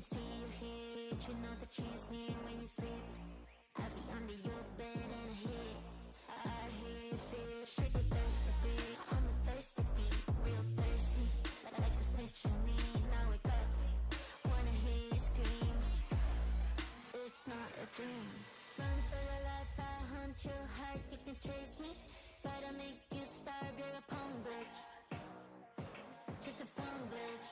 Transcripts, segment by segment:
can see you here. You know that she's near when you sleep. I'll be under your bed and I hear, I hear you feel. Shake it thirsty, I'm a thirsty beat, real thirsty. Like a snitch on me, now wake up. Wanna hear you scream. It's not a dream. Run for your life, I hunt you hard. You can chase me, but I make you starve. You're a punk bitch, just a punk bitch.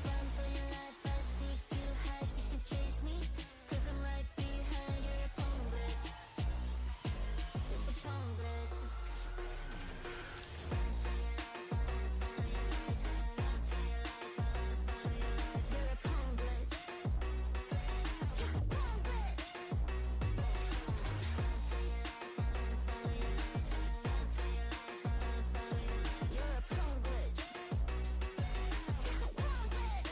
Run for your life, I seek you hard. You can chase me, 'cause I'm right behind. You're a punk bitch, just a punk bitch. Run for your life, run for your life, run for your life, run for your life. You're a punk bitch, just a punk bitch. Run for your life, run for your life, run for your life, run for your life. You're a punk bitch, just a punk bitch.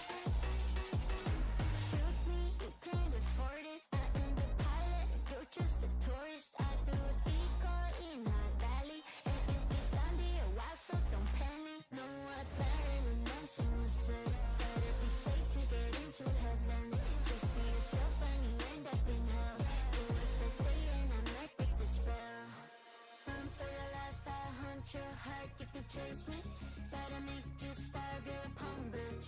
Shoot me, you can't afford it. I am the pilot, you're just a tourist. I threw a decoy in her valley, and if you stand here a while, so don't panic. No, I better than dancing myself. Better be safe to get into heaven. Just be yourself and you end up in hell. Do as I say and I might break the spell. Run for your life, I hunt your heart. You can chase me, but I make you starve. You're a punk bitch,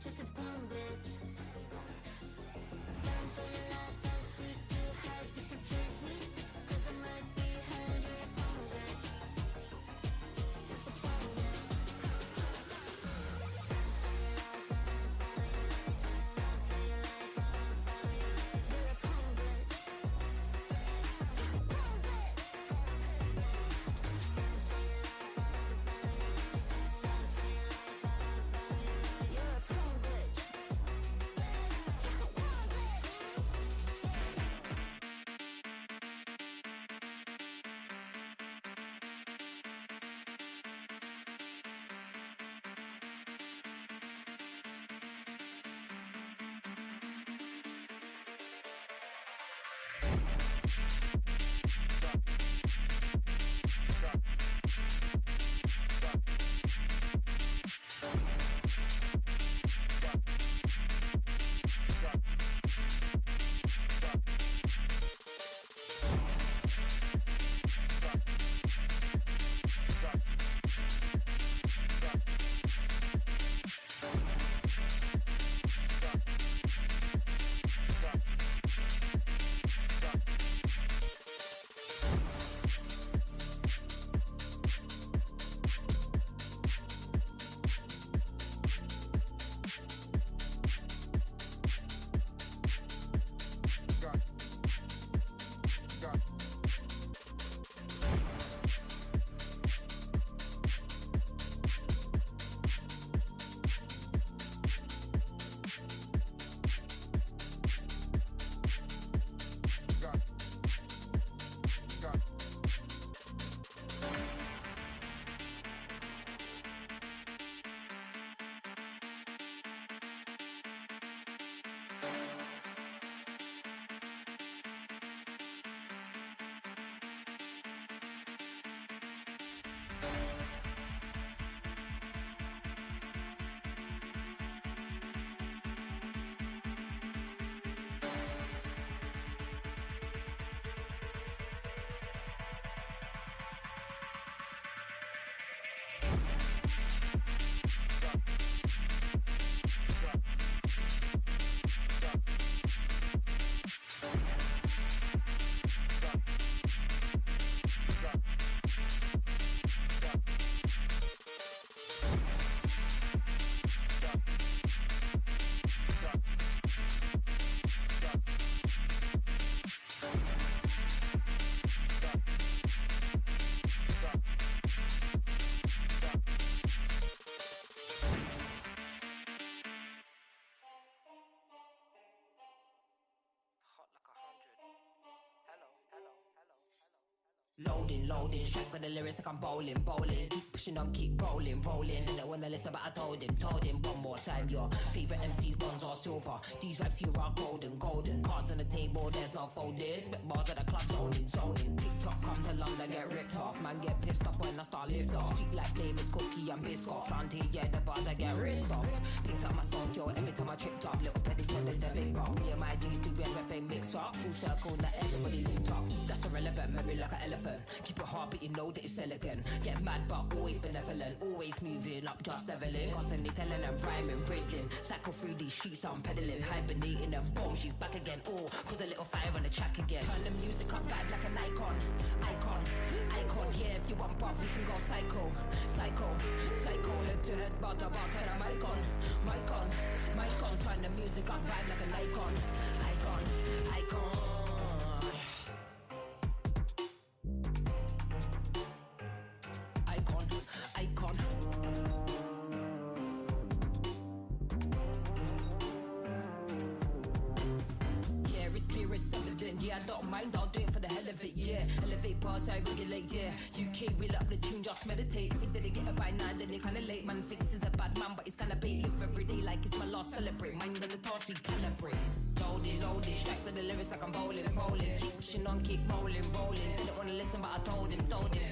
just a punk bitch. Run for your life, I seek you hard. You can chase me, 'cause I'm right behind. You're a punk bitch, just a punk bitch. Run for your life, run for your life, run for your life, run for your life. You're a punk bitch, just a punk bitch. Run for your life, run for your life, run for your life, run for your life. You're a punk bitch, just a punk bitch. Loaded loading. Strike with the lyrics like I'm bowling. Keep pushing on, keep rolling. They don't wanna listen, but I told him one more time. Your favorite MCs, bronze or silver. These raps here are golden. Cards on the table, there's no folding. Spit bars at the club, zoning. TikTok come to London, get ripped off. Man get pissed off when I start lift off. Sweet like flavors, cookie and biscuit. Found here, yeah, the bars I get rich off. Picked up my song, yo, every time I tripped up. Little petty to the big rock. Me and my G's do everything mix up. Full circle, now everybody linked up. That's irrelevant, memory like an elephant. Keep it hard, but you know that it's elegant. Get mad, but always benevolent. Always moving up, just leveling. Constantly telling them rhyming, riddling. Cycle through these streets, I'm pedaling. Hibernating and boom, she's back again. Oh, cause a little fire on the track again. Turn the music up, vibe like an icon. Yeah, if you want buff, we can go psycho. Head to head, bar to bar, turn a mic on. Turn the music up, vibe like an icon. Yeah, it's clear, it's evident. Yeah, I don't mind, I'll do it for the hell of it, yeah. Elevate bars, I regulate, yeah. UK, wheel up the tune, just meditate. If he didn't get it by 9, then they kinda late. Man thinks he's a bad man, but he's kinda bait. Live every day like it's my last celebrate. Mind on the task, we calibrate. Loaded, strike with the lyrics like I'm bowling. Keep pushing on, keep rolling. Didn't wanna listen, but I told him.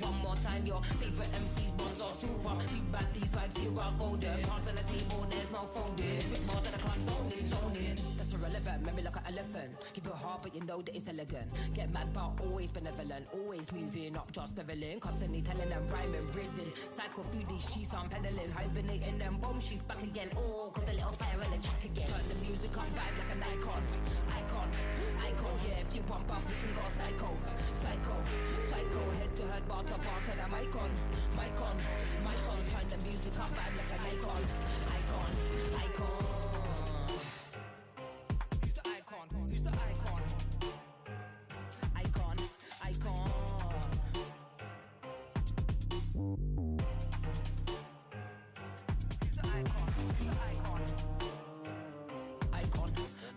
One more time, your favorite MCs, bronze or silver. Too bad these vibes here are golden. Cards on the table, there's no folding. Spit bars at the club, zoning. That's irrelevant, memory like an elephant. Keep it hard, but you know that it's elegant. Get mad, but always benevolent. Always moving up, just leveling. Constantly telling them rhyming, riddling. Cycle through these streets, I'm pedaling. Hibernating them boom, she's back again. Oh, cause a little fire on the track again. Turn the music on, vibe like an icon. Yeah, if you want buff, we can go psycho. Head to head, bar to bar, turn the mic on. Turn the music up, vibe like an icon. Who's the icon? Who's the icon? Icon. Who's the icon?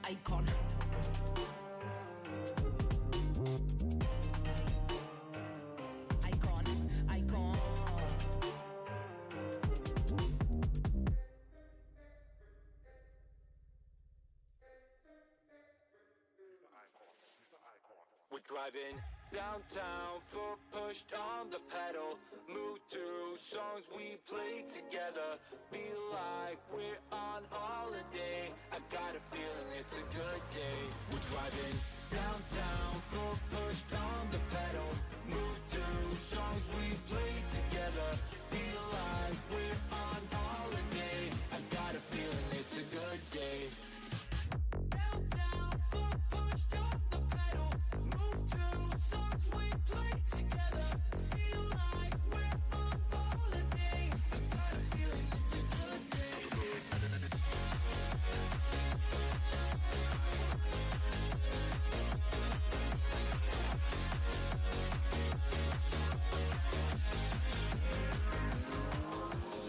Icon. We're driving downtown, foot pushed on the pedal. Move through songs we play together. Feel like we're on holiday. I got a feeling it's a good day. We're driving downtown, foot pushed on the pedal. Move through songs we play together. Feel like we're on holiday. I got a feeling it's a good day. Downtown, foot pushed on the pedal. Move to songs we play together. Feel like we're on holiday. I got a feeling it's a good day.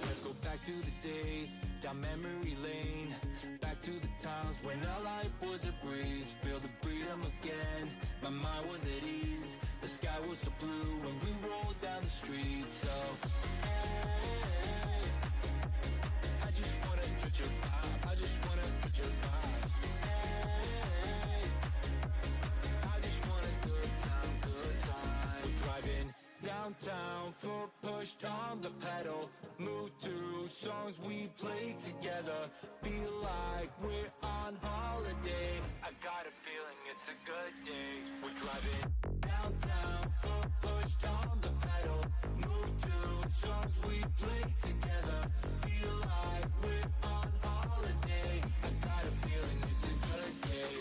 Let's go back to the days, down memory lane. Back to the times when our life was a breeze. Feel the freedom again, my mind was at ease. The sky was so blue when we rolled down the street. So, hey, I just wanna touch your vibe. I just wanna touch your vibe. Hey, I just want a good time. Driving downtown, foot pushed on the pedal. Move through songs we play together. Feel like we're on holiday. I got a feeling it's a good day. We're driving downtown, foot pushed on the pedal. Move to songs we play together. Feel like we're on holiday. I got a feeling it's a good day.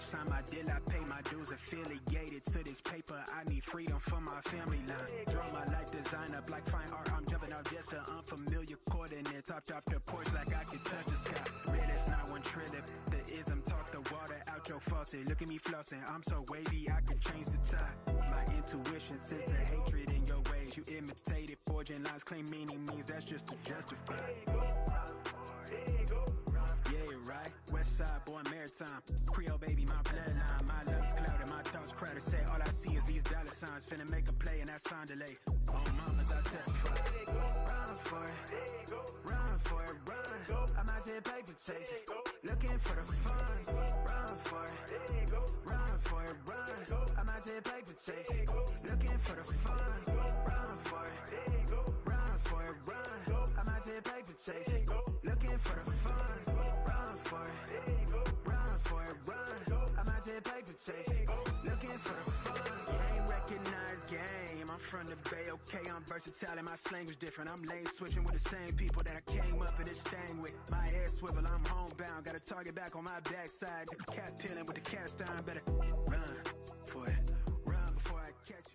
sign my deal, I pay my dues. Affiliated to this paper, I need freedom for my family line. Draw my life design up like fine art. I'm jumping off just an unfamiliar coordinates. Hopped off the porch like I could touch the sky. Red is not one trillion. The ism talk the water out your faucet. Look at me flossing, I'm so wavy, I could change the tide. My intuition sense the hatred in your ways. You imitated, forging lines, claim meaning means that's just to justify. Yeah, right. West side, born maritime. Creole baby, my bloodline. My love's clouded, my thoughts crowded. Say all I see is these dollar signs. Finna make a play and that sign delay. On mamas, I testify. Run for it, run for it, run. I'm out here paper chasing, looking for the funds. Run for it, run for it, run. I'm out here paper chasing, looking for the funds. Run for it, run for it, run. I'm out here paper chasing, looking for the funds. Run for it, run for it, run. I'm out here paper chasing, looking for the funds. You ain't recognized game. I'm from the Bay, okay, I'm versatile and my slang was different. I'm lane switching with the same people that I came up in this thing with. My head swivel, I'm homebound, got a target back on my backside. The cat peeling with the cast iron, better run for it, run before I catch you.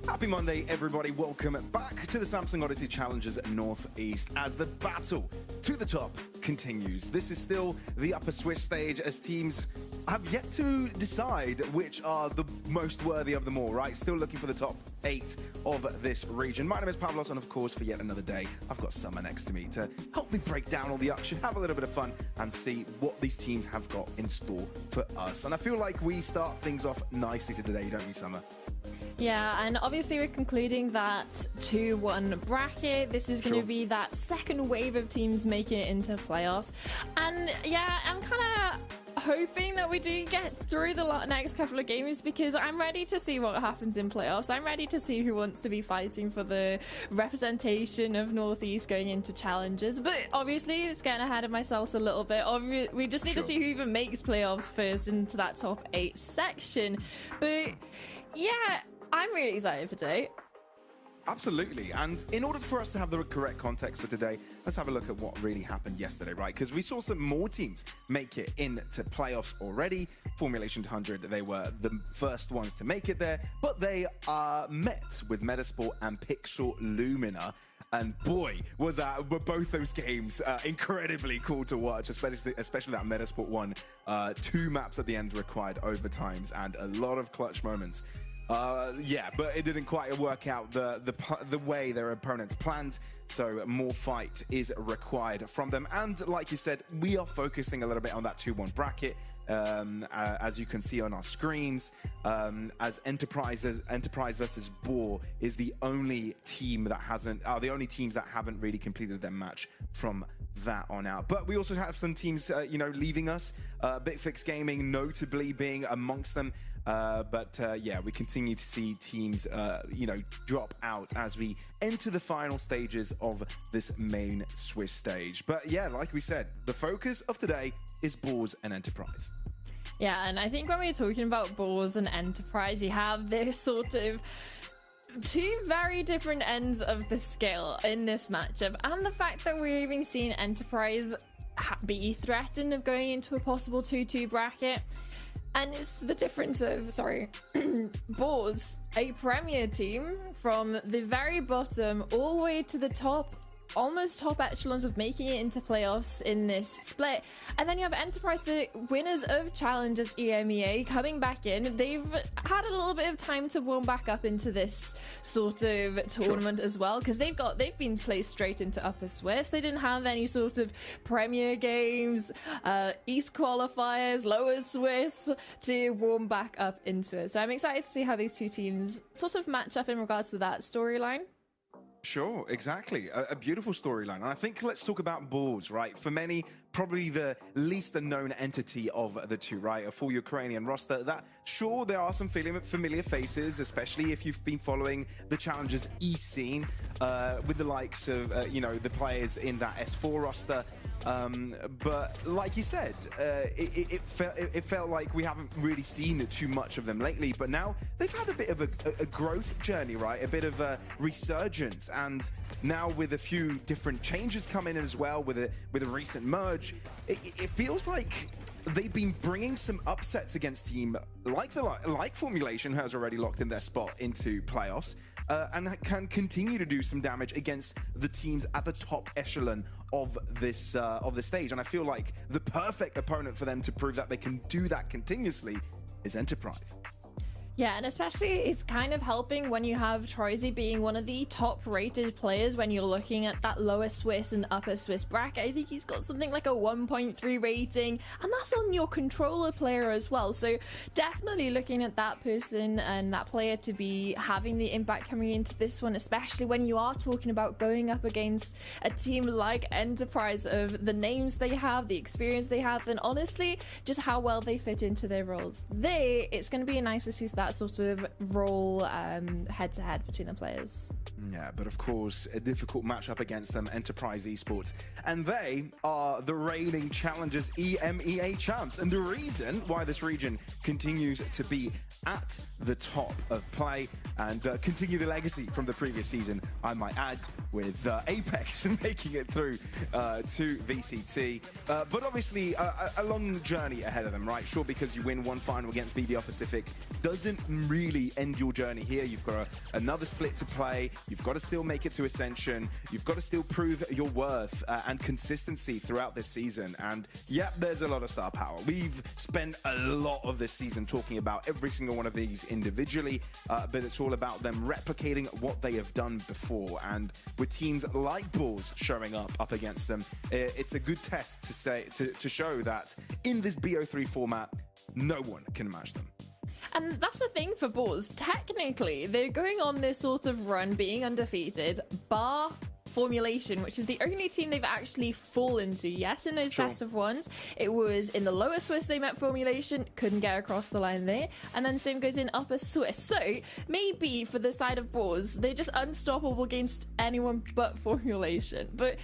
Happy Monday, everybody. Welcome back to the Samsung Odyssey Challengers Northeast as the battle to the top continues. This is still the upper Swiss stage as teams have yet to decide which are the most worthy of them all, right? Still looking for the top 8 of this region. My name is Pavlos, and of course, for yet another day, I've got Summer next to me to help me break down all the action, have a little bit of fun, and see what these teams have got in store for us. And I feel like we start things off nicely today, don't we, Summer? Yeah, and obviously we're concluding that 2-1 bracket. This is going to be that second wave of teams making it into playoffs. And yeah, I'm kind of hoping that we do get through the next couple of games because I'm ready to see what happens in playoffs. I'm ready to see who wants to be fighting for the representation of Northeast going into challenges. But obviously, it's getting ahead of myself a little bit. We just need to see who even makes playoffs first into that top 8 section. But yeah, I'm really excited for today. Absolutely. And in order for us to have the correct context for today, let's have a look at what really happened yesterday, right? Because we saw some more teams make it into playoffs already. Formulation 200, they were the first ones to make it there, but they met with Metasport and Pixel Lumina. And boy, were both those games incredibly cool to watch, especially that Metasport one. 2 maps at the end required overtimes and a lot of clutch moments. Yeah, but it didn't quite work out the way their opponents planned, so more fight is required from them. And like you said, we are focusing a little bit on that 2-1 bracket, as you can see on our screens, as Enterprise versus Boar is the only team that the only teams that haven't really completed their match from that on out. But we also have some teams, leaving us, Bitfix Gaming notably being amongst them. Yeah, we continue to see teams, drop out as we enter the final stages of this main Swiss stage. But yeah, like we said, the focus of today is Boars and Enterprise. Yeah, and I think when we're talking about Boars and Enterprise, you have this sort of 2 very different ends of the scale in this matchup. And the fact that we're even seeing Enterprise be threatened of going into a possible 2-2 bracket. And it's the difference of, Boars, a Premier team from the very bottom all the way to the top, almost top echelons of making it into playoffs in this split. And then you have Enterprise, the winners of Challengers EMEA, coming back in. They've had a little bit of time to warm back up into this sort of tournament as well, because they've been placed straight into Upper Swiss. They didn't have any sort of Premier games, East qualifiers, Lower Swiss to warm back up into it. So I'm excited to see how these two teams sort of match up in regards to that storyline. Sure, exactly. A beautiful storyline. And I think let's talk about Bulls, right? For many, probably the least known entity of the two, right? A full Ukrainian roster that, sure, there are some familiar faces, especially if you've been following the Challengers E scene with the likes of, the players in that S4 roster. But like you said, it felt like we haven't really seen too much of them lately, but now they've had a bit of a growth journey, right? A bit of a resurgence, and now with a few different changes coming in as well, with a recent merge, it feels like they've been bringing some upsets against team like Formulation, who has already locked in their spot into playoffs, and can continue to do some damage against the teams at the top echelon of this stage. And I feel like the perfect opponent for them to prove that they can do that continuously is Enterprise. Yeah, and especially it's kind of helping when you have Troisy being one of the top-rated players when you're looking at that Lower Swiss and Upper Swiss bracket. I think he's got something like a 1.3 rating, and that's on your controller player as well. So definitely looking at that person and that player to be having the impact coming into this one, especially when you are talking about going up against a team like Enterprise, of the names they have, the experience they have, and honestly, just how well they fit into their roles. It's going to be nice to see that sort of role head-to-head between the players. Yeah, but of course, a difficult matchup against them, Enterprise Esports. And they are the reigning Challengers EMEA champs. And the reason why this region continues to be at the top of play and continue the legacy from the previous season, I might add, with Apex making it through to VCT. But obviously, a long journey ahead of them, right? Sure, because you win one final against BDR Pacific doesn't really end your journey here. You've got another split to play. You've got to still make it to Ascension. You've got to still prove your worth and consistency throughout this season. And yep, there's a lot of star power. We've spent a lot of this season talking about every single one of these individually, but it's all about them replicating what they have done before. And with teams like Bulls showing up against them, it's a good test to show that in this BO3 format, no one can match them. And that's the thing for Bulls. Technically, they're going on this sort of run being undefeated, bar Formulation, which is the only team they've actually fallen to. Yes, in those best of ones, it was in the Lower Swiss they met Formulation, couldn't get across the line there, and then same goes in Upper Swiss. So maybe for the side of Bulls, they're just unstoppable against anyone but Formulation. But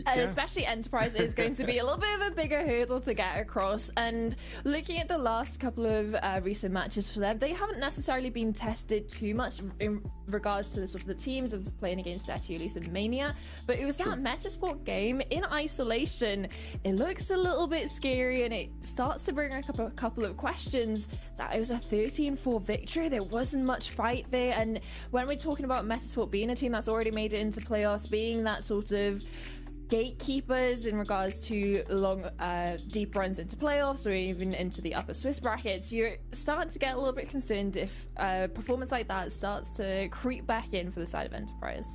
especially Enterprise is going to be a little bit of a bigger hurdle to get across. And looking at the last couple of recent matches for them, they haven't necessarily been tested too much in regards to the sort of the teams of playing against Etiulis and Mania. But it was that Metasport game in isolation. It looks a little bit scary, and it starts to bring up a couple of questions. That it was a 13-4 victory. There wasn't much fight there. And when we're talking about Metasport being a team that's already made it into playoffs, being that sort of gatekeepers in regards to long, deep runs into playoffs or even into the Upper Swiss brackets, you're starting to get a little bit concerned if a performance like that starts to creep back in for the side of Enterprise.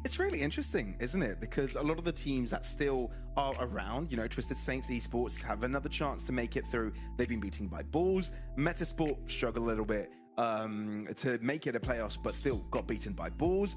It's really interesting, isn't it? Because a lot of the teams that still are around, Twisted Saints Esports have another chance to make it through. They've been beaten by Bulls. Metasport struggle a little bit to make it a playoffs, but still got beaten by Bulls.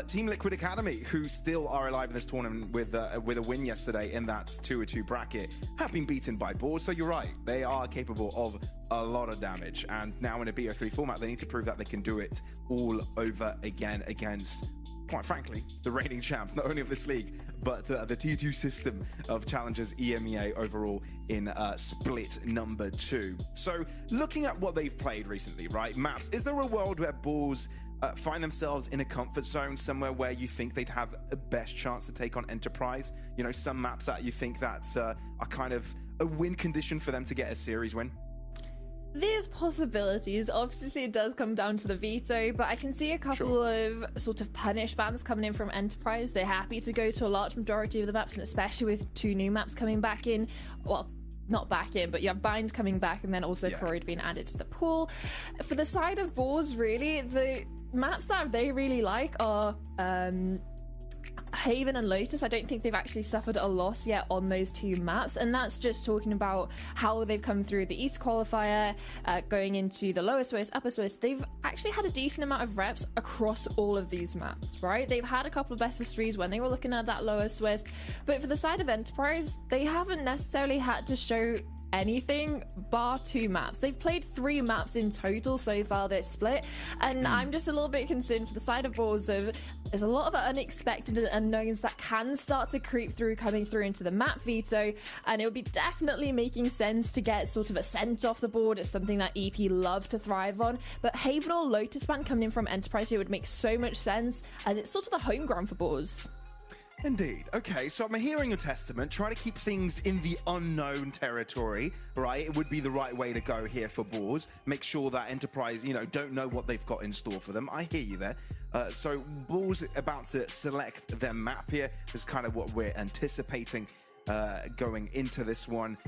Team Liquid Academy, who still are alive in this tournament with a win yesterday in that 2-2 bracket, have been beaten by Bulls. So you're right, they are capable of a lot of damage. And now in a BO3 format, they need to prove that they can do it all over again against, quite frankly, the reigning champs, not only of this league, but the T2 system of Challengers EMEA overall in split number 2. So looking at what they've played recently, right, maps, is there a world where Bulls find themselves in a comfort zone, somewhere where you think they'd have a best chance to take on Enterprise? Some maps that you think that are kind of a win condition for them to get a series win? There's possibilities. Obviously, it does come down to the veto, but I can see a couple of sort of punish bans coming in from Enterprise. They're happy to go to a large majority of the maps, and especially with 2 new maps coming back in. Well, not back in, but you have Bind coming back, and then also Corrode being added to the pool. For the side of Boars, really, the maps that they really like are Haven and Lotus. I don't think they've actually suffered a loss yet on those 2 maps, and that's just talking about how they've come through the East qualifier, going into the lower Swiss, upper Swiss. They've actually had a decent amount of reps across all of these maps, right? They've had a couple of best of 3s when they were looking at that lower Swiss, but for the side of Enterprise, they haven't necessarily had to show anything bar 2 maps. They've played 3 maps in total so far this split, and I'm just a little bit concerned for the side of Balls of there's a lot of unexpected unknowns that can start to creep through, coming through into the map veto, and it would be definitely making sense to get sort of a scent off the board. It's something that EP love to thrive on, but Haven or Lotus ban coming in from Enterprise here would make so much sense, as it's sort of the home ground for Balls. Indeed. Okay, so I'm hearing your testament. Try to keep things in the unknown territory, right? It would be the right way to go here for Boars. Make sure that Enterprise, don't know what they've got in store for them. I hear you there. So Boars about to select their map here is kind of what we're anticipating going into this one.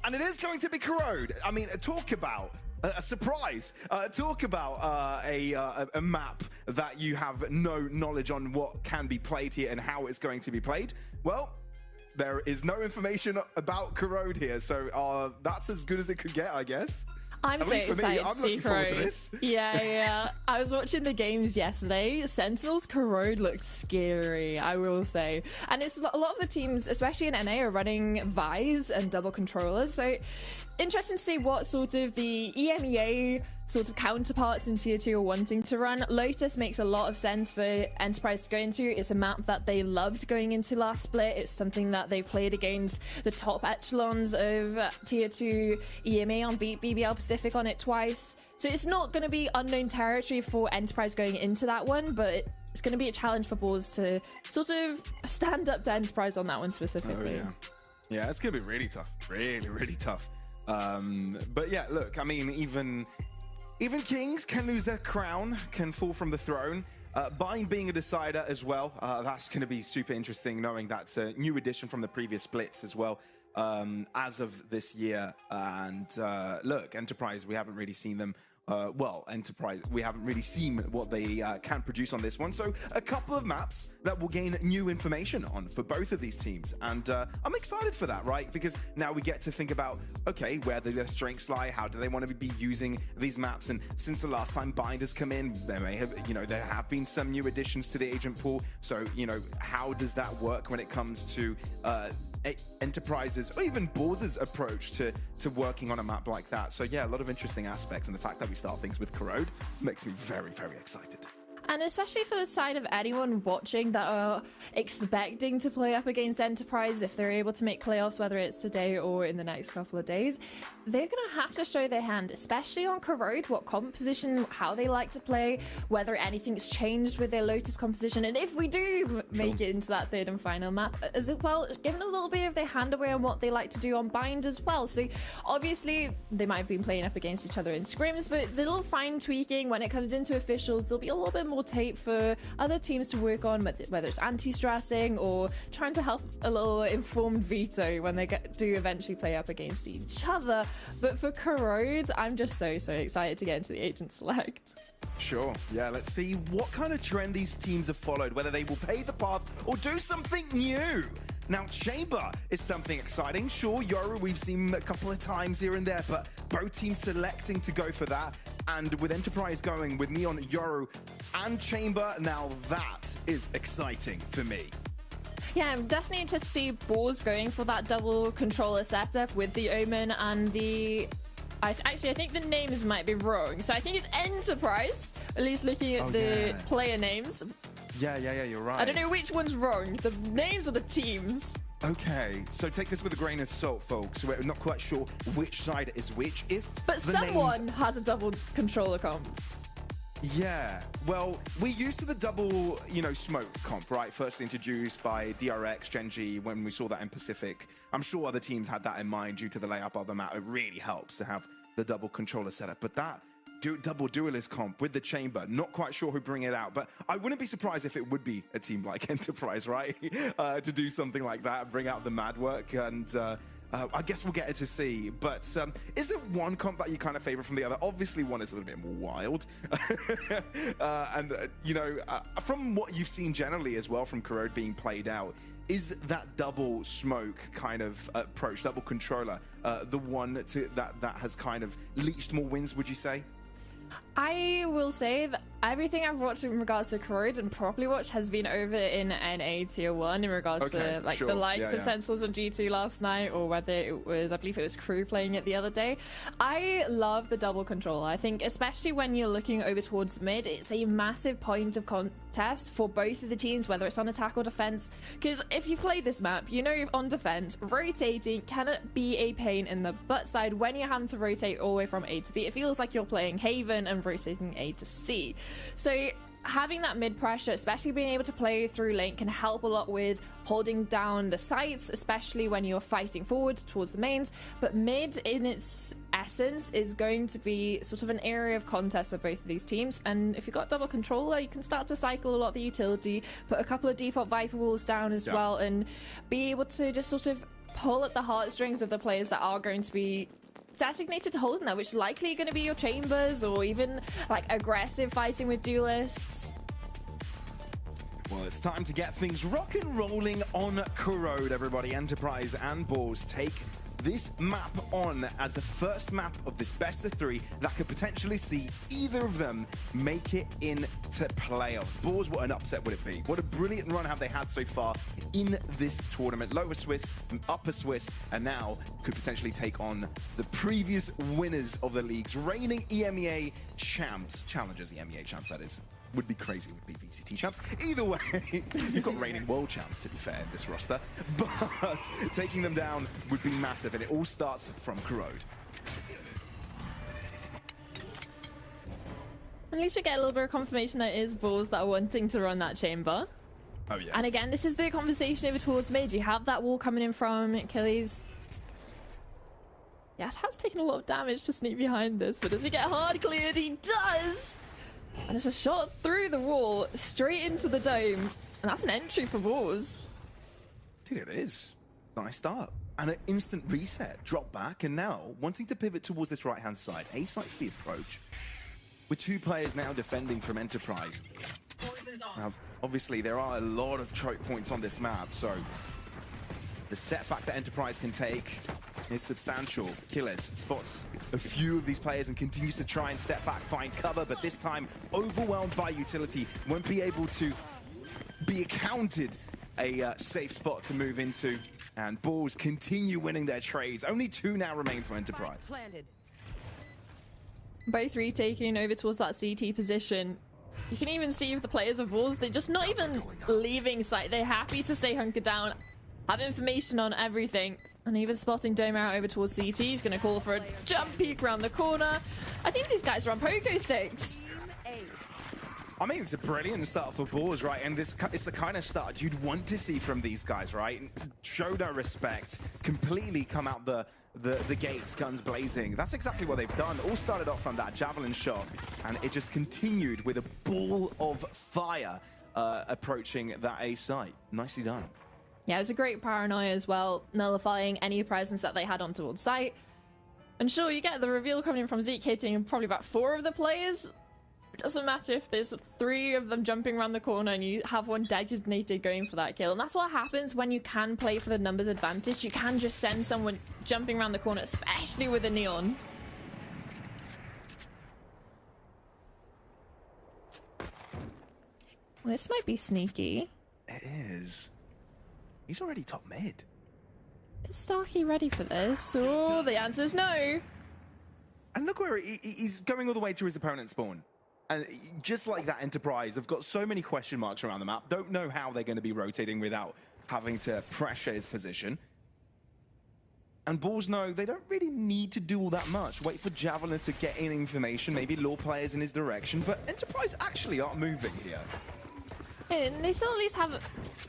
And it is going to be Corrode. I mean, talk about a surprise. Talk about a map that you have no knowledge on what can be played here and how it's going to be played. Well, there is no information about Corrode here, so that's as good as it could get, I guess. I'm so excited I'm to see looking forward to Corrode. this. Yeah. I was watching the games yesterday. Sentinels Corrode looks scary, I will say. And it's a lot of the teams, especially in NA, are running Vise and double controllers. So interesting to see what sort of the EMEA sort of counterparts in Tier 2 are wanting to run. Lotus makes a lot of sense for Enterprise to go into. It's a map that they loved going into last split. It's something that they played against the top echelons of Tier 2 EMA on BBL Pacific on it twice. So it's not going to be unknown territory for Enterprise going into that one, but it's going to be a challenge for Balls to sort of stand up to Enterprise on that one specifically. Oh, yeah, it's going to be really tough. Really, really tough. But yeah, look, I mean, even kings can lose their crown, can fall from the throne. Bind being a decider as well, that's going to be super interesting, knowing that's a new addition from the previous splits as well, as of this year. And look, Enterprise, we haven't really seen them. Enterprise, we haven't really seen what they can produce on this one. So a couple of maps that will gain new information on for both of these teams. And I'm excited for that, right? Because now we get to think about, okay, where do their strengths lie? How do they want to be using these maps? And since the last time Bind has come in, there may have, there have been some new additions to the agent pool. So, how does that work when it comes to Enterprises or even Balls' approach to working on a map like that? So yeah, a lot of interesting aspects, and the fact that we start things with Corrode makes me very, very excited. And especially for the side of anyone watching that are expecting to play up against Enterprise, if they're able to make playoffs, whether it's today or in the next couple of days, they're going to have to show their hand, especially on Corrode, what composition, how they like to play, whether anything's changed with their Lotus composition. And if we do make it into that 3rd and final map as well, giving a little bit of their hand away on what they like to do on Bind as well. So obviously they might have been playing up against each other in scrims, but the little fine tweaking when it comes into officials, there'll be a little bit more tape for other teams to work on, whether it's anti-stressing or trying to help a little informed veto when they do eventually play up against each other. But for Corrode, I'm just so excited to get into the agent select. Sure. Yeah, let's see what kind of trend these teams have followed, whether they will pay the path or do something new. Now, Chamber is something exciting. Sure, Yoru, we've seen a couple of times here and there, but both teams selecting to go for that. And with Enterprise going with Neon, Yoru, and Chamber, now that is exciting for me. Yeah, I'm definitely interested to see Balls going for that double controller setup with the Omen and the... I think the names might be wrong. So I think it's Enterprise, at least looking at the player names. Yeah, you're right. I don't know which one's wrong. The names of the teams. Okay, so take this with a grain of salt, folks. We're not quite sure which side is which. But someone has a double controller comp. Yeah, well, we're used to the double, smoke comp, right? First introduced by DRX, Genji, when we saw that in Pacific. I'm sure other teams had that in mind due to the layup of the map. It really helps to have the double controller setup. But that double duelist comp with the chamber, not quite sure who bring it out, but I wouldn't be surprised if it would be a team like Enterprise, right? To do something like that, bring out the mad work, and I guess we'll get it to see. But is there one comp that you kind of favor from the other? Obviously one is a little bit more wild. You know, from what you've seen generally as well from Corrode being played out, is that double smoke kind of approach, double controller, the one that has kind of leached more wins, would you say? I will say that everything I've watched in regards to Corrode and properly watched has been over in NA Tier 1 in regards to like the likes of Sentinels and G2 last night, or whether it was, I believe it was Crew playing it the other day. I love the double controller. I think especially when you're looking over towards mid, it's a massive point of contest for both of the teams, whether it's on attack or defense, because if you play this map, you know on defense, rotating can be a pain in the butt side when you're having to rotate all the way from A to B. It feels like you're playing Haven and rotating A to C. So having that mid pressure, especially being able to play through lane, can help a lot with holding down the sites, especially when you're fighting forward towards the mains. But mid in its essence is going to be sort of an area of contest for both of these teams, and if you've got double controller, you can start to cycle a lot of the utility, put a couple of default Viper walls down as well, and be able to just sort of pull at the heartstrings of the players that are going to be designated to holding that, which is likely going to be your chambers or even like aggressive fighting with duelists. Well, it's time to get things rock and rolling on Corrode, everybody. Enterprise and Balls take this map on as the first map of this best of three that could potentially see either of them make it into playoffs. Balls, what an upset would it be? What a brilliant run have they had so far in this tournament. Lower Swiss, Upper Swiss, and now could potentially take on the previous winners of the leagues, reigning EMEA champs, challengers EMEA champs, that is. Would be crazy, would be VCT champs. Either way, you've got reigning world champs, to be fair, in this roster. But taking them down would be massive, and it all starts from Corrode. At least we get a little bit of confirmation that it is Balls that are wanting to run that chamber. Oh, yeah. And again, this is the conversation over towards mid. You have that wall coming in from Achilles. Yes, has taken a lot of damage to sneak behind this, but does he get hard cleared? He does! And it's a shot through the wall, straight into the dome. And that's an entry for Balls. Dude, it is. Nice start. And an instant reset, drop back, and now wanting to pivot towards this right-hand side. A-site's the approach. With two players now defending from Enterprise. Now, obviously, there are a lot of choke points on this map, so the step back that Enterprise can take is substantial. Killers spots a few of these players and continues to try and step back, find cover, but this time overwhelmed by utility, won't be able to be accounted a safe spot to move into. And Balls continue winning their trades. Only two now remain for Enterprise. Both retaking over towards that CT position. You can even see if the players of Balls, they're just not even leaving site. They're happy to stay hunkered down, have information on everything. And even spotting Dome out over towards CT. He's going to call for a jump peek around the corner. I think these guys are on pogo sticks. I mean, it's a brilliant start for Balls, right? And it's the kind of start you'd want to see from these guys, right? Show no respect, completely come out the gates, guns blazing. That's exactly what they've done. All started off from that javelin shot, and it just continued with a ball of fire approaching that A site. Nicely done. Yeah, it was a great paranoia as well, nullifying any presence that they had on towards site. And sure, you get the reveal coming in from Zeke hitting probably about 4 of the players. It doesn't matter if there's 3 of them jumping around the corner and you have one designated going for that kill. And that's what happens when you can play for the numbers advantage. You can just send someone jumping around the corner, especially with a neon. Well, this might be sneaky. It is. He's already top mid. Is Starkey ready for this? Oh, the answer is no. And look where he's going all the way to his opponent's spawn. And just like that, Enterprise have got so many question marks around the map. Don't know how they're going to be rotating without having to pressure his position. And Balls know they don't really need to do all that much. Wait for Javelin to get in information, maybe lure players in his direction. But Enterprise actually aren't moving here. And they still at least have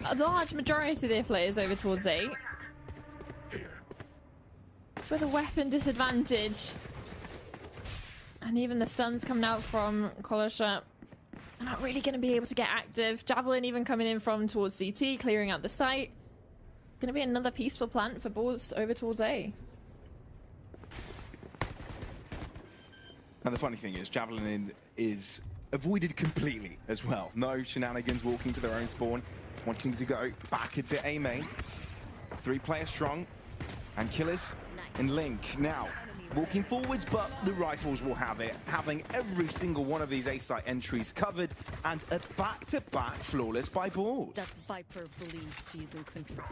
a large majority of their players over towards A. With a weapon disadvantage. And even the stuns coming out from Kolosha are not really going to be able to get active. Javelin even coming in from towards CT, clearing out the site. Going to be another peaceful plant for Boars over towards A. And the funny thing is, Javelin is avoided completely as well. No shenanigans walking to their own spawn. Wanting to go back into A main. 3-player strong. And Killers and Link now walking forwards, but the rifles will have it. Having every single one of these A site entries covered, and a back-to-back flawless by Board. That Viper believes she's in control.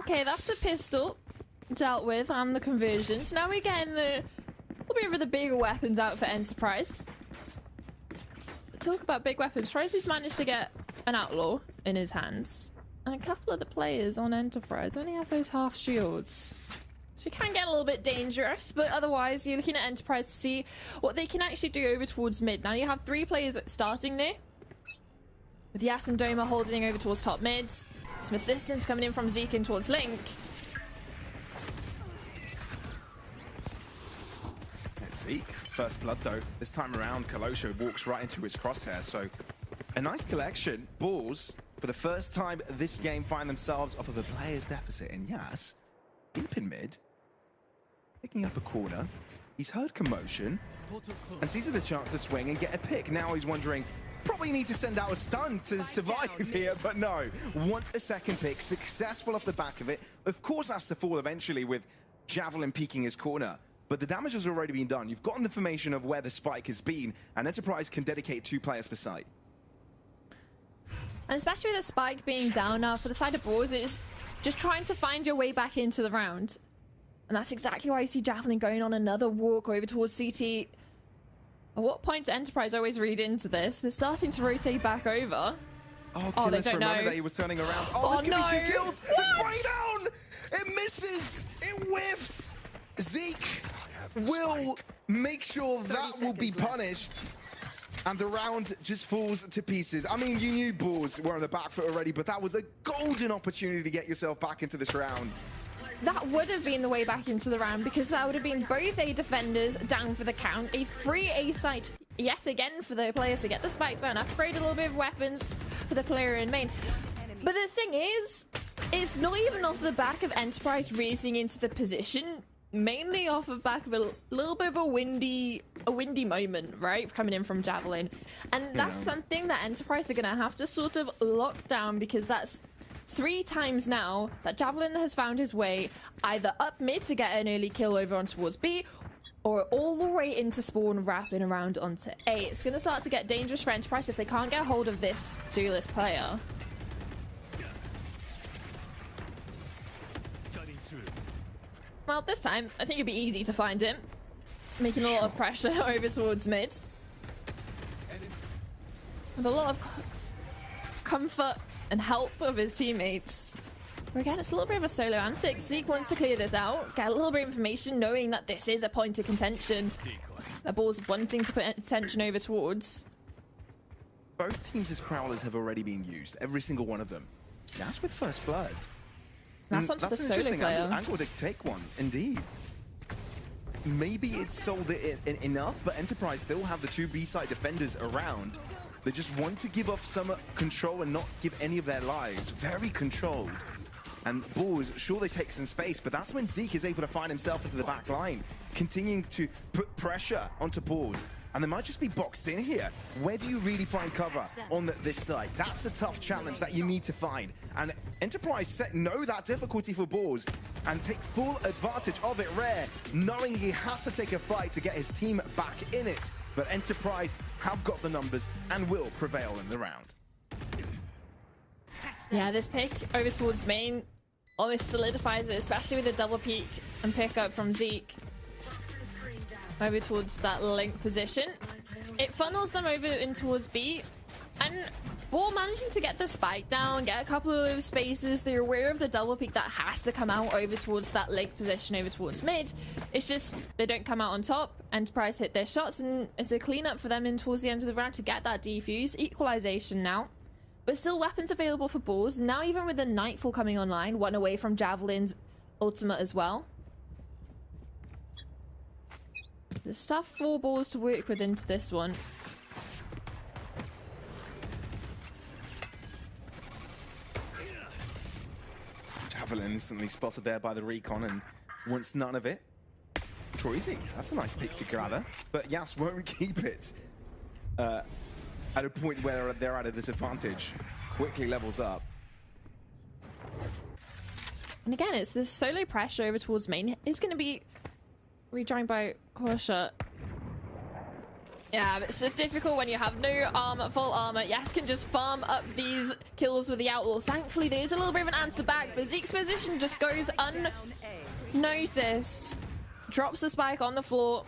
Okay, that's the pistol dealt with and the conversions. Now we're getting a little bit of the bigger weapons out for Enterprise. Talk about big weapons. Tracy's managed to get an outlaw in his hands. And a couple of the players on Enterprise only have those half shields. So it can get a little bit dangerous, but otherwise you're looking at Enterprise to see what they can actually do over towards mid. Now you have 3 players starting there, with Yas and Doma holding over towards top mid. Some assistance coming in from Zeke in towards Link. It's Zeke. First blood though. This time around, Kolosha walks right into his crosshair, so a nice collection. Balls, for the first time this game, find themselves off of a player's deficit, and Yas, deep in mid, picking up a corner. He's heard commotion and sees the chance to swing and get a pick. Now he's wondering, probably need to send out a stun to survive here, but no. Wants a second pick, successful off the back of it. Of course has to fall eventually with Javelin peeking his corner, but the damage has already been done. You've gotten the information of where the spike has been, and Enterprise can dedicate 2 players per site. And especially with the spike being down now for the side of Boars, it's just trying to find your way back into the round. And that's exactly why you see Javelin going on another walk over towards CT. At what point do Enterprise always read into this? They're starting to rotate back over. Oh, they Killers, don't remember know. that he was turning around. Oh, this no. could be 2 kills. What? It's spraying down. It misses. It whiffs. Zeke will make sure that will be punished. And the round just falls to pieces. I mean, you knew Boars were on the back foot already, but that was a golden opportunity to get yourself back into this round. That would have been the way back into the round, because that would have been both A defenders down for the count, a free A site yet again for the players to get the spike down, upgrade a little bit of weapons for the player in main. But the thing is, it's not even off the back of Enterprise racing into the position, mainly off the back of a little bit of a windy moment, right, coming in from Javelin. And that's something that Enterprise are going to have to sort of lock down, because that's 3 times now that Javelin has found his way either up mid to get an early kill over on towards B, or all the way into spawn, wrapping around onto A. It's going to start to get dangerous for Enterprise if they can't get a hold of this duelist player. Well, this time, I think it'd be easy to find him. Making a lot of pressure over towards mid. With a lot of comfort and help of his teammates. But again, it's a little bit of a solo antic. Zeke wants to clear this out, get a little bit of information, knowing that this is a point of contention. The Ball's wanting to put attention over towards. Both teams' Prowlers have already been used, every single one of them. That's with first blood. That's onto the an solo interesting player. angle to take one, indeed. Maybe it's sold it enough, but Enterprise still have the 2 B-side defenders around. They just want to give off some control and not give any of their lives. Very controlled. And Boars, sure, they take some space, but that's when Zeke is able to find himself into the back line, continuing to put pressure onto Boars. And they might just be boxed in here. Where do you really find cover on this side? That's a tough challenge that you need to find. And Enterprise know that difficulty for Boars and take full advantage of it, Rare, knowing he has to take a fight to get his team back in it. But Enterprise have got the numbers and will prevail in the round. Yeah, this pick over towards main almost solidifies it, especially with a double peek and pick up from Zeke over towards that Link position. It funnels them over in towards B, and Ball managing to get the spike down, get a couple of spaces. They're aware of the double peek that has to come out over towards that Link position over towards mid. It's just they don't come out on top. Enterprise hit their shots, and it's a cleanup for them in towards the end of the round to get that defuse. Equalization now. But still weapons available for Balls. Now even with the Nightfall coming online, 1 away from Javelin's ultimate as well. There's stuff for balls to work with into this one. Javelin instantly spotted there by the recon and wants none of it. Troisy, that's a nice pick to gather, but Yas won't keep it at a point where they're at a disadvantage. Quickly levels up. And again, it's this solo pressure over towards main. It's going to be rejoined by Klosha. Yeah, but it's just difficult when you have no armor, full armor. Yas can just farm up these kills with the Outlaw. Thankfully, there's a little bit of an answer back, but Zeke's position just goes unnoticed. Drops the spike on the floor.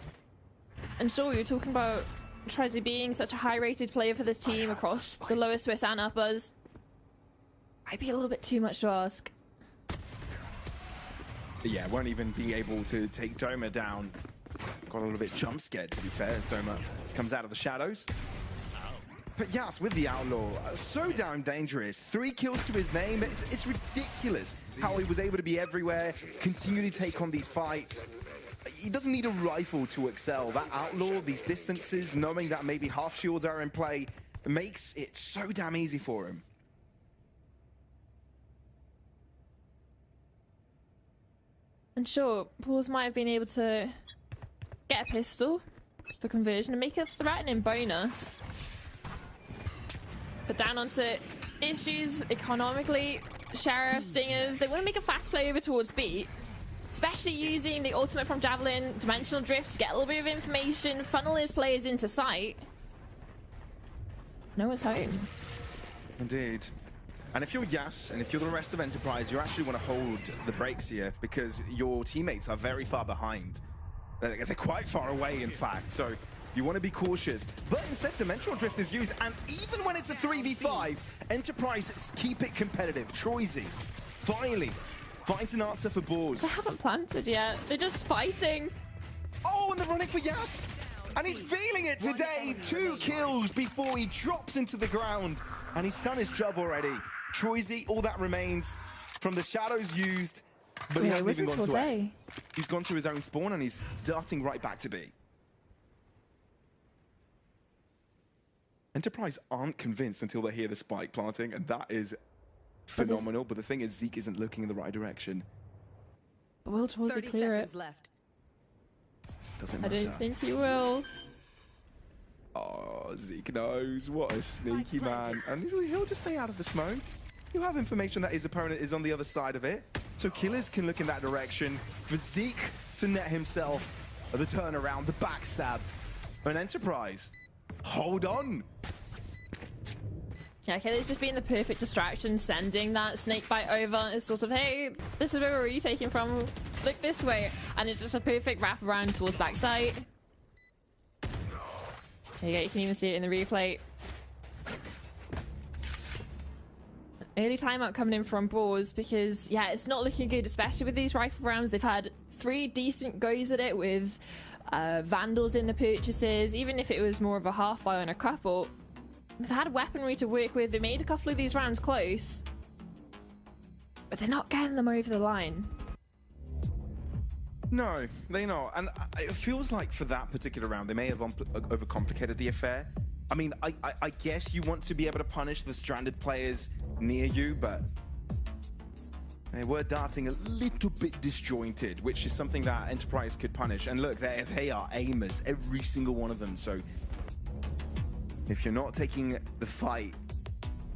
And sure, you're talking about Troisy being such a high-rated player for this team across the lower Swiss and uppers. Might be a little bit too much to ask. Yeah, won't even be able to take Doma down. Got a little bit jump scared, to be fair, as Doma comes out of the shadows. But Yas with the Outlaw, so damn dangerous. 3 kills to his name. It's ridiculous how he was able to be everywhere, continue to take on these fights. He doesn't need a rifle to excel. That Outlaw, these distances, knowing that maybe half shields are in play, makes it so damn easy for him. And sure, Paws might have been able to get a pistol for conversion and make a threatening bonus. But down onto issues economically. Sheriff, Stingers, they want to make a fast play over towards B. Especially using the ultimate from Javelin, Dimensional Drift to get a little bit of information, funnel his players into sight. No one's home. Indeed. And if you're Yas, and if you're the rest of Enterprise, you actually want to hold the brakes here because your teammates are very far behind. They're quite far away, in fact, so you want to be cautious. But instead, Dimensional Drift is used, and even when it's a 3v5, Enterprise keep it competitive. Troisy, finally, finds an answer for Boars. They haven't planted yet. They're just fighting. Oh, and they're running for Yas! And he's feeling it today! 2 kills before he drops into the ground. And he's done his job already. Troisy, all that remains from the shadows used, but he hasn't even gone to A. He's gone to his own spawn and he's darting right back to B. Enterprise aren't convinced until they hear the spike planting, and that is phenomenal. But the thing is, Zeke isn't looking in the right direction. Will Troisy clear it? Left. Doesn't matter. I don't think he will. Oh, Zeke knows. What a sneaky man. And he'll just stay out of the smoke. You have information that his opponent is on the other side of it. So killers can look in that direction. For Zeke to net himself the turnaround, the backstab. An Enterprise. Hold on. Yeah, Kelly's just being the perfect distraction, sending that snake bite over. It's sort of, hey, this is where we're retaking from. Look this way. And it's just a perfect wraparound towards backside. There you go, you can even see it in the replay. Early timeout coming in from Boars because, yeah, it's not looking good, especially with these rifle rounds. They've had 3 decent goes at it with Vandals in the purchases, even if it was more of a half buy on a couple. They've had weaponry to work with. They made a couple of these rounds close, but they're not getting them over the line. No, they're not. And it feels like for that particular round, they may have overcomplicated the affair. I mean, I guess you want to be able to punish the stranded players near you, but they were darting a little bit disjointed, which is something that Enterprise could punish. And look, they are aimers, every single one of them. So if you're not taking the fight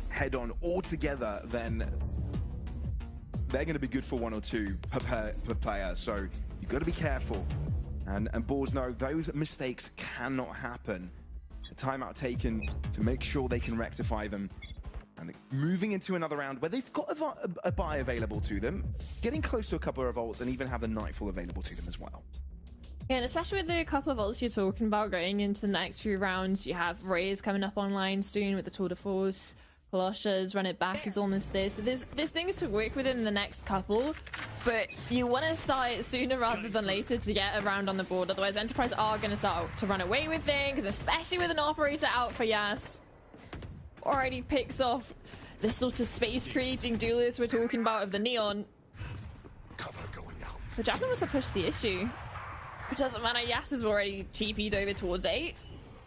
head on altogether, then they're going to be good for 1 or 2 per player. So you've got to be careful. And Boars know those mistakes cannot happen. A timeout taken to make sure they can rectify them. And moving into another round where they've got a buy available to them, getting close to a couple of ults and even have a Nightfall available to them as well. Yeah, and especially with the couple of ults you're talking about going into the next few rounds, you have Rays coming up online soon with the Tour de Force. Colossus, Run It Back is almost there. So there's things to work with in the next couple, but you want to start it sooner rather than later to get a round on the board. Otherwise, Enterprise are going to start to run away with things, especially with an operator out for Yas. Already picks off this sort of space-creating duelist we're talking about of the Neon. Cover going out. But Javelin wants to push the issue. It doesn't matter. Yas is already TP'd over towards 8.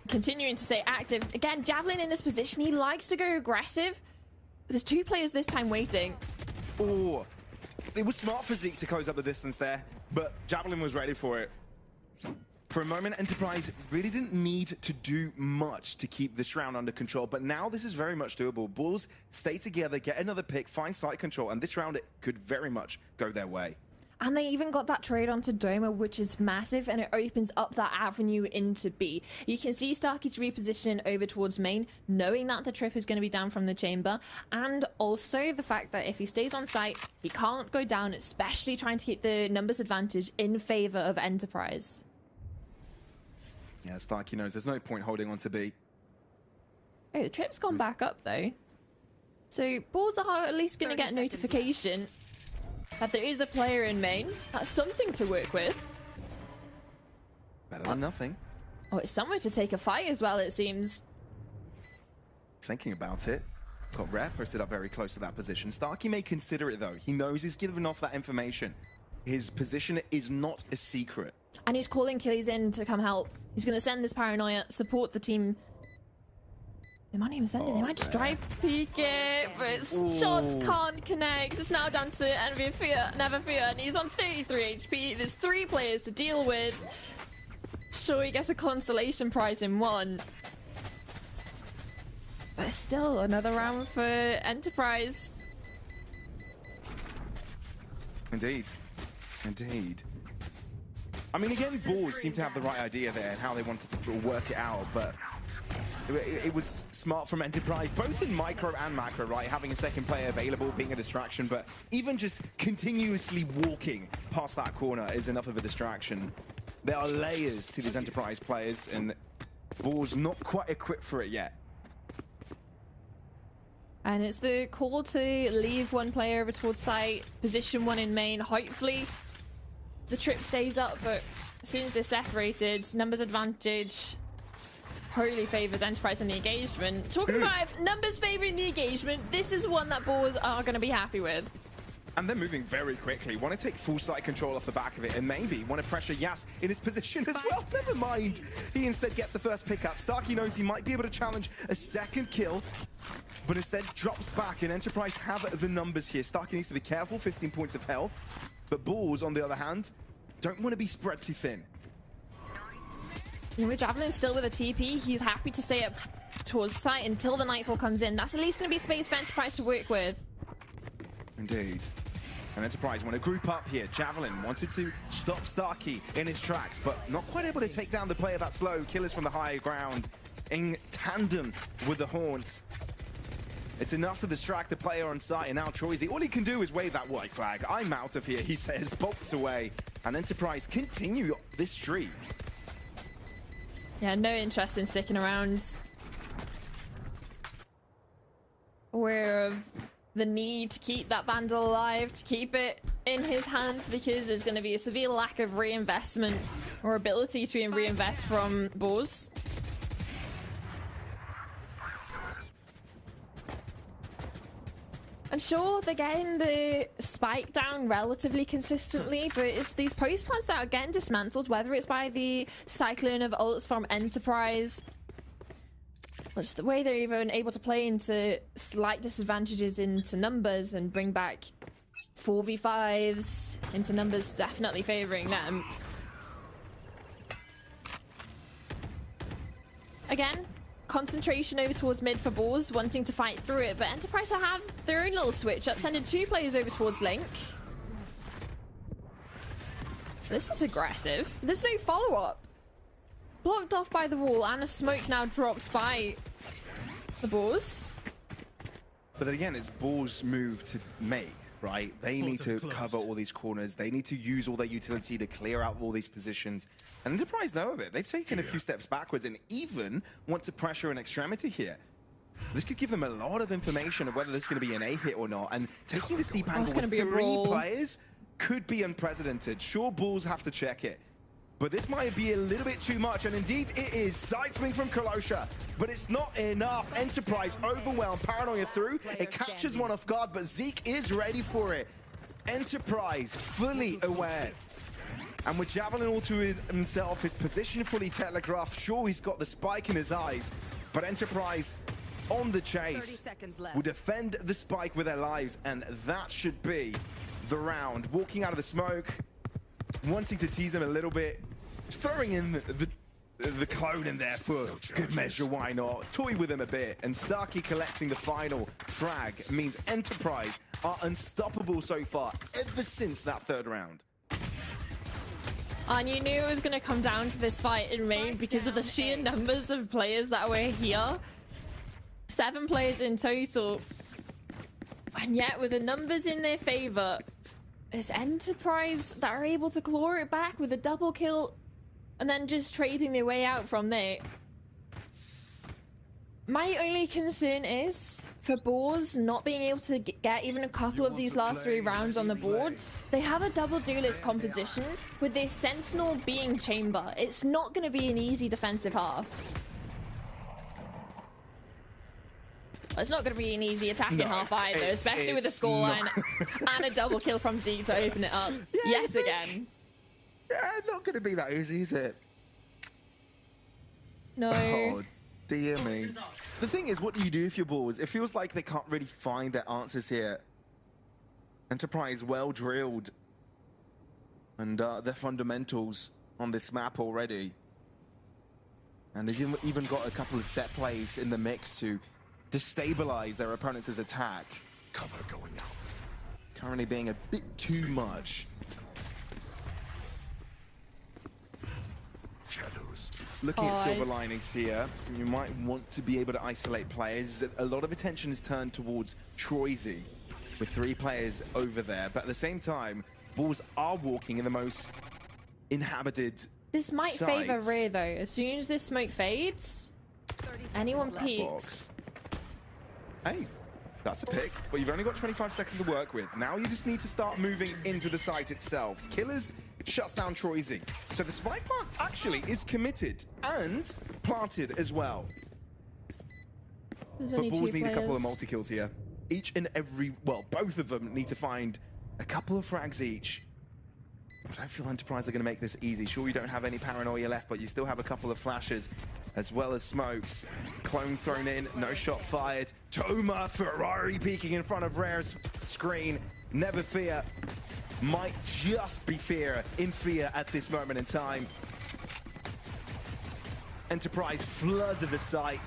Continuing to stay active. Again, Javelin in this position, he likes to go aggressive. But there's 2 players this time waiting. Oh, it was smart for Zeke to close up the distance there, but Javelin was ready for it. For a moment, Enterprise really didn't need to do much to keep this round under control, but now this is very much doable. Bulls stay together, get another pick, find site control, and this round it could very much go their way. And they even got that trade onto Doma, which is massive, and it opens up that avenue into B. You can see Starkey's repositioning over towards main, knowing that the trip is going to be down from the chamber, and also the fact that if he stays on site, he can't go down, especially trying to keep the numbers advantage in favor of Enterprise. Yeah, Starkey knows there's no point holding on to B. Oh, the trip's gone back up, though. So, Bulls are at least going to get a notification that there is a player in main. That's something to work with. Better than nothing. Oh, it's somewhere to take a fight as well, it seems. Thinking about it. Got Rare posted up very close to that position. Starkey may consider it, though. He knows he's given off that information. His position is not a secret. And he's calling Killies in to come help. He's going to send this Paranoia, support the team. They might not even send it. They might just drive peek it, but shots can't connect. It's now down to Envy Fear, Never Fear, and he's on 33 HP. There's 3 players to deal with. Sure, he gets a consolation prize in 1. But still, another round for Enterprise. Indeed. Indeed. I mean, again, Bulls seem to have the right idea there and how they wanted to work it out, but it was smart from Enterprise, both in micro and macro, right? Having a second player available, being a distraction, but even just continuously walking past that corner is enough of a distraction. There are layers to these Enterprise players, and Bulls not quite equipped for it yet. And it's the call to leave 1 player over towards site, position 1 in main. Hopefully the trip stays up, but as soon as they're separated, numbers advantage wholly favors Enterprise in the engagement. Talking about if numbers favoring the engagement, this is one that Bulls are going to be happy with. And they're moving very quickly. Want to take full site control off the back of it, and maybe want to pressure Yas in his position as well. Never mind. He instead gets the first pickup. Starkey knows he might be able to challenge a second kill, but instead drops back, and Enterprise have the numbers here. Starkey needs to be careful, 15 points of health. But Bulls, on the other hand, don't want to be spread too thin. With Javelin still with a TP, he's happy to stay up towards site until the Nightfall comes in. That's at least going to be space for Enterprise to work with. Indeed. And Enterprise want to group up here. Javelin wanted to stop Starkey in his tracks, but not quite able to take down the player that slow. Killers from the high ground in tandem with the Haunts. It's enough to distract the player on site, and now Troisy, all he can do is wave that white flag. I'm out of here, he says, bolts away. And Enterprise continue this streak. Yeah, no interest in sticking around. Aware of the need to keep that Vandal alive, to keep it in his hands, because there's going to be a severe lack of reinvestment or ability to reinvest from Bulls. And sure, they're getting the spike down relatively consistently, but it's these post plants that are getting dismantled, whether it's by the cyclone of ults from Enterprise, or just the way they're even able to play into slight disadvantages into numbers and bring back 4v5s into numbers, definitely favoring them. Again, concentration over towards mid for Bulls, wanting to fight through it, but Enterprise have their own little switch up, sending 2 players over towards Link. This is aggressive. There's no follow-up. Blocked off by the wall, and a smoke now dropped by the Bulls. But then again, it's Bulls' move to make, right? They need to cover all these corners. They need to use all their utility to clear out all these positions. And Enterprise know of it. They've taken a few steps backwards and even want to pressure an extremity here. This could give them a lot of information of whether this is going to be an A hit or not. And taking this deep angle with 3 players could be unprecedented. Sure, Bulls have to check it, but this might be a little bit too much, and indeed it is. Side swing from Kolosha, but it's not enough. Enterprise overwhelmed, Paranoia through. It catches one off guard, but Zeke is ready for it. Enterprise fully aware And with Javelin all to himself, his position fully telegraphed. Sure, he's got the spike in his eyes, but Enterprise on the 30 chase seconds left. will defend the spike with their lives, and that should be the round. Walking out of the smoke, wanting to tease him a little bit, throwing in the clone in there for good measure, why not? Toy with him a bit, and Starkey collecting the final frag means Enterprise are unstoppable so far, ever since that third round. And you knew it was going to come down to this fight in main because of the sheer numbers of players that were here. 7 players in total. And yet, with the numbers in their favor, it's Enterprise that are able to claw it back with a double kill and then just trading their way out from there. My only concern is for Boars not being able to get even a couple of these last 3 rounds on the boards. They have a double duelist composition with their Sentinel being chamber. It's not going to be an easy defensive half. It's not going to be an easy attacking half either, especially with the scoreline and a double kill from Zeke to open it up yet again. Yeah, not going to be that easy, is it? No. Oh, dear me. The thing is, what do you do if you're Boars? It feels like they can't really find their answers here. Enterprise well drilled. And their fundamentals on this map already. And they've even got a couple of set plays in the mix to destabilize their opponent's attack. Cover going out. Currently being a bit too much. Shadows. Looking at silver linings here, you might want to be able to isolate players. A lot of attention is turned towards Troisy with 3 players over there, but at the same time, Bulls are walking in the most inhabited This might favor sites. Rear though. As soon as this smoke fades, anyone peeks. Hey, that's a pick, but you've only got 25 seconds to work with. Now you just need to start moving into the site itself. Killers shuts down Troisy. So the spike plant actually is committed and planted as well. There's But only 2 Bulls need a couple of players. multi-kills here. Each and every, well, both of them need to find a couple of frags each. I don't feel Enterprise are going to make this easy. Sure, you don't have any paranoia left, but you still have a couple of flashes, as well as smokes. Clone thrown in, no shot fired. Toma Ferrari peeking in front of Rare's screen. Never fear. Might just be in fear at this moment in time. Enterprise flood the site,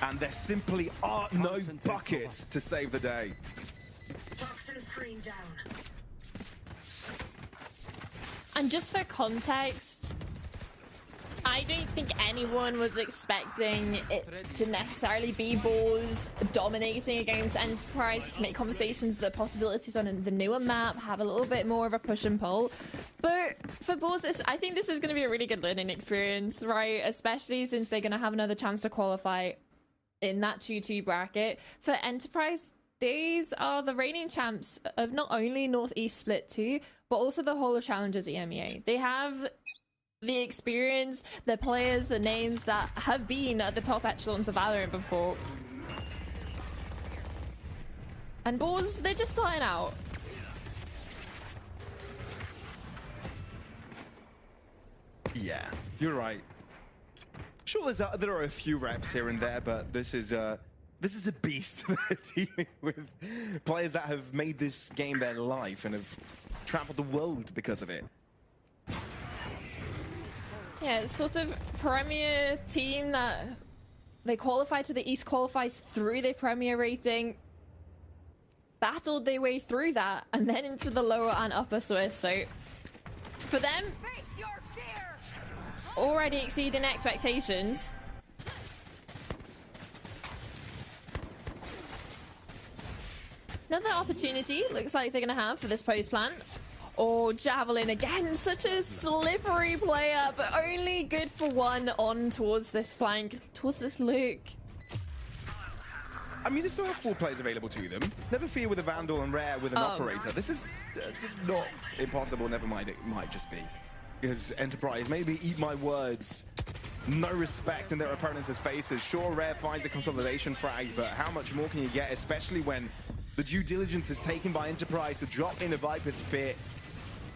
and there simply are no buckets to save the day. Toxin screen down. And just for context, I don't think anyone was expecting it to necessarily be Bulls dominating against Enterprise. Make conversations, the possibilities on the newer map, have a little bit more of a push and pull. But for Bulls, I think this is going to be a really good learning experience, right? Especially since they're going to have another chance to qualify in that 2-2 bracket. For Enterprise, these are the reigning champs of not only Northeast Split 2, but also the whole of Challengers EMEA. They have the experience, the players, the names that have been at the top echelons of Valorant before. And Bulls, they're just starting out. Yeah, you're right. Sure, there are a few reps here and there, but this is a beast they're dealing with. Players that have made this game their life and have traveled the world because of it. Yeah, it's sort of premier team that they qualified to the East, qualifies through their premier rating, battled their way through that, and then into the lower and upper Swiss. So for them, already exceeding expectations. Another opportunity looks like they're going to have for this post plant. Or Javelin again, such a slippery player, but only good for one on towards this flank, towards this Luke. I mean, they still have 4 players available to them. Never fear with a Vandal and Rare with an operator. This is not impossible, never mind, it might just be. Because Enterprise, maybe eat my words, no respect in their opponents' faces. Sure, Rare finds a consolidation frag, but how much more can you get, especially when the due diligence is taken by Enterprise to drop in a Viper's pit.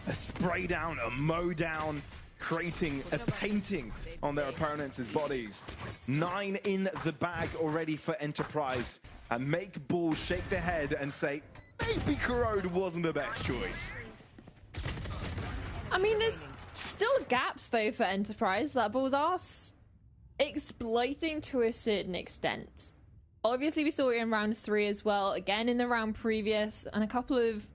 A spray down, a mow down, creating a painting on their opponents' bodies. 9 in the bag already for Enterprise. And make Bulls shake their head and say, maybe Corrode wasn't the best choice. I mean, there's still gaps though for Enterprise that Bulls are exploiting to a certain extent. Obviously, we saw it in round 3 as well, again in the round previous, and a couple of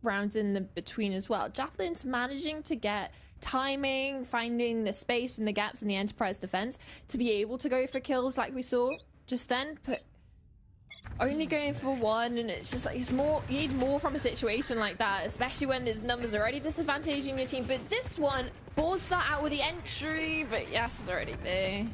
rounds in the between as well. Javelin's managing to get timing, finding the space and the gaps in the Enterprise defense to be able to go for kills like we saw just then, but only going for one, and it's just like it's more, you need more from a situation like that, especially when his numbers are already disadvantaging your team. But this one, Balls start out with the entry, but Yas is already there.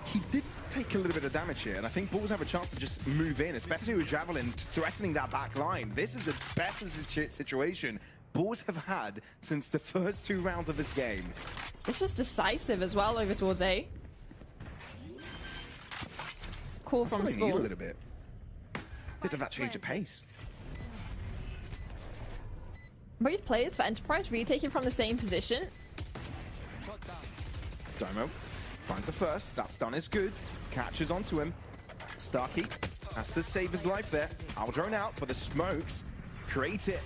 He did take a little bit of damage here, and I think Bulls have a chance to just move in, especially with Javelin threatening that back line. This is as best as a situation Bulls have had since the first 2 rounds of this game. This was decisive as well over towards A. Call from That's what I need Spore. a little bit. Bit of that change of pace. Both players for Enterprise retaking from the same position. Domo finds the first. That stun is good. Catches onto him. Starkey has to save his life there. I'll drone out, but the smokes create it.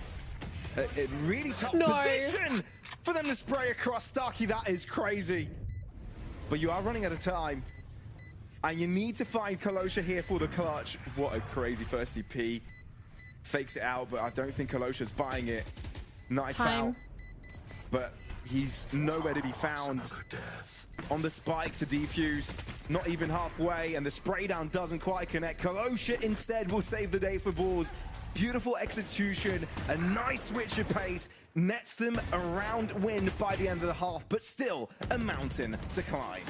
A really tough position for them to spray across Starkey. That is crazy. But you are running out of time. And you need to find Kalosha here for the clutch. What a crazy first EP. Fakes it out, but I don't think Kalosha's buying it. Knife out. But he's nowhere to be found. On the spike to defuse. Not even halfway, and the spray down doesn't quite connect. Kalosha instead will save the day for Bulls. Beautiful execution, a nice switch of pace. Nets them a round win by the end of the half, but still a mountain to climb.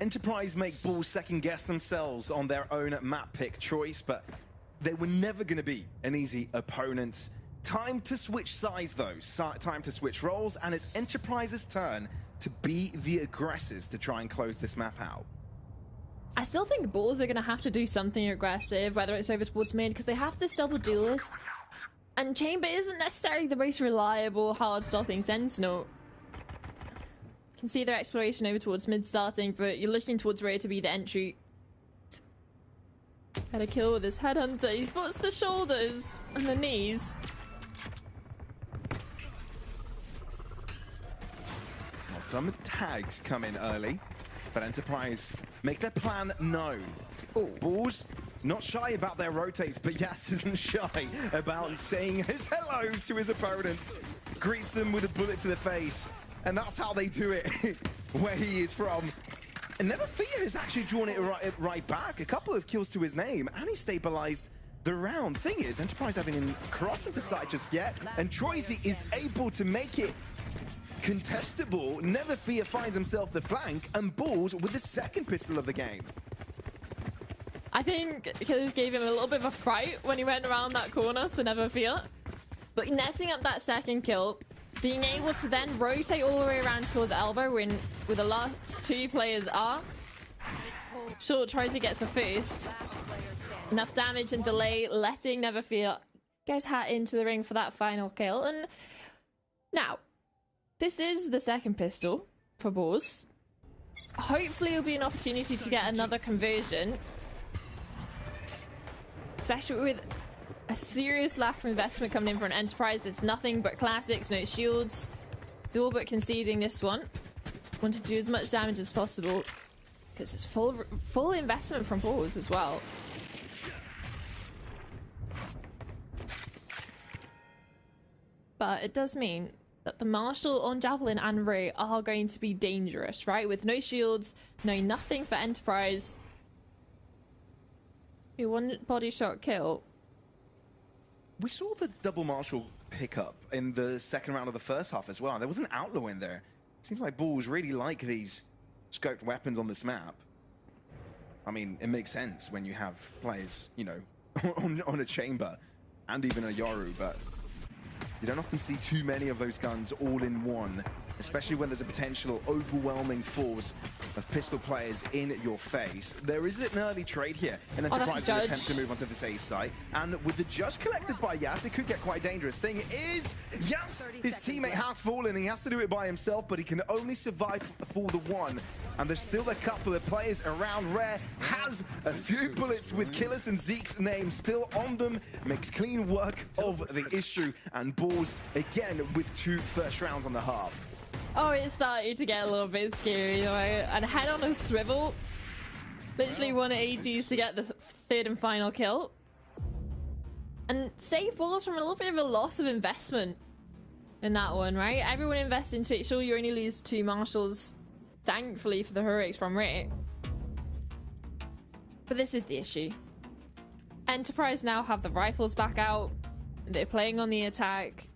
Enterprise make Bulls second guess themselves on their own map pick choice, but they were never going to be an easy opponent. Time to switch sides though, time to switch roles, and it's Enterprise's turn to be the aggressors to try and close this map out. I still think Bulls are going to have to do something aggressive, whether it's over towards mid, because they have this double duelist, and Chamber isn't necessarily the most reliable, hard-stopping Sentinel. You can see their exploration over towards mid starting, but you're looking towards rear to be the entry. Had a kill with his headhunter. He spots the shoulders and the knees. Well, some tags come in early, but Enterprise make their plan known. Ooh. Bulls not shy about their rotates, but Yas isn't shy about saying his hellos to his opponents. Greets them with a bullet to the face. And that's how they do it, where he is from. And Never Fear has actually drawn it right back. A couple of kills to his name, and he stabilized the round. Thing is, Enterprise haven't even crossed into sight just yet, and Troisy is able to make it contestable. Never Fear finds himself the flank, and Balls with the second pistol of the game. I think Killers gave him a little bit of a fright when he went around that corner for Never Fear. But netting up that second kill, being able to then rotate all the way around towards Elbow where the last two players are. Sure, Troisy gets the first. Enough damage and delay, letting Never Fear get hat into the ring for that final kill. And now, this is the second pistol for Balls. Hopefully it'll be an opportunity to get another conversion. Especially with a serious lack of investment coming in for an Enterprise. There's nothing but classics, no shields. They're all but conceding this one. Want to do as much damage as possible because it's full investment from Balls as well. But it does mean that the Marshal on Javelin and Ray are going to be dangerous, right? With no shields, no nothing for Enterprise. A one body shot kill. We saw the double Marshal pick up in the second round of the first half as well. There was an outlaw in there. Seems like Balls really like these scoped weapons on this map. I mean, it makes sense when you have players, you know, on a chamber and even a Yoru, but you don't often see too many of those guns all in one, especially when there's a potential overwhelming force of pistol players in your face. There is an early trade here, and Enterprise will attempt to move onto this A site, and with the judge collected by Yas, it could get quite dangerous. Thing is, Yas, his teammate has fallen, he has to do it by himself, but he can only survive for the one. And there's still a couple of players around. Rare has a few bullets with Killers and Zeke's name still on them, makes clean work of the issue, and Balls again with 2 first rounds on the half. Oh, it started to get a little bit scary, though. And head on a swivel. Literally 180s to get the third and final kill. And save Balls from a little bit of a loss of investment in that one, right? Everyone invests into it. Sure, you only lose 2 Marshals, thankfully, for the heroics from Rick. But this is the issue. Enterprise now have the rifles back out. They're playing on the attack.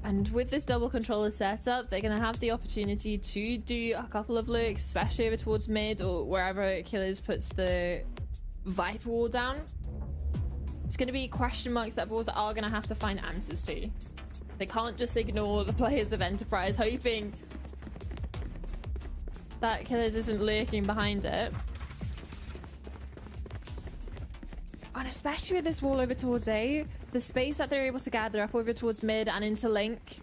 And with this double controller setup, they're going to have the opportunity to do a couple of lurks, especially over towards mid or wherever Killers puts the Viper wall down. It's going to be question marks that Balls are going to have to find answers to. They can't just ignore the players of Enterprise, hoping that Killers isn't lurking behind it. And especially with this wall over towards A, the space that they're able to gather up over towards mid and into Link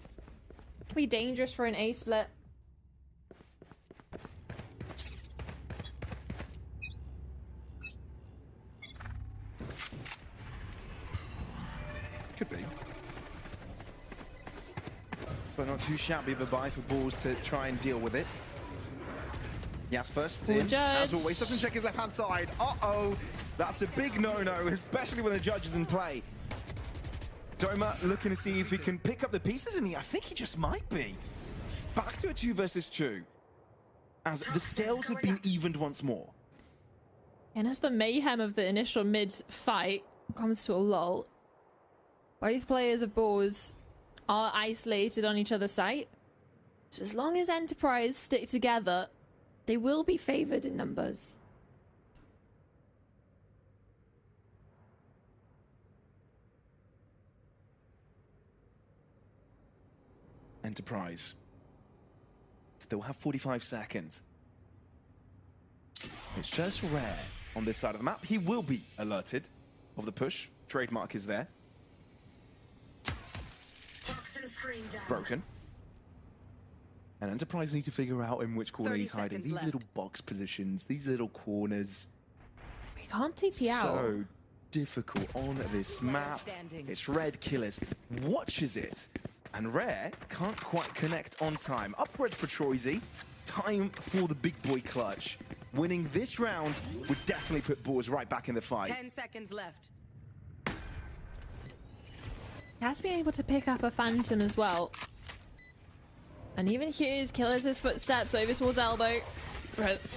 can be dangerous for an A split. Could be. But not too shabby of a buy for Balls to try and deal with it. Yes, first in, as always, doesn't check his left-hand side. Uh-oh, that's a big no-no, especially when the judge is in play. Doma looking to see if he can pick up the pieces, and I think he just might be. Back to a 2 versus 2, as the scales have been evened once more. And as the mayhem of the initial mid fight comes to a lull, both players of Balls are isolated on each other's site. So as long as Enterprise stick together, they will be favored in numbers. Enterprise still have 45 seconds. It's just Rare on this side of the map. He will be alerted of the push. Trademark is there. Broken. And Enterprise need to figure out in which corner he's hiding. These little box positions, these little corners. We can't TP out. So difficult on this map. It's Red Killers watches it. And Rare can't quite connect on time. Upwards for Troisy. Time for the big boy clutch. Winning this round would definitely put Balls right back in the fight. 10 seconds left. He has been able to pick up a Phantom as well. And even hears Killers' footsteps over towards Elbow.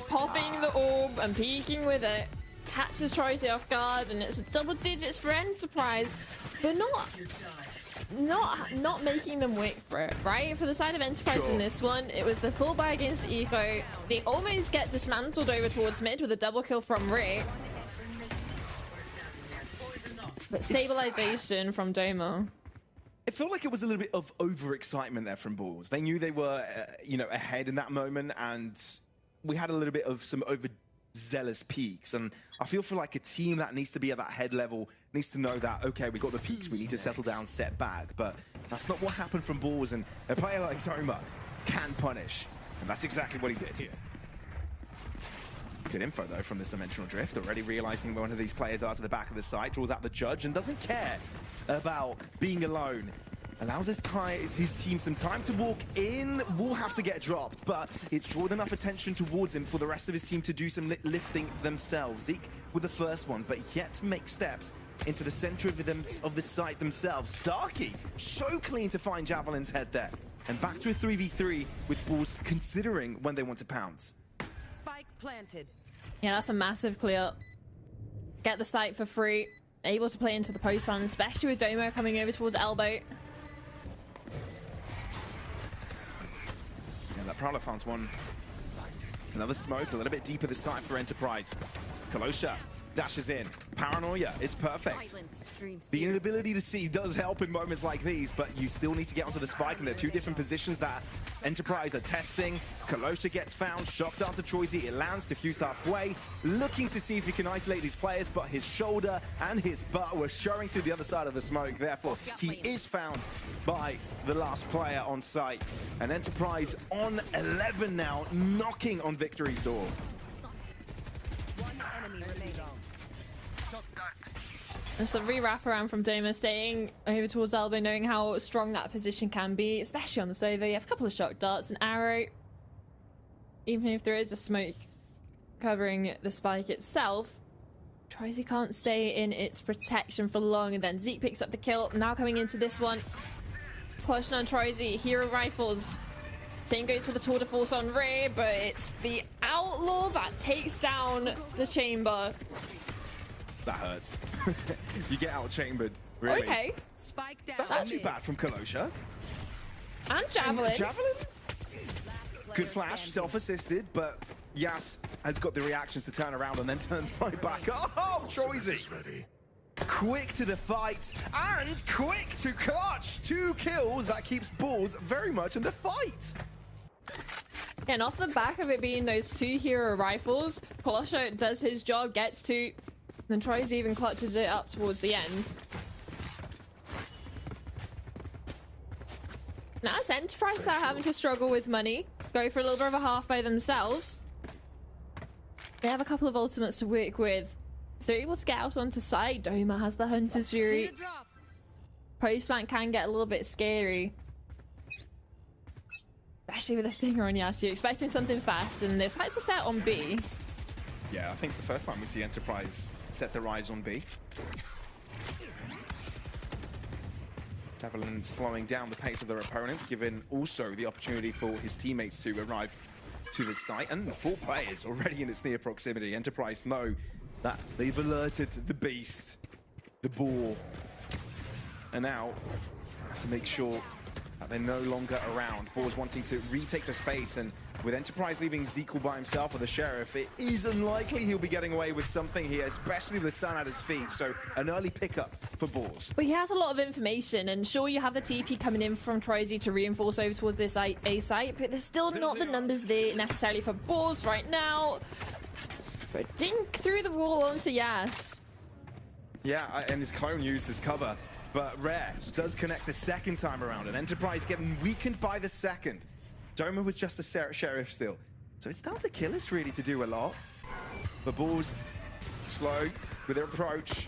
Popping the orb and peeking with it. catches Troisy off guard, and it's double digits for Enterprise. They're not making them wait for it, right? For the side of Enterprise in this one, it was the full buy against Eco. They almost get dismantled over towards mid with a double kill from Ray. But stabilization from Doma. It felt like it was a little bit of overexcitement there from Bulls. They knew they were, ahead in that moment, and we had a little bit of some overzealous peaks. And I feel for like a team that needs to be at that head level needs to know that, okay, we got the peaks, we need to settle down, set back. But that's not what happened from Bulls, and a player like Doma can punish. And that's exactly what he did here. Good info, though, from this dimensional drift. Already realizing where one of these players are to the back of the site, draws out the judge, and doesn't care about being alone. Allows his team some time to walk in. Will have to get dropped, but it's drawn enough attention towards him for the rest of his team to do some lifting themselves. Zeke with the first one, but yet to make steps into the center of the site themselves. Starkey, so clean to find Javelin's head there. And back to a 3v3 with Bulls considering when they want to pounce. Spike planted. Yeah, that's a massive clear. Get the site for free. Able to play into the postman, especially with Domo coming over towards elbow. Yeah, that Prowler found one. Another smoke, a little bit deeper this time for Enterprise. Kolosha dashes in. Paranoia is perfect. The inability to see does help in moments like these, but you still need to get onto the spike, and there are two different positions that Enterprise are testing. Kolosha gets found, shocked after Troisy. It lands, diffused halfway, looking to see if he can isolate these players, but his shoulder and his butt were showing through the other side of the smoke. Therefore, he is found by the last player on site. And Enterprise on 11 now, knocking on victory's door. One enemy remaining. It's the re-wrap around from Doma, staying over towards elbow, knowing how strong that position can be, especially on the Sova. You have a couple of shock darts, an arrow. Even if there is a smoke covering the spike itself, Troisy can't stay in its protection for long, and then Zeke picks up the kill. Now coming into this one, Clutching on Troisy, hero rifles. Same goes for the tour de force on Ray, but it's the outlaw that takes down the chamber. That hurts. You get out-chambered, really. Okay. Spike down. That's not too bad from Kolosha. And Javelin. Javelin? Good flash, self-assisted, but Yas has got the reactions to turn around and then turn right back. Oh, Troisy! Quick to the fight, and quick to clutch! 2 kills, that keeps Bulls very much in the fight. And off the back of it being those 2 hero rifles, Kolosha does his job, gets 2. Then Troisy even clutches it up towards the end. Now it's Enterprise that are having to struggle with money. Go for a little bit of a half by themselves. They have a couple of ultimates to work with. If they're able to get out onto site, Doma has the Hunter's Fury. Postman can get a little bit scary. Especially with a stinger on Yas. You're expecting something fast, and this site's a set on B. Yeah, I think it's the first time we see Enterprise set their eyes on B. Javelin slowing down the pace of their opponents, giving also the opportunity for his teammates to arrive to the site. And 4 players already in its near proximity. Enterprise know that they've alerted the beast, the boar. And now have to make sure that they're no longer around. Boar's wanting to retake the space, and with Enterprise leaving Zeke by himself or the Sheriff, it is unlikely he'll be getting away with something here, especially with the stun at his feet. So an early pickup for Boars. But he has a lot of information, and sure, you have the TP coming in from Troisy to reinforce over towards this A site, but there's still not the numbers there necessarily for Boars right now. But dink through the wall onto Yas. Yeah, and his clone used his cover, but Rare does connect the second time around, and Enterprise getting weakened by the second. Doma with just the Sheriff still. So it's down to Killers really to do a lot. The Bulls slow with their approach.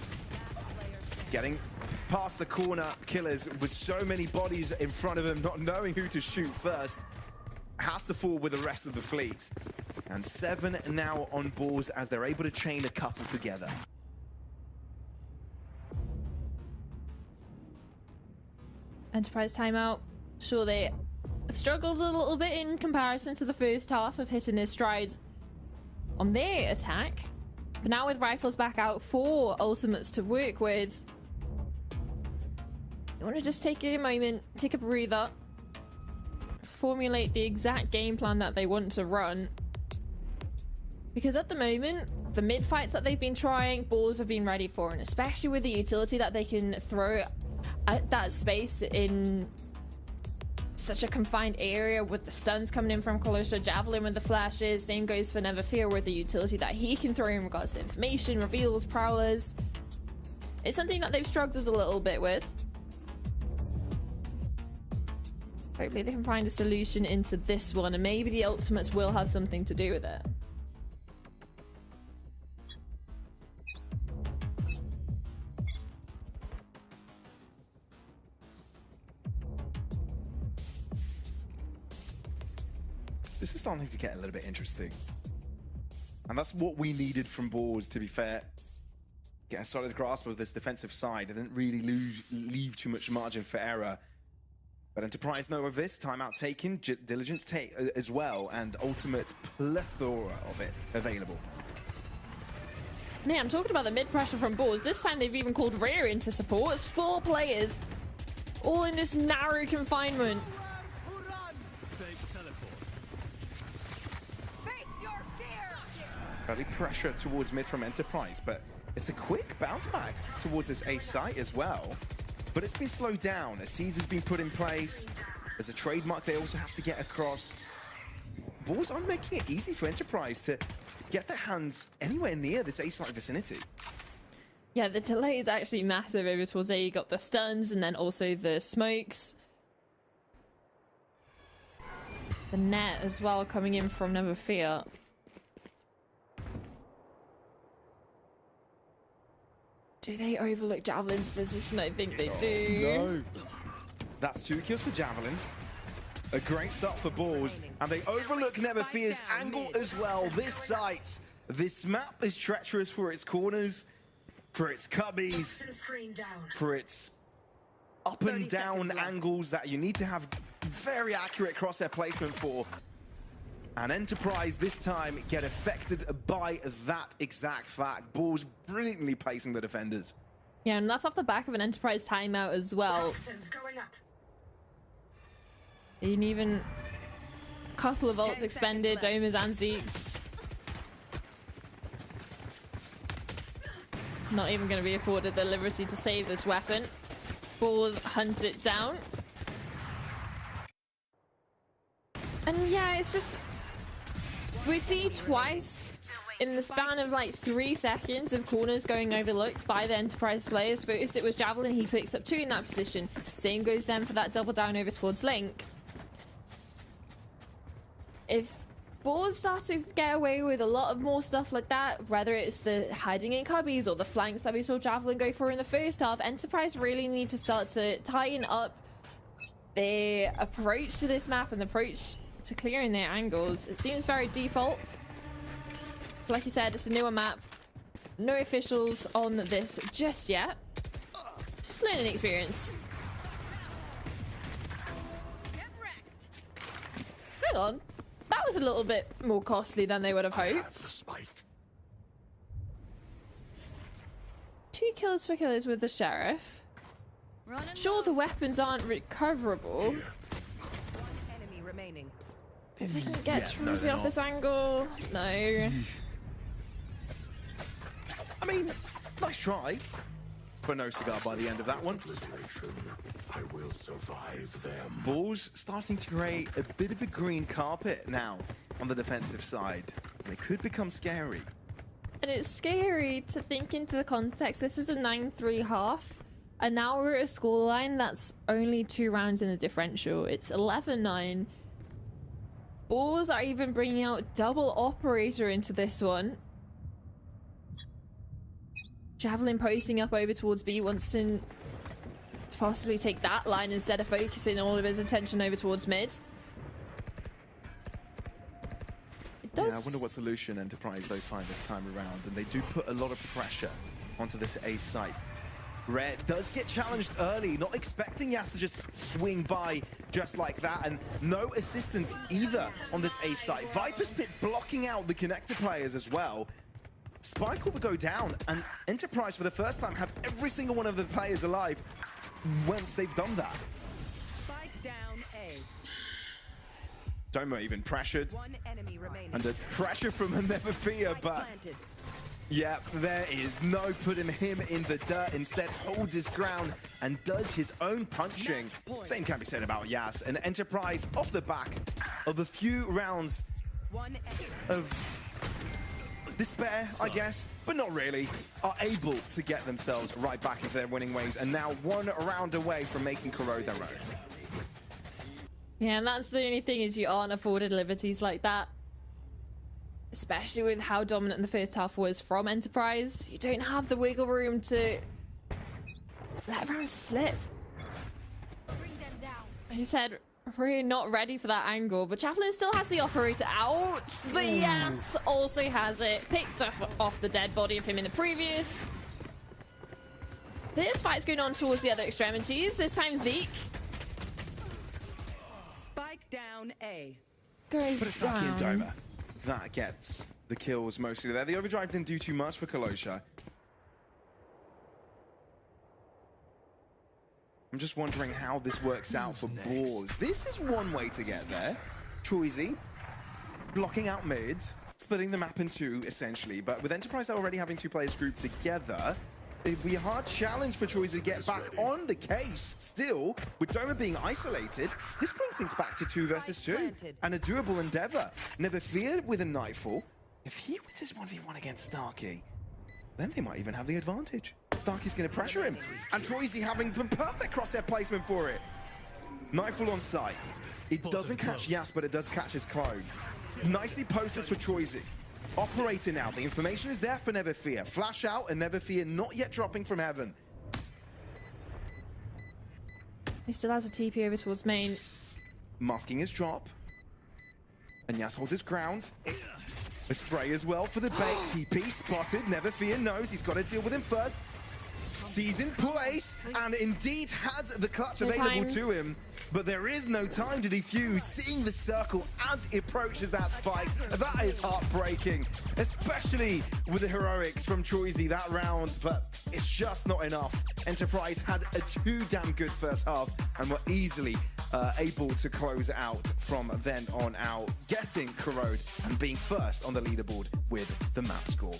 Getting past the corner, Killers with so many bodies in front of him, not knowing who to shoot first. Has to fall with the rest of the fleet. And 7 now on Bulls as they're able to chain a couple together. Enterprise timeout. Sure, they struggled a little bit in comparison to the first half of hitting their strides on their attack. But now with rifles back out for ultimates to work with, you want to just take a moment, take a breather, formulate the exact game plan that they want to run. Because at the moment, the mid fights that they've been trying, Balls have been ready for, and especially with the utility that they can throw at that space in such a confined area with the stuns coming in from Colossal, Javelin with the flashes, same goes for Never Fear with the utility that he can throw in regards to information, reveals, prowlers. It's something that they've struggled a little bit with. Hopefully they can find a solution into this one, and maybe the ultimates will have something to do with it. This is starting to get a little bit interesting. And that's what we needed from Balls, to be fair. Get a solid grasp of this defensive side. They didn't really leave too much margin for error. But Enterprise know of this. Timeout taken, Diligence as well, and ultimate plethora of it available. Man, I'm talking about the mid pressure from Balls. This time they've even called Rear into support. It's 4 players, all in this narrow confinement. Early pressure towards mid from Enterprise, but it's a quick bounce back towards this A site as well. But it's been slowed down. A Caesar's been put in place. There's a trademark they also have to get across. Balls aren't making it easy for Enterprise to get their hands anywhere near this A site vicinity. Yeah, the delay is actually massive over towards A. You got the stuns and then also the smokes. The net as well coming in from Never Fear. Do they overlook Javelin's position? I think they do. No. That's 2 kills for Javelin. A great start for Balls. And they overlook Never Fear's angle as well. This site, this map is treacherous for its corners, for its cubbies, for its up and down angles that you need to have very accurate crosshair placement for. And Enterprise this time get affected by that exact fact. Balls brilliantly placing the defenders. Yeah, and that's off the back of an Enterprise timeout as well. And even a couple of ults expended, Domas and Zeke's. Not even going to be afforded the liberty to save this weapon. Balls hunt it down. And yeah, it's just... we see twice in the span of like 3 seconds of corners going overlooked by the Enterprise players. First it was Javelin, he picks up 2 in that position. Same goes then for that double down over towards Link. If Balls start to get away with a lot of more stuff like that, whether it's the hiding in cubbies or the flanks that we saw Javelin go for in the first half, Enterprise really need to start to tighten up their approach to this map and the approach to clearing their angles. It seems very default. Like you said, it's a newer map. No officials on this just yet. Just learning experience. Hang on. That was a little bit more costly than they would have hoped. 2 kills for killers with the Sheriff. Sure, the weapons aren't recoverable. 1 enemy remaining. If they can get Truzy off this angle. No. I mean, nice try. But no cigar by the end of that one. I will survive them. Balls starting to create a bit of a green carpet now on the defensive side. They could become scary. And it's scary to think into the context. This was a 9-3 half. And now we're at a scoreline that's only 2 rounds in the differential. It's 11-9. Balls are even bringing out double operator into this one. Javelin posting up over towards B, wants to possibly take that line instead of focusing all of his attention over towards mid. It does... Yeah, I wonder what solution Enterprise they find this time around. And they do put a lot of pressure onto this A site. Rare does get challenged early, not expecting Yas to just swing by just like that, and no assistance either on this A site. Viper's Pit blocking out the connector players as well. Spike will go down, and Enterprise for the first time have every single one of the players alive once they've done that. Spike down A. Doma even pressured. One enemy remaining. Under pressure from a Never Fear, Spike but planted. yeah, there is no putting him in the dirt. Instead, holds his ground and does his own punching. Same can be said about Yas. And Enterprise off the back of a few rounds One enemy. of despair, I guess, but not really, are able to get themselves right back into their winning ways, and now one round away from making Corrode their own. Yeah, and that's the only thing, is you aren't afforded liberties like that. Especially with how dominant the first half was from Enterprise. You don't have the wiggle room to let rounds slip. Bring them down. Like you said, we're not ready for that angle, but Chaplin still has the operator out, but Yas also has it. Picked off the dead body of him in the previous. This fight's going on towards the other extremities. This time Zeke Spike down A. goes But it's lucky in down. Doma. That gets the kills mostly there. The overdrive didn't do too much for Kalosha. I'm just wondering how this works out for Boars. This is one way to get there. Troisy blocking out mid, splitting the map in two, essentially. But with Enterprise already having two players grouped together, it'd be a hard challenge for Troisy to get back on the case. Still, with Doma being isolated, this brings things back to 2 versus 2. And a doable endeavor. Never feared with a Nightfall. If he wins his 1v1 against Starkey, then they might even have the advantage. Starkey's going to pressure him, and Troisy having the perfect crosshair placement for it. Nightfall on site. It doesn't catch Yas, but it does catch his clone. Nicely posted for Troisy. Operator now. The information is there for Never Fear. Flash out, and Never Fear not yet dropping from heaven. He still has a TP over towards main. Masking his drop. And Yas holds his ground. A spray as well for the bait. TP spotted. Never Fear knows he's got to deal with him first. Sees in place, and indeed has the clutch available to him. But there is no time to defuse. Seeing the circle as he approaches that spike, that is heartbreaking. Especially with the heroics from Troisy that round, but it's just not enough. Enterprise had a too damn good first half and were easily able to close out from then on out, getting Corrode and being first on the leaderboard with the map score.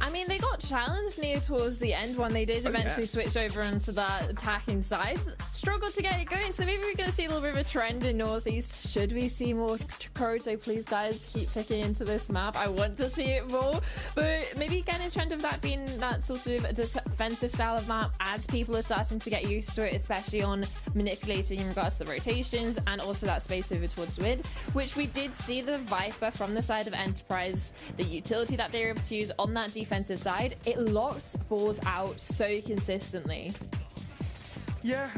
I mean, they got challenged near towards the end when they did eventually switch over into that attacking side. Struggled to get it going, so maybe we're going to see a little bit of a trend in Northeast. Should we see more Corrode? So please, guys, keep picking into this map. I want to see it more, but maybe again a trend of that being that sort of defensive style of map as people are starting to get used to it, especially on manipulating in regards to the rotations and also that space over towards mid, which we did see the Viper from the side of Enterprise, the utility that they were able to use on that defensive side. It locked balls out so consistently. Yeah,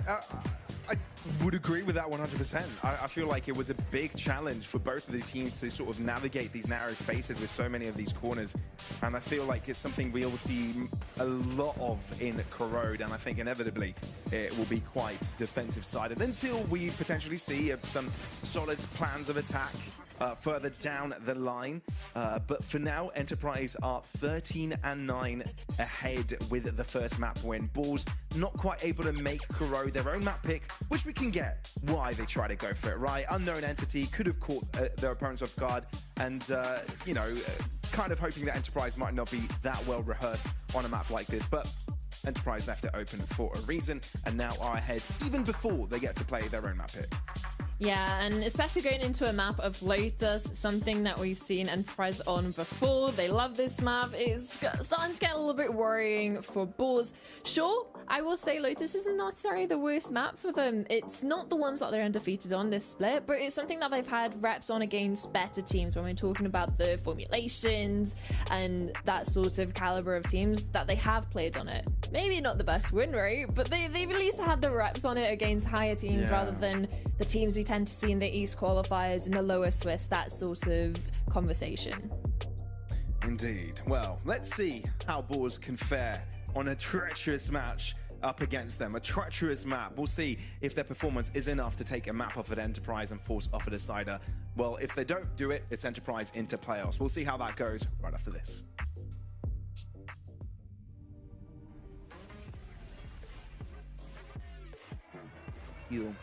I would agree with that 100%. I feel like it was a big challenge for both of the teams to sort of navigate these narrow spaces with so many of these corners. And I feel like it's something we will see a lot of in Corrode, and I think inevitably it will be quite defensive-sided until we potentially see some solid plans of attack further down the line. But for now, Enterprise are 13-9 ahead with the first map win. Balls not quite able to make Corrode their own map pick, which we can get why they try to go for it, right? Unknown entity could have caught their opponents off guard, and kind of hoping that Enterprise might not be that well rehearsed on a map like this, but Enterprise left it open for a reason and now are ahead even before they get to play their own map pick. Yeah, and especially going into a map of Lotus, something that we've seen Enterprise on before. They love this map. It's starting to get a little bit worrying for Boars. Sure, I will say Lotus isn't necessarily the worst map for them. It's not the ones that they're undefeated on this split, but it's something that they've had reps on against better teams when we're talking about the formulations and that sort of caliber of teams that they have played on it. Maybe not the best win rate, but they've at least had the reps on it against higher teams rather than the teams we tend to see in the East qualifiers, in the lower Swiss, that sort of conversation. Indeed. Well, let's see how Boars can fare on a treacherous match up against them. A treacherous map. We'll see if their performance is enough to take a map off at Enterprise and force off a decider. Well, if they don't do it, it's Enterprise into playoffs. We'll see how that goes right after this. you.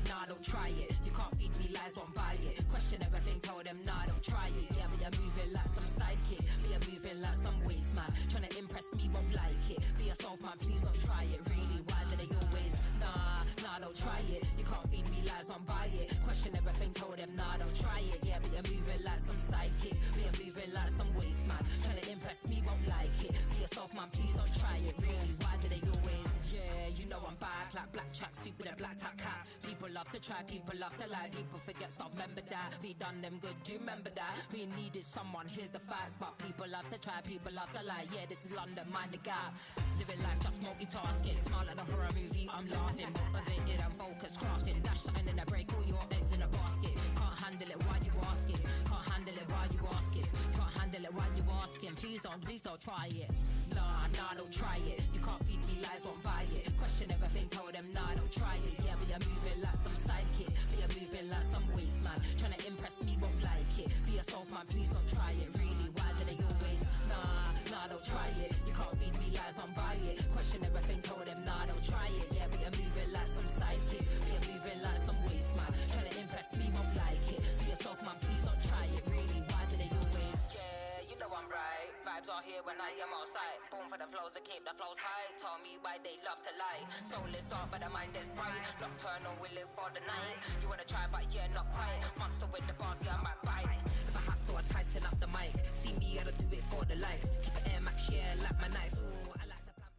Nah, don't try it. You can't feed me lies, won't buy it. Question everything, told them, nah, don't try it. Yeah, but you're moving like some sidekick. But you're moving like some waste man. Trying to impress me, won't like it. Be yourself, man, please don't try it. Really, why do they always? Nah, don't try it. You can't feed me lies, won't buy it. Question everything, told them, nah, don't try it. Yeah, but you're moving like some sidekick. But you're moving like some waste man. Trying to impress me, won't like it. Be yourself, man, please don't try it. Really, why do they always? Yeah, you know I'm back like black tracksuit with a black top cap. People love to try, people love to lie. People forget, stop, remember that. We done them good, do you remember that? We needed someone, here's the facts. But people love to try, people love to lie. Yeah, this is London, mind the gap. Living life just multitasking. Smile like a horror movie, I'm laughing. Motivated and focused, crafting. Dash something in a break, all your eggs in a basket. Can't handle it, why you asking? Can't handle it, why you asking? Can't handle it, why you asking? Please don't try it. Nah, don't try it. You can't feed me lies, won't buy it. Question everything, told them, nah, don't try it. Yeah, but you're moving like some sidekick. But you're moving like some waste man. Trying to impress me, won't like it. Be yourself, man, please don't try it. Really, why do they always? Nah, don't try it. You can't feed me lies, won't buy it. Question everything, told them, nah, don't try it. Yeah, but you're moving like some sidekick. But you're moving like some waste man. Trying to impress me, won't like it. Be yourself, man, please don't try it. Really, why do they always? Yeah, you know I'm right. Vibes are here when I am outside. Born for the flows to keep the flows tight. Tell me why they love to lie. Soul is dark but the mind is bright. Nocturnal, we live for the night. You wanna try but yeah, not quite. Monster with the bars, yeah, I might bite. If I have to, I tighten up the mic. See me, I don't do it for the likes. Keep it Air Max, yeah, like my nights. Ooh, I like to plan.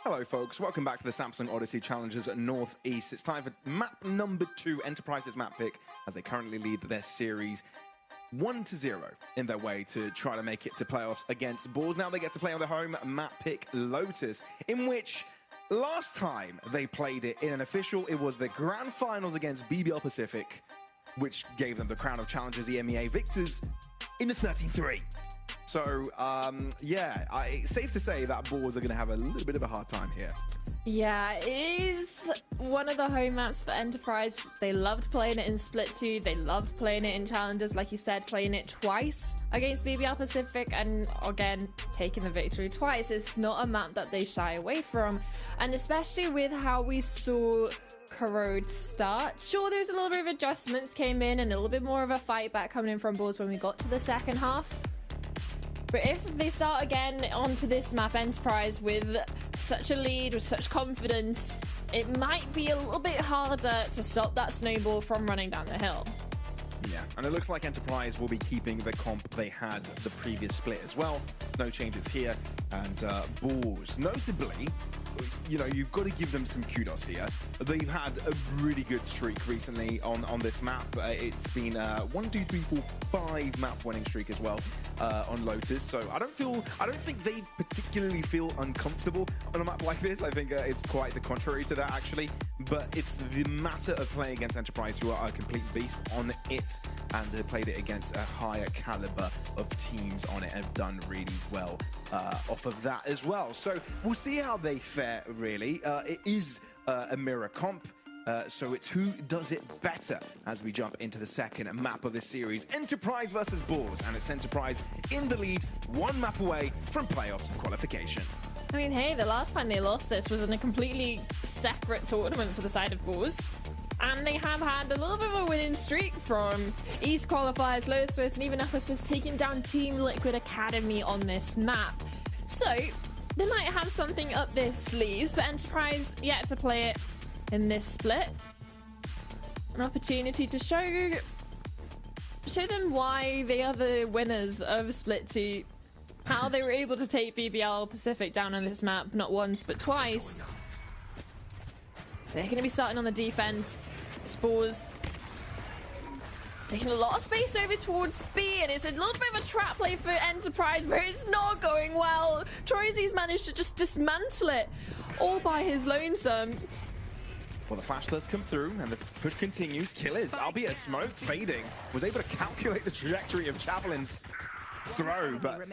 Hello folks, welcome back to the Samsung Odyssey Challengers Northeast. It's time for map number 2, Enterprise's map pick, as they currently lead their series 1-0 in their way to try to make it to playoffs against Bulls. Now they get to play on their home map pick, Lotus, in which last time they played it in an official, it was the grand finals against BBL Pacific, which gave them the crown of challengers EMEA victors in a 13-3. So, yeah, it's safe to say that Bulls are going to have a little bit of a hard time here. Yeah, it is one of the home maps for Enterprise. They loved playing it in Split 2. They loved playing it in Challengers, like you said, playing it twice against BBL Pacific, and again, taking the victory twice. It's not a map that they shy away from, and especially with how we saw Corrode start. Sure, there's a little bit of adjustments came in and a little bit more of a fight back coming in from Bulls when we got to the second half. But if they start again onto this map, Enterprise, with such a lead, with such confidence, it might be a little bit harder to stop that snowball from running down the hill. Yeah, and it looks like Enterprise will be keeping the comp they had the previous split as well. No changes here. And Bulls, notably, you know, you've got to give them some kudos here. They've had a really good streak recently on this map. It's been 1, 2, 3, 4, 5 map winning streak as well on Lotus. So I don't think they particularly feel uncomfortable on a map like this. I think it's quite the contrary to that actually. But it's the matter of playing against Enterprise, who are a complete beast on it, and have played it against a higher caliber of teams on it and have done really well off of that as well. So we'll see how they fare, really. It is a mirror comp. So it's who does it better as we jump into the second map of this series, Enterprise versus Boars, and it's Enterprise in the lead, one map away from playoffs qualification. I mean, hey, the last time they lost this was in a completely separate tournament for the side of Boars. And they have had a little bit of a winning streak from East qualifiers, Low Swiss, and even Upper Swiss taking down Team Liquid Academy on this map. So they might have something up their sleeves, but Enterprise yet to play it in this split. An opportunity to show them why they are the winners of Split 2. How they were able to take BBL Pacific down on this map, not once, but twice. They're going to be starting on the defense. Spores taking a lot of space over towards B, and it's a little bit of a trap play for Enterprise, but it's not going well. Troyzy's managed to just dismantle it all by his lonesome. Well, the flash does come through, and the push continues. Killers, albeit a smoke, fading, was able to calculate the trajectory of Javelin's throw, but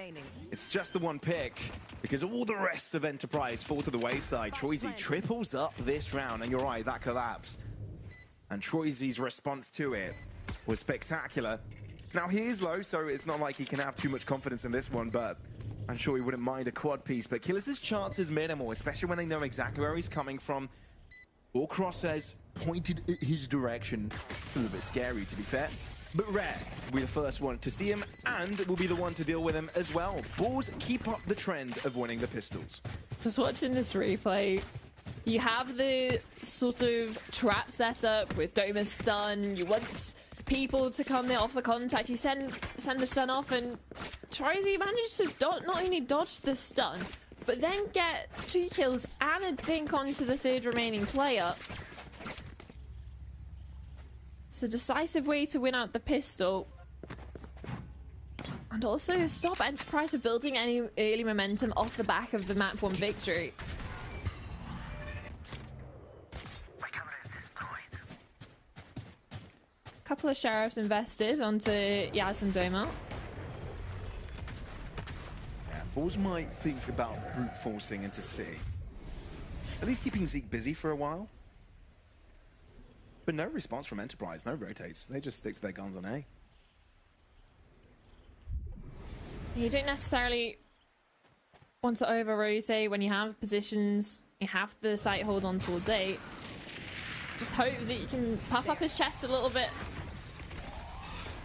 it's just the one pick because all the rest of Enterprise fall to the wayside. Troyzy triples up this round, and you're right, that collapse. And Troyzy's response to it was spectacular. Now, he is low, so it's not like he can have too much confidence in this one, but I'm sure he wouldn't mind a quad piece. But Killers' chance is minimal, especially when they know exactly where he's coming from. All crosshairs pointed in his direction. It's a little bit scary, to be fair. But Rare will be the first one to see him, and will be the one to deal with him as well. Boars keep up the trend of winning the pistols. Just watching this replay, you have the sort of trap setup with Doma's stun. You want people to come there off the contact. You send the stun off, and Troyzy managed to not only dodge the stun, but then get 2 kills and a dink onto the third remaining player. It's a decisive way to win out the pistol. And also stop Enterprise from building any early momentum off the back of the map 1 victory. A couple of sheriffs invested onto Yaz and Doma. Boars might think about brute forcing into C. At least keeping Zeke busy for a while. But no response from Enterprise, no rotates. They just stick to their guns on A. You don't necessarily want to over-rotate when you have positions, you have the sight hold on towards A. Just hope that you can puff up his chest a little bit.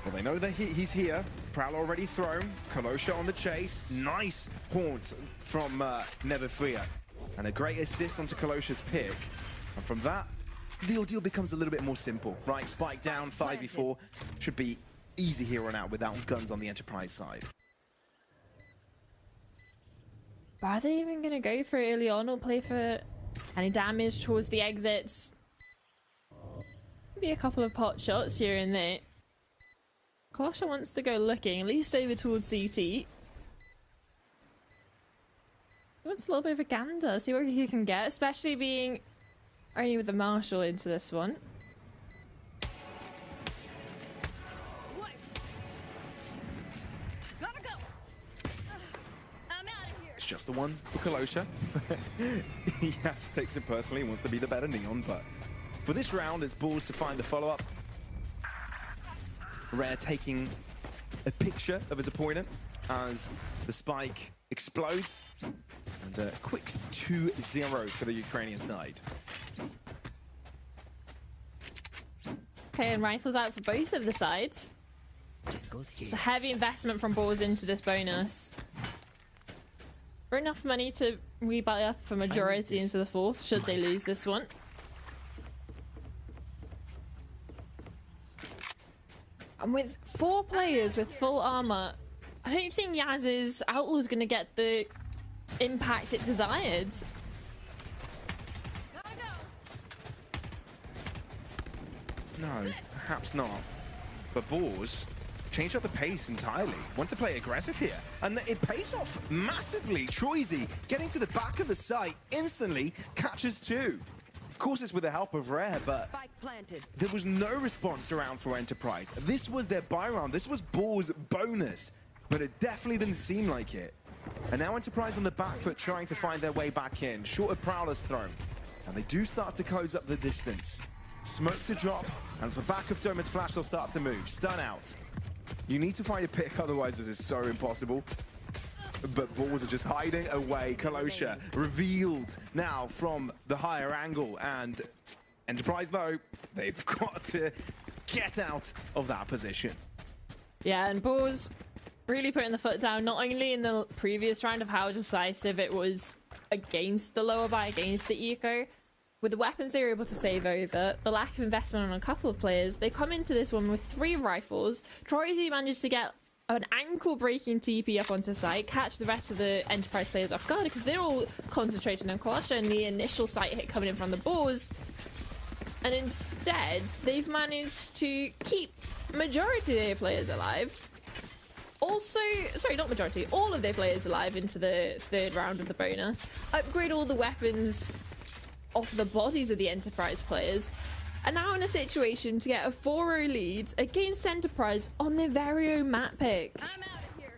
Well, they know that he's here. Prowl already thrown. Kolosha on the chase. Nice haunt from Neverfria. And a great assist onto Kolosha's pick. And from that, the ordeal becomes a little bit more simple, right? Spike down, 5v4. Should be easy here on out without guns on the Enterprise side. But are they even going to go for it early on or play for any damage towards the exits? Maybe a couple of pot shots here and there. Kolosha wants to go looking, at least over towards CT. He wants a little bit of a gander, see what he can get, especially being only with the Marshal into this one. Gotta go. I'm out of here. It's just the one for Kolosha. Yes, takes it personally, wants to be the better Neon, but for this round, it's Balls to find the follow-up. Rare taking a picture of his opponent as the spike explodes. And a quick 2-0 for the Ukrainian side. Okay, and rifles out for both of the sides. It's a heavy investment from Balls into this bonus. For enough money to rebuy up for majority into the 4th, should they lose this one. And with 4 players with full armor, I don't think Yaz's Outlaw is going to get the impact it desired. No, perhaps not. But Boars changed up the pace entirely. Want to play aggressive here. And it pays off massively. Troyzy getting to the back of the site instantly catches 2. Of course, it's with the help of Rare, but there was no response around for Enterprise. This was their buy round. This was Ball's bonus, but it definitely didn't seem like it. And now Enterprise on the back foot trying to find their way back in. Short of Prowler's thrown. And they do start to close up the distance. Smoke to drop, and off the back of Doma's flash, they'll start to move. Stun out. You need to find a pick, otherwise this is so impossible. But balls are just hiding away. Kalosha revealed now from the higher angle, and Enterprise, though, they've got to get out of that position. Yeah, and Boars really putting the foot down, not only in the previous round of how decisive it was against the lower buy, against the eco, with the weapons they were able to save over, the lack of investment on a couple of players, they come into this one with 3 rifles. Troyzy managed to get an ankle-breaking TP up onto site, catch the rest of the Enterprise players off guard because they're all concentrating on Kalosha and the initial site hit coming in from the Boars. And instead, they've managed to keep majority of their players alive. Also, sorry, not majority, all of their players alive into the 3rd round of the bonus. Upgrade all the weapons off the bodies of the Enterprise players. And now in a situation to get a 4-0 lead against Enterprise on their very own map pick. I'm out of here.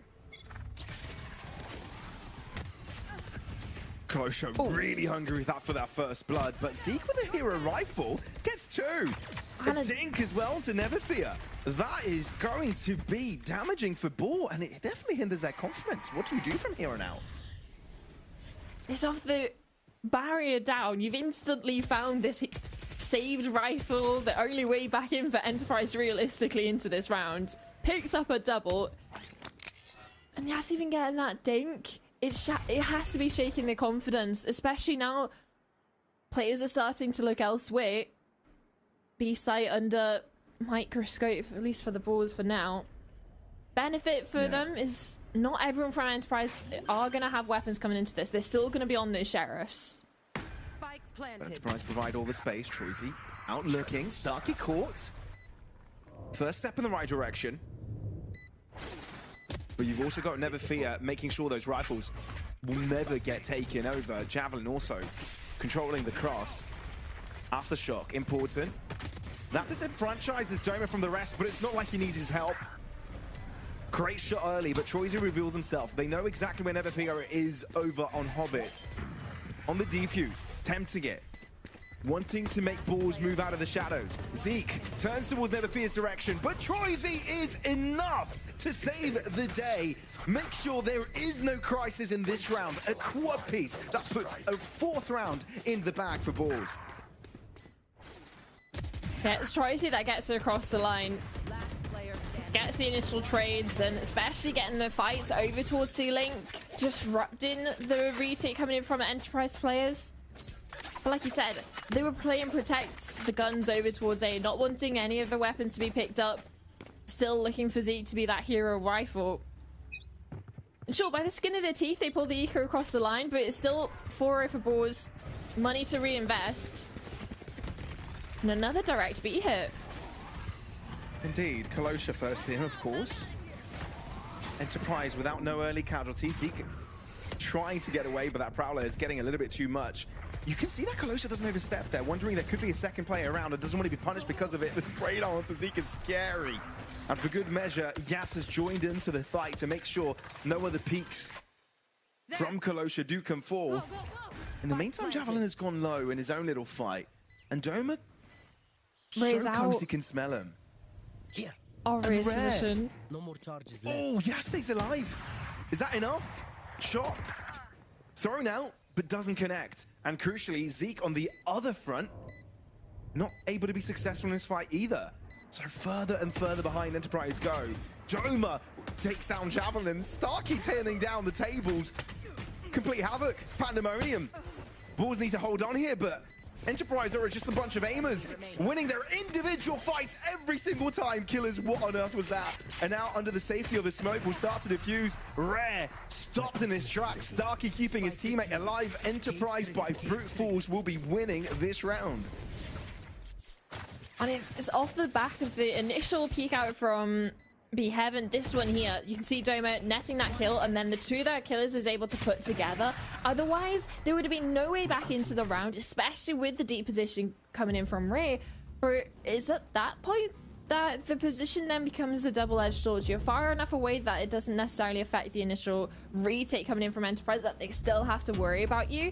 Kalosha really hungry with that for that first blood, but Zeke with a hero rifle gets 2. A dink as well to Never Fear. That is going to be damaging for Ball, and it definitely hinders their confidence. What do you do from here on out? It's off the barrier down. You've instantly found this saved rifle, the only way back in for Enterprise realistically into this round. Picks up a double, and Yas even getting that dink. It has to be shaking their confidence, especially now players are starting to look elsewhere. B-site under microscope, at least for the Bulls for now. Benefit for them is not everyone from Enterprise are going to have weapons coming into this. They're still going to be on those sheriffs. Spike planted. Enterprise provide all the space. Troyzy out looking. Starkey caught. First step in the right direction. But you've also got Never Fear making sure those rifles will never get taken over. Javelin also controlling the cross. Aftershock, important. That disenfranchises Doma from the rest, but it's not like he needs his help. Great shot early, but Troyzy reveals himself. They know exactly where Never Fear is over on Hobbit. On the defuse, tempting it. Wanting to make balls move out of the shadows. Zeke turns towards Never Fear's direction, but Troyzy is enough to save the day. Make sure there is no crisis in this round. A quad piece that puts a 4th round in the bag for balls. Yeah, it's Troyzy that gets it across the line. Last player standing. Gets the initial trades, and especially getting the fights over towards C-Link, disrupting the retake coming in from Enterprise players. But like you said, they were playing protect the guns over towards A, not wanting any of the weapons to be picked up. Still looking for Zeke to be that hero rifle. And sure, by the skin of their teeth, they pull the eco across the line, but it's still 4-0 for Boars. Money to reinvest. And another direct B hit. Indeed, Kalosha first in, of course. Enterprise without no early casualties. Zeke trying to get away, but that Prowler is getting a little bit too much. You can see that Kalosha doesn't overstep there, wondering there could be a second player around and doesn't want to be punished because of it. The spray down onto Zeke is scary. And for good measure, Yas has joined into the fight to make sure no other peaks from Kalosha do come forth. In the meantime, Javelin has gone low in his own little fight. And Doma, so close he can smell him. Here. Obvious position. No more charges left. Oh, Yas stays alive. Is that enough? Shot. Thrown out, but doesn't connect. And crucially, Zeke on the other front, not able to be successful in this fight either. So further and further behind Enterprise go. Doma takes down Javelin. Starkey tearing down the tables. Complete havoc. Pandemonium. Bulls need to hold on here, but Enterprise are just a bunch of aimers, winning their individual fights every single time. Killers, what on earth was that? And now under the safety of the smoke will start to defuse. Rare stopped in his tracks. Starkey keeping his teammate alive. Enterprise by brute force will be winning this round. And it's off the back of the initial peek out from B Heaven. This one here, you can see Doma netting that kill, and then the 2 that Killers is able to put together. Otherwise, there would have been no way back into the round, especially with the deep position coming in from Ray. But it's at that point that the position then becomes a double-edged sword. You're far enough away that it doesn't necessarily affect the initial retake coming in from Enterprise, that they still have to worry about you.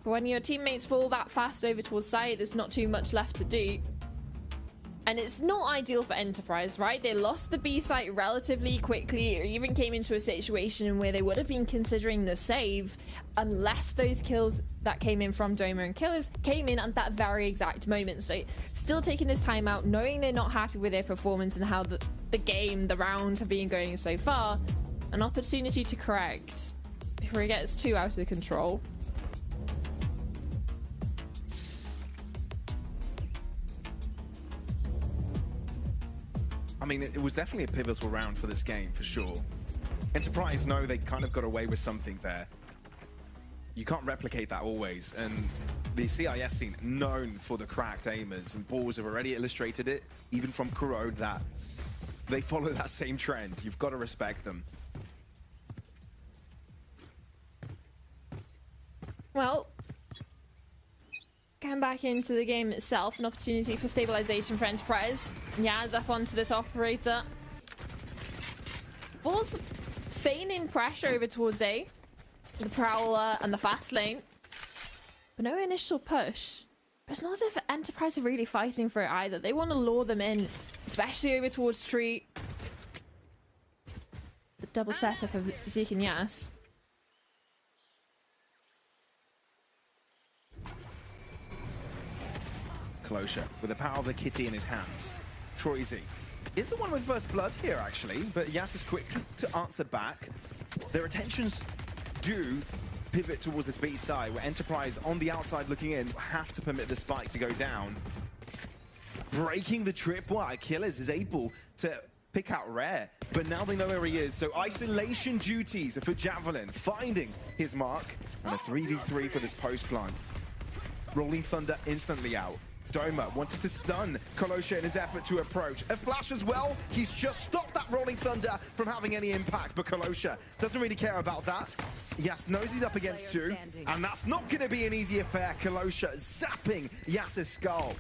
But when your teammates fall that fast over towards site, there's not too much left to do. And it's not ideal for Enterprise, right? They lost the B site relatively quickly, or even came into a situation where they would have been considering the save unless those kills that came in from Doma and Killers came in at that very exact moment. So still taking this time out, knowing they're not happy with their performance and how the game, the rounds have been going so far, an opportunity to correct before it gets too out of control. I mean, it was definitely a pivotal round for this game, for sure. Enterprise know they kind of got away with something there. You can't replicate that always, and the CIS scene, known for the cracked aimers, and Balls have already illustrated it, even from Corrode, that they follow that same trend. You've got to respect them. Well, getting back into the game itself, an opportunity for stabilization for Enterprise. Yaz up onto this operator. Balls feigning pressure over towards A, the Prowler and the fast lane, but no initial push. But it's not as if Enterprise are really fighting for it either. They want to lure them in, especially over towards Tree. The double setup of Zeke and Yas. Closure with the power of the kitty in his hands. Troy Z is the one with first blood here, actually, but Yas is quick to answer back. Their attentions do pivot towards this B side, where Enterprise on the outside looking in have to permit the spike to go down. Breaking the tripwire, Killers is able to pick out Rare, but now they know where he is, so isolation duties for Javelin, finding his mark, and a 3v3 for this post plant. Rolling Thunder instantly out. Doma wanted to stun Kolosha in his effort to approach. A flash as well. He's just stopped that Rolling Thunder from having any impact, but Kolosha doesn't really care about that. Yas knows he's up against two, and that's not going to be an easy affair. Kolosha zapping Yas's skull.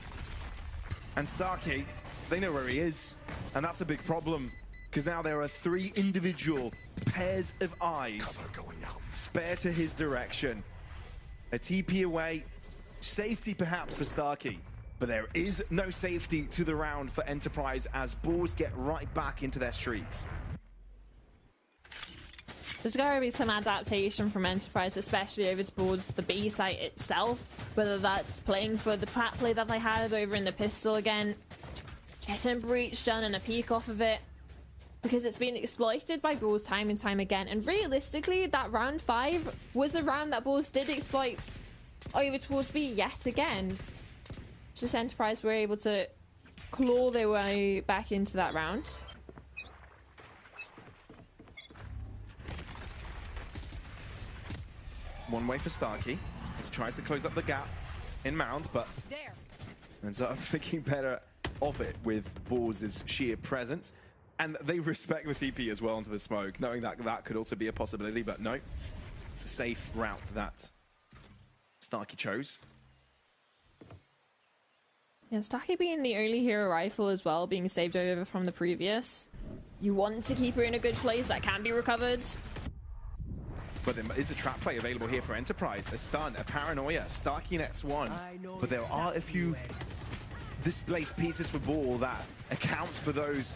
And Starkey, they know where he is, and that's a big problem, because now there are 3 individual pairs of eyes spare to his direction. A TP away, safety perhaps for Starkey. But there is no safety to the round for Enterprise as Balls get right back into their streaks. There's going to be some adaptation from Enterprise, especially over towards the B site itself. Whether that's playing for the trap play that they had over in the pistol again, getting breach done and a peek off of it. Because it's been exploited by Balls time and time again. And realistically, that round 5 was a round that Balls did exploit over towards B yet again. Just Enterprise were able to claw their way back into that round. One way for Starkey. He tries to close up the gap in Mound, but ends up thinking better of it with Balls' sheer presence. And they respect the TP as well into the smoke, knowing that that could also be a possibility, but no. It's a safe route that Starkey chose. Yeah, Starkey being the early hero rifle as well, being saved over from the previous. You want to keep her in a good place that can be recovered. But there is a trap play available here for Enterprise. A stun, a paranoia, Starkey nets 1. But there are a few displaced pieces for Ball that account for those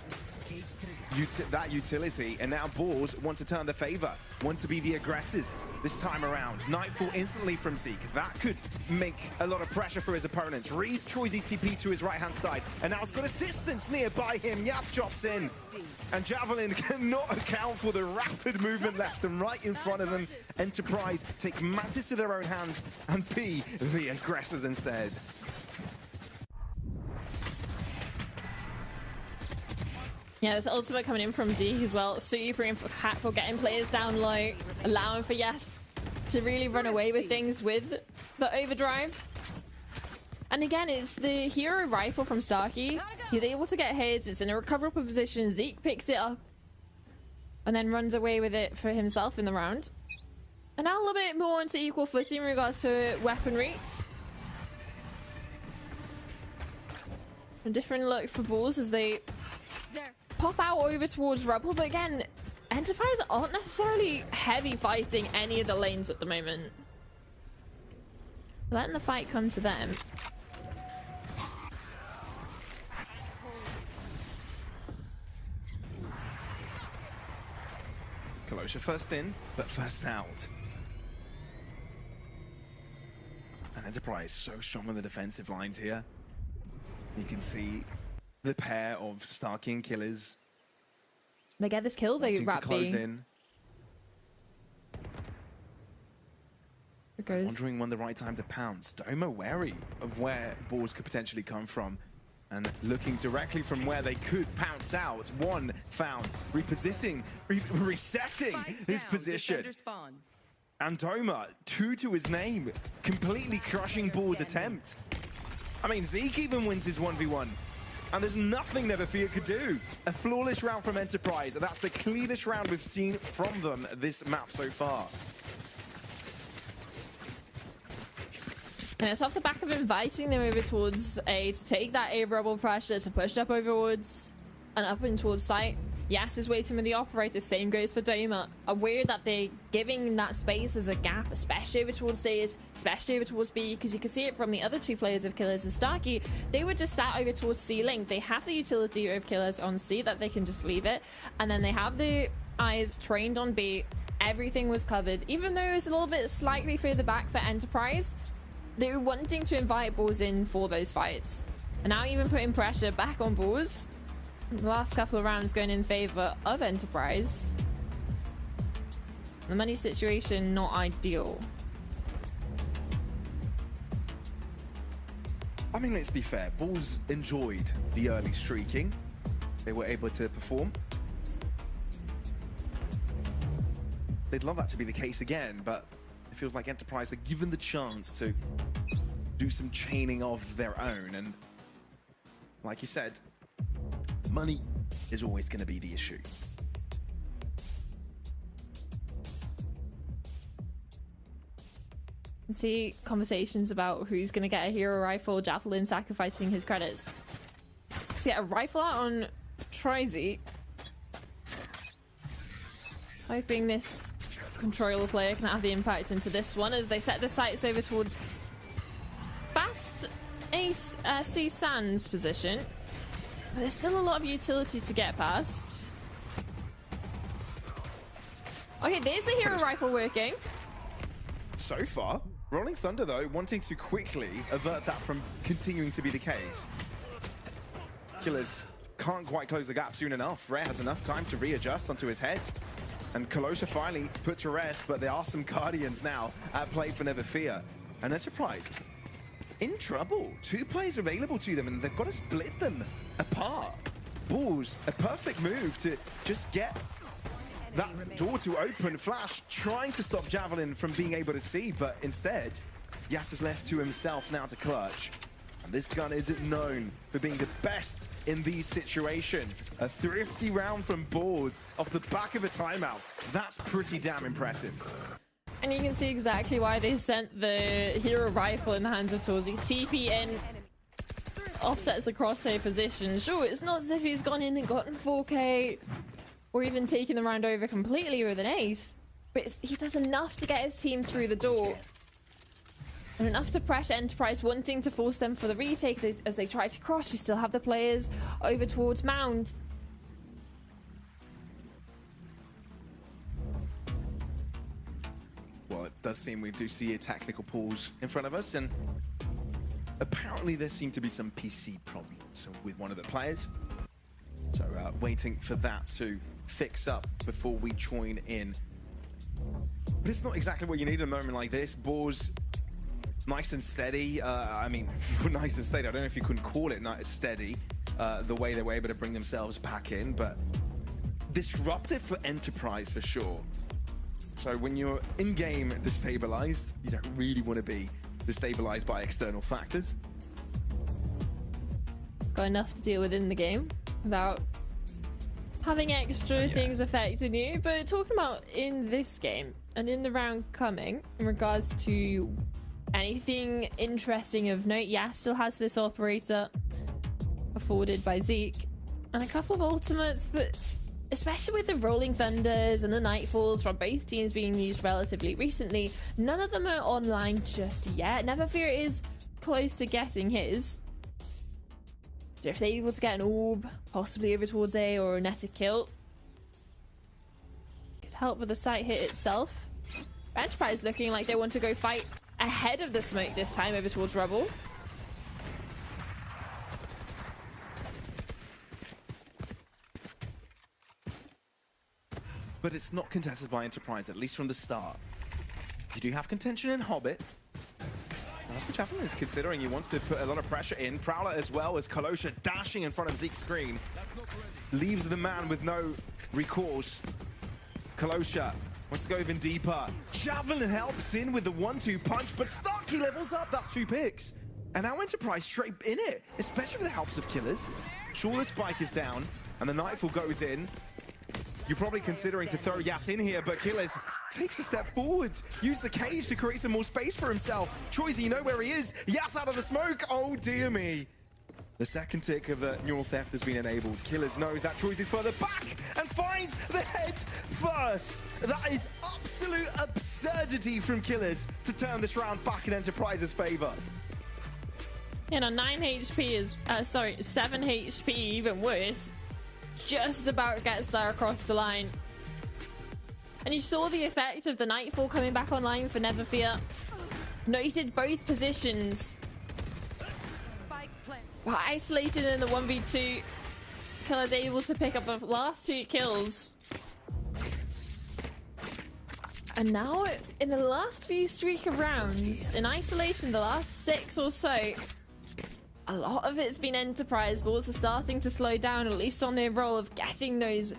that utility, and now Balls want to turn the favor, want to be the aggressors this time around. Nightfall instantly from Zeke. That could make a lot of pressure for his opponents. Reese Troy's TP to his right-hand side, and now it's got assistance nearby him. Yas drops in, and Javelin cannot account for the rapid movement left and right in front of them. Enterprise take Mantis to their own hands and be the aggressors instead. Yeah, there's ultimate coming in from Zeke as well. Super impactful, getting players down low, allowing for Yas to really run away with things with the overdrive. And again, it's the hero rifle from Starkey. He's able to get his, it's in a recoverable position. Zeke picks it up and then runs away with it for himself in the round. And now a little bit more into equal footing in regards to weaponry. A different look for Balls as they pop out over towards Rubble, but again, Enterprise aren't necessarily heavy fighting any of the lanes at the moment. letting the fight come to them. Kalosha first in, but first out. And Enterprise so strong on the defensive lines here. You can see the pair of Starkey and Killers. They get this kill, they wanting to wrap close B. in. It goes. Wondering when the right time to pounce. Doma wary of where balls could potentially come from. And looking directly from where they could pounce out. One found, resetting his position. And Doma, 2 to his name, completely crushing Ball's attempt. I mean, Zeke even wins his 1v1. And there's nothing Neverfear could do. A flawless round from Enterprise. That's the cleanest round we've seen from them this map so far. And it's off the back of inviting them over towards A to take that A rebel pressure, to push up overwards and up and towards site. Yas is waiting with the operator. Same goes for Doma. Aware that they're giving that space as a gap, especially over towards C, especially over towards B, because you can see it from the other two players of Killers and Starkey. They were just sat over towards C link. They have the utility of Killers on C that they can just leave it. And then they have the eyes trained on B. Everything was covered. Even though it was a little bit slightly further back for Enterprise, they were wanting to invite Balls in for those fights. And now even putting pressure back on Balls. The last couple of rounds going in favor of Enterprise. The money situation not ideal. I mean, let's be fair. Balls enjoyed the early streaking. They were able to perform. They'd love that to be the case again, but it feels like Enterprise are given the chance to do some chaining of their own. And like you said, money is always going to be the issue. See conversations about who's going to get a hero rifle, Javelin sacrificing his credits. Let's get a rifle out on Trizy. Hoping this controller player can have the impact into this one as they set the sights over towards fast Ace C Sands position. But there's still a lot of utility to get past. Okay, there's the hero rifle working. So far, Rolling Thunder, though, wanting to quickly avert that from continuing to be the case. Killers can't quite close the gap soon enough. Rare has enough time to readjust onto his head. And Kalosha finally put to rest, but there are some Guardians now at play for Neverfear. And Enterprise in trouble. 2 players available to them, and they've got to split them apart. Balls, a perfect move to just get that door to open. Flash trying to stop Javelin from being able to see, but instead, Yas is left to himself now to clutch. And this gun isn't known for being the best in these situations. A thrifty round from Balls off the back of a timeout. That's pretty damn impressive. And you can see exactly why they sent the hero rifle in the hands of Torzi. TP in, offsets the crosshair position. Sure, it's not as if he's gone in and gotten 4K or even taken the round over completely with an ace, but he does enough to get his team through the door. And enough to pressure Enterprise, wanting to force them for the retake as they try to cross. You still have the players over towards Mound. Well, it does seem we do see a technical pause in front of us, and apparently there seem to be some PC problems with one of the players. So waiting for that to fix up before we join in. But it's not exactly what you need in a moment like this. Balls nice and steady. I mean, nice and steady. I don't know if you couldn't call it nice steady, the way they were able to bring themselves back in, but disruptive for Enterprise for sure. So when you're in-game destabilized, you don't really want to be destabilized by external factors. Got enough to deal with in the game without having extra things affecting you. But talking about in this game and in the round coming, in regards to anything interesting of note, Yas still has this operator afforded by Zeke and a couple of ultimates, but especially with the Rolling Thunders and the Nightfalls from both teams being used relatively recently, none of them are online just yet. Neverfear is close to getting his. So if they're able to get an orb, possibly over towards A or a netted kill, could help with the site hit itself. Enterprise looking like they want to go fight ahead of the smoke this time over towards Rubble. But it's not contested by Enterprise, at least from the start. You do have contention in Hobbit. That's what Chaffin is considering. He wants to put a lot of pressure in. Prowler as well as Kolosha dashing in front of Zeke's screen. Leaves the man with no recourse. Kolosha wants to go even deeper. Javelin helps in with the 1-2 punch, but Starkey levels up. That's 2 picks. And now Enterprise straight in it, especially with the helps of Killers. Sure, the spike is down, and the Nightfall goes in. You're probably considering to throw Yas in here, but Killers takes a step forward. Use the cage to create some more space for himself. Troyzy, you know where he is. Yas out of the smoke. Oh, dear me. The second tick of the neural theft has been enabled. Killers knows that Troyzy's further back and finds the head first. That is absolute absurdity from Killers to turn this round back in Enterprise's favor. You know, 9 HP is, 7 HP, even worse. Just about gets there across the line. And you saw the effect of the Nightfall coming back online for Neverfear. Noted both positions. Were isolated in the 1v2. Killer's able to pick up the last 2 kills. And now, in the last few streak of rounds, in isolation, the last 6 or so, a lot of it's been Enterprise, but also starting to slow down, at least on their role of getting those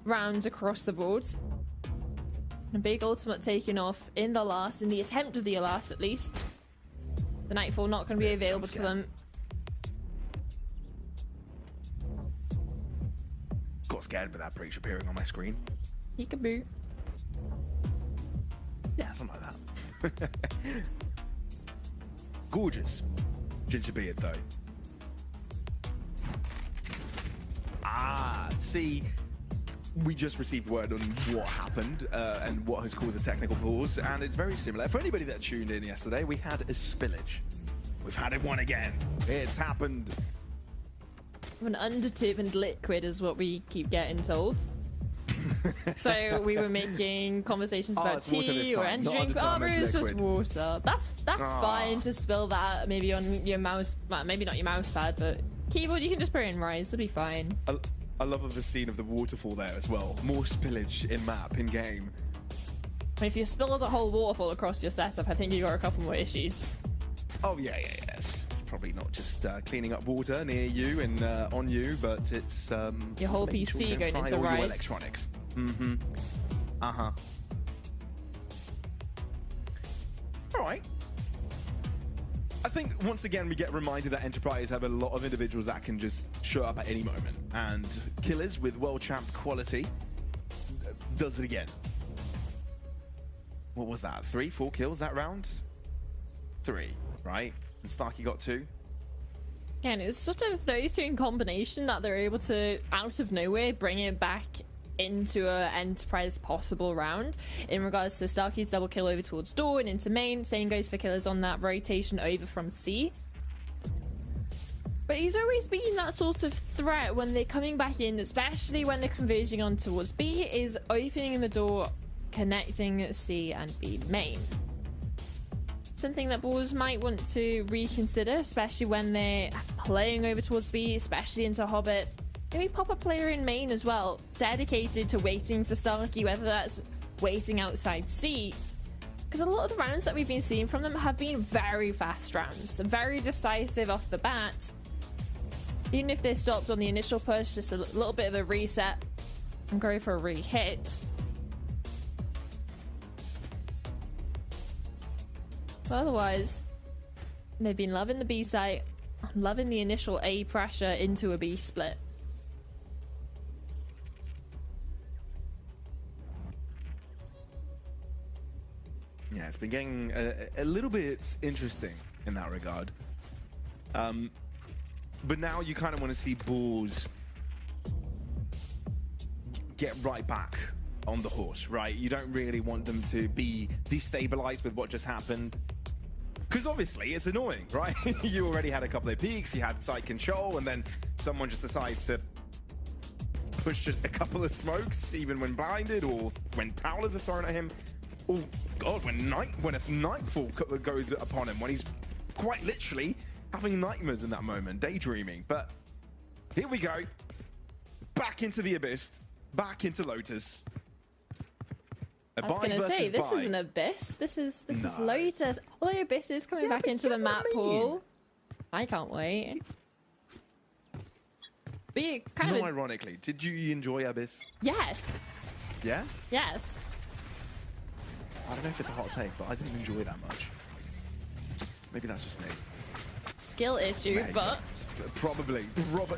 rounds across the board. A big ultimate taken off in the attempt of the last at least. The Nightfall not going to be available to them. Got scared by that breach appearing on my screen. Peekaboo. Yeah, something like that. Gorgeous. Ginger beard, though. See, we just received word on what happened and what has caused a technical pause, and it's very similar. For anybody that tuned in yesterday, we had a spillage. We've had it one again. It's happened. An undetermined liquid is what we keep getting told. So we were making conversations about tea or energy drink. Oh, but it was just water. That's fine to spill that maybe on your mouse, well, maybe not your mouse pad, but keyboard. You can just put it in rice. It'll be fine. I love the scene of the waterfall there as well. More spillage in map, in game. I mean, if you spilled a whole waterfall across your setup, I think you got a couple more issues. Oh yeah. It's probably not just cleaning up water near you and on you, but it's your whole PC sure going into all rice. Your electronics. Mm-hmm. Uh-huh. All right. I think once again we get reminded that Enterprise have a lot of individuals that can just show up at any moment, and Killers with world champ quality does it again. What was that? 3, 4 kills that round? 3, right? And Starkey got 2. Yeah, and it was sort of those 2 in combination that they're able to, out of nowhere, bring it back into an Enterprise possible round. In regards to Starkey's double kill over towards door and into main, same goes for Killers on that rotation over from C. But he's always been that sort of threat when they're coming back in, especially when they're converging on towards B, is opening the door, connecting C and B main. Something that Bulls might want to reconsider, especially when they're playing over towards B, especially into Hobbit. Maybe pop a player in main as well, dedicated to waiting for Starkey, whether that's waiting outside C. Because a lot of the rounds that we've been seeing from them have been very fast rounds, very decisive off the bat. Even if they're stopped on the initial push, just a little bit of a reset and go for a re-hit. But otherwise, they've been loving the B site, loving the initial A pressure into a B split. Yeah, it's been getting a little bit interesting in that regard. But now you kind of want to see Bulls get right back on the horse, right? You don't really want them to be destabilized with what just happened. Because obviously it's annoying, right? You already had a couple of peaks, you had site control, and then someone just decides to push just a couple of smokes, even when blinded, or when prowlers are thrown at him. Oh God, when a nightfall goes upon him, when he's quite literally having nightmares in that moment, daydreaming. But here we go, back into the Abyss, back into Lotus. I was going to say, this isn't Abyss. This is Lotus. Although Abyss is coming back into the map pool. I can't wait. But you kind of... ironically, did you enjoy Abyss? Yes. Yeah? Yes. I don't know if it's a hot take, but I didn't enjoy that much. Maybe that's just me. Skill issue, but... Probably.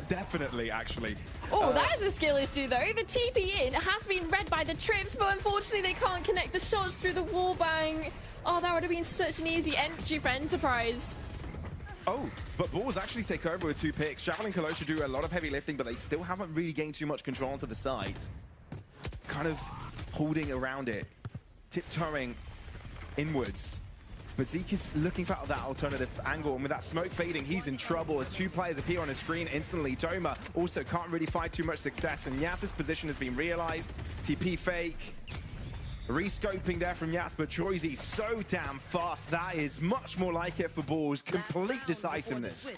Definitely, actually. Oh, that is a skill issue, though. The TP in has been read by the trips, but unfortunately they can't connect the shots through the wall bang. Oh, that would have been such an easy entry for Enterprise. Oh, but Bulls actually take over with 2 picks. Javelin and Kalosha do a lot of heavy lifting, but they still haven't really gained too much control onto the sides. Kind of holding around it, tiptoeing inwards. But Zeke is looking for that alternative angle, and with that smoke fading, he's in trouble as 2 players appear on his screen instantly. Doma also can't really find too much success, and Yas's position has been realized. TP fake. Rescoping there from Yas, but Troyzy so damn fast. That is much more like it for Balls. Complete decisiveness.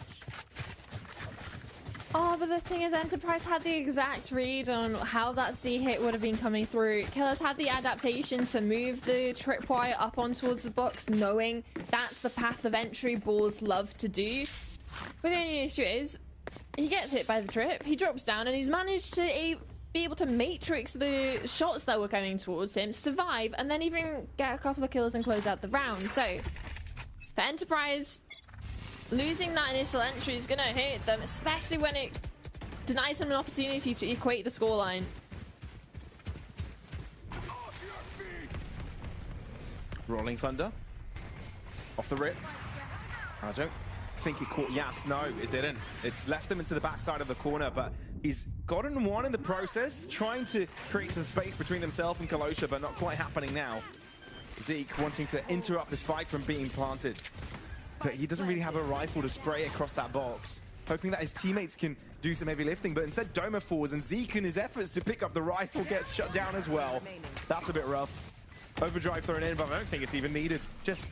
Oh, but the thing is, Enterprise had the exact read on how that C hit would have been coming through. Killers had the adaptation to move the tripwire up on towards the box, knowing that's the path of entry Balls love to do. But the only issue is, he gets hit by the trip, he drops down, and he's managed to be able to matrix the shots that were coming towards him, survive, and then even get a couple of kills and close out the round. So, for Enterprise, losing that initial entry is going to hurt them, especially when it denies them an opportunity to equate the scoreline. Rolling Thunder. Off the rip. I don't think it caught Yas. No, it didn't. It's left him into the backside of the corner, but he's gotten one in the process, trying to create some space between himself and Kalosha, but not quite happening now. Zeke wanting to interrupt the spike from being planted, but he doesn't really have a rifle to spray across that box, hoping that his teammates can do some heavy lifting, but instead Doma falls, and Zeke, in his efforts to pick up the rifle, gets shut down as well. That's a bit rough. Overdrive thrown in, but I don't think it's even needed. Just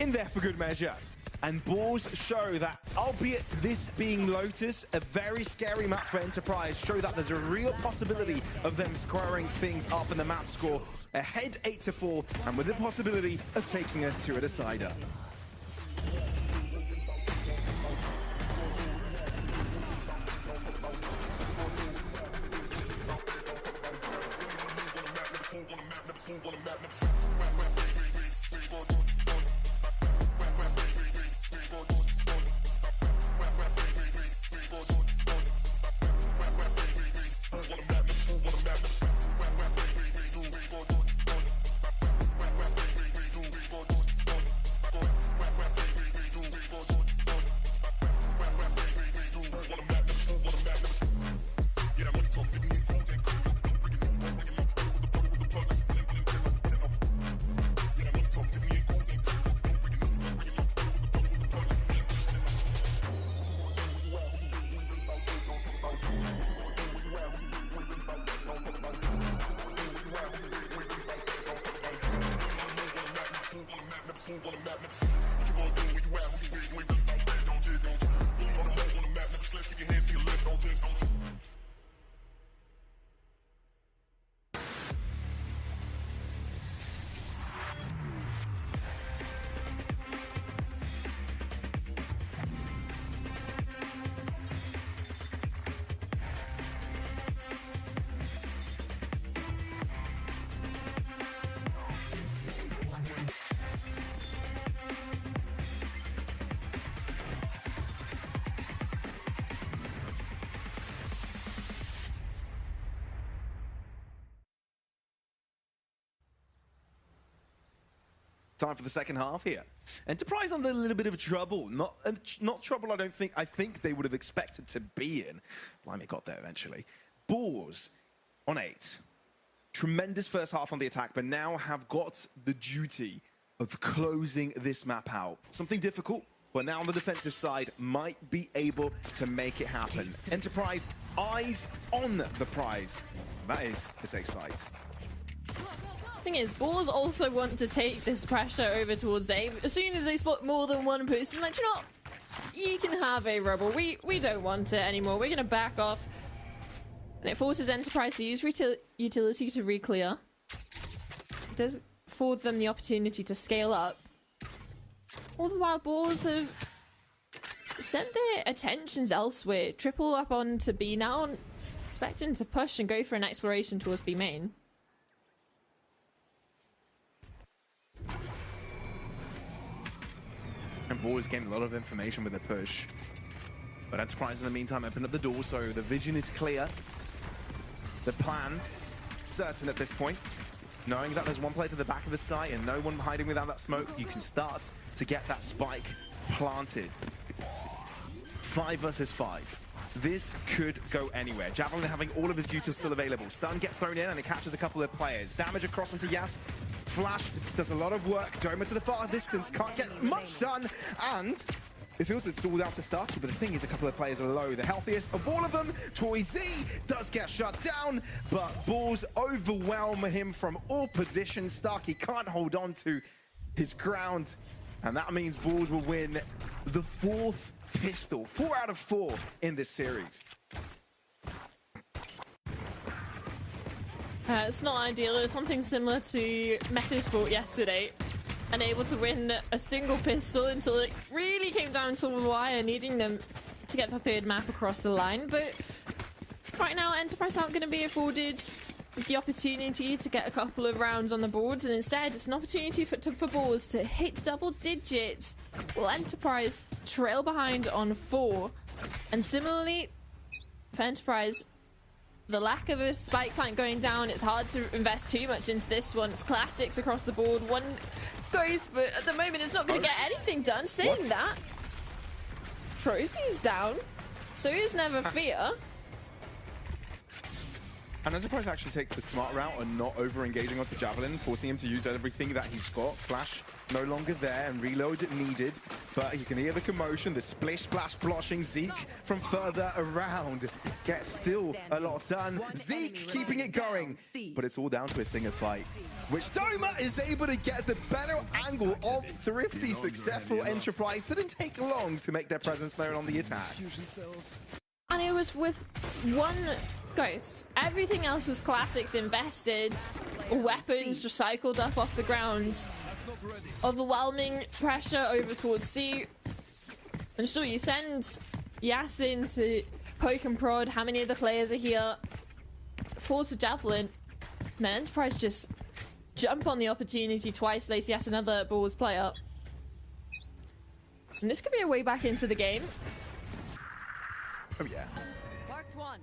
in there for good measure. And Balls show that, albeit this being Lotus, a very scary map for Enterprise, show that there's a real possibility of them squaring things up in the map score, ahead 8-4, and with the possibility of taking us to a decider. Time for the second half here. Enterprise under a little bit of trouble. Not trouble I think they would have expected to be in. Blimey, got there eventually. Balls on 8. Tremendous first half on the attack, but now have got the duty of closing this map out. Something difficult, but now on the defensive side might be able to make it happen. Enterprise, eyes on the prize. That is this A site. Thing is, Boars also want to take this pressure over towards A. As soon as they spot more than one person, like, you know what? You can have a rubble. We don't want it anymore. We're gonna back off. And it forces Enterprise to use utility to re-clear. It does afford them the opportunity to scale up. All the while, Boars have sent their attentions elsewhere. Triple up onto B now, expecting to push and go for an exploration towards B main. And Boars gained a lot of information with their push. But Enterprise in the meantime opened up the door, so the vision is clear. The plan certain at this point. Knowing that there's one player to the back of the site and no one hiding without that smoke, you can start to get that spike planted. 5 versus 5. This could go anywhere. Javelin having all of his util still available. Stun gets thrown in and it catches a couple of players. Damage across onto Yas. Flash does a lot of work. Doma to the far distance. Can't get much done. And it feels it's stalled out to Starkey, but the thing is a couple of players are low. The healthiest of all of them, Toy Z, does get shut down, but Balls overwhelm him from all positions. Starkey can't hold on to his ground, and that means Balls will win the 4th pistol. 4 out of 4 in this series. It's not ideal. It's something similar to Metasport yesterday. Unable to win a single pistol until it really came down to the wire, needing them to get the 3rd map across the line. But right now, Enterprise aren't going to be afforded the opportunity to get a couple of rounds on the boards, and instead it's an opportunity for Balls to hit double digits, while Enterprise trail behind on 4. And similarly, for Enterprise, the lack of a spike plant going down, it's hard to invest too much into this one. It's classics across the board. One goes, but at the moment it's not going to get anything done. Saying that, Trozy's down, so is Never Fear. And Enterprise actually take the smart route and not over-engaging onto Javelin, forcing him to use everything that he's got. Flash no longer there and reload needed, but you can hear the commotion, the splish splash bloshing. Zeke from further around gets still a lot done. Zeke keeping it going, but it's all down to his Stinger fight, which Doma is able to get the better angle of Thrifty. Successful Enterprise. Didn't take long to make their presence known on the attack. And it was with one Ghost. Everything else was classics invested, weapons recycled up off the ground. Overwhelming pressure over towards C. And sure, you send Yasin to poke and prod. How many of the players are here? Force a Javelin. And then Enterprise just jump on the opportunity twice, lays yet another Balls player. And this could be a way back into the game. Oh yeah. Marked 1.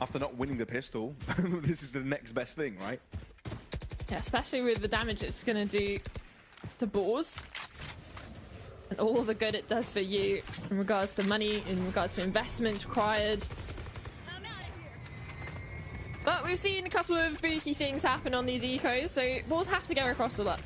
After not winning the pistol, this is the next best thing, right? Yeah, especially with the damage it's going to do to Balls. And all the good it does for you in regards to money, in regards to investments required. I'm out of here. But we've seen a couple of spooky things happen on these ecos, so Balls have to go across the lot.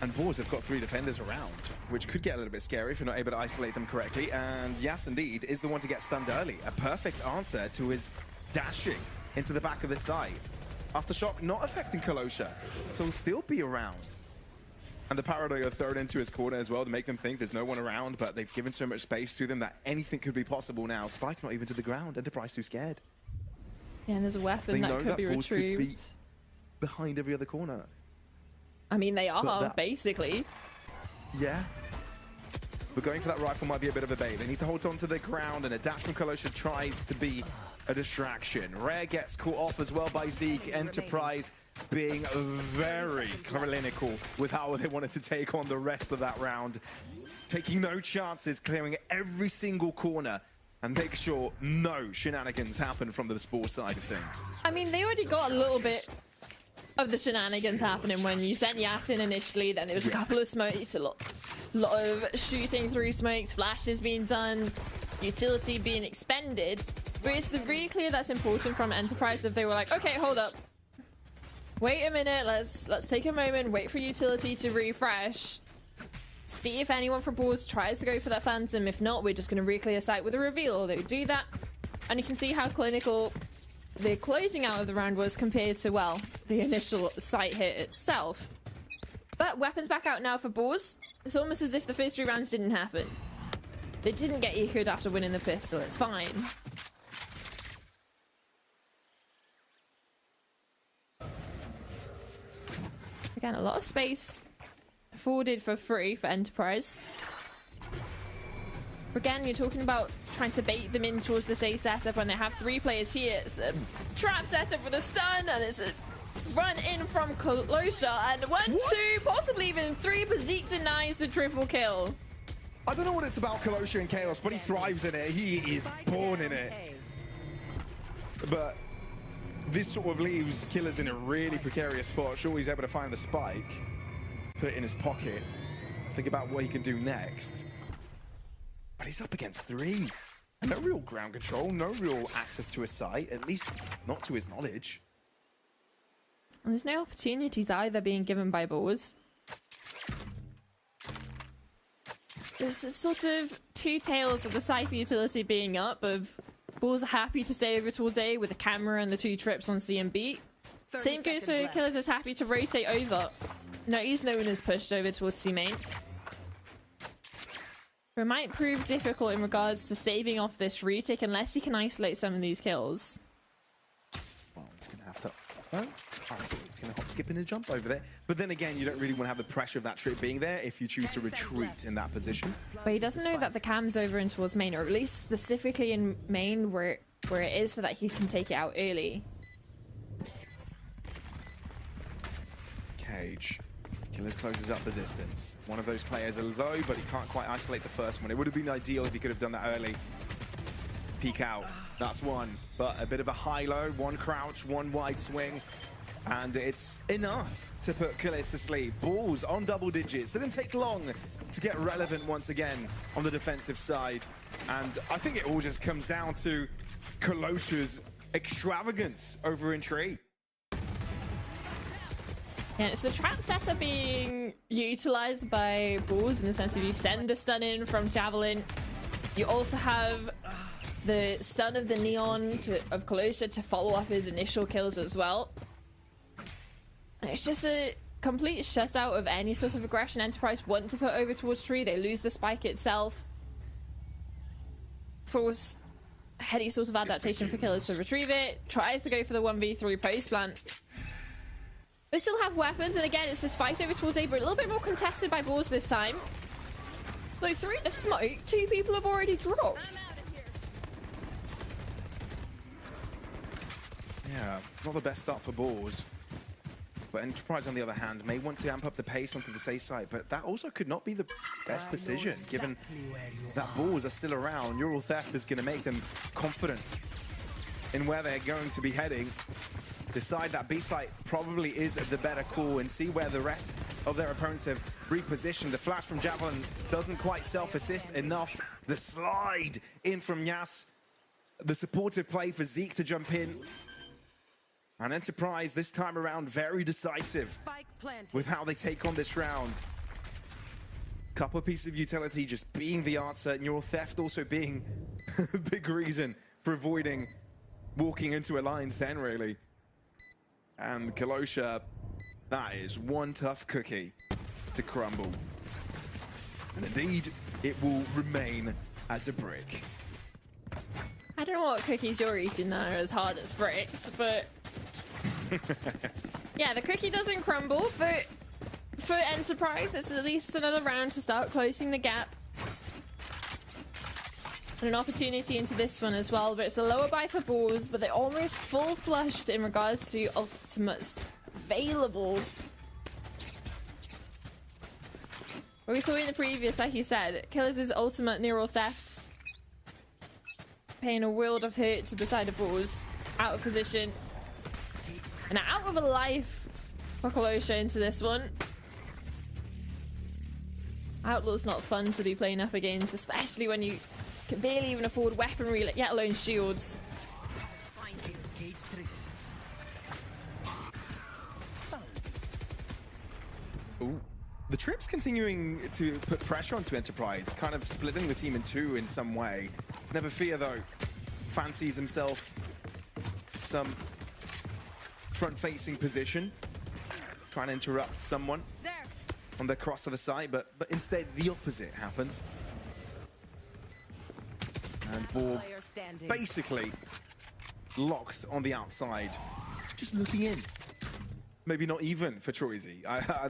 And Balls have got 3 defenders around, which could get a little bit scary if you're not able to isolate them correctly. And yes, indeed, is the one to get stunned early. A perfect answer to his dashing into the back of the site. Aftershock not affecting Kolosha, so he'll still be around. And the paranoia thrown into his corner as well to make them think there's no one around, but they've given so much space to them that anything could be possible now. Spike not even to the ground. Enterprise too scared. Yeah, and there's a weapon that could be Balls retrieved. could be behind every other corner. I mean, they are, basically. Yeah. But going for that rifle might be a bit of a bait. They need to hold on to the ground, and a dash from Kolosha tries to be a distraction. Rare gets caught off as well by Zeke. Enterprise being very clinical with how they wanted to take on the rest of that round. Taking no chances, clearing every single corner, and make sure no shenanigans happen from the Spore side of things. I mean, they already got a little bit of the shenanigans happening when you sent Yasin initially. Then there was a couple of smokes, a lot of shooting through smokes, flashes being done, utility being expended. But it's the re-clear that's important from Enterprise. If they were like, okay, hold up, wait a minute, let's take a moment, wait for utility to refresh, see if anyone from Balls tries to go for that Phantom. If not, we're just going to re-clear site with a reveal. They do that, and you can see how clinical the closing out of the round was compared to, well, the initial site hit itself. But weapons back out now for Balls. It's almost as if the first 3 rounds didn't happen. They didn't get echoed after winning the pistol. It's fine. Again, a lot of space afforded for free for Enterprise. Again, you're talking about trying to bait them in towards this A setup when they have 3 players here. It's a trap setup with a stun, and it's a run in from Kalosha, and 1, 2, possibly even 3, but Zeke denies the triple kill. I don't know what it's about Kalosha and Chaos, but he thrives in it. He is born in it. But this sort of leaves Killers in a really precarious spot. Sure, he's able to find the spike, put it in his pocket, think about what he can do next. But he's up against 3. And no real ground control, no real access to his site, at least not to his knowledge. And there's no opportunities either being given by Balls. There's sort of 2 tails of the Cypher utility being up, of Balls are happy to stay over towards A with the camera and the 2 trips on C and B. Same goes for Killers is happy to rotate over. No, he's no one is pushed over towards C main. It might prove difficult in regards to saving off this retake unless he can isolate some of these kills. Well, he's going to have to... Oh, I thought he was going to hop, skip, and a jump over there. But then again, you don't really want to have the pressure of that trip being there if you choose to retreat in that position. But he doesn't know that the cam's over in towards main, or at least specifically in main where it is, so that he can take it out early. Cage. Killers closes up the distance. One of those players are low, but he can't quite isolate the first one. It would have been ideal if he could have done that early. Peek out. That's one. But a bit of a high-low, 1 crouch, 1 wide swing. And it's enough to put Killers to sleep. Balls on double digits. Didn't take long to get relevant once again on the defensive side. And I think it all just comes down to Kalosha's extravagance over in Tree. Yeah, it's the trap setup being utilized by Balls in the sense of you send the stun in from Javelin. You also have the stun of the Neon of Kalosha to follow up his initial kills as well. And it's just a complete shutout of any sort of aggression Enterprise want to put over towards Tree. They lose the spike itself. Force heady sort of adaptation for Killers to retrieve it. Tries to go for the 1v3 post plant. They still have weapons, and again, it's this fight over towards A, but a little bit more contested by Balls this time. So through the smoke, 2 people have already dropped. Yeah, not the best start for Balls. But Enterprise, on the other hand, may want to amp up the pace onto the safe side, but that also could not be the best decision, given that Balls are still around. Neural Theft is going to make them confident in where they're going to be heading. Decide that B site probably is the better call and see where the rest of their opponents have repositioned. The flash from Javelin doesn't quite self-assist enough. The slide in from Yas. The supportive play for Zeke to jump in. And Enterprise this time around very decisive with how they take on this round. Couple of pieces of utility just being the answer. Neural Theft also being a big reason for avoiding walking into a Lion's Den, really. And Kalosha, that is one tough cookie to crumble. And indeed, it will remain as a brick. I don't know what cookies you're eating that are as hard as bricks, but... yeah, the cookie doesn't crumble, but for Enterprise, it's at least another round to start closing the gap. And an opportunity into this one as well, but it's a lower buy for Balls, but they're almost full flushed in regards to ultimates available. What we saw in the previous, like you said, Killers' ultimate Neural Theft, paying a world of hurt to the side of Balls, out of position, and out of a life for Kalosha into this one. Outlaw's not fun to be playing up against, especially when you can barely even afford weaponry, let alone shields. Gauge 3. Ooh. The Trip's continuing to put pressure onto Enterprise, kind of splitting the team in two in some way. Never Fear, though, fancies himself some front-facing position, trying to interrupt someone on the cross of the site, but instead the opposite happens. And Ball basically locked on the outside, just looking in. Maybe not even for Troisy.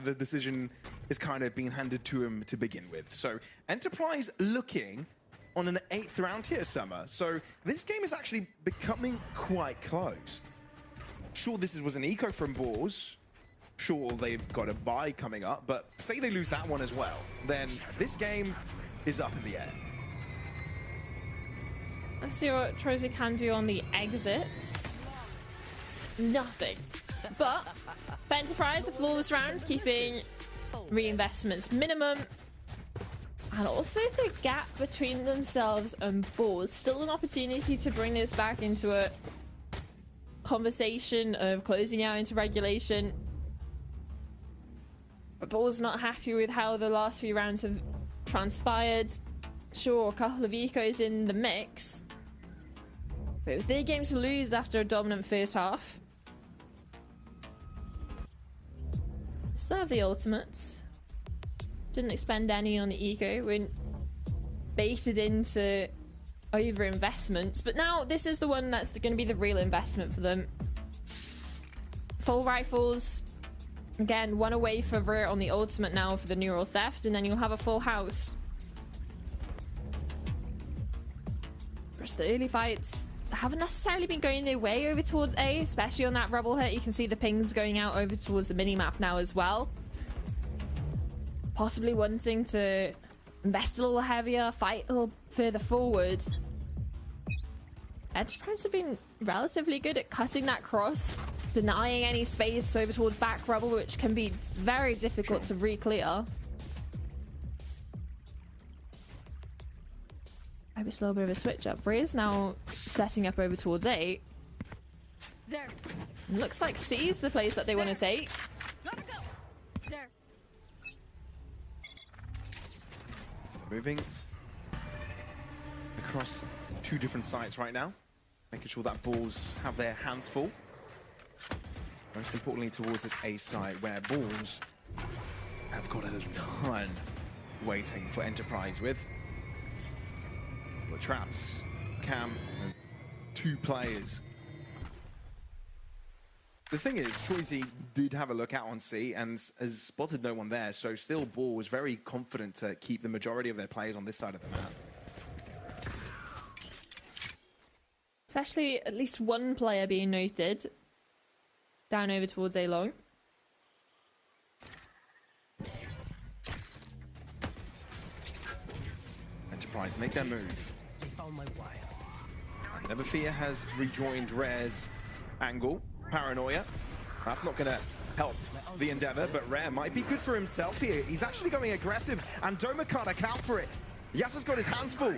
The decision is kind of being handed to him to begin with. So Enterprise looking on an 8th round here, Summer. So this game is actually becoming quite close. Sure, this was an eco from Boars. Sure, they've got a bye coming up, but say they lose that one as well, then this game is up in the air. Let's see what Troisy can do on the exits. Nothing. But for Enterprise, a flawless round, keeping reinvestments minimum. And also the gap between themselves and Boars. Still an opportunity to bring this back into a conversation of closing out into regulation. But Boars not happy with how the last few rounds have transpired. Sure, a couple of ecos in the mix. But it was their game to lose after a dominant first half. Still have the ultimates. Didn't expend any on the eco. We're baited into over investments, but now this is the one that's going to be the real investment for them. Full rifles. Again, one away for Rear on the ultimate now for the neural theft, and then you'll have a full house. Whereas the early fights haven't necessarily been going their way over towards A, especially on that rebel hit. You can see the pings going out over towards the mini-map now as well. Possibly wanting to invest a little heavier, fight a little further forward. Enterprise have been relatively good at cutting that cross, denying any space over towards back rebel, which can be very difficult to re-clear. I hope it's a little bit of a switch up. Rhea's now setting up over towards A. There. Looks like C's the place that they want to take. Gotta go. There. Moving across two different sites right now, making sure that Balls have their hands full. Most importantly towards this A site where Balls have got a ton waiting for Enterprise with. The traps, Cam, and 2 players. The thing is, Troisy did have a look out on C and has spotted no one there, so still Ball was very confident to keep the majority of their players on this side of the map. Especially at least one player being noted down over towards A long. Enterprise make their move. They found my wire. Never Fear has rejoined Rare's angle. Paranoia. That's not going to help the endeavor, but Rare might be good for himself here. He's actually going aggressive, and Doma can't account for it. Yasser's got his hands full.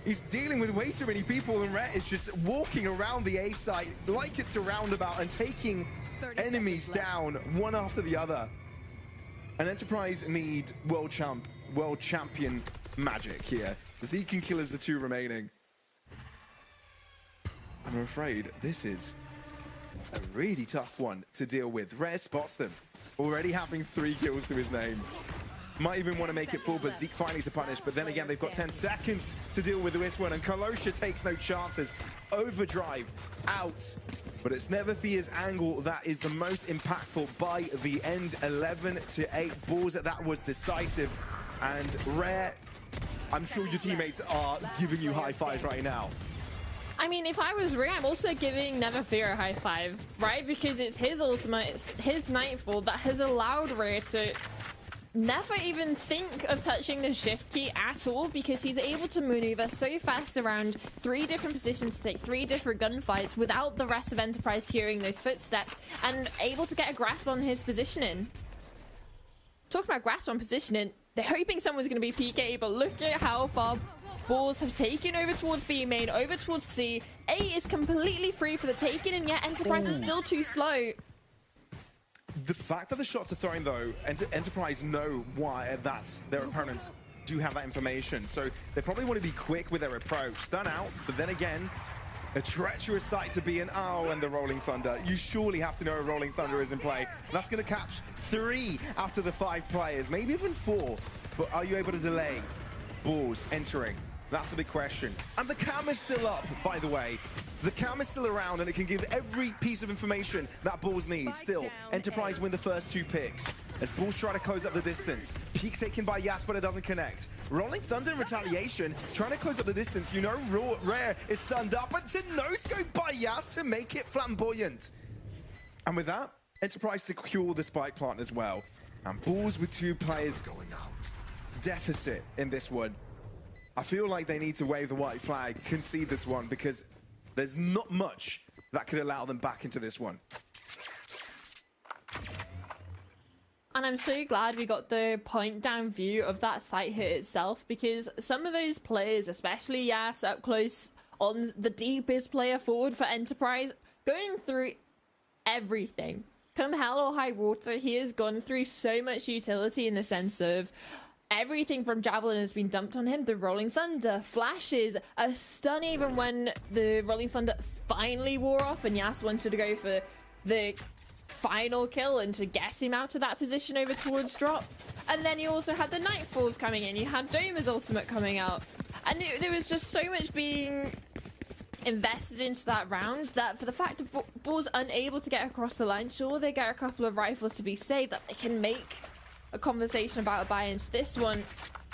He's dealing with way too many people, and Rare is just walking around the A site like it's a roundabout and taking enemies down one after the other. And Enterprise need world champion magic here. Z can kill as the 2 remaining. I'm afraid this is a really tough one to deal with. Rare spots them, already having 3 kills to his name. Might even want to make it full, but Zeke finally to punish. But then again, they've got 10 seconds to deal with this one, and Kalosha takes no chances. Overdrive out. But it's Never Fear's angle that is the most impactful by the end. 11-8 Balls. That was decisive. And Rare, I'm sure your teammates are giving you high fives right now. I mean, if I was Rhea, I'm also giving Never Fear a high five, right? Because it's his ultimate, it's his Nightfall that has allowed Rhea to never even think of touching the shift key at all, because he's able to maneuver so fast around 3 different positions to take 3 different gunfights without the rest of Enterprise hearing those footsteps, and able to get a grasp on his positioning. Talking about grasp on positioning, they're hoping someone's going to be PK, but look at how far Bulls have taken over towards B main, over towards C. A is completely free for the taking, and yet Enterprise is still too slow. The fact that the shots are thrown, though, Enterprise know why that's their opponent do have that information. So they probably want to be quick with their approach. Stun out, but then again, a treacherous sight to be in. Oh, and the Rolling Thunder. You surely have to know a Rolling Thunder is in play. That's going to catch 3 out of the 5 players, maybe even 4. But are you able to delay Bulls entering? That's the big question. And the cam is still up, by the way. The cam is still around, and it can give every piece of information that Bulls need. Still, Enterprise win the first 2 picks as Bulls try to close up the distance. Peek taken by Yas, but it doesn't connect. Rolling Thunder in retaliation, trying to close up the distance. You know, Rare is stunned up, and to no-scope by Yas to make it flamboyant. And with that, Enterprise secure the spike plant as well. And Bulls with 2 players going out. Deficit in this one. I feel like they need to wave the white flag, concede this one, because there's not much that could allow them back into this one. And I'm so glad we got the point down view of that site hit itself, because some of those players, especially Yas up close on the deepest player forward for Enterprise, going through everything. Come hell or high water, he has gone through so much utility in the sense of everything from Javelin has been dumped on him. The Rolling Thunder, flashes, a stun even when the Rolling Thunder finally wore off and Yas wanted to go for the final kill and to get him out to that position over towards drop. And then you also had the Nightfalls coming in. You had Doma's ultimate coming out. And there was just so much being invested into that round that for the fact of Bulls unable to get across the line, sure, they get a couple of rifles to be saved, that they can make a conversation about a buy into this one,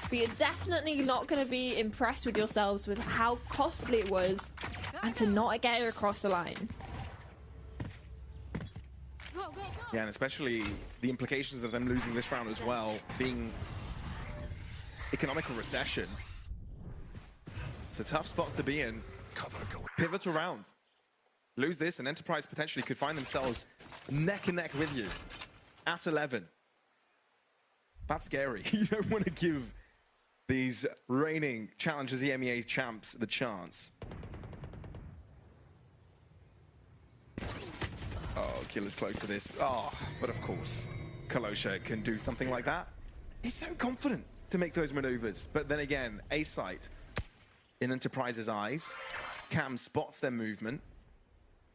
but you're definitely not going to be impressed with yourselves with how costly it was and to not get it across the line. Yeah, and especially the implications of them losing this round as well, being economical recession. It's a tough spot to be in. Pivot around. Lose this and Enterprise potentially could find themselves neck and neck with you at 11. That's scary. You don't want to give these reigning Challengers EMEA champs the chance. Oh, Killer's close to this. Oh, but of course, Kalosha can do something like that. He's so confident to make those maneuvers. But then again, A site in Enterprise's eyes. Cam spots their movement.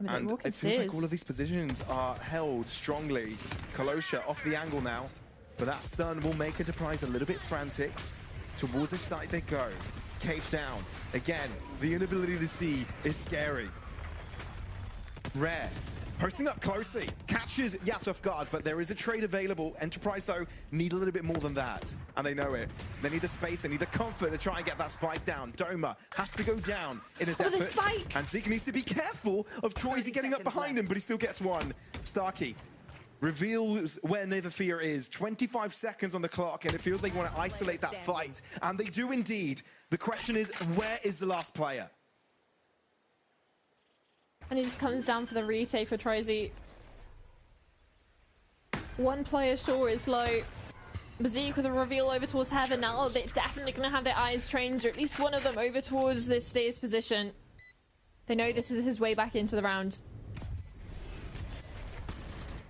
And it seems like all of these positions are held strongly. Kalosha off the angle now. But that stun will make Enterprise a little bit frantic. Towards the site they go. Cage down. Again, the inability to see is scary. Rare. Posting up closely. Catches Yas off guard, but there is a trade available. Enterprise, though, need a little bit more than that. And they know it. They need the space. They need the comfort to try and get that spike down. Doma has to go down in his efforts. And Zeke needs to be careful of Troy's getting up behind him, but he still gets one. Starkey reveals where Neverfear is. 25 seconds on the clock, and it feels like they want to isolate that fight. And they do indeed. The question is, where is the last player? And he just comes down for the retake for Trozy. One player sure is low. Zeke with a reveal over towards Heaven. Now they're definitely going to have their eyes trained, or at least one of them over towards this stairs position. They know this is his way back into the round.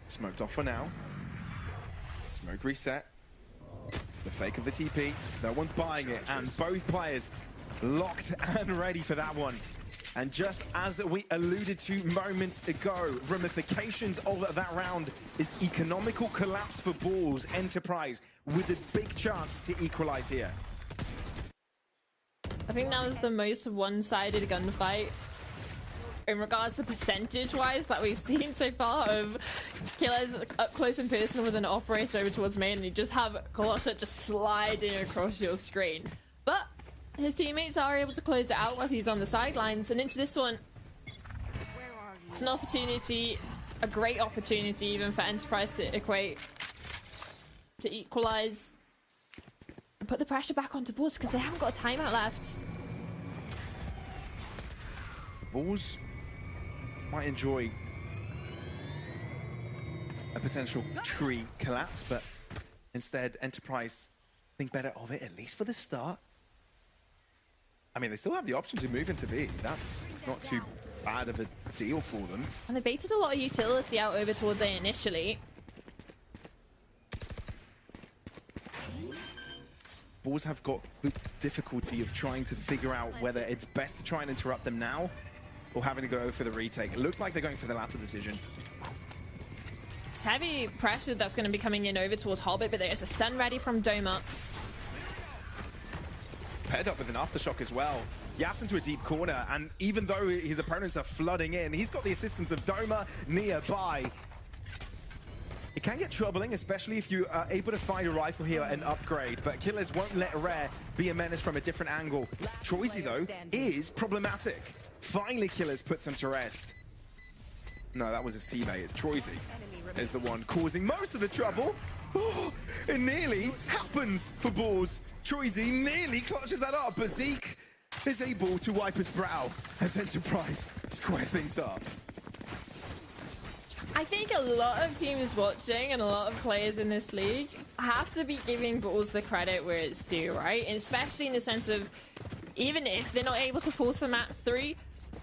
Smoked off for now. Smoke reset. The fake of the TP. No one's buying it, and both players locked and ready for that one. And just as we alluded to moments ago, ramifications of that round is economical collapse for Bulls. Enterprise with a big chance to equalize here. I think that was the most one-sided gunfight in regards to percentage-wise that we've seen so far of Killers up close and personal with an operator over towards main, and you just have Kalosha just sliding across your screen. But his teammates are able to close it out while he's on the sidelines, and into this one, it's an opportunity, a great opportunity even for Enterprise to equate, to equalize, and put the pressure back onto Bulls because they haven't got a timeout left. Bulls might enjoy a potential tree collapse, but instead Enterprise think better of it, at least for the start. I mean, they still have the option to move into B. That's not too bad of a deal for them. And they baited a lot of utility out over towards A initially. Bulls have got the difficulty of trying to figure out whether it's best to try and interrupt them now or having to go for the retake. It looks like they're going for the latter decision. It's heavy pressure that's going to be coming in over towards Hobbit, but there is a stun ready from Doma. Paired up with an aftershock as well. Yas into a deep corner, and even though his opponents are flooding in, he's got the assistance of Doma nearby. It can get troubling, especially if you are able to find a rifle here and upgrade, but Killers won't let Rare be a menace from a different angle. Troisy, though, is problematic. Finally, Killers puts him to rest. No, that was his teammate. It's Troisy is the one causing most of the trouble. Oh, it nearly happens for Bulls. Troisy nearly clutches that up, but Zeke is able to wipe his brow as Enterprise square things up. I think a lot of teams watching and a lot of players in this league have to be giving Bulls the credit where it's due, right? And especially in the sense of, even if they're not able to force a map 3,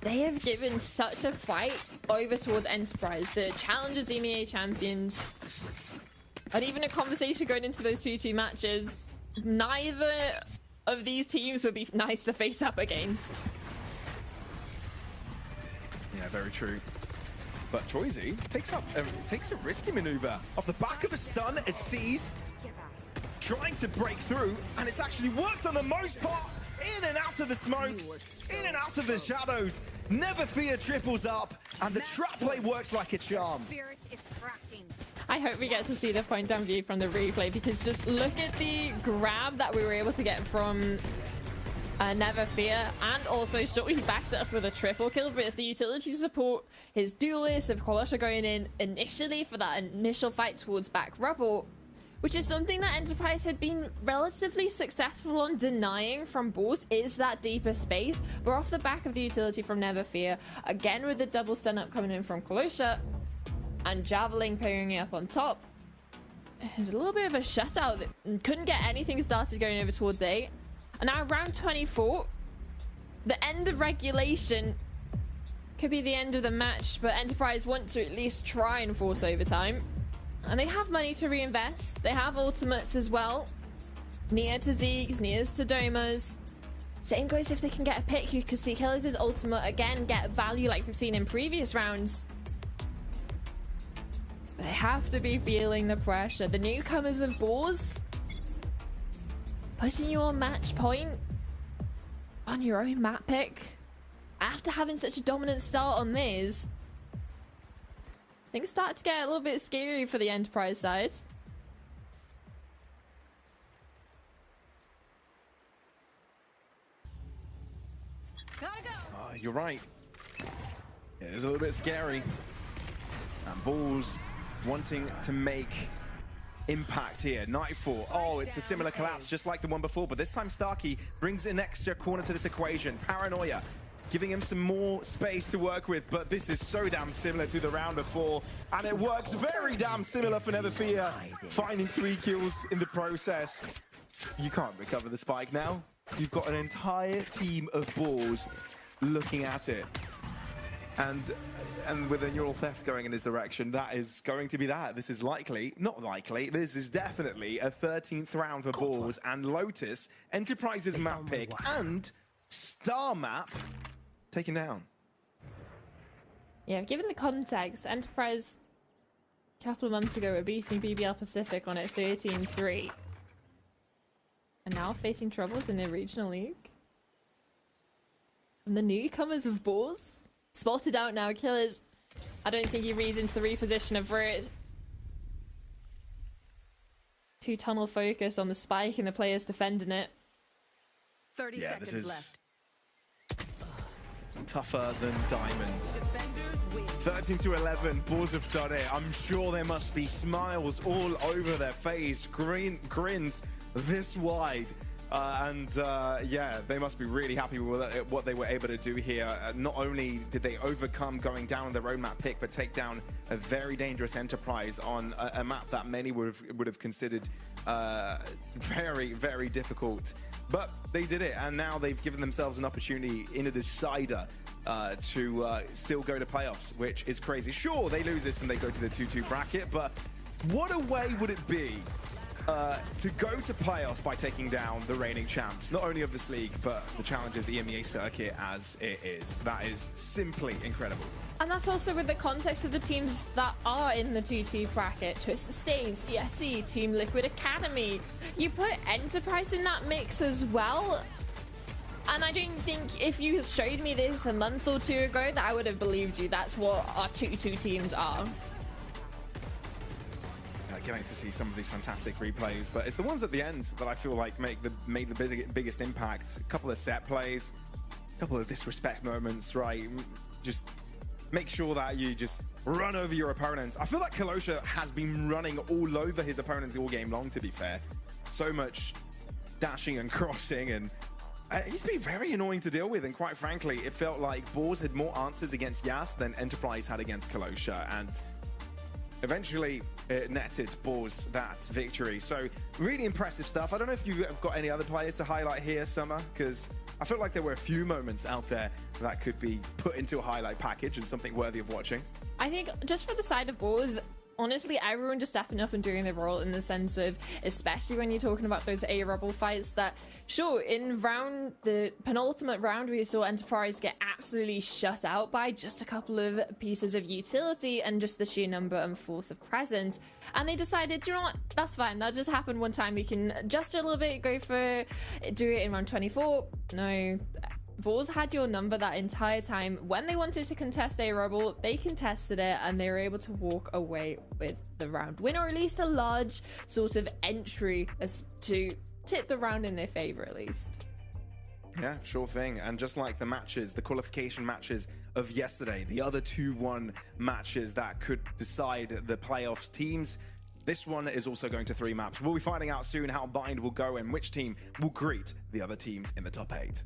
they have given such a fight over towards Enterprise. The challengers EMEA champions, and even a conversation going into those 2-2 matches, neither of these teams would be nice to face up against. Yeah, very true. But Troisy takes a risky maneuver off the back of a stun as C's trying to break through, and it's actually worked on the most part. In and out of the smokes, in and out of the shadows. Never Fear triples up, and the trap play works like a charm. I hope we get to see the point down view from the replay, because just look at the grab that we were able to get from Never Fear, and also Shorty backs it up with a triple kill, but it's the utility support, his duelist of Kolosha going in initially for that initial fight towards back rubble, which is something that Enterprise had been relatively successful on denying from Bulls, is that deeper space. But off the back of the utility from Never Fear, again with the double stun up coming in from Kolosha, and Javelin pairing it up on top, there's a little bit of a shutout that couldn't get anything started going over towards A. And now round 24, the end of regulation could be the end of the match, but Enterprise want to at least try and force overtime. And they have money to reinvest. They have ultimates as well. Nia to Zeke's, Nia's to Doma's. Same goes if they can get a pick. You can see Killers' ultimate again get value like we've seen in previous rounds. They have to be feeling the pressure. The newcomers of Bulls putting you on match point on your own map pick after having such a dominant start on this. Things start to get a little bit scary for the Enterprise side. Gotta go. You're right. It is a little bit scary. And Bulls wanting to make impact here. Nightfall. Oh, it's a similar collapse just like the one before, but this time Starkey brings an extra corner to this equation. Paranoia giving him some more space to work with, but this is so damn similar to the round before, and it works very damn similar for Never Fear, finding 3 kills in the process. You can't recover the spike now. You've got an entire team of Bulls looking at it. And with a neural theft going in his direction, that is going to be that. This is likely, not likely, this is definitely a 13th round for Bulls, and Lotus, Enterprise's map pick, and Star map taken down. Yeah, given the context, Enterprise a couple of months ago were beating BBL Pacific on it 13-3. And now facing troubles in the regional league. From the newcomers of Bulls. Spotted out now, Killers. I don't think he reads into the reposition of Vert. 2 tunnel focus on the spike and the players defending it. 30 seconds left. Tougher than diamonds. 13-11, Bulls have done it. I'm sure there must be smiles all over their face, grins this wide. Yeah, they must be really happy with what they were able to do here. Not only did they overcome going down on their own map pick, but take down a very dangerous Enterprise on a map that many would have considered very, very difficult. But they did it, and now they've given themselves an opportunity in a decider to still go to playoffs, which is crazy. Sure, they lose this and they go to the 2-2 bracket, but what a way would it be to go to playoffs by taking down the reigning champs, not only of this league, but the Challengers EMEA circuit as it is. That is simply incredible. And that's also with the context of the teams that are in the 2-2 bracket. Twisted States, ESC, Team Liquid Academy. You put Enterprise in that mix as well. And I don't think if you showed me this a month or two ago that I would have believed you. That's what our 2-2 teams are. Getting to see some of these fantastic replays, but it's the ones at the end that I feel like made the biggest impact. A couple of set plays, a couple of disrespect moments, right? Just make sure that you just run over your opponents. I feel like Kalosha has been running all over his opponents all game long, to be fair. So much dashing and crossing, and he's been very annoying to deal with, and quite frankly, it felt like Boars had more answers against Yas than Enterprise had against Kalosha, and eventually it netted Boars that victory. So really impressive stuff. I don't know if you've got any other players to highlight here, Summer, because I felt like there were a few moments out there that could be put into a highlight package and something worthy of watching. I think just for the side of Boars, honestly, everyone just stepping up and doing their role, in the sense of, especially when you're talking about those A-Rebel fights, that sure, in the penultimate round, we saw Enterprise get absolutely shut out by just a couple of pieces of utility and just the sheer number and force of presence. And they decided, you know what, that's fine. That just happened one time. We can adjust it a little bit, do it in round 24. No. Boars had your number that entire time. When they wanted to contest A-Rebel, they contested it, and they were able to walk away with the round win, or at least a large sort of entry as to tip the round in their favor, at least. Yeah, sure thing. And just like the matches, the qualification matches of yesterday, the other 2-1 matches that could decide the playoffs teams, this one is also going to 3 maps. We'll be finding out soon how Bind will go and which team will greet the other teams in the top 8.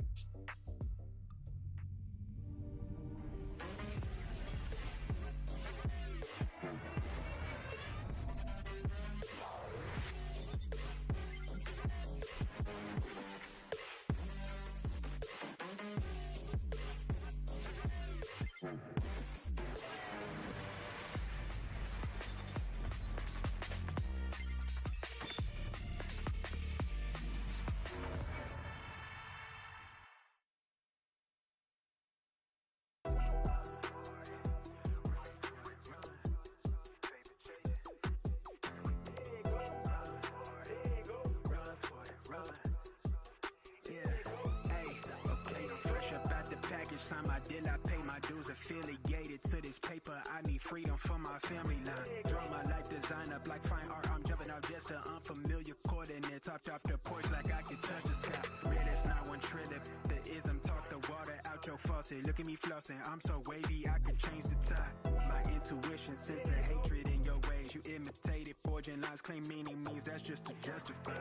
Time I did, I pay my dues, affiliated to this paper. I need freedom for my family line. Draw my life design up like fine art. I'm jumping out just to unfamiliar coordinates. Hopped off the porch like I could touch the sky. Red is not one trillip. The ism talk the water out your faucet. Look at me flossing. I'm so wavy, I could change the tide. My intuition sense the hatred in your ways. You imitated, forging lines, claim meaning means that's just to justify.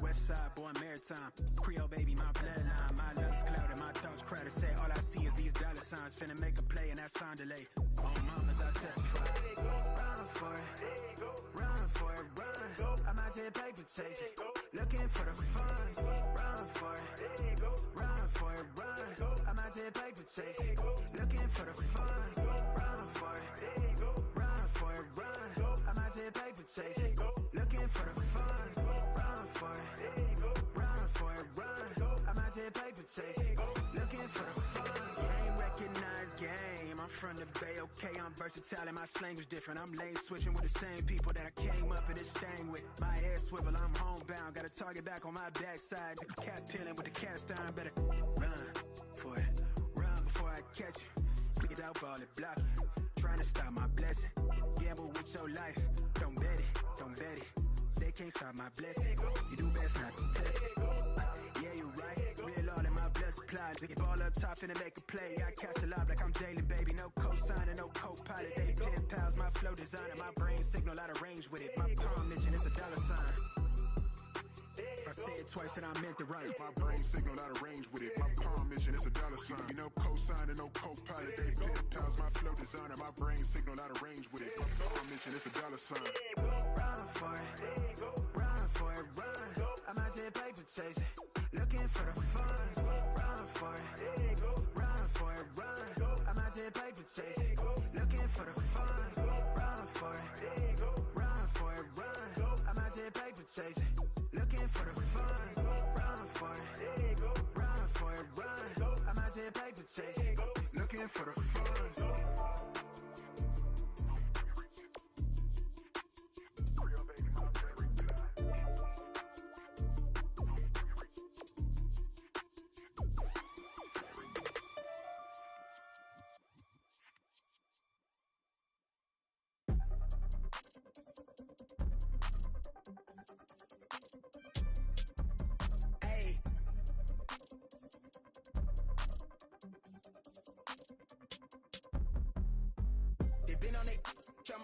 West side, born maritime. Creole baby, my bloodline. My lungs clouded, my thoughts crowded. Say all I see is these dollar signs. Finna make a play and that sound delay. On mamas, I testify. Run for it, run. I'm out here paper chasing, looking for the funds. Run for it, run. I'm out here paper chasing, looking for the funds. Run for it, run. I'm out here paper chasing, looking for the funds. Run for it, run. I'm out here paper chasing, looking for the funds. Game recognized game. I'm from the Bay, okay, I'm versatile and my slang was different. I'm lane switching with the same people that I came up in this thing with. My head swivel, I'm homebound. Got a target back on my backside. The cat peeling with the cast iron. Better run for it, run before I catch you. Pick it out, ball it, block it. Trying to stop my blessing. Gamble with your life. Don't bet it. They can't stop my blessing. You do best not to test it. Yeah, you right. Real all in my blood supply. To get ball up top, finna make a play. I cast a lob like I'm Jalen, baby. No cosigner, no co-pilot. They pen pals, my flow designer. My brain signal out of range with it. My palm mission is a dollar sign. If I say it twice, then I meant it right. My brain signal out of range with it. My palm mission is a dollar sign. You know cosigner, no co-pilot. They pen pals, my flow designer. My brain signal out of range with it. My palm mission is a dollar sign. Run for it, run.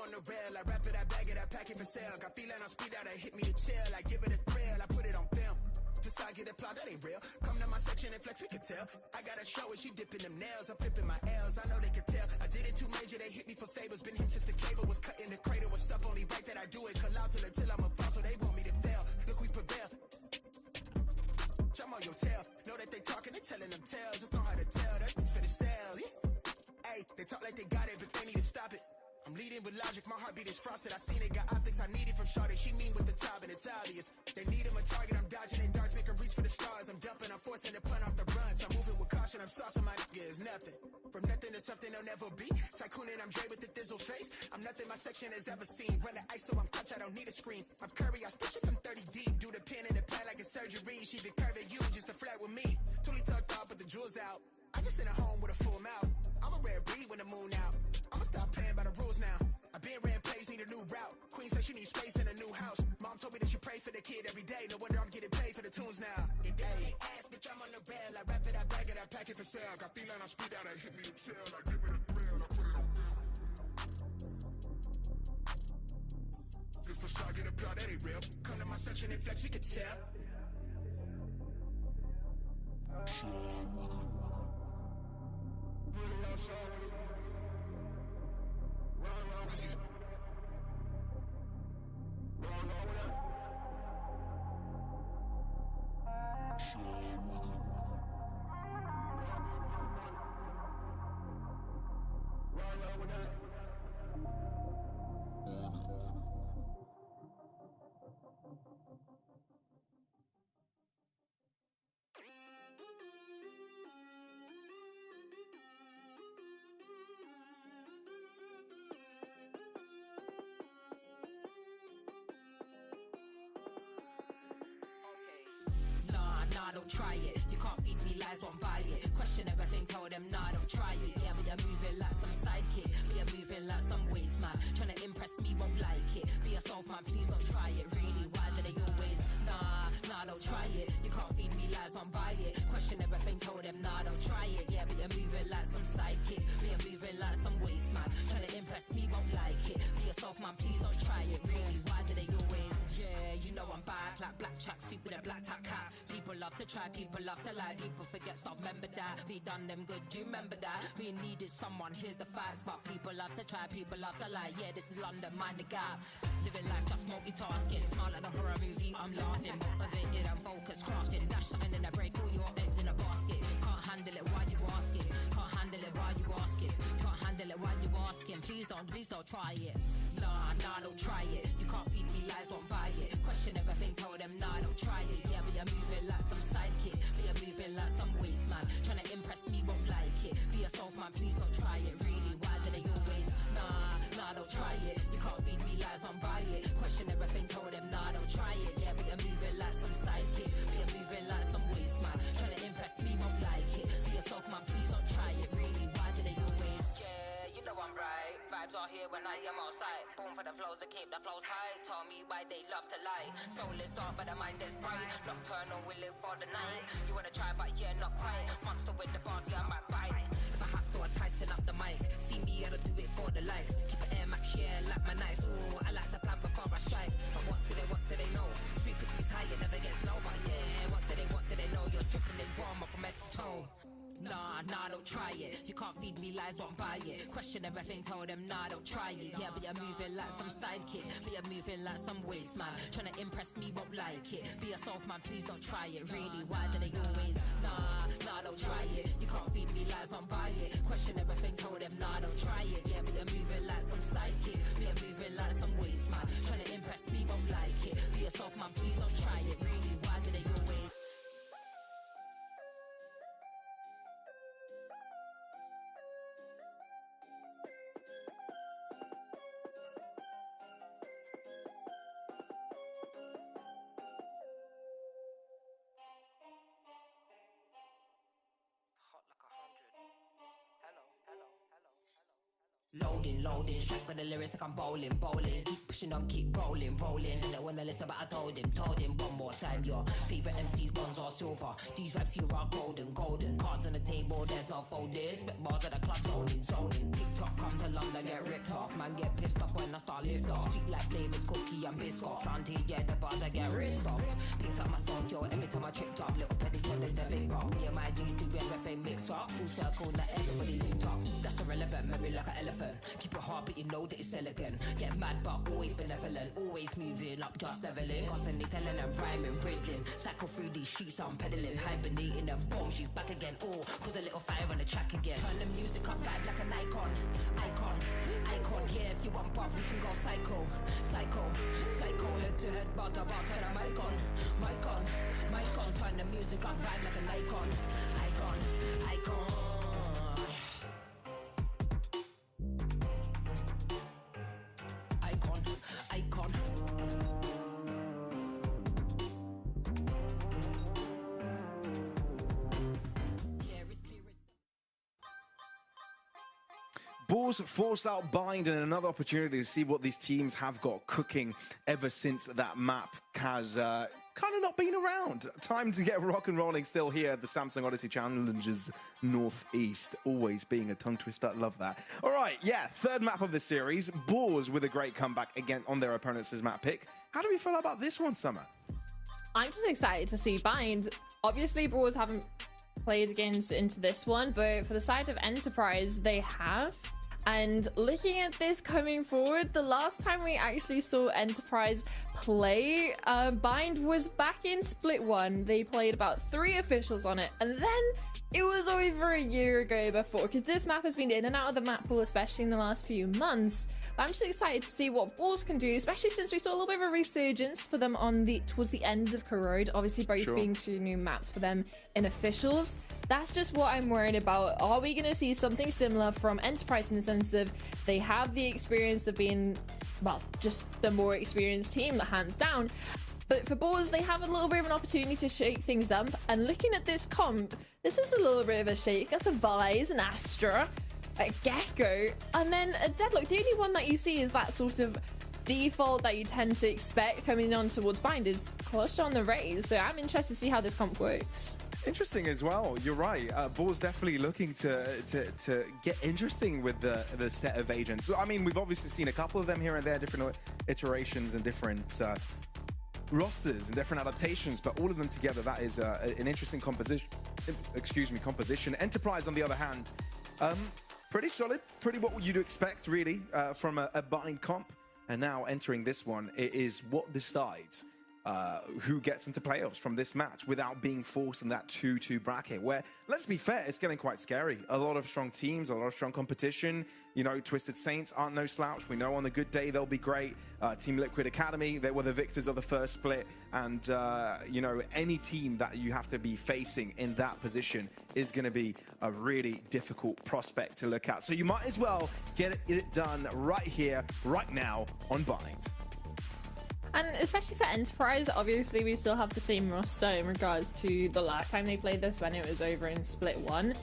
I'm on the rail. I wrap it, I bag it, I pack it for sale. Got feeling on speed out, I hit me to chill. I give it a thrill, I put it on film. Decide get applaud, that ain't real. Come to my section and flex, we can tell. I got a show and she dipping them nails. I'm flipping my L's, I know they can tell. I did it too major, they hit me for favors. Been him since the cable was cut in the cradle. What's up, only right that I do it. Colossal until I'm a boss, so they want me to fail. Look, we prevail. Jump on your tail. Know that they talking, they telling them tales. Just know how to tell, that for the sale. Hey, they talk like they got it, but they need to stop it. I'm leading with logic, my heartbeat is frosted. I seen it, got optics, I need it from Shawty. She mean with the top and it's obvious. They need him a target, I'm dodging in darts, make him reach for the stars. I'm dumping, I'm forcing the pun off the runs. I'm moving with caution, I'm saucing, my nigga is nothing. From nothing to something they'll never be. Tycooning, I'm Dre with the thizzle face. I'm nothing my section has ever seen. Run the ice so I'm clutch, I don't need a screen. I'm Curry, I push it from 30 deep. Do the pin in the pad like a surgery. She be curving you just to flirt with me. Toolie tucked off, but the jewels out. I just in a home with a full mouth. I'm a rare breed when the moon out. I'ma stop playing by the rules now. I been ran plays, need a new route. Queen said she needs space in a new house. Mom told me that she pray for the kid every day. No wonder I'm getting paid for the tunes now. It ain't ass, bitch, I'm on the rail. I wrap it, I bag it, I pack it for sale. Got feeling on speed out, I hit me to chill. I give it a thrill, I put it on film. This facade get applaud, that ain't real. Come to my section and flex, we can tell. Really outside with it. Run with it. Run with it. Run with it. Nah, don't try it. You can't feed me lies, won't buy it. Question everything, tell them nah, don't try it. Yeah, but you're moving like some sidekick. But you're moving like some waste man. Trying to impress me, won't like it. Be yourself, man, please don't try it. Really, why do they always? Nah, don't try it. You can't feed me lies, won't buy it. Question everything, tell them nah, don't try it. Yeah, but you're moving like some sidekick. But you're moving like some waste man. Trying to impress me, won't like it. Be yourself, man, please don't try it. Really, why do they always? Yeah, you know I'm back like black tracksuit with a black top cap. People love to try, people love to lie. People forget, stop, remember that. We done them good, do you remember that? We needed someone, here's the facts. But people love to try, people love to lie. Yeah, this is London, mind the gap. Living life just multitasking. Smile like a horror movie, I'm laughing. Motivated and focused, crafting. Dash something in a break, all your eggs in a basket. Can't handle it, why you asking? Can't handle it, why you asking? Can't handle it, why you asking? Please don't try it. Nah, don't try it. You can't feed me lies, won't buy it. Question everything, tell them nah, don't try it. Yeah, but you're moving like some sidekick. But you're moving like some waste man. Trying to impress me, won't like it. Be yourself, man, please don't try it. Really, why do they always? Nah, don't try it. You can't feed me lies, won't buy it. Question everything, tell them nah, don't try it. Yeah, but you're moving like some sidekick. But you're moving like some waste man. Trying to impress me, won't like it. Be yourself, man, please don't try it. Really, why do they always? Yeah, you know I'm right. Vibes are here when I am outside. Born for the flows to keep the flows tight. Tell me why they love to lie. Soul is dark but the mind is bright. Nocturnal, we live for the night. You wanna try but yeah, not quite. Monster with the bars, yeah, I might bite. If I have to, I tighten up the mic. See me, I don't do it for the likes. Keep it Air Max, yeah, like my nights. Ooh, I like to plan before I strike. But what do they know? Frequency's high, it never gets low. But yeah, what do they know? You're dripping in warm from head to toe. Nah, don't try it. You can't feed me lies, won't buy it. Question everything, tell them nah, don't try it. Yeah, but you're moving like some sidekick. But you're moving like some waste man. Trying to impress me, won't like it. Be yourself, man, please don't try it. Really, why do they always? Nah, don't try it. You can't feed me lies, won't buy it. Question everything, tell them nah, don't try it. Yeah, but you're moving like some sidekick. But you're moving like some waste man. Trying to impress me, won't like it. Be yourself, man, please don't try it. Really, why do they always? Loading, strike with the lyrics like I'm bowling. Keep pushing on, keep rolling. And then when I listen, but I told him one more time. Your favorite MCs, bronze or silver. These raps here are golden. Cards on the table, there's no folders. Spit bars at the club, zoning. TikTok come to life. long they get ripped off. Man get pissed off when I start lift off. Sweet like flavors, cookie and biscuit. Planted, yeah, the bars I get ripped off. Picked up myself, yo, every time I tripped up. Little petty told the big rock. Me and my G's do everything mix up. Full circle, that everybody linked up. That's irrelevant, maybe like an elephant. Keep it hard, but you know that it's elegant. Get mad, but always benevolent. Always moving up, just leveling. Constantly telling and rhyming, riddling. Cycle through these streets, I'm pedaling. Hibernating and boom, she's back again. Oh, cause a little fire on the track again. Turn the music up, vibe like an icon. Icon, icon, yeah, if you want buff, we can go psycho. Psycho, psycho, head to head, bar to bar, turn a mic on. Mic on, mic on, turn the music up, vibe like an icon. Icon, icon. Icon, icon. Bulls force out Bind and another opportunity to see what these teams have got cooking ever since that map has kind of not been around. Time to get rock and rolling still here at the Samsung Odyssey Challengers Northeast. Always being a tongue twister. Love that. All right, yeah, third map of the series. Bulls with a great comeback again on their opponent's map pick. How do we feel about this one, Summer? I'm just excited to see Bind. Obviously, Bulls haven't played against into this one, but for the side of Enterprise, they have. And looking at this coming forward, the last time we actually saw Enterprise play, Bind was back in Split 1. They played about 3 officials on it, and then it was over a year ago before, because this map has been in and out of the map pool, especially in the last few months. But I'm just excited to see what Bulls can do, especially since we saw a little bit of a resurgence for them on towards the end of Corrode, obviously both being 2 new maps for them in officials. That's just what I'm worried about. Are we going to see something similar from Enterprise in the sense of they have the experience of being, well, just the more experienced team, hands down. But for Bulls, they have a little bit of an opportunity to shake things up. And looking at this comp, this is a little bit of a shake. Got the Vise, an Astra, a Gecko, and then a Deadlock. The only one that you see is that sort of default that you tend to expect coming on towards Bind is Clutch on the Raise. So I'm interested to see how this comp works. Interesting as well. You're right. Ball's definitely looking to get interesting with the set of agents. I mean, we've obviously seen a couple of them here and there, different iterations and different rosters and different adaptations, but all of them together, that is an interesting composition. Composition. Enterprise, on the other hand, pretty solid, pretty what you'd expect, really, from a Bind comp. And now entering this one, it is what decides who gets into playoffs from this match without being forced in that 2-2 bracket, where, let's be fair, it's getting quite scary. A lot of strong teams, a lot of strong competition. You know, Twisted Saints aren't no slouch. We know on the good day they'll be great. Team Liquid Academy, they were the victors of the first split. And, you know, any team that you have to be facing in that position is going to be a really difficult prospect to look at. So you might as well get it done right here, right now on Bind. And especially for Enterprise, obviously we still have the same roster in regards to the last time they played this when it was over in Split 1.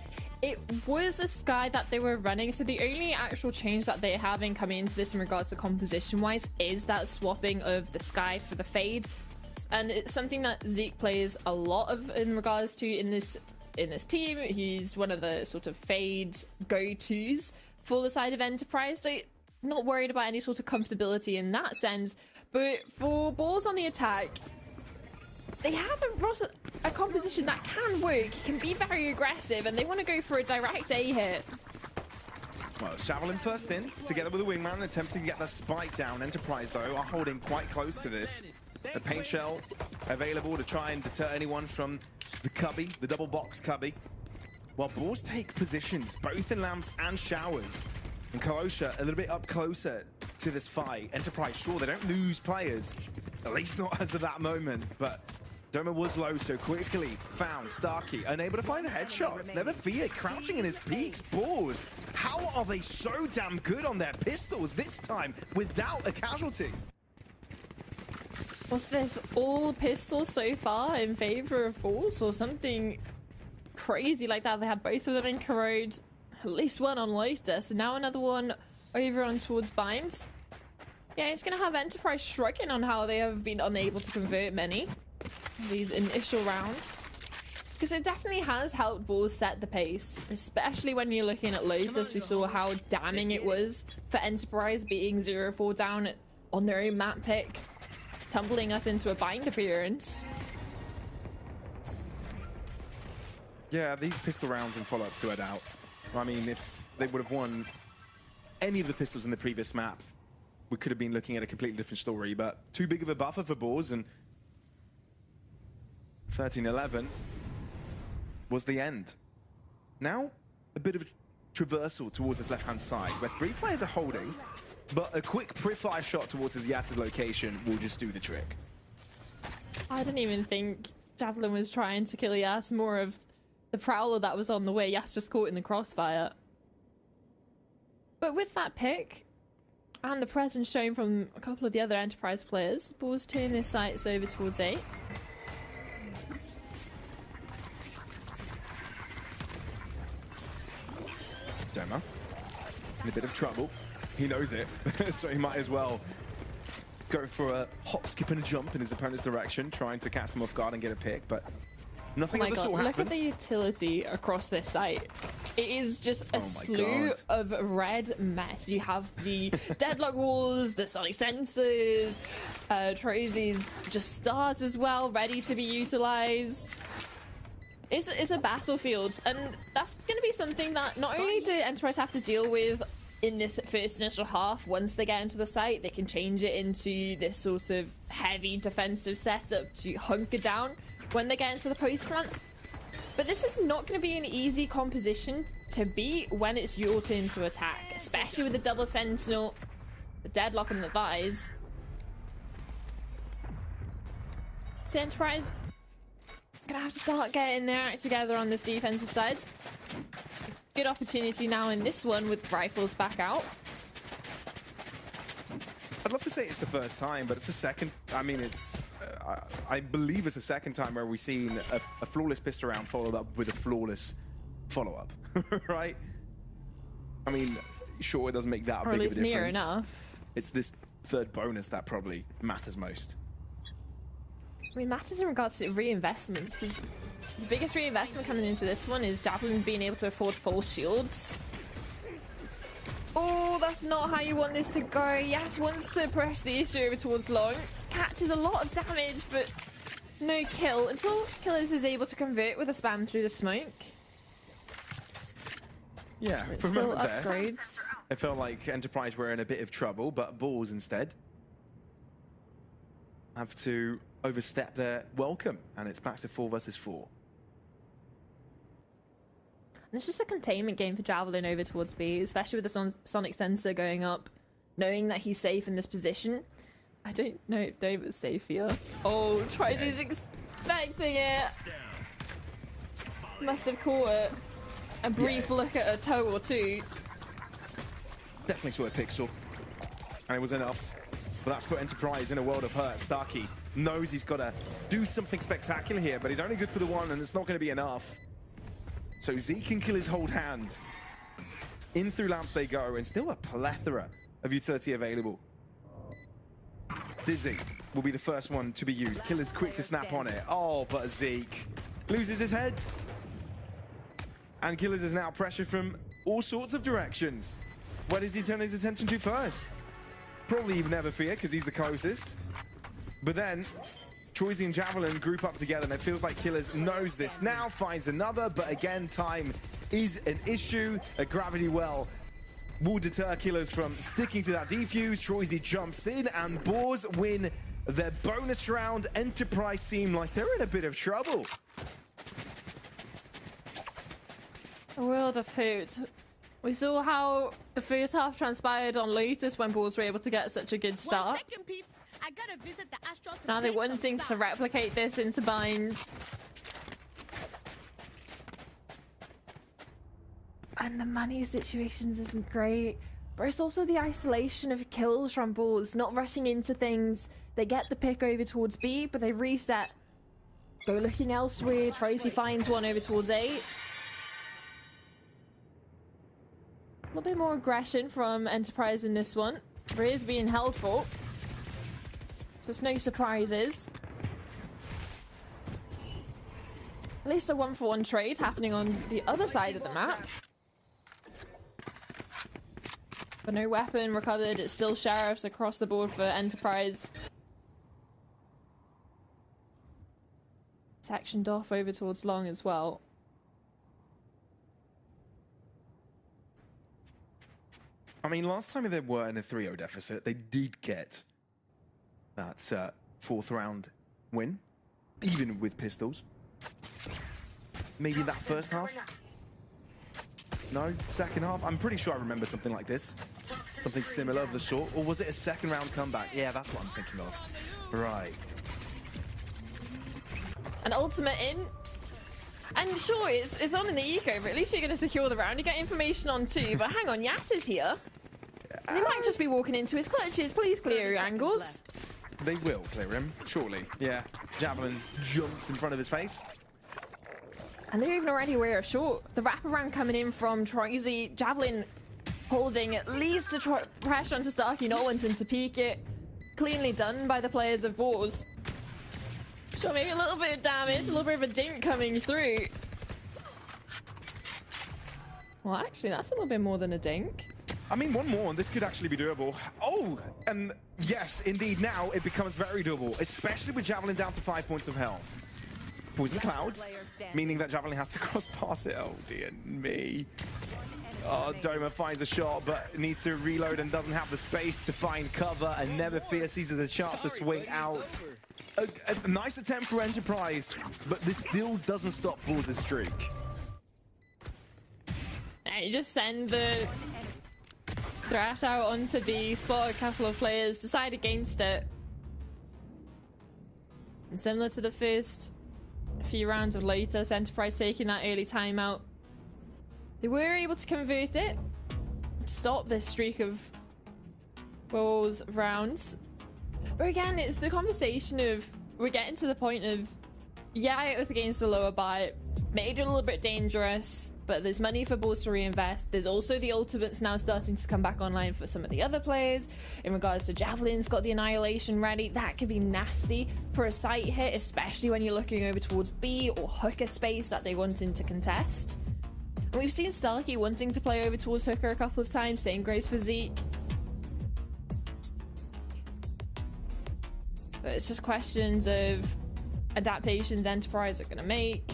It was a Sky that they were running, so the only actual change that they're having coming into this in regards to composition-wise is that swapping of the Sky for the Fade. And it's something that Zeke plays a lot of in regards to in this team. He's one of the sort of Fade go-tos for the side of Enterprise, so not worried about any sort of comfortability in that sense. But for Balls on the attack, they have a composition that can work, can be very aggressive, and they want to go for a direct A hit. Well, Javelin first in, together with the Wingman, attempting to get the spike down. Enterprise, though, are holding quite close to this. The paint shell available to try and deter anyone from the cubby, the double box cubby. While Balls take positions, both in lamps and showers. And Koosha a little bit up closer to this fight. Enterprise, sure, they don't lose players, at least not as of that moment, but Doma was low so quickly. Found Starkey, unable to find the headshots. Never feared, crouching in his peaks. Balls, how are they so damn good on their pistols this time without a casualty? Was this all pistols so far in favor of Balls, or something crazy like that? They had both of them in Corrode, at least one on Lotus, so now another one over on towards Bind. Yeah, it's going to have Enterprise shrugging on how they have been unable to convert many of these initial rounds. Because it definitely has helped Bulls set the pace, especially when you're looking at Lotus. We saw how damning it was for Enterprise being 0-4 down on their own map pick, tumbling us into a bind appearance. Yeah, these pistol rounds and follow-ups to add out. I mean, if they would have won any of the pistols in the previous map, we could have been looking at a completely different story, but too big of a buffer for Bulls, and 13-11 was the end. Now, a bit of traversal towards this left-hand side, where 3 players are holding, but a quick pre-fire shot towards his Yas's location will just do the trick. I didn't even think Javelin was trying to kill Yas, more of the Prowler that was on the way. Yas just caught in the crossfire. But with that pick, and the presence shown from a couple of the other Enterprise players, Bulls turn their sights over towards A. Doma in a bit of trouble. He knows it, so he might as well go for a hop, skip, and a jump in his opponent's direction, trying to catch them off guard and get a pick, but nothing of the sort happens. Look at the utility across this site. It is just a slew of red mess. You have the deadlock walls, the sonic sensors, Trozy's just stars as well, ready to be utilized. It's a battlefield, and that's going to be something that not only do Enterprise have to deal with in this first initial half. Once they get into the site, they can change it into this sort of heavy defensive setup to hunker down when they get into the post plant. But this is not going to be an easy composition to beat when it's your turn to attack, especially with the double sentinel, the deadlock, and the vise. So Enterprise gonna have to start getting their act together on this defensive side. Good opportunity now in this one with rifles back out. I'd love to say it's the first time, but it's the second. I mean, it's. I believe it's the second time where we've seen a flawless pistol round followed up with a flawless follow-up, right? I mean, sure, it doesn't make that big of a difference. Or at least near enough. It's this third bonus that probably matters most. I mean, matters in regards to reinvestments, because the biggest reinvestment coming into this one is Javelin being able to afford full shields. Oh, that's not how you want this to go. Yas wants to press the issue over towards Long. Catches a lot of damage, but no kill until Killers is able to convert with a spam through the smoke. Yeah, it's still upgrades. I felt like Enterprise were in a bit of trouble, but Bulls instead have to overstep their welcome, and it's back to 4 versus 4. And it's just a containment game for Javelin over towards B, especially with the sonic sensor going up, knowing that he's safe in this position. I don't know if Dave is safe here. Oh, Trozy's expecting it. Must have caught a brief look at a toe or two. Definitely saw a pixel, and it was enough. But that's put Enterprise in a world of hurt. Starkey knows he's got to do something spectacular here, but he's only good for the one, and it's not going to be enough. So Zeke can kill his hold hand. In through lamps they go, and still a plethora of utility available. Dizzy will be the first one to be used. Killer's quick to snap on it. Oh, but Zeke loses his head. And Killers is now pressured from all sorts of directions. Where does he turn his attention to first? Probably even Everfear, because he's the closest. But then Trozy and Javelin group up together, and it feels like Killers knows this. Now finds another, but again, time is an issue. A gravity well will deter Killers from sticking to that defuse. Trozy jumps in, and Boars win their bonus round. Enterprise seem like they're in a bit of trouble. A world of hurt. We saw how the first half transpired on Lotus when Boars were able to get such a good start. I gotta visit the Astral to now they're wanting to replicate this into binds. And the money situations isn't great. But it's also the isolation of kills from Bulls, not rushing into things. They get the pick over towards B, but they reset. Go looking elsewhere. Trozy finds one over towards A. A little bit more aggression from Enterprise in this one. Riz being held for. So it's no surprises. At least a 1-for-1 trade happening on the other side of the map. But no weapon recovered. It's still sheriffs across the board for Enterprise. Sectioned off over towards long as well. I mean, last time they were in a 3-0 deficit, they did get that 4th round win, even with pistols. Maybe that first half? No, second half? I'm pretty sure I remember something like this. Something similar of the sort. Or was it a second round comeback? Yeah, that's what I'm thinking of. Right. An ultimate in. And sure, it's on in the eco, but at least you're going to secure the round. You get information on 2, but hang on, Yas is here. He might just be walking into his clutches. Please clear your angles. They will clear him, surely. Yeah, Javelin jumps in front of his face. And they're even already aware of short. The wraparound coming in from Troisy. Javelin holding at least a pressure onto Starkey, not wanting to peek it. Cleanly done by the players of Boars. Sure, maybe a little bit of damage, a little bit of a dink coming through. Well, actually, that's a little bit more than a dink. I mean, one more, and this could actually be doable. Oh, and yes, indeed, now it becomes very doable, especially with Javelin down to 5 points of health. Poison Cloud, meaning that Javelin has to cross-pass it. Oh, dear me. Oh, Doma finds a shot, but needs to reload and doesn't have the space to find cover, and Never Fear sees the chance to swing out. A nice attempt for Enterprise, but this still doesn't stop Boars' streak. You just send the Thrash out onto the spot. A couple of players decide against it. And similar to the first few rounds of Lotus, Enterprise taking that early timeout. They were able to convert it to stop this streak of Boars rounds. But again, it's the conversation of we're getting to the point of, yeah, it was against the lower buy, made it a little bit dangerous, but there's money for Boars to reinvest. There's also the ultimates now starting to come back online for some of the other players. In regards to Javelin's got the Annihilation ready. That could be nasty for a site hit, especially when you're looking over towards B or Hooker space that they wanting to contest. And we've seen Starkey wanting to play over towards Hooker a couple of times, same goes for Zeke. But it's just questions of adaptations Enterprise are going to make,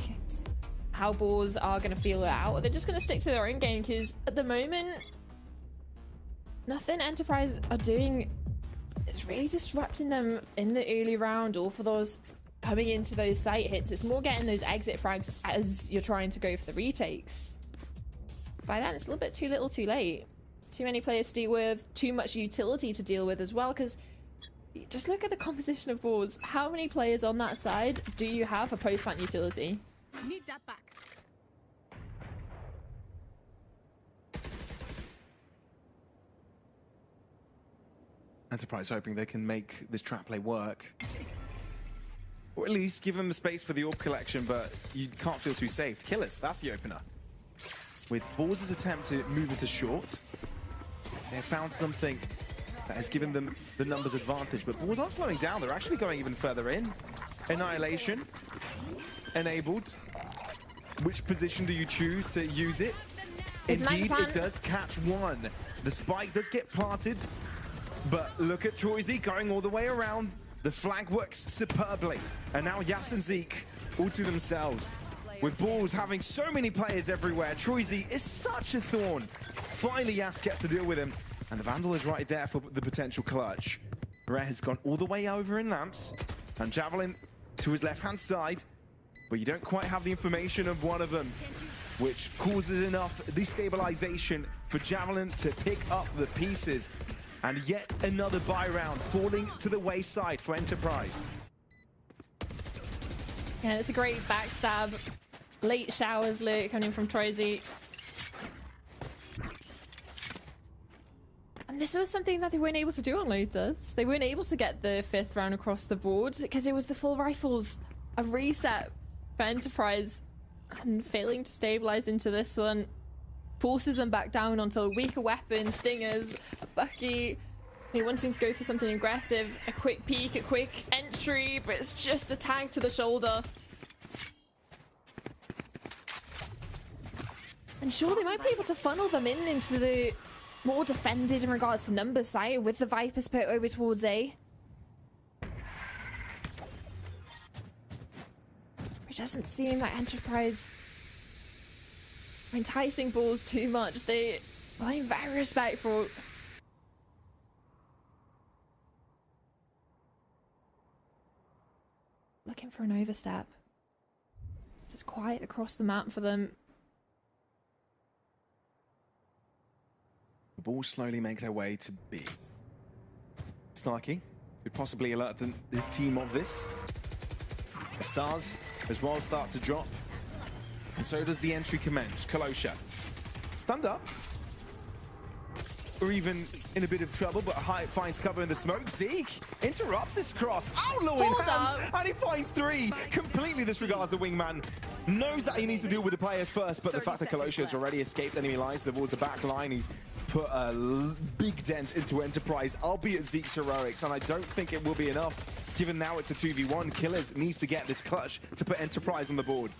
how Boars are going to feel it out, or they're just going to stick to their own game, because at the moment, nothing Enterprise are doing is really disrupting them in the early round or for those coming into those site hits. It's more getting those exit frags as you're trying to go for the retakes. By then, it's a little bit too little too late. Too many players to deal with, too much utility to deal with as well, because just look at the composition of Boars. How many players on that side do you have for post-plant utility? Need that back. Enterprise hoping they can make this trap play work. Or at least give them the space for the orb collection, but you can't feel too safe. Killers, that's the opener. With Boars' attempt to move into short, they have found something that has given them the numbers advantage, but Boars aren't slowing down. They're actually going even further in. Annihilation enabled. Which position do you choose to use it? Indeed, it does catch one. The spike does get planted, but look at Troisy going all the way around. The flag works superbly. And now Yas and Zeke all to themselves. With Boars having so many players everywhere, Troisy is such a thorn. Finally, Yas gets to deal with him. And the Vandal is right there for the potential clutch. Rare has gone all the way over in Lamps. And Javelin to his left-hand side. But you don't quite have the information of one of them, which causes enough destabilization for Javelin to pick up the pieces. And yet another buy round falling to the wayside for Enterprise. Yeah, it's a great backstab. Late showers lurk coming from Troisy. And this was something that they weren't able to do on Lotus. They weren't able to get the 5th round across the board because it was the full rifles. A reset for Enterprise, and failing to stabilize into this one forces them back down onto a weaker weapon. Stingers, a Bucky, they wanting to go for something aggressive, a quick peek, a quick entry, but it's just a tag to the shoulder. And sure, they might be able to funnel them into the more defended in regards to numbers side with the Vipers put over towards A. It doesn't seem like Enterprise are enticing balls too much. They're playing very respectful. Looking for an overstep. It's quiet across the map for them. The balls slowly make their way to B. Snarky could possibly alert his team of this. The stars as well start to drop. And so does the entry commence. Kolosha stunned up. Or even in a bit of trouble, but Hyatt finds cover in the smoke. Zeke interrupts this cross. Outlaw in hand, and he finds 3. Completely disregards the wingman. Knows that he needs to deal with the players first, but the fact that Kolosha has already escaped enemy lines towards the back line, he's put a big dent into Enterprise, albeit Zeke's heroics, and I don't think it will be enough, given now it's a 2v1. Killers needs to get this clutch to put Enterprise on the board.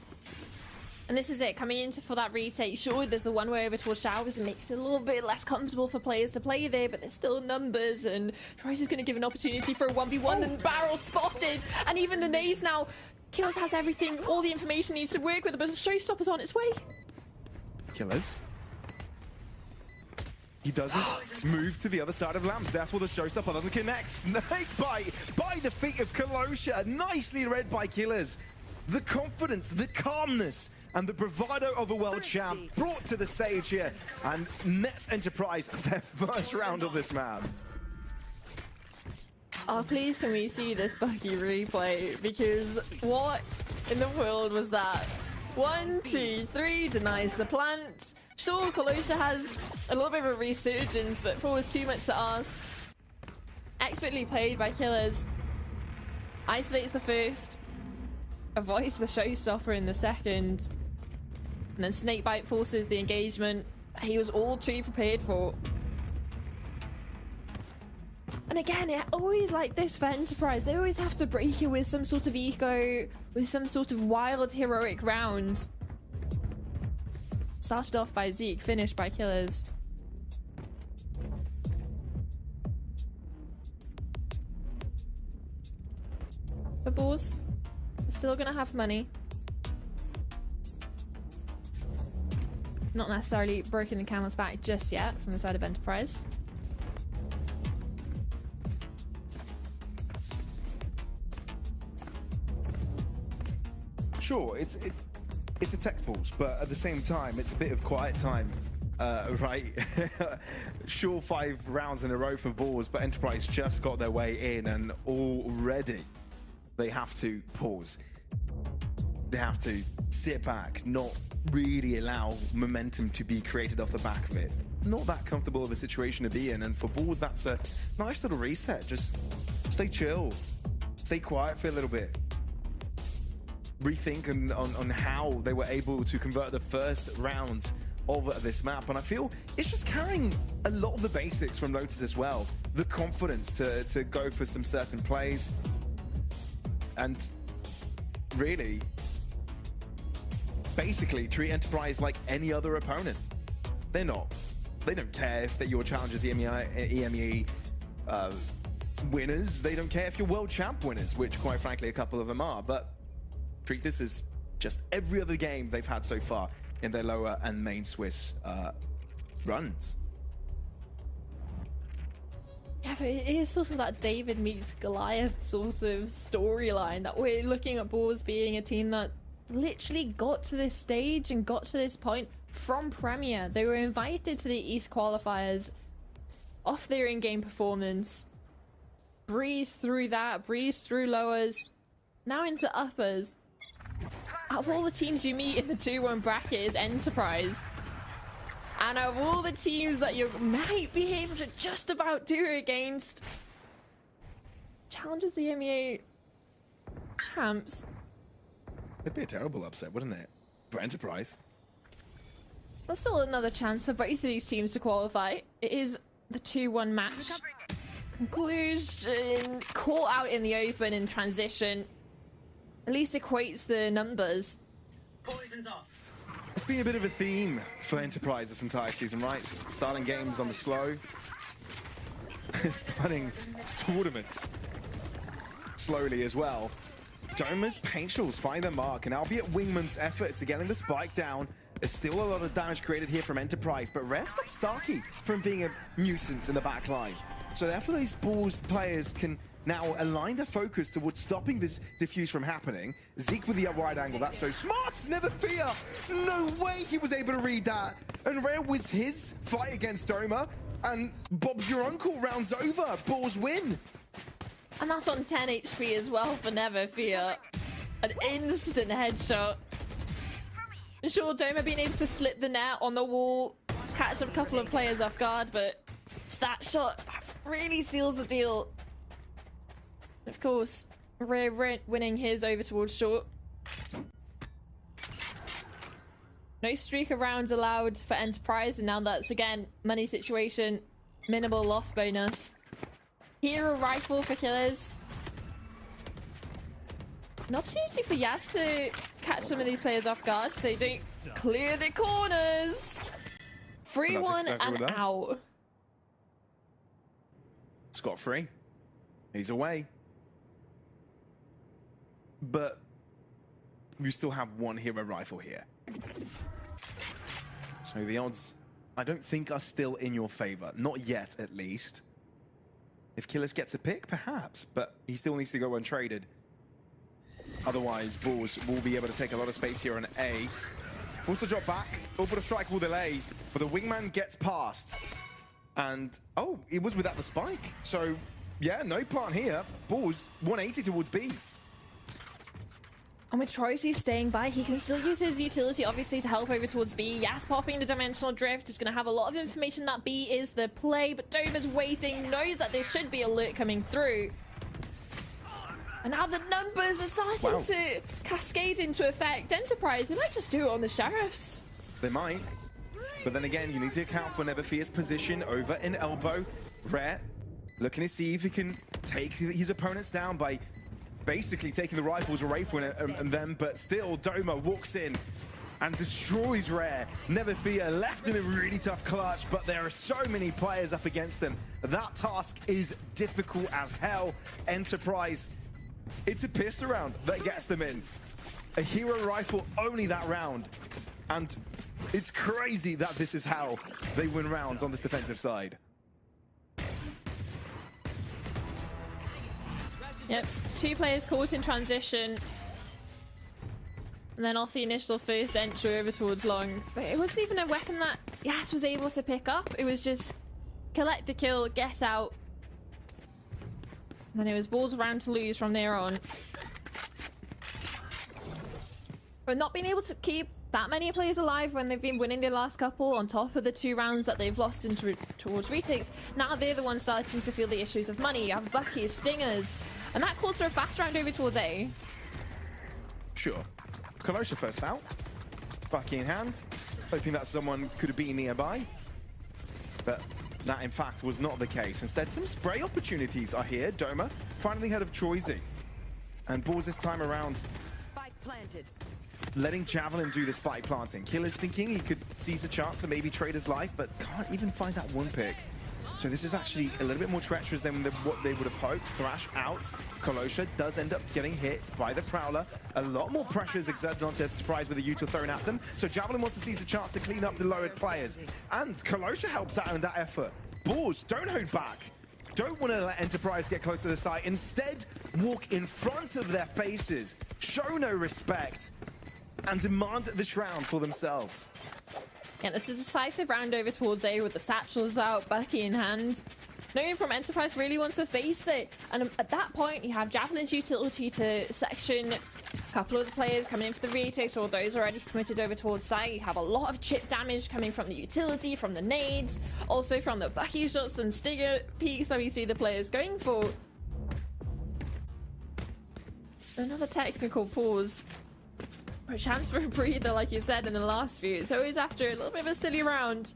And this is it, coming into for that retake. Sure, there's the one way over towards Showers and makes it a little bit less comfortable for players to play there, but there's still numbers, and Trice is going to give an opportunity for a 1v1, and Barrel spotted, and even the nades now. Killers has everything, all the information needs to work with, but the showstopper's on its way. Killers. He doesn't move to the other side of Lamps, therefore the showstopper doesn't connect. Snake bite by the feet of Kolosha, nicely read by Killers. The confidence, the calmness, and the bravado of a world champ brought to the stage here, and nets Enterprise their first round of this map. Oh, please can we see this buggy replay, because what in the world was that? 1, 2, 3 denies the plant. Sure, Kolosha has a little bit of a resurgence, but 4 was too much to ask. Expertly played by Killers. Isolates the first, avoids the showstopper in the second, and then Snakebite forces the engagement he was all too prepared for. And again, it always like this for Enterprise. They always have to break it with some sort of eco, with some sort of wild heroic round. Started off by Zeke, finished by Killers. But Boars, they're still gonna have money. Not necessarily broken the camel's back just yet from the side of Enterprise. Sure, it's a tech pulse, but at the same time, it's a bit of quiet time, right? Sure, 5 rounds in a row for Balls, but Enterprise just got their way in, and already they have to pause. They have to sit back, not really allow momentum to be created off the back of it. Not that comfortable of a situation to be in, and for Balls, that's a nice little reset. Just stay chill, stay quiet for a little bit. Rethink on how they were able to convert the first rounds of this map, and I feel it's just carrying a lot of the basics from Lotus as well. The confidence to go for some certain plays, and really basically treat Enterprise like any other opponent. They don't care if your challengers EME winners. They don't care if you're world champ winners, which quite frankly a couple of them are, but treat this as just every other game they've had so far in their lower and main Swiss runs. Yeah, but it is sort of that David meets Goliath sort of storyline, that we're looking at Boars being a team that literally got to this stage and got to this point from Premier. They were invited to the East qualifiers off their in-game performance, breezed through that, breezed through lowers, now into uppers. Out of all the teams you meet in the 2-1 bracket is Enterprise. And out of all the teams that you might be able to just about do against, Challengers EMEA champs. It'd be a terrible upset, wouldn't it? For Enterprise. There's still another chance for both of these teams to qualify. It is the 2-1 match. Conclusion, caught out in the open in transition. At least equates the numbers. Poison's off. It's been a bit of a theme for Enterprise this entire season, right? Starting games on the slow. Starting tournaments slowly as well. Doma's Paintshawls find their mark, and albeit Wingman's efforts to getting the spike down, there's still a lot of damage created here from Enterprise, but Rare stops Starkey from being a nuisance in the back line. So therefore these Bulls players can now align their focus towards stopping this diffuse from happening. Zeke with the wide angle, that's so smart! Never fear! No way he was able to read that! And Rare was his fight against Doma, and Bob's your uncle rounds over. Bulls win! And that's on 10 HP as well for Never Fear. An instant headshot. And sure, Doma being able to slip the net on the wall, catch a couple of players off guard, but it's that shot really seals the deal. Of course, Rare winning his over towards short. No streak of rounds allowed for Enterprise, and now that's again money situation, minimal loss bonus. Hero rifle for Killers. An opportunity for Yaz to catch some of these players off guard if they don't clear the corners. 3-1 and out. Scot-free. He's away. But we still have one hero rifle here. So the odds, I don't think, are still in your favor. Not yet, at least. If Killers gets a pick, perhaps, but he still needs to go untraded. Otherwise, Bulls will be able to take a lot of space here on A. Forced to drop back, over the strike will delay, but the wingman gets past. And, oh, it was without the spike. So, yeah, no plant here. Bulls 180 towards B. And with Troycy staying by, he can still use his utility, obviously, to help over towards B. Yas popping the Dimensional Drift is going to have a lot of information that B is the play, but Doma's waiting, knows that there should be alert coming through. And now the numbers are starting to cascade into effect. Enterprise, they might just do it on the Sheriffs. They might. But then again, you need to account for Never Fear's position over in elbow. Rare looking to see if he can take his opponents down by basically taking the rifles away from them, but still Doma walks in and destroys Rare. Never Fear left in a really tough clutch, but there are so many players up against him. That task is difficult as hell. Enterprise, it's a pistol round that gets them in. A hero rifle only that round. And it's crazy that this is how they win rounds on this defensive side. Yep, 2 players caught in transition. And then off the initial first entry over towards long. But it wasn't even a weapon that Yas was able to pick up. It was just collect the kill, get out. And then it was Bulls round to lose from there on. But not being able to keep that many players alive when they've been winning their last couple on top of the 2 rounds that they've lost towards retakes. Now they're the ones starting to feel the issues of money. You have Bucky, Stingers, and that calls for a fast round over towards A. Sure. Kolosha first out. Bucky in hand. Hoping that someone could be nearby. But that, in fact, was not the case. Instead, some spray opportunities are here. Doma finally ahead of Troyzy. And Bulls this time around. Spike planted. Letting Javelin do the spike planting. Killer's thinking he could seize a chance to maybe trade his life, but can't even find that one pick. So this is actually a little bit more treacherous than what they would have hoped. Thrash out. Kolosha does end up getting hit by the Prowler. A lot more pressure is exerted onto Enterprise with the util thrown at them. So Javelin wants to seize a chance to clean up the lowered players. And Kolosha helps out in that effort. Bulls, don't hold back. Don't want to let Enterprise get close to the site. Instead, walk in front of their faces. Show no respect. And demand this round for themselves. Yeah, this is a decisive round over towards A with the satchels out, Bucky in hand. No one from Enterprise really wants to face it. And at that point, you have Javelin's utility to section a couple of the players coming in for the retakes, or those already committed over towards site. You have a lot of chip damage coming from the utility, from the nades, also from the Bucky shots and Stinger peaks that we see the players going for. Another technical pause. A chance for a breather, like you said in the last few. It's always after a little bit of a silly round.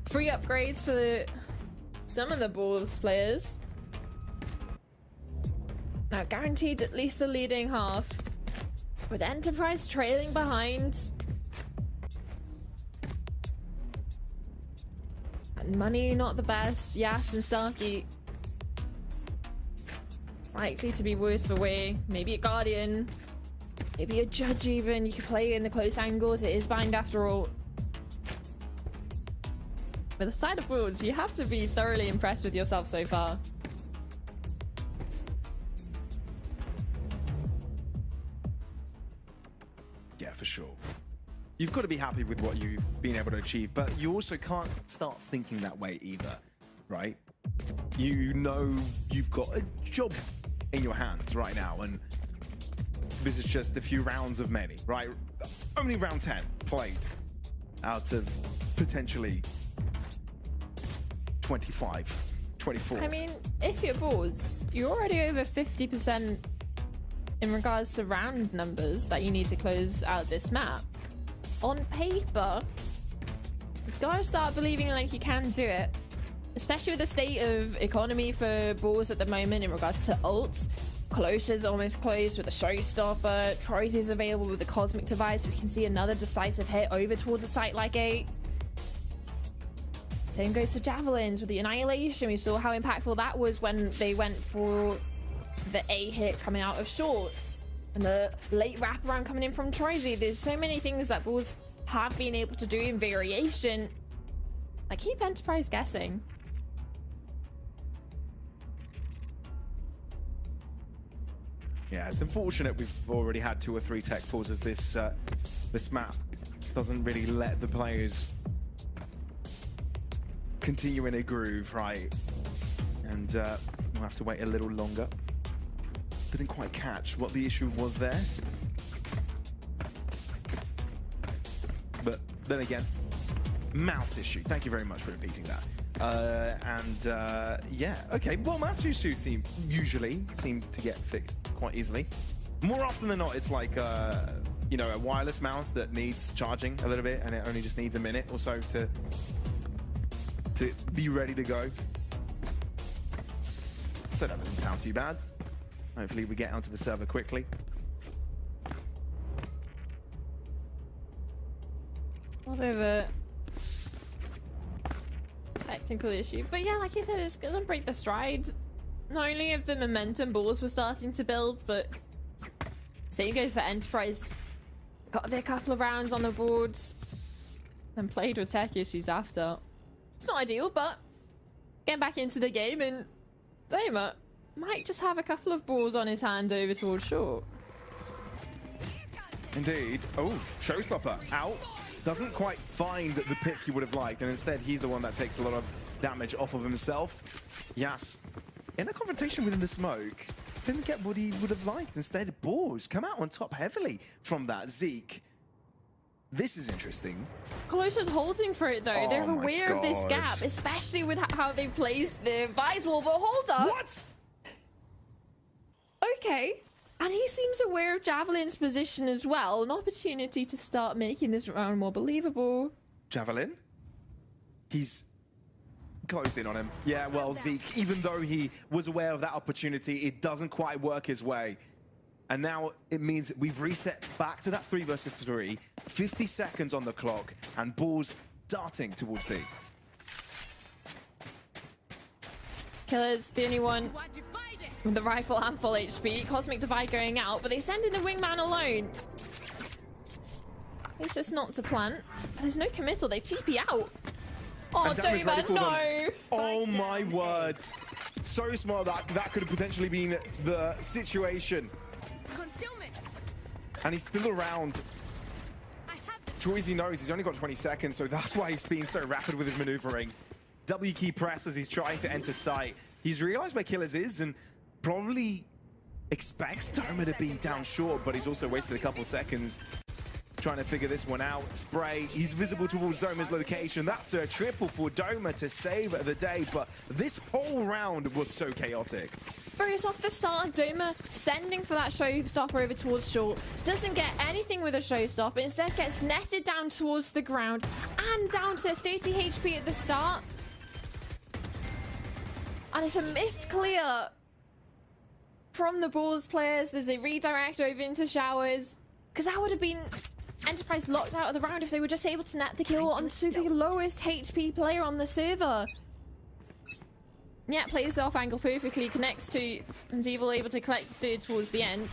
3 upgrades for some of the Bulls players. Now guaranteed at least the leading half. With Enterprise trailing behind, Money not the best. Yas and Saki likely to be worse for wear. Maybe a Guardian. Maybe a Judge even. You could play in the close angles. It is bind after all. With the side of boards, you have to be thoroughly impressed with yourself so far. Yeah, for sure. You've got to be happy with what you've been able to achieve, but you also can't start thinking that way either, right? You know you've got a job in your hands right now, and this is just a few rounds of many, right? Only round 10 played out of potentially 25, 24. I mean, if you're boards, you're already over 50% in regards to round numbers that you need to close out this map. On paper, you've got to start believing like you can do it, especially with the state of economy for balls at the moment in regards to ults. Close is almost closed with a showstopper. Troyes is available with the cosmic device. We can see another decisive hit over towards a site like 8. Same goes for javelins with the annihilation. We saw how impactful that was when they went for the A hit coming out of shorts and the late wraparound coming in from Troyes. There's so many things that balls have been able to do in variation. I keep Enterprise guessing. Yeah, it's unfortunate we've already had 2 or 3 tech pauses. This map doesn't really let the players continue in a groove, right? And we'll have to wait a little longer. Didn't quite catch what the issue was there. But then again, mouse issue. Thank you very much for repeating that. Yeah, okay. Well, mouse issues usually seem to get fixed quite easily. More often than not, it's like you know, a wireless mouse that needs charging a little bit, and it only just needs a minute or so to be ready to go. So that doesn't sound too bad. Hopefully we get onto the server quickly. A little bit of a technical issue, but yeah, like you said, it's gonna break the stride not only of the momentum balls were starting to build, but same goes for Enterprise. Got their couple of rounds on the board, then played with tech issues after. It's not ideal, but getting back into the game, and Doma might just have a couple of balls on his hand over towards short. Indeed. Oh, showstopper out. Doesn't quite find the pick he would have liked, and instead he's the one that takes a lot of damage off of himself. Yas, in a confrontation within the smoke, didn't get what he would have liked. Instead, balls come out on top heavily from that. Zeke. This is interesting. Colossia's holding for it though. Oh, they're aware of this gap, especially with how they've placed the Vice wall. But hold up. What? Okay. And he seems aware of Javelin's position as well. An opportunity to start making this round more believable. Javelin? He's closed in on him. Yeah, well, Zeke, even though he was aware of that opportunity, it doesn't quite work his way. And now it means we've reset back to that 3 versus 3. 50 seconds on the clock, and balls darting towards B. Killer's the only one with the rifle and full HP. Cosmic Divide going out, but they send in the wingman alone. At least it's not to plant. There's no committal. They TP out. Oh, Doma, no! Oh my word. So smart that could have potentially been the situation. And he's still around. Troyes knows he's only got 20 seconds, so that's why he's being so rapid with his maneuvering. W key press as he's trying to enter site. He's realized where Killers is and probably expects Doma to be down short, but he's also wasted a couple seconds trying to figure this one out. Spray, he's visible towards Doma's location. That's a triple for Doma to save the day, but this whole round was so chaotic. Very off the start, Doma sending for that showstopper over towards short. Doesn't get anything with a showstopper, instead gets netted down towards the ground and down to 30 HP at the start. And it's a missed clear from the balls players as they redirect over into showers, because that would have been Enterprise locked out of the round if they were just able to net the kill onto the lowest HP player on the server. Yeah, plays the off angle perfectly, connects to, and Evil able to collect the third towards the end.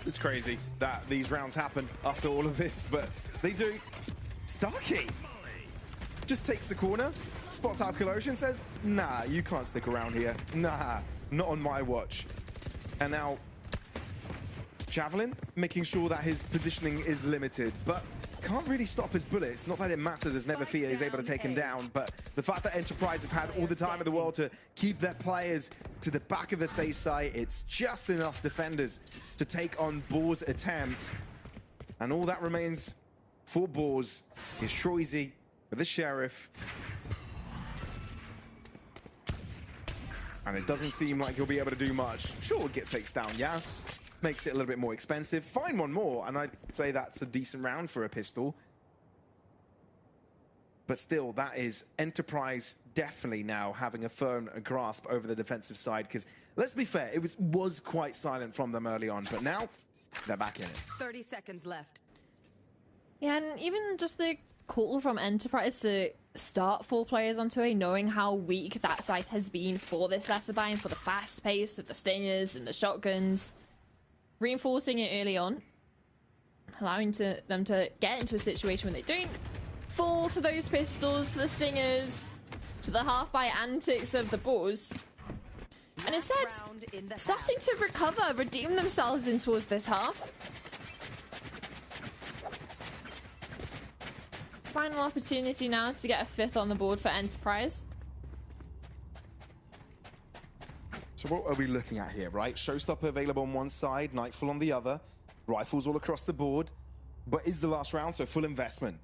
It's crazy that these rounds happen after all of this, but they do. Starkey just takes the corner, spots out Kalosha, says, nah, you can't stick around here. Nah, not on my watch. And now Javelin making sure that his positioning is limited, but can't really stop his bullets. Not that it matters as Neverfear is able to take him down, but the fact that Enterprise have had all the time in the world to keep their players to the back of the safe site, it's just enough defenders to take on Boar's attempt. And all that remains for Boars is Troisy with the Sheriff. And it doesn't seem like he'll be able to do much. Sure, Git takes down Yas. Makes it a little bit more expensive. Find one more, and I'd say that's a decent round for a pistol. But still, that is Enterprise definitely now having a firm grasp over the defensive side, because let's be fair, it was quite silent from them early on, but now they're back in it. 30 seconds left. Yeah, and even just the call from Enterprise to start 4 players onto A, knowing how weak that site has been for this Lesserby and for the fast pace of the Stingers and the shotguns. Reinforcing it early on, allowing them to get into a situation where they don't fall to those pistols, to the Stingers, to the half-by antics of the Boars. And instead, starting to recover, redeem themselves in towards this half. Final opportunity now to get a 5th on the board for Enterprise. So what are we looking at here, right? Showstopper available on one side, Nightfall on the other, rifles all across the board. But is the last round, so full investment.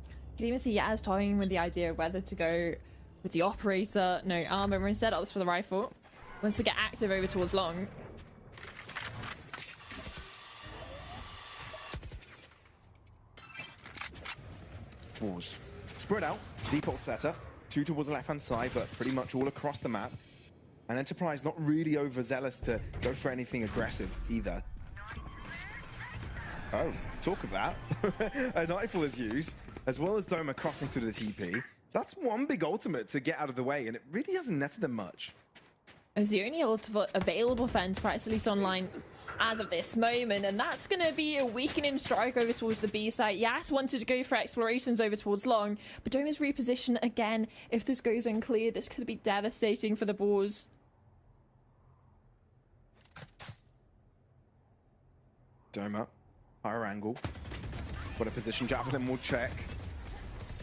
You can even see Yaz toying with the idea of whether to go with the operator, no armor, or instead opts for the rifle. Wants to get active over towards long. Wars. Spread out, default setup. 2 towards the left-hand side, but pretty much all across the map. And Enterprise not really overzealous to go for anything aggressive either. Oh, talk of that. A Nightfall is used, as well as Doma crossing through the TP. That's one big ultimate to get out of the way, and it really hasn't netted them much. It was the only ultimate available for Enterprise, at least online, as of this moment, and that's going to be a weakening strike over towards the B site. Yas wanted to go for explorations over towards long, but Doma's reposition again. If this goes unclear, this could be devastating for the Boars. Doma, higher angle. What a position, Javelin will check.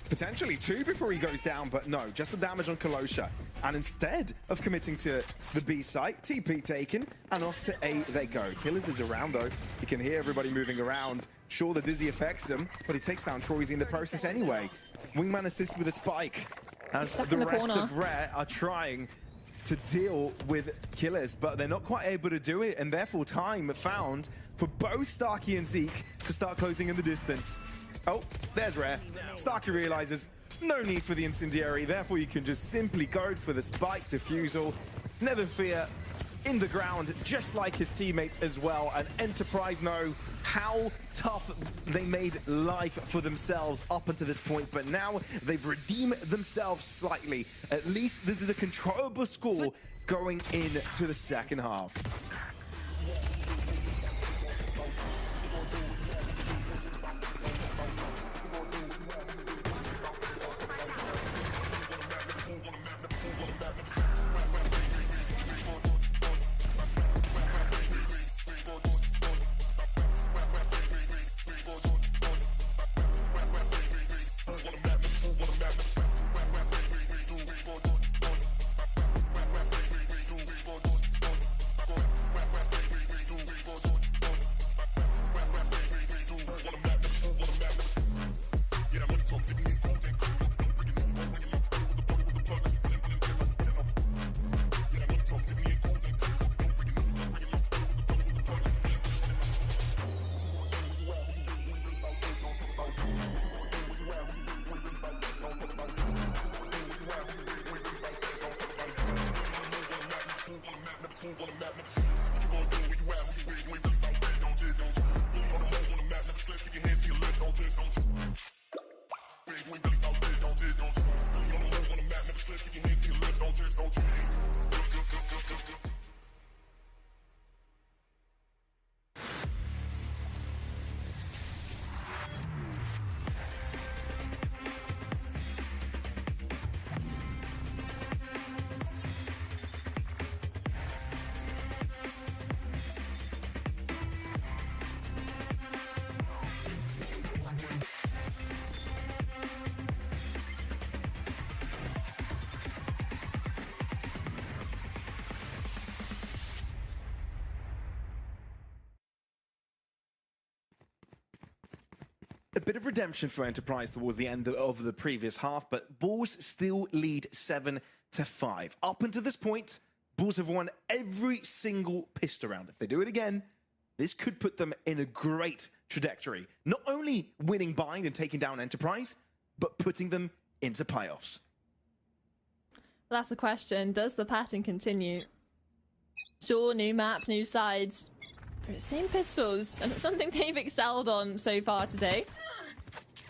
Potentially 2 before he goes down, but no, just the damage on Kalosha. And instead of committing to the B site, TP taken, and off to A they go. Killers is around though. You can hear everybody moving around. Sure, the Dizzy affects him, but he takes down Troisy in the process anyway. Wingman assists with a spike, as the rest of Rare are trying to deal with Killers, but they're not quite able to do it, and therefore time found for both Starkey and Zeke to start closing in the distance. Oh, there's Rare. Starkey realizes no need for the incendiary, therefore you can just simply go for the spike defusal. Neverfear in the ground, just like his teammates as well, and Enterprise know how tough they made life for themselves up until this point, but now they've redeemed themselves slightly. At least this is a controllable score going into the second half. move on the map, never slip. What you gonna do when you at, who you with, you ain't really about that, don't you, don't you? Really on the move on the map, never slip, put your hands to your lips, don't you, don't you? You ain't really about that, don't you, don't you? Really on the move on the map, never slip, put your hands to your lips, don't you, don't you? A bit of redemption for Enterprise towards the end of the previous half, but Bulls still lead 7-5. Up until this point, Bulls have won every single pistol round. If they do it again, this could put them in a great trajectory. Not only winning Bind and taking down Enterprise, but putting them into playoffs. That's the question. Does the pattern continue? Sure, new map, new sides. But same pistols, and it's something they've excelled on so far today.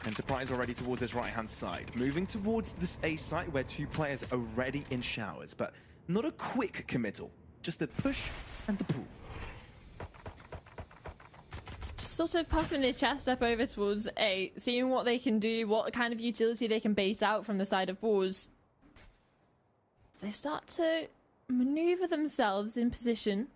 Enterprise already towards this right-hand side. Moving towards this A site where two players are already in showers, but not a quick committal. Just a push and the pull. Just sort of puffing their chest up over towards A, seeing what they can do, what kind of utility they can bait out from the side of Boars. They start to maneuver themselves in position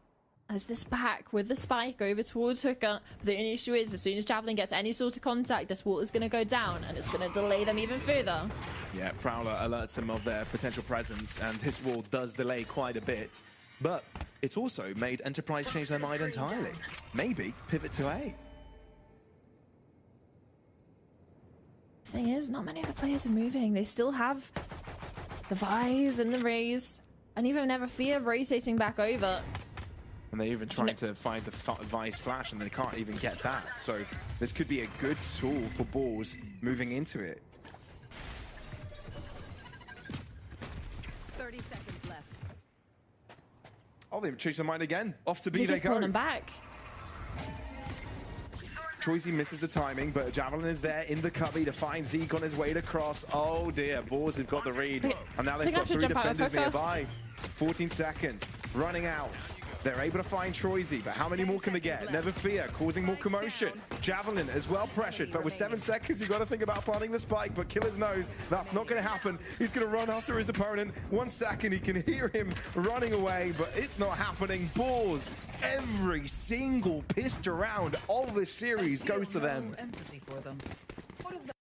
as this back with the spike over towards Hooker. But the only issue is, as soon as Javelin gets any sort of contact, this water's going to go down, and it's going to delay them even further. Yeah, Prowler alerts them of their potential presence, and this wall does delay quite a bit. But it's also made Enterprise change their mind entirely. Maybe pivot to A. Thing is, not many of the players are moving. They still have the Vise and the Rays, and even Never Fear rotating back over. And they're even trying to find the Vise flash, and they can't even get that. So this could be a good tool for Balls moving into it. 30 seconds left. Oh, they've changed their mind again. Off to B Ziggy's they go. pulling them back. Troisy misses the timing, but Javelin is there in the cubby to find Zeke on his way to cross. Oh dear, Balls have got the read. And now they've got 3 defenders nearby. 14 seconds, running out. They're able to find Troisy, but how many more can they get? Never Fear, causing more commotion. Javelin as well pressured, but with 7 seconds, you've got to think about planting the spike, but Killers knows that's not going to happen. He's going to run after his opponent. 1 second, he can hear him running away, but it's not happening. Balls, every single pistol round of this series goes to them. Empathy for them. What is that?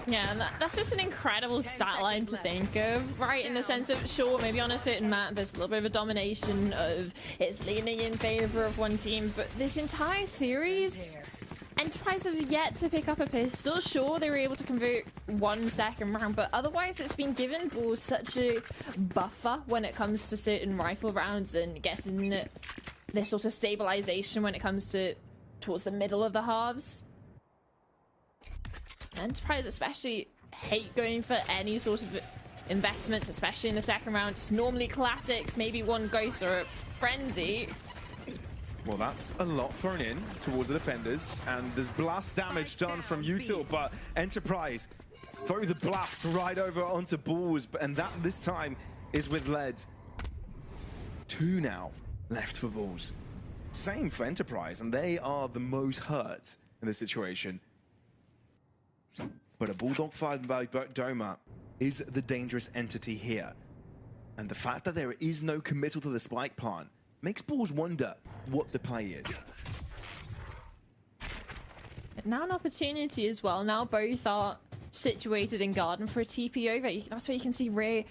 Yeah, that's just an incredible stat line to think of, right? In the sense of, sure, maybe on a certain map, there's a little bit of a domination of it's leaning in favor of one team, but this entire series, Enterprise has yet to pick up a pistol. Sure, they were able to convert 1 second round, but otherwise it's been given Balls such a buffer when it comes to certain rifle rounds and getting this sort of stabilization when it comes to towards the middle of the halves. Enterprise especially hate going for any sort of investments, especially in the second round. It's normally classics, maybe one ghost or a frenzy. Well, that's a lot thrown in towards the defenders, and there's blast damage done from Util, but Enterprise throw the blast right over onto Balls, and that this time is with lead. 2 now left for Balls. Same for Enterprise, and they are the most hurt in this situation. But a Bulldog fired by Doma is the dangerous entity here. And the fact that there is no committal to the spike plant makes Balls wonder what the play is. Now an opportunity as well. Now both are situated in garden for a TP over. That's where you can see Ray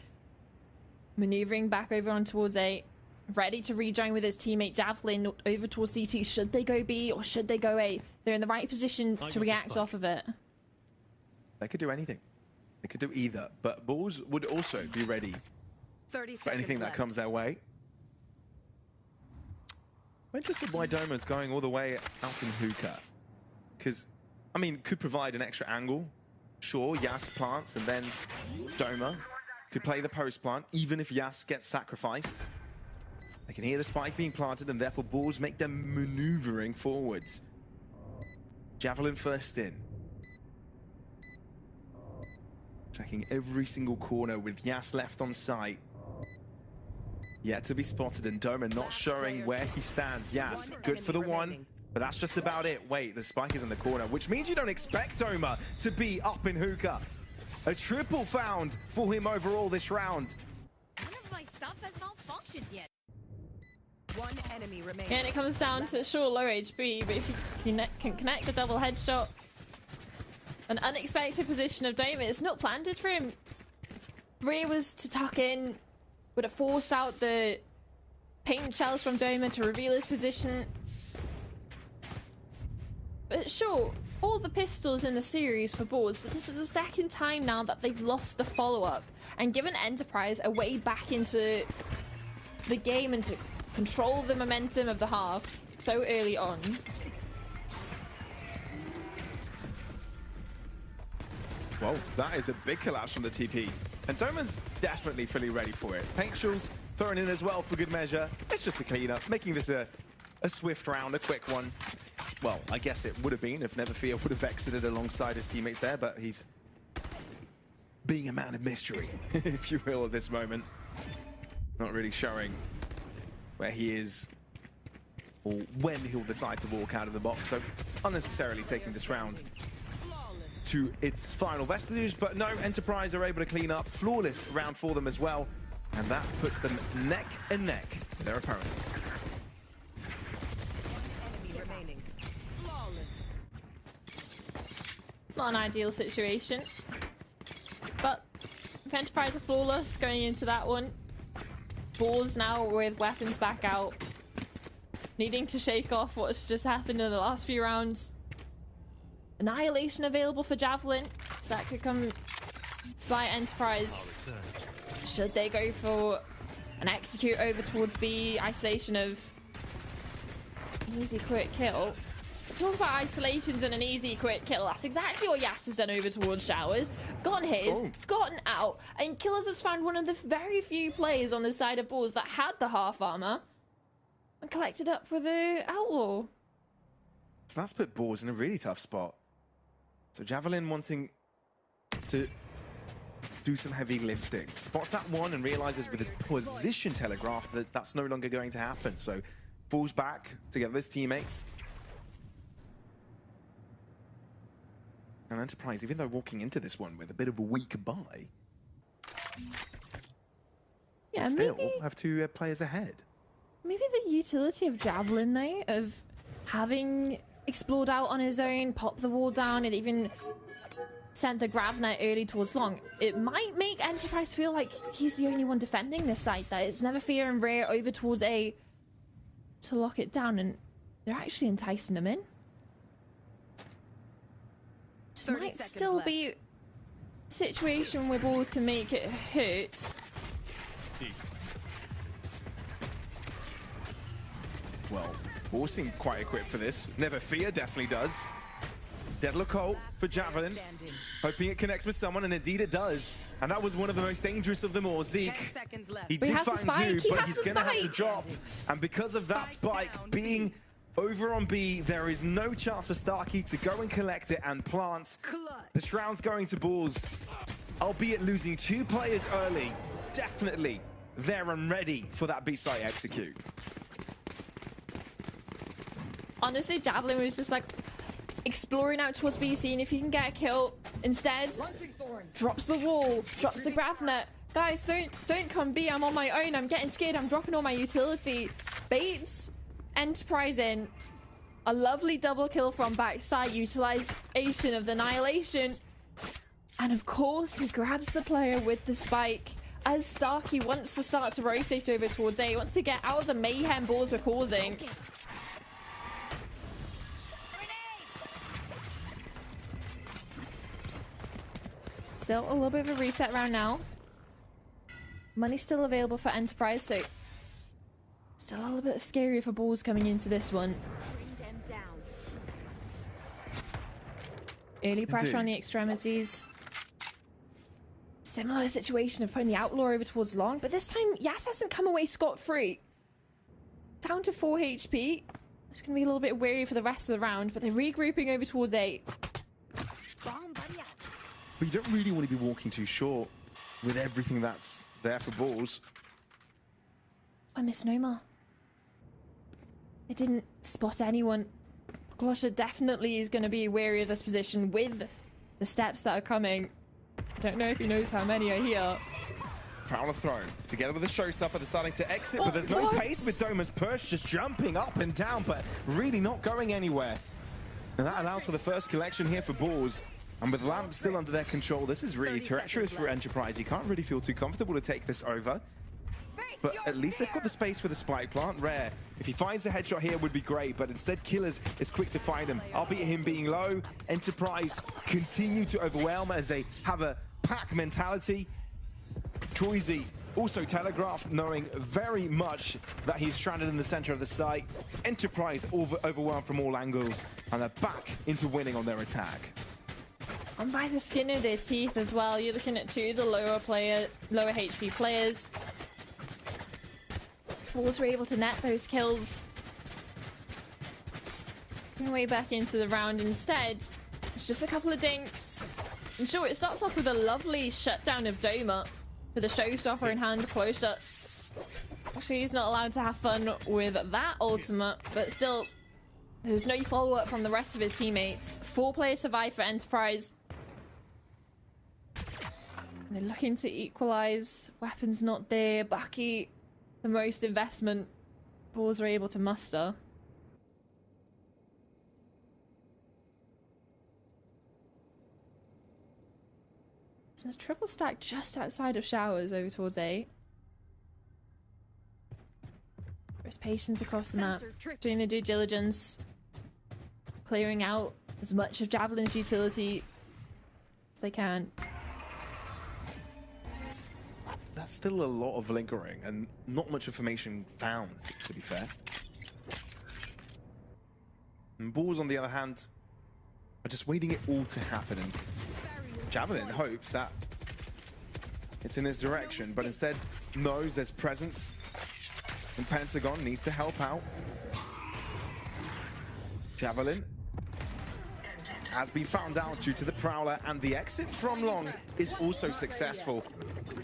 maneuvering back over on towards A, ready to rejoin with his teammate Javelin over towards CT. Should they go B or should they go A? They're in the right position to react off of it. They could do anything. They could do either, but Balls would also be ready for anything that comes their way. I'm interested why Doma's going all the way out in Hookah. Because, I mean, could provide an extra angle. Sure, Yas plants and then Doma. could play the post plant, even if Yas gets sacrificed. They can hear the spike being planted, and therefore balls make them maneuvering forwards. Javelin first in. Checking every single corner with Yas left on site. Yet to be spotted, and Doma not showing where he stands. Yas, good for the one, but that's just about it. Wait, the spike is in the corner, which means you don't expect Doma to be up in hookah. A triple found for him overall this round. None of my stuff has malfunctioned yet. One enemy remaining. And it comes down to sure low HP, but if you can connect a double headshot, an unexpected position of Doma, it's not planted for him. Rhea was to tuck in, would have forced out the paint shells from Doma to reveal his position. But sure, all the pistols in the series for Boars, but this is the second time now that they've lost the follow-up and given Enterprise a way back into the game and to control the momentum of the half so early on. Whoa, that is a big collapse from the TP. And Doma's definitely fully ready for it. Paint shells thrown in as well for good measure. It's just a cleanup, making this a swift round, a quick one. Well, I guess it would have been if Neverfear would have exited alongside his teammates there, but he's being a man of mystery, if you will, at this moment. Not really showing where he is or when he'll decide to walk out of the box. So unnecessarily taking this round to its final vestiges, but no, Enterprise are able to clean up. Flawless round for them as well, and that puts them neck and neck with their opponents. Enemy remaining. Flawless. It's not an ideal situation, but if Enterprise are flawless going into that one, Boars now with weapons back out, needing to shake off what's just happened in the last few rounds. Annihilation available for Javelin, so that could come to buy Enterprise. Should they go for an execute over towards B, isolation of easy quick kill. Talk about isolations and an easy quick kill. That's exactly what Yas has done over towards Showers. Gotten his, gotten out, and Killers has found one of the very few players on the side of Balls that had the half armor and collected up with the Outlaw. So that's put Boars in a really tough spot. So Javelin wanting to do some heavy lifting. Spots that one and realizes with his position telegraph that that's no longer going to happen. So falls back together with his teammates. And Enterprise, even though walking into this one with a bit of a weak buy, yeah, still maybe have two players ahead. Maybe the utility of Javelin, though, of having explored out on his own, popped the wall down, and even sent the grav net early towards long. It might make Enterprise feel like he's the only one defending this site, that it's Neverfear and Rhea over towards A to lock it down, and they're actually enticing him in. This might still left. be a situation where Balls can make it hurt. Well, Balls seem quite equipped for this. Neverfear definitely does. Deadlock ult for Javelin, hoping it connects with someone, and indeed it does. And that was one of the most dangerous of them all, Zeke. 10 seconds left. He But he did has the find spike, two, he but has he's the going to have to spike. drop. And because of that spike being over on B, there is no chance for Starkey to go and collect it and plant. The Shroud's going to Balls, albeit losing two players early. Definitely there and ready for that B site execute. Honestly, Javelin was just like exploring out towards B, seeing if he can get a kill. Instead, drops the wall, drops the grav net. Guys, don't come B, I'm on my own, I'm getting scared, I'm dropping all my utility. Baits Enterprise in. A lovely double kill from backside, utilization of the Annihilation. And of course, he grabs the player with the spike. As Starkey wants to start to rotate over towards A, he wants to get out of the mayhem Balls were causing. Still a little bit of a reset round now. Money's still available for Enterprise, so still a little bit scary for Balls coming into this one. Bring them down. Early pressure on Indeed. the extremities. Similar situation of putting the Outlaw over towards Long, but this time Yas hasn't come away scot-free. Down to 4 HP. It's going to be a little bit weary for the rest of the round, but they're regrouping over towards 8. Bomb buddy out. But you don't really want to be walking too short with everything that's there for balls. I miss Noma. They didn't spot anyone. Glosha definitely is going to be wary of this position with the steps that are coming. I don't know if he knows how many are here. Prowler thrown together with the showstopper. They're starting to exit, but there's no pace with Doma's push, just jumping up and down, but really not going anywhere. And that allows for the first collection here for balls. And with Lamp still under their control, this is really treacherous for Enterprise. You can't really feel too comfortable to take this over. But at least they've got the space for the spike plant. Rare, if he finds a headshot here, would be great, but instead Killers is quick to find him. Albeit him being low, Enterprise continue to overwhelm as they have a pack mentality. Troisy also telegraphed, knowing very much that he's stranded in the center of the site. Enterprise overwhelmed from all angles, and they're back into winning on their attack. And by the skin of their teeth as well. You're looking at two of the lower HP players. Bulls were able to net those kills. Going way back into the round instead. It's just a couple of dinks. And sure, it starts off with a lovely shutdown of Doma with a showstopper in hand, closer. Actually, he's not allowed to have fun with that ultimate, but still, there's no follow-up from the rest of his teammates. 4 players survive for Enterprise. And they're looking to equalize. Weapons not there. Bucky, the most investment Bulls were able to muster. So a triple stack just outside of Showers over towards 8. There's patience across the map, doing the due diligence, clearing out as much of Javelin's utility as they can. That's still a lot of lingering and not much information found, to be fair. And Bulls, on the other hand, are just waiting it all to happen. And Javelin hopes that it's in his direction, but instead knows there's presence. And Pentagon needs to help out. Javelin has been found out due to the Prowler, and the exit from Long is also successful.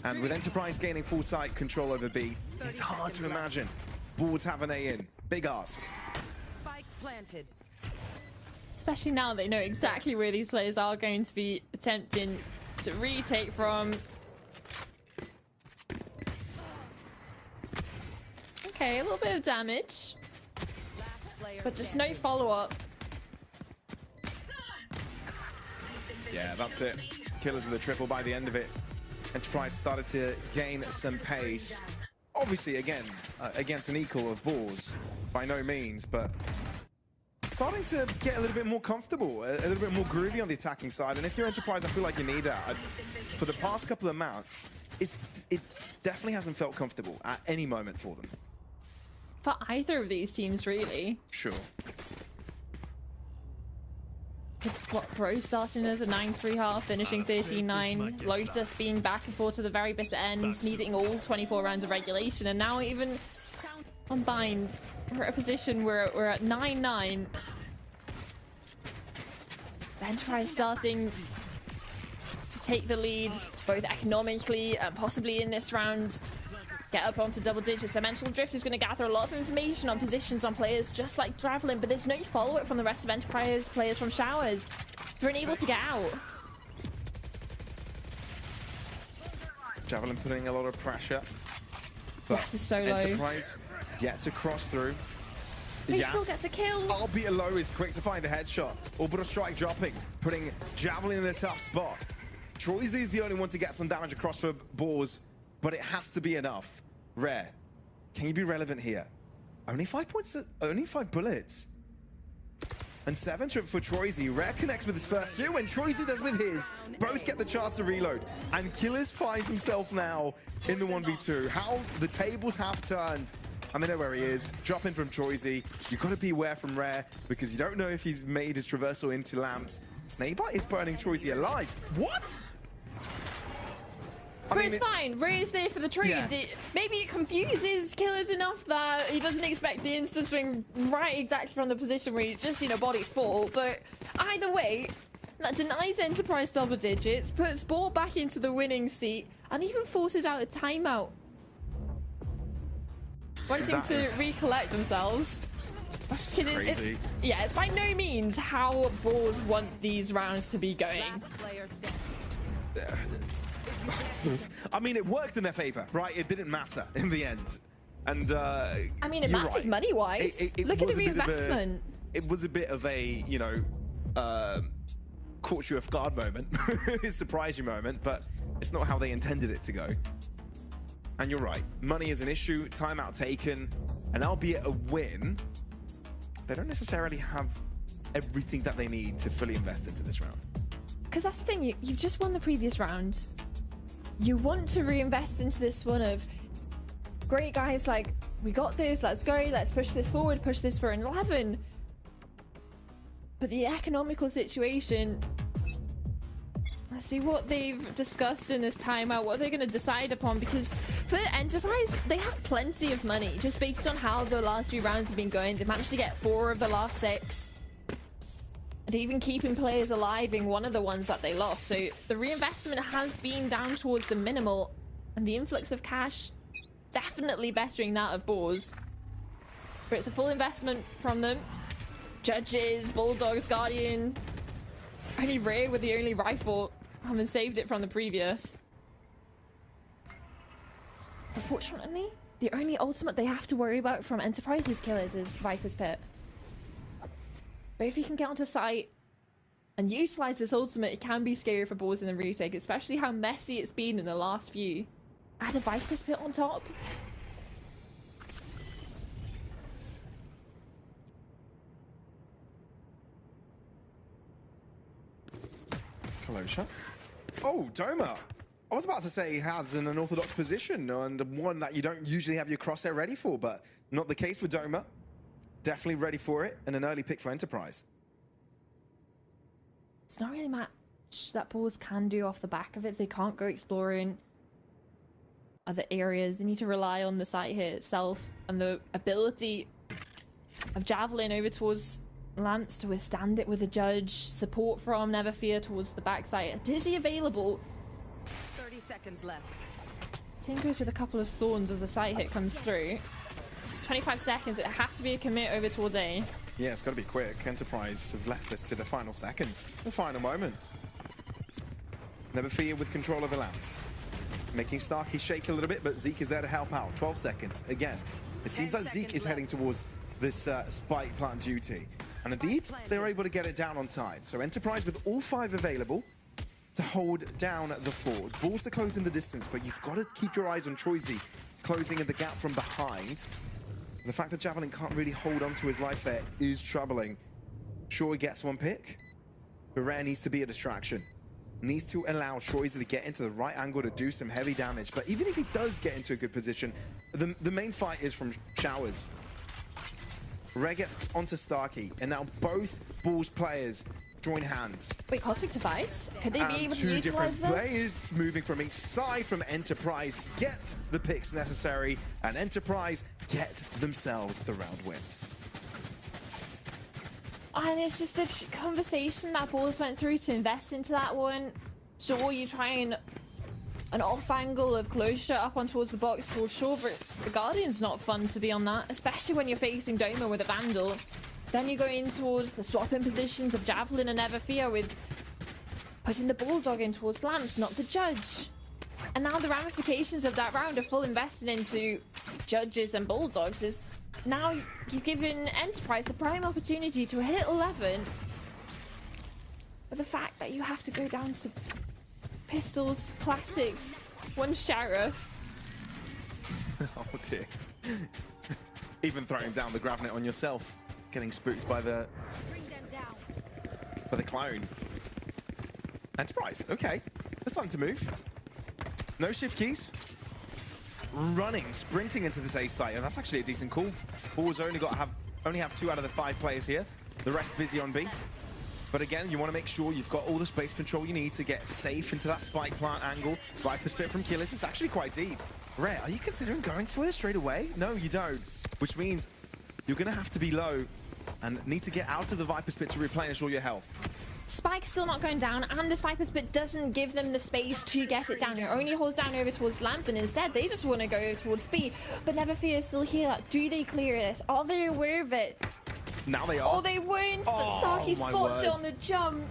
And with Enterprise gaining full site control over B, it's hard to imagine Bulls have an A in. Big ask. Spike planted. Especially now they know exactly where these players are going to be attempting to retake from. Okay, a little bit of damage, but just no follow-up. Yeah, that's it. Killers with a triple by the end of it. Enterprise started to gain some pace. Obviously, again, against an equal of Bulls, by no means, but starting to get a little bit more comfortable, a little bit more groovy on the attacking side. And if you're Enterprise, I feel like you need that. For the past couple of mounts, it definitely hasn't felt comfortable at any moment for them. For either of these teams, really. Sure. What, Bro starting as a 9-3 half, finishing 13-9. Lotus being back and forth to the very bitter end, needing all 24 rounds of regulation, and now even combined, we're at a position where we're at 9-9. Enterprise starting to take the leads, both economically and possibly in this round. Get up onto double digits. Dimensional Drift is going to gather a lot of information on positions on players just like Javelin, but there's no follow-up from the rest of Enterprise players from Showers. They're unable to get out. Javelin putting a lot of pressure. But Yes is so low. Enterprise gets a cross through. He still gets a kill. Albeit low, is quick to find the headshot. Orbital strike dropping, putting Javelin in a tough spot. Troisy is the only one to get some damage across for Boars, but it has to be enough. Rare, can you be relevant here? Only 5 points, only 5 bullets. And 7 for Troisy. Rare connects with his first hit, and Troisy does with his. Both get the chance to reload. And Killers finds himself now in the 1v2. How the tables have turned. And they know where he is. Drop in from Troisy. You've got to beware from Rare, because you don't know if he's made his traversal into lamps. Snakebite is burning Troisy alive. What? But it's fine. Ray's there for the trades. Yeah. Maybe it confuses Killers enough that he doesn't expect the insta swing right exactly from the position where he's just, you know, body full. But either way, that denies Enterprise double digits, puts Ball back into the winning seat, and even forces out a timeout. Wanting to recollect themselves. That's just crazy. It's by no means how Balls want these rounds to be going. Last player I mean, it worked in their favor, right? It didn't matter in the end. And I mean, it you're matters right. money-wise. Look at the reinvestment. It was a bit of a, you know, caught you off guard moment, surprise you moment, but it's not how they intended it to go. And you're right, money is an issue, timeout taken, and albeit a win, they don't necessarily have everything that they need to fully invest into this round. Because that's the thing, you've just won the previous round. You want to reinvest into this one of, great guys, like, we got this, let's go, let's push this forward, push this for an 11. But the economical situation, let's see what they've discussed in this timeout, what they're going to decide upon, because for Enterprise, they have plenty of money, just based on how the last few rounds have been going. They managed to get 4 of the last 6. And even keeping players alive in one of the ones that they lost. So the reinvestment has been down towards the minimal, and the influx of cash definitely bettering that of Boars. But it's a full investment from them. Judges, Bulldogs, Guardian. Only Ray with the only rifle, having saved it from the previous. Unfortunately, the only ultimate they have to worry about from Enterprise's Killers is Viper's Pit. But if you can get onto site and utilize this ultimate, it can be scary for Boars in the retake, especially how messy it's been in the last few. Add a Viper's Pit on top. Kalosha. Oh, Doma. I was about to say he has an unorthodox position and one that you don't usually have your crosshair ready for, but not the case for Doma. Definitely ready for it, and an early pick for Enterprise. It's not really much that Boars can do off the back of it. They can't go exploring other areas. They need to rely on the site here itself and the ability of Javelin over towards Lamps to withstand it with a Judge. Support from Never Fear towards the backside. Dizzy available. 30 seconds left. Same goes with a couple of Thorns as the site hit comes through. 25 seconds, it has to be a commit over towards A. Yeah, it's got to be quick. Enterprise have left this to the final seconds, the final moments. Never Fear with control of the Lamps. Making Starkey shake a little bit, but Zeke is there to help out. 12 seconds. Again, it seems like Zeke is heading towards this spike plant duty. And indeed, they're able to get it down on time. So Enterprise with all 5 available to hold down the fort. Balls are closing the distance, but you've got to keep your eyes on Troisy closing in the gap from behind. The fact that Javelin can't really hold on to his life there is troubling. Sure, he gets one pick, but Rare needs to be a distraction. Needs to allow Troisy to get into the right angle to do some heavy damage. But even if he does get into a good position, the main fight is from Showers. Rare gets onto Starkey, and now both Balls players join hands. Wait, Cosmic Divides? Could they be able to two utilize different this? players moving from each side from Enterprise get the picks necessary, and Enterprise get themselves the round win. And it's just the conversation that Balls went through to invest into that one. Sure, you try and an off angle of closure up on towards the box towards Shaw, but the Guardian's not fun to be on that, especially when you're facing Doma with a Vandal. Then you go in towards the swapping positions of Javelin and Never Fear with putting the Bulldog in towards Lamps, not the Judge. And now the ramifications of that round of full investing into Judges and Bulldogs is now you've given Enterprise the prime opportunity to hit 11. But the fact that you have to go down to pistols, classics, one Sheriff. Oh dear. Even throwing down the Gravnet on yourself. Getting spooked by the clone. Enterprise, okay. It's time to move. No shift keys. Running, sprinting into this A site, and that's actually a decent call. Balls only have 2 out of the 5 players here. The rest busy on B. But again, you want to make sure you've got all the space control you need to get safe into that spike plant angle. Viper Spit from Killers is actually quite deep. Rhett, are you considering going for it straight away? No, you don't. Which means you're going to have to be low and need to get out of the Viper Spit to replenish all your health. Spike's still not going down, and this Viper Spit doesn't give them the space to get it down. It only holds down over towards Lamp, and instead they just want to go towards B. But Never Fear is still here. Do they clear this? Are they aware of it? Now they are. Oh, they weren't, but Starkey spots it on the jump.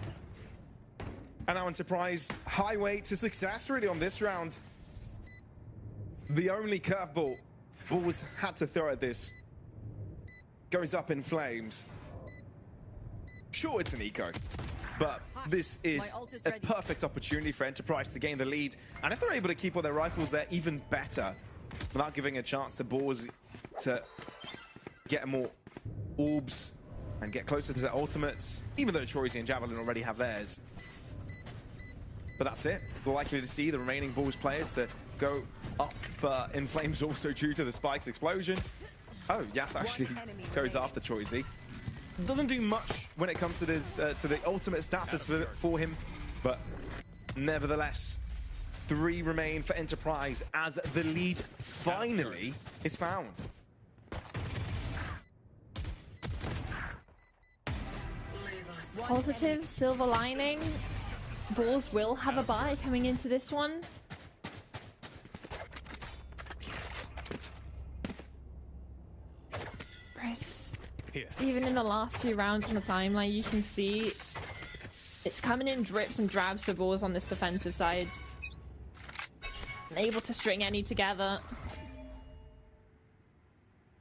And now Enterprise, highway to success really on this round. The only curveball Bulls had to throw at this goes up in flames. Sure, it's an eco, but this is a perfect opportunity for Enterprise to gain the lead. And if they're able to keep all their rifles there, even better, without giving a chance to Bulls to get more orbs and get closer to their ultimates, even though Troisi and Javelin already have theirs. But that's it. We're likely to see the remaining Bulls players to go up in flames also due to the Spike's explosion. Oh, Yas actually goes after Troisi. Doesn't do much when it comes to this to the ultimate status for him, but nevertheless, 3 remain for Enterprise as the lead finally is found. Positive silver lining. Bulls will have a bye coming into this one. Even in the last few rounds on the timeline, you can see it's coming in drips and drabs for Bulls on this defensive side. Able to string any together.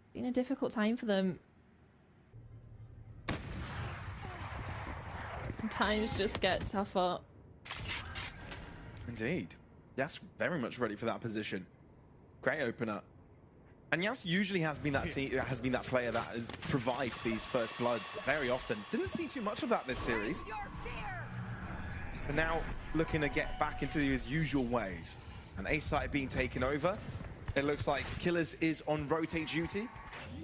It's been a difficult time for them. And times just get tougher. Indeed. Yas very much ready for that position. Great opener. And Yas usually has been that player that provides these first bloods very often. Didn't see too much of that this series. But now looking to get back into his usual ways. And A site being taken over. It looks like Killers is on rotate duty.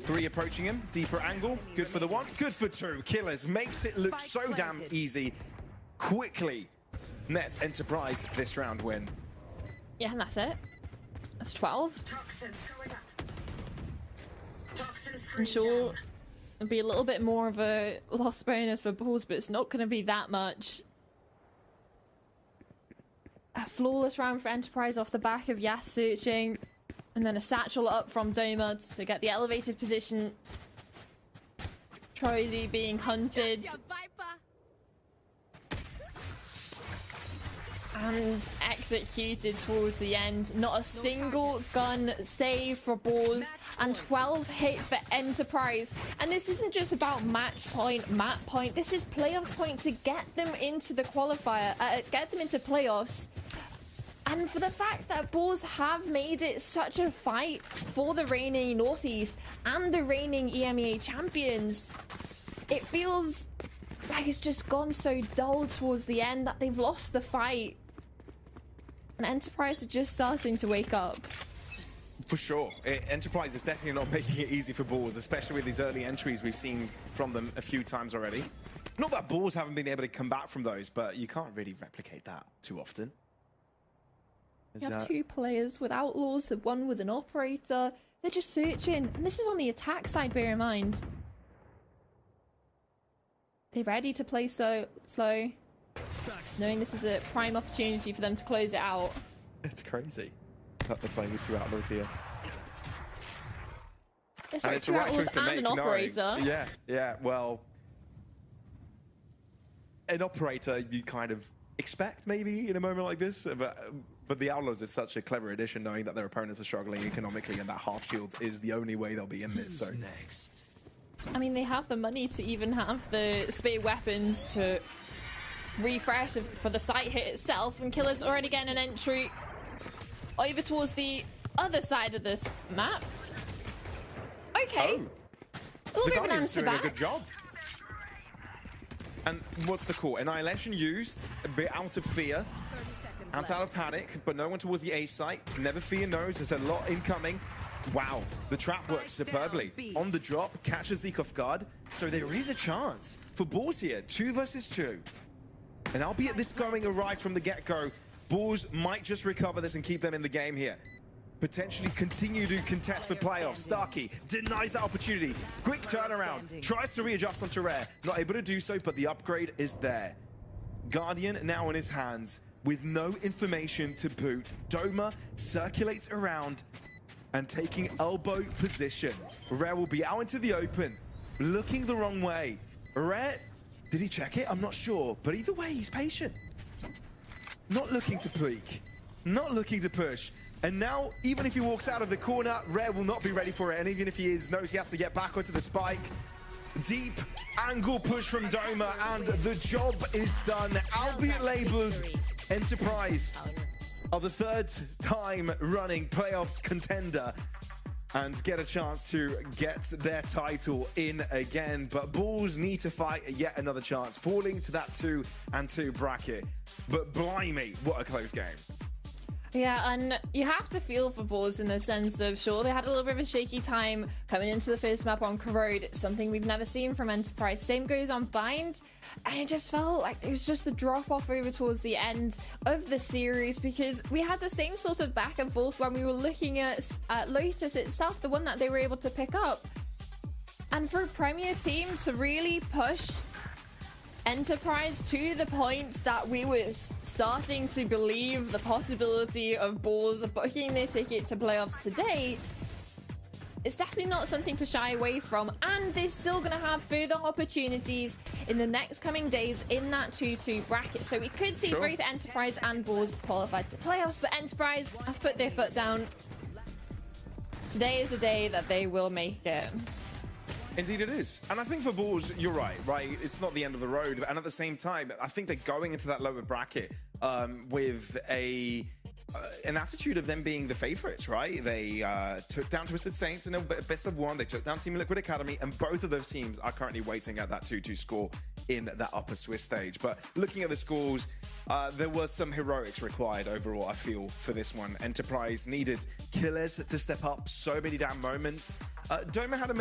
3 approaching him. Deeper angle. Good for the 1. Good for 2. Killers makes it look so damn easy. Quickly nets Enterprise this round win. Yeah, and that's it. That's 12. I'm sure it'll be a little bit more of a loss bonus for Bulls, but it's not going to be that much. A flawless round for Enterprise off the back of Yas searching, and then a satchel up from Doma to get the elevated position. Troisi being hunted. And executed towards the end. Not a single gun save for Bulls, and 12 hit for Enterprise. And this isn't just about match point, map point. This is playoffs point to get them into the qualifier, get them into playoffs. And for the fact that Bulls have made it such a fight for the reigning Northeast and the reigning EMEA champions, it feels like it's just gone so dull towards the end that they've lost the fight. And Enterprise are just starting to wake up. For sure. Enterprise is definitely not making it easy for Bulls, especially with these early entries we've seen from them a few times already. Not that Bulls haven't been able to come back from those, but you can't really replicate that too often. You have 2 players with Outlaws, 1 with an Operator. They're just searching. And this is on the attack side, bear in mind. They're ready to play so slow, knowing this is a prime opportunity for them to close it out. It's crazy that they're playing with 2 Outlaws here. It's right, 2 Outlaws and an Operator. Yeah, well, an Operator you kind of expect maybe in a moment like this, but the Outlaws is such a clever addition, knowing that their opponents are struggling economically and that half shield is the only way they'll be in this. So next? I mean, they have the money to even have the spear weapons to refresh for the site hit itself, and Killer's already getting an entry over towards the other side of this map. Okay. A little bit of an answer back. A good job. And what's the call? Annihilation used, a bit out of fear, out of panic, but no one towards the A site. Never Fear knows there's a lot incoming. Wow, the trap works superbly. On the drop, catches Zeke off guard, So there is a chance for Balls here, 2 versus 2. And albeit this going awry from the get-go, Balls might just recover this and keep them in the game here. Potentially continue to contest for playoffs. Starkey denies that opportunity. Quick turnaround, tries to readjust onto Rare. Not able to do so, but the upgrade is there. Guardian now in his hands with no information to boot. Doma circulates around and taking elbow position. Rare will be out into the open, looking the wrong way. Rare, did he check it? I'm not sure, but either way, he's patient. Not looking to peek, not looking to push. And now, even if he walks out of the corner, Rare will not be ready for it. And even if he is, knows he has to get back onto the spike. Deep angle push from Doma, and the job is done. Albeit labeled Enterprise are the 3rd time running playoffs contender and get a chance to get their title in again. But Balls need to fight yet another chance, falling to that 2-2 bracket. But blimey, what a close game. Yeah, and you have to feel for Balls in the sense of, sure, they had a little bit of a shaky time coming into the first map on Corrode, something we've never seen from Enterprise. Same goes on Bind, and it just felt like it was just the drop-off over towards the end of the series, because we had the same sort of back and forth when we were looking at Lotus itself, the one that they were able to pick up. And for a Premier team to really push Enterprise to the point that we were starting to believe the possibility of Balls booking their ticket to playoffs today, it's definitely not something to shy away from, and they're still going to have further opportunities in the next coming days in that 2-2 bracket. So we could see both Enterprise and Balls qualified to playoffs, but Enterprise have put their foot down. Today is the day that they will make it. Indeed it is. And I think for Balls, you're right? It's not the end of the road. And at the same time, I think they're going into that lower bracket with an attitude of them being the favorites, right? They took down Twisted Saints in a best of one. They took down Team Liquid Academy, and both of those teams are currently waiting at that 2-2 score in that upper Swiss stage. But looking at the scores, there was some heroics required overall, I feel, for this one. Enterprise needed killers to step up so many damn moments. Doma had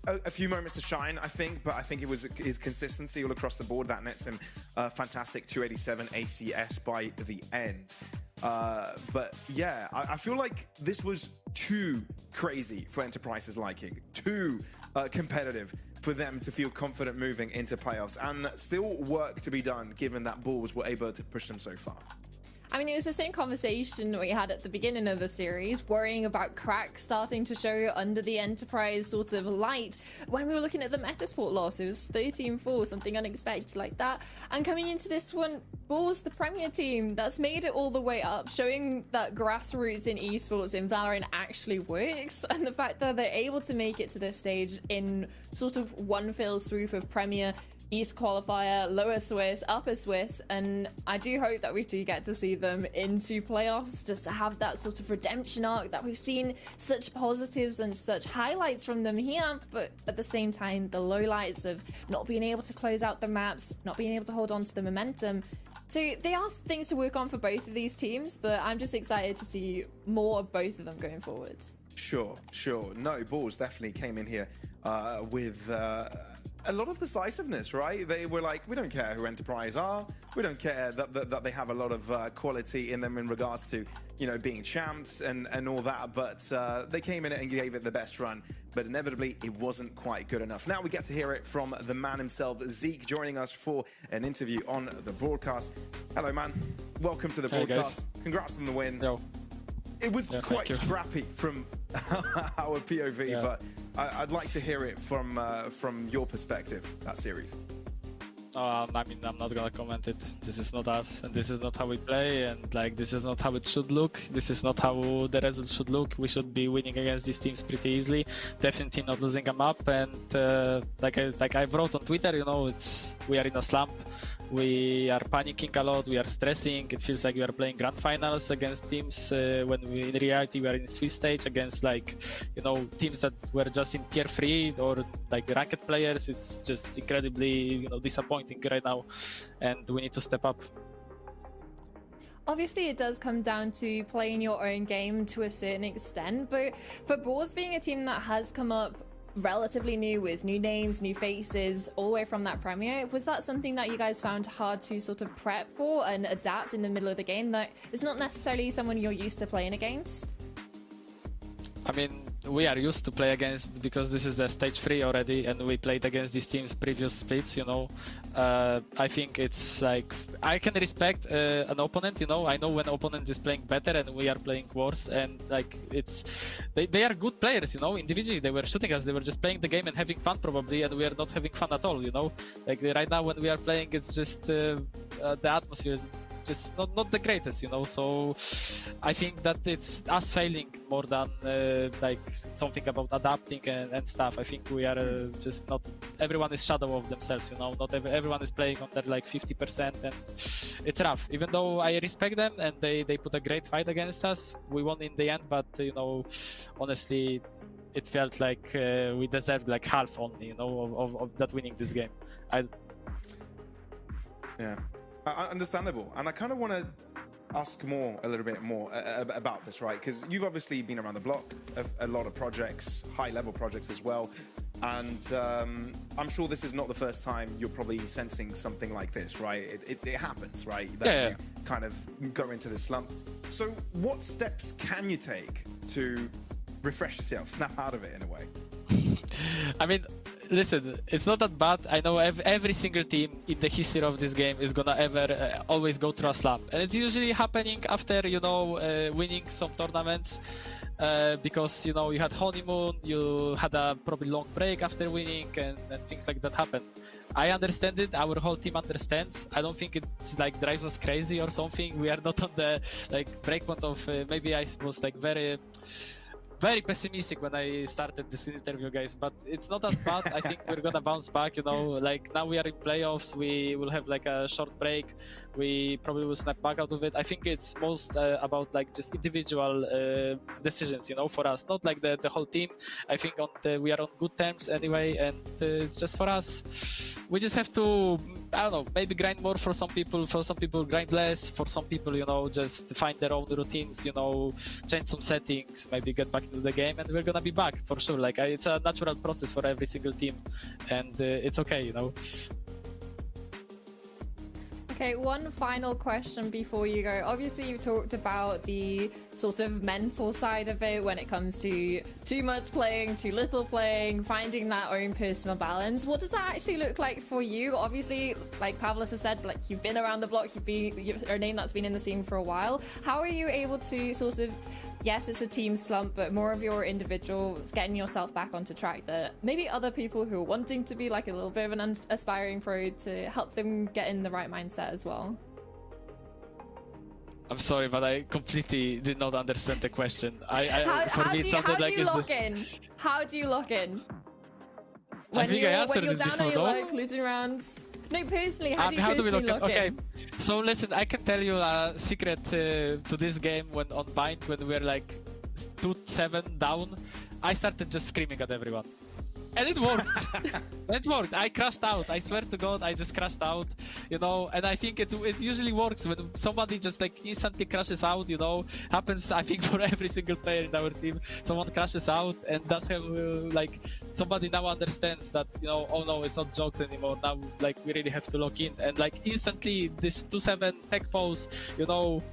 a few moments to shine, I think, but I think it was his consistency all across the board that nets him fantastic 287 ACS by the end. But yeah, I feel like this was too crazy for Enterprise's liking, too competitive for them to feel confident moving into playoffs, and still work to be done given that Balls were able to push them so far. I mean, it was the same conversation we had at the beginning of the series, worrying about cracks starting to show under the Enterprise sort of light. When we were looking at the Metasport loss, it was 13-4, something unexpected like that. And coming into this one, Balls, the Premier team that's made it all the way up, showing that grassroots in esports in Valorant actually works. And the fact that they're able to make it to this stage in sort of one fell swoop of Premier, East qualifier, lower Swiss, upper Swiss, and I do hope that we do get to see them into playoffs, just to have that sort of redemption arc that we've seen such positives and such highlights from them here, but at the same time, the lowlights of not being able to close out the maps, not being able to hold on to the momentum. So they are things to work on for both of these teams, but I'm just excited to see more of both of them going forward. Sure. No, Balls definitely came in here with a lot of decisiveness, right? They were like, we don't care who Enterprise are. We don't care that they have a lot of quality in them in regards to, you know, being champs and all that. But they came in and gave it the best run. But inevitably, it wasn't quite good enough. Now we get to hear it from the man himself, Zeke, joining us for an interview on the broadcast. Hello, man. Welcome to the broadcast. Guys. Congrats on the win. Yo. It was quite scrappy from our POV, but I'd like to hear it from your perspective, that series. I mean, I'm not gonna comment it. This is not us, and this is not how we play, and like this is not how it should look. This is not how the results should look. We should be winning against these teams pretty easily. Definitely not losing them up. And like I wrote on Twitter, you know, we are in a slump. We are panicking a lot, we are stressing. It feels like we are playing grand finals against teams when in reality we are in Swiss stage against, like, you know, teams that were just in tier 3 or like ranked players. It's just incredibly, you know, disappointing right now, and we need to step up. Obviously, it does come down to playing your own game to a certain extent, but for Balls being a team that has come up relatively new with new names, new faces, all the way from that premiere. Was that something that you guys found hard to sort of prep for and adapt in the middle of the game, that it's not necessarily someone you're used to playing against? I mean, we are used to play against, because this is the stage 3 already, and we played against these teams previous splits, you know. I think it's like, I can respect an opponent, you know. I know when opponent is playing better and we are playing worse, and like it's, they are good players, you know. Individually they were shooting us, they were just playing the game and having fun probably, and we are not having fun at all, you know. Like right now when we are playing, it's just the atmosphere is just not the greatest, you know. So I think that it's us failing more than like something about adapting and stuff. I think we are just not, everyone is shadow of themselves, you know. Not everyone is playing on their like 50%, and it's rough. Even though I respect them and they put a great fight against us, we won in the end, but you know, honestly it felt like we deserved like half only, you know, of that winning this game. Yeah. Understandable. And I kind of want to ask a little bit more about this, right? Because you've obviously been around the block, a lot of projects, high-level projects as well. And I'm sure this is not the first time you're probably sensing something like this, right? It happens, right? That you kind of go into this slump. So what steps can you take to refresh yourself, snap out of it in a way? I mean, listen, it's not that bad. I know every single team in the history of this game is gonna ever always go through a slump, and it's usually happening after, you know, winning some tournaments, because, you know, you had honeymoon, you had a probably long break after winning, and things like that happen. I understand it. Our whole team understands. I don't think it's like drives us crazy or something. We are not on the like breakpoint of maybe I was like very pessimistic when I started this interview, guys, but it's not as bad. I think we're gonna bounce back, you know. Like now we are in playoffs, we will have like a short break, we probably will snap back out of it. I think it's most about like just individual decisions, you know, for us, not like the whole team. I think we are on good terms anyway, and it's just for us. We just have to, I don't know, maybe grind more for some people grind less, for some people, you know, just find their own routines, you know, change some settings, maybe get back into the game, and we're gonna be back for sure. Like it's a natural process for every single team, and it's okay, you know. Okay, one final question before you go. Obviously, you've talked about the sort of mental side of it when it comes to too much playing, too little playing, finding that own personal balance. What does that actually look like for you? Obviously, like Pavlos has said, like you've been around the block, you're a name that's been in the scene for a while. How are you able to sort of, yes, it's a team slump, but more of your individual, getting yourself back onto track, that maybe other people who are wanting to be like a little bit of an aspiring pro, to help them get in the right mindset as well? I'm sorry, but I completely did not understand the question. How do you lock in? When you're down on your luck, losing rounds? No, personally, how do you personally lock in? Okay, so listen, I can tell you a secret to this game. When on bind, when we're like 2-7 down, I started just screaming at everyone. And it worked. It worked. I crashed out. I swear to God, I just crashed out, you know. And I think it usually works when somebody just like instantly crashes out, you know. Happens, I think, for every single player in our team. Someone crashes out, and that's how like somebody now understands that, you know, oh no, it's not jokes anymore. Now, like, we really have to lock in. And like instantly, this 2-7 tech pose, you know,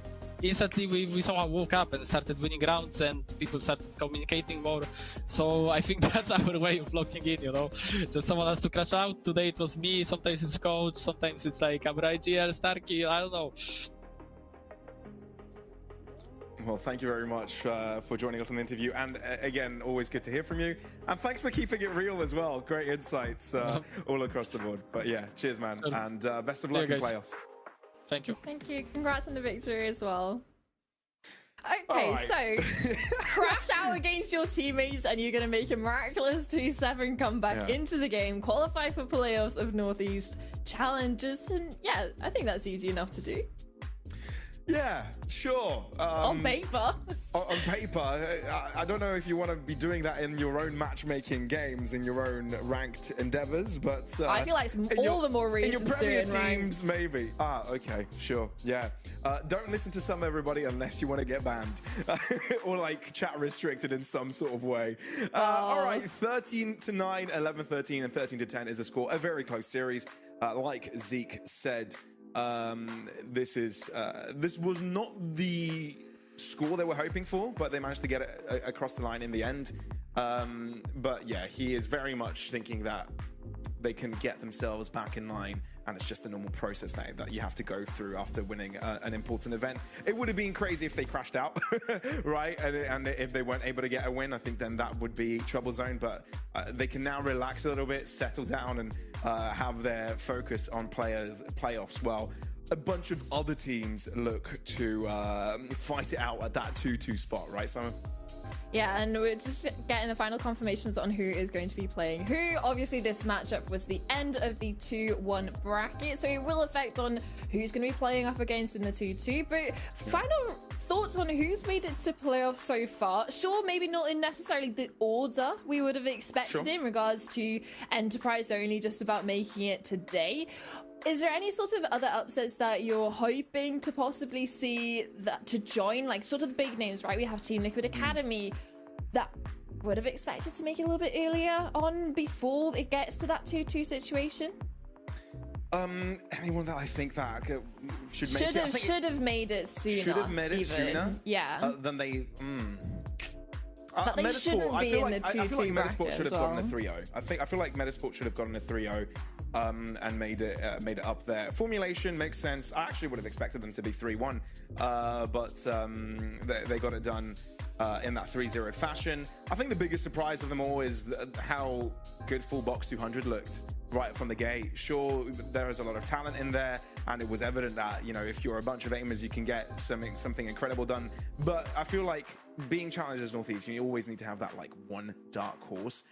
instantly we somehow woke up and started winning rounds, and people started communicating more. So I think that's our way of locking in, you know. Just someone has to crash out. Today it was me, sometimes it's coach, sometimes it's like Amra IGL, Starkey, I don't know. Well, thank you very much for joining us on the interview, and again, always good to hear from you, and thanks for keeping it real as well. Great insights all across the board. But yeah, cheers, man, and best of luck in playoffs. Thank you. Thank you. Congrats on the victory as well. Okay, so crash out against your teammates and you're going to make a miraculous 2-7 comeback into the game, qualify for playoffs of Northeast challenges, and yeah, I think that's easy enough to do. Yeah, sure. On paper. On paper, I don't know if you want to be doing that in your own matchmaking games, in your own ranked endeavors, but I feel like it's all the more reasons in your Premier doing teams, maybe. Okay, sure, yeah. Don't listen to some everybody unless you want to get banned or like chat restricted in some sort of way. All right, 13-9, 11-13, and 13-10 is a score. A very close series, like Zeke said. This was not the score they were hoping for, but they managed to get it across the line in the end. But yeah, he is very much thinking that they can get themselves back in line, and it's just a normal process that you have to go through after winning an important event. It would have been crazy if they crashed out, right? And if they weren't able to get a win, I think then that would be trouble zone. But they can now relax a little bit, settle down, and have their focus on playoffs. Well, a bunch of other teams look to fight it out at that 2-2 spot, right, Simon? Yeah, and we're just getting the final confirmations on who is going to be playing who. Obviously, this matchup was the end of the 2-1 bracket, so it will affect on who's going to be playing up against in the 2-2. But final thoughts on who's made it to playoffs so far? Sure, maybe not in necessarily the order we would have expected in regards to Enterprise only just about making it today. Is there any sort of other upsets that you're hoping to possibly see that to join, like sort of the big names, right? We have Team Liquid Academy that would have expected to make it a little bit earlier on before it gets to that 2-2 situation. Anyone that I think that should have made it sooner. Should have made it sooner. Yeah. Than they. But they shouldn't be in the 2-2 I feel like Metasport should have gotten a well. 3-0. I feel like Metasport should have gotten a 3-0. And made it up there. Formulation makes sense. I actually would have expected them to be 3-1, but they got it done in that 3-0 fashion. I think the biggest surprise of them all is how good full box 200 looked right from the gate. Sure, there is a lot of talent in there, and it was evident that, you know, if you're a bunch of aimers, you can get something incredible done. But I feel like being challengers Northeast, you always need to have that like one dark horse,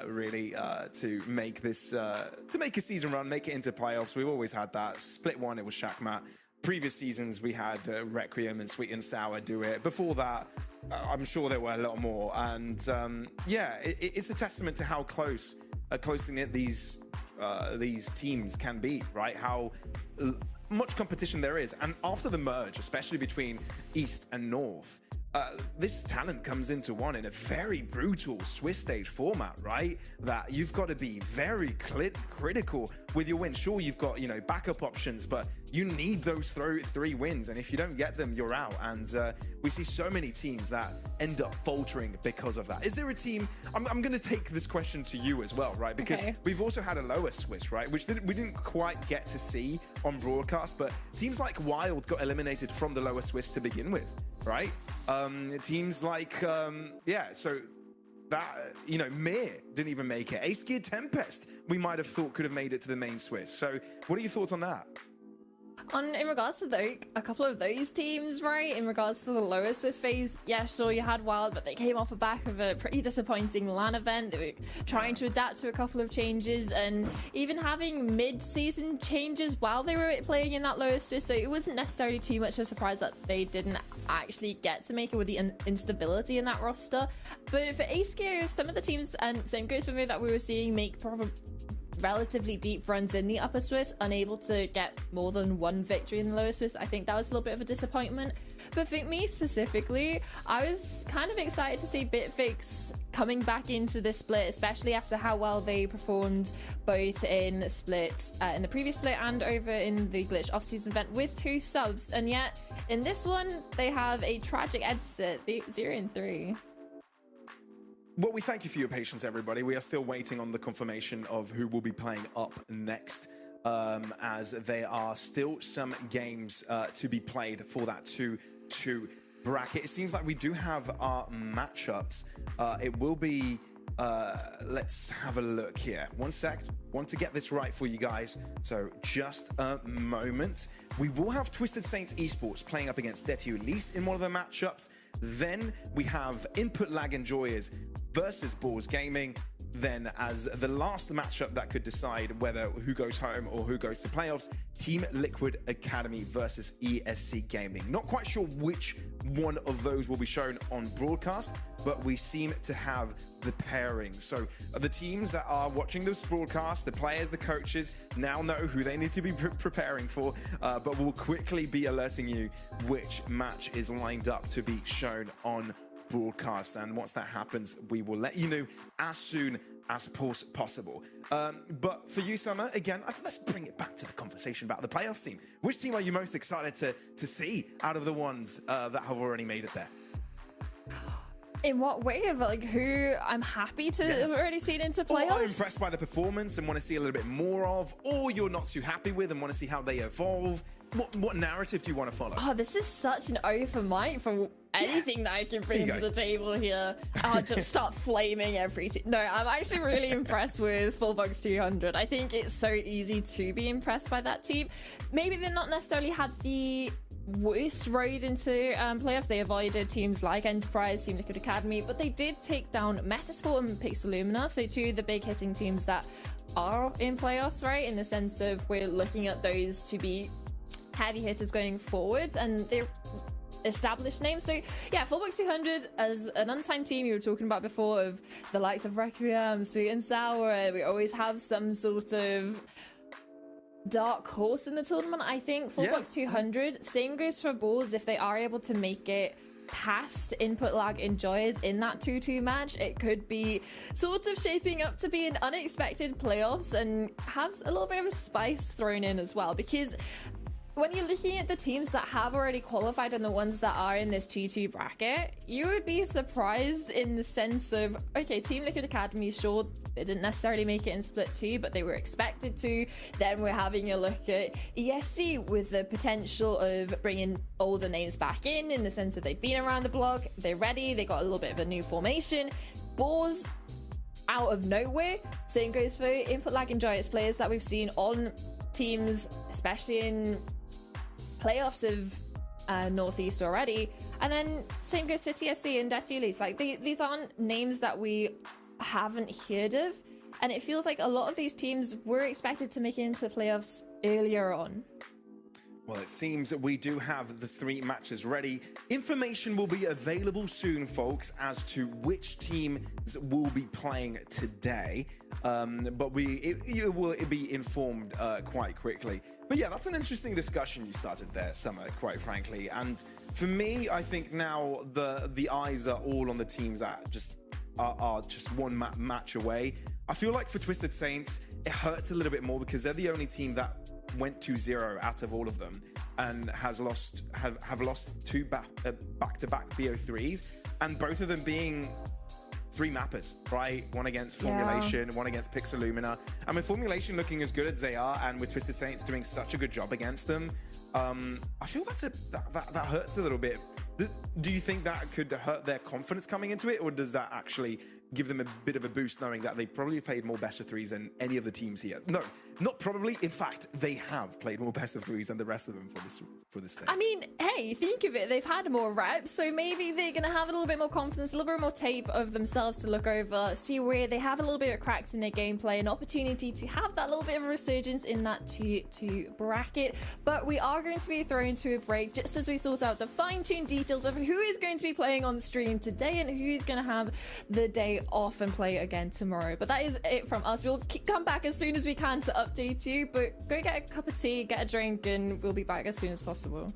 really, to make this to make a season run, make it into playoffs. We've always had that. Split one, it was Shakmat. Previous seasons, we had Requiem and Sweet and Sour do it. Before that, I'm sure there were a lot more. And yeah, it's a testament to how close-knit these teams can be, right? How much competition there is. And after the merge, especially between East and North, this talent comes into one in a very brutal Swiss stage format, right? That you've got to be very critical with your win. Sure, you've got, you know, backup options, but you need those three wins, and if you don't get them, you're out. And we see so many teams that end up faltering because of that. Is there a team? I'm going to take this question to you as well, right? Because we've also had a lower Swiss, right? Which we didn't quite get to see on broadcast, but teams like Wild got eliminated from the lower Swiss to begin with, right? Teams like, so that, you know, Mir didn't even make it. Ace Gear Tempest, we might have thought could have made it to the main Swiss. So what are your thoughts on that? In regards to a couple of those teams, right, in regards to the lower Swiss phase, yeah, sure, you had Wild, but they came off the back of a pretty disappointing LAN event. They were trying to adapt to a couple of changes and even having mid-season changes while they were playing in that lower Swiss, so it wasn't necessarily too much of a surprise that they didn't actually get to make it with the instability in that roster. But for Ace Gear, some of the teams, and same goes for me, that we were seeing make probably relatively deep runs in the upper Swiss, unable to get more than one victory in the lower Swiss. I think that was a little bit of a disappointment. But for me specifically, I was kind of excited to see Bitfix coming back into this split, especially after how well they performed both in split, in the previous split and over in the Glitch off-season event with 2 subs. And yet, in this one, they have a tragic exit, 0-3. Well, we thank you for your patience, everybody. We are still waiting on the confirmation of who will be playing up next, as there are still some games to be played for that 2-2 bracket. It seems like we do have our matchups. It will be... let's have a look here. One sec. Want to get this right for you guys. So just a moment. We will have Twisted Saints Esports playing up against Detti Elise in one of the matchups. Then we have Input Lag Enjoyers versus Balls Gaming. then as the last matchup that could decide whether who goes home or who goes to playoffs, Team Liquid Academy versus ESC Gaming. Not quite sure which one of those will be shown on broadcast, but we seem to have the pairing. So the teams that are watching this broadcast, the players, the coaches, now know who they need to be preparing for, but we'll quickly be alerting you which match is lined up to be shown on broadcast. And once that happens, we will let you know as soon as possible. But for you, Summer, again, let's bring it back to the conversation about the playoffs team. Which team are you most excited to see out of the ones that have already made it there? In what way? Of like who I'm happy to have already seen into playoffs? Or I'm impressed by the performance and want to see a little bit more of, or you're not too happy with and want to see how they evolve. What narrative do you want to follow? Oh, this is such an open mic for anything that I can bring to the table here. I'll just start flaming every team. No, I'm actually really impressed with Fullbox 200. I think it's so easy to be impressed by that team. Maybe they've not necessarily had the worst road into playoffs. They avoided teams like Enterprise, Team Liquid Academy, but they did take down Metasport and Pixelumina, so two of the big hitting teams that are in playoffs, right? In the sense of we're looking at those to be heavy hitters going forwards, and they're established names. So yeah, Fullbox 200 as an unsigned team, you were talking about before, of the likes of Requiem, Sweet and Sour. We always have some sort of dark horse in the tournament. I think Fullbox 200, same goes for Bulls. If they are able to make it past input lag enjoyers in that 2-2 match, it could be sort of shaping up to be an unexpected playoffs and have a little bit of a spice thrown in as well, because when you're looking at the teams that have already qualified and the ones that are in this 2-2 bracket, you would be surprised in the sense of, okay, Team Liquid Academy, sure, they didn't necessarily make it in Split 2, but they were expected to. Then we're having a look at ESC with the potential of bringing older names back in the sense that they've been around the block, they're ready, they got a little bit of a new formation. Bulls, out of nowhere. Same goes for input lag enjoyers, players that we've seen on teams, especially in playoffs of Northeast already. And then same goes for TSC and Datulis. Like these aren't names that we haven't heard of, and it feels like a lot of these teams were expected to make it into the playoffs earlier on. Well, it seems that we do have the 3 matches ready. Information will be available soon, folks, as to which teams will be playing today. But you will be informed quite quickly. But yeah, that's an interesting discussion you started there, Summer, quite frankly. And for me, I think now the eyes are all on the teams that just are just one match away. I feel like for Twisted Saints, it hurts a little bit more because they're the only team that went 2-0 out of all of them and have lost 2 back-to-back BO3s, and both of them being 3 mappers, right? One against Formulation, one against Pixelumina. I mean, Formulation looking as good as they are, and with Twisted Saints doing such a good job against them, I feel that hurts a little bit. Do you think that could hurt their confidence coming into it, or does that actually give them a bit of a boost knowing that they probably played more best of 3s than any of the teams here? No, not probably. In fact, they have played more best of 3s than the rest of them for this stage. I mean, hey, think of it. They've had more reps, so maybe they're going to have a little bit more confidence, a little bit more tape of themselves to look over, see where they have a little bit of cracks in their gameplay, an opportunity to have that little bit of a resurgence in that 2-2 bracket. But we are going to be thrown to a break just as we sort out the fine-tuned details of who is going to be playing on the stream today and who's going to have the day off and play again tomorrow. But that is it from us. We'll come back as soon as we can to update you, but go get a cup of tea, get a drink, and we'll be back as soon as possible.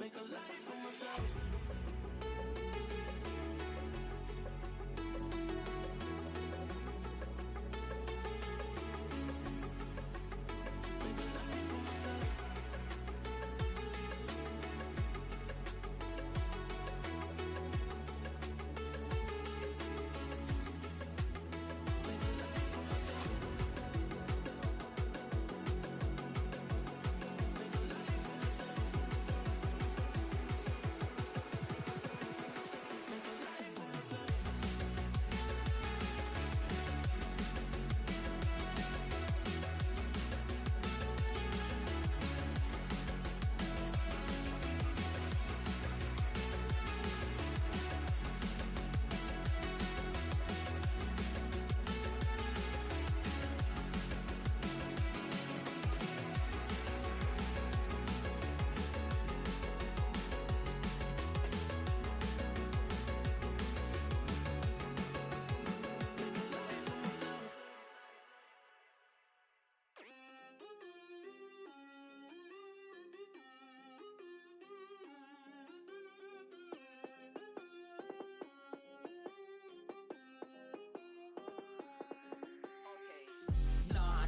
make a life for myself.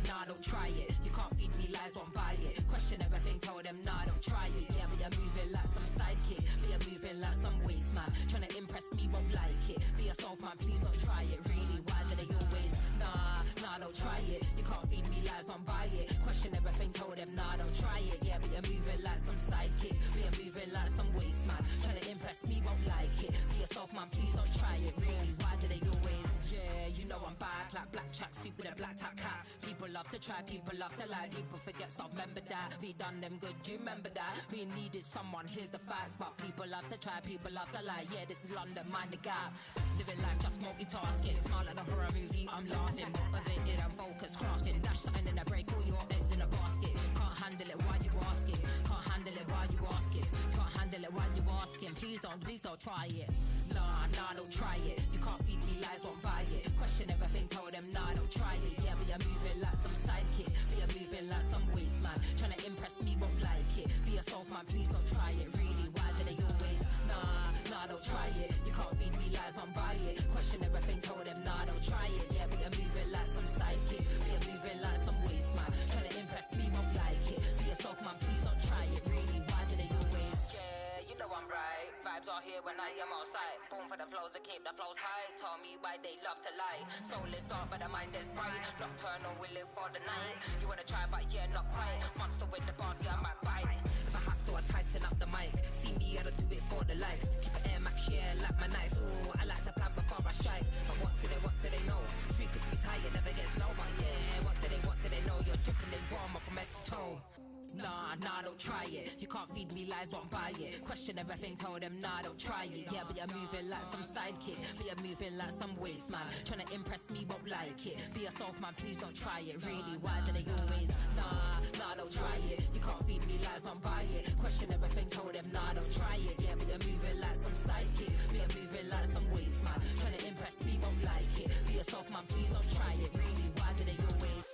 Nah, don't try it. You can't feed me lies, won't buy it. Question everything, told them, nah, don't try it. Yeah, but you're moving like some sidekick. But you're moving like some waste man. Tryna impress me, won't like it. Be yourself, man, please don't try it. Really, why do they always? Nah, don't try it. You can't feed me lies, won't buy it. Question everything, told them, nah, don't try it. Yeah, but you're moving like some sidekick. But you're moving like some waste man. Tryna impress me, won't like it. Be yourself, man, please don't try it. Really, why do they always? Yeah, you know I'm back like black tracksuit with a black top cap. People love to try, people love to lie. People forget stuff, remember that. We done them good, you remember that. We needed someone, here's the facts. But people love to try, people love to lie. Yeah, this is London, mind the gap. Living life just multitasking. Smile like a horror movie, I'm laughing. Motivated and focused, crafting. Dash something in a break, all your eggs in a basket. Can't handle it, why you asking? Can't handle it, why you asking? Can't handle it, why you asking? Please don't try it. Nah, don't try it. You can't feed me lies, won't buy it. Question everything, told them, nah, don't try it. Yeah, but you're moving like some sidekick. But you're moving like some waste man. Tryna impress me, won't like it. Be yourself, man, please don't try it. Really, why do they always? Nah, don't try it. You can't feed me lies, won't buy it. Question everything, told them, nah, don't try it. Yeah, but you're moving like some sidekick. But you're moving like some waste man. Tryna impress me, won't like it. Be yourself, man, please don't try it. Really, why do they always? Yeah, you know I'm right. Vibes are here when I am outside. Born for the flows to keep the flows tight. Tell me why they love to lie. Soul is dark but the mind is bright. Nocturnal, we live for the night. You wanna try but yeah, not quite. Monster with the bars, yeah, I might bite. If I have to, I tighten up the mic. See me, I don't do it for the likes. Keep it Air Max, yeah, like my nights. Ooh, I like to plan before I strike. But what do they know? Frequency's high, it never gets low. But yeah, what do they know? You're dripping in drama from head to toe. Nah, don't try it. You can't feed me lies, won't buy it. Question everything, told them, nah, don't try it. Yeah, but you're moving like some sidekick. But you're moving like some waste man. Tryna impress me, won't like it. Be yourself, man, please don't try it. Really, why do they always? Nah, don't try it. You can't feed me lies, won't buy it. Question everything, told them, nah, don't try it. Yeah, but you're moving like some sidekick. But you're moving like some waste man. Tryna impress me, won't like it. Be yourself, man, please don't try it. Really, why do they always?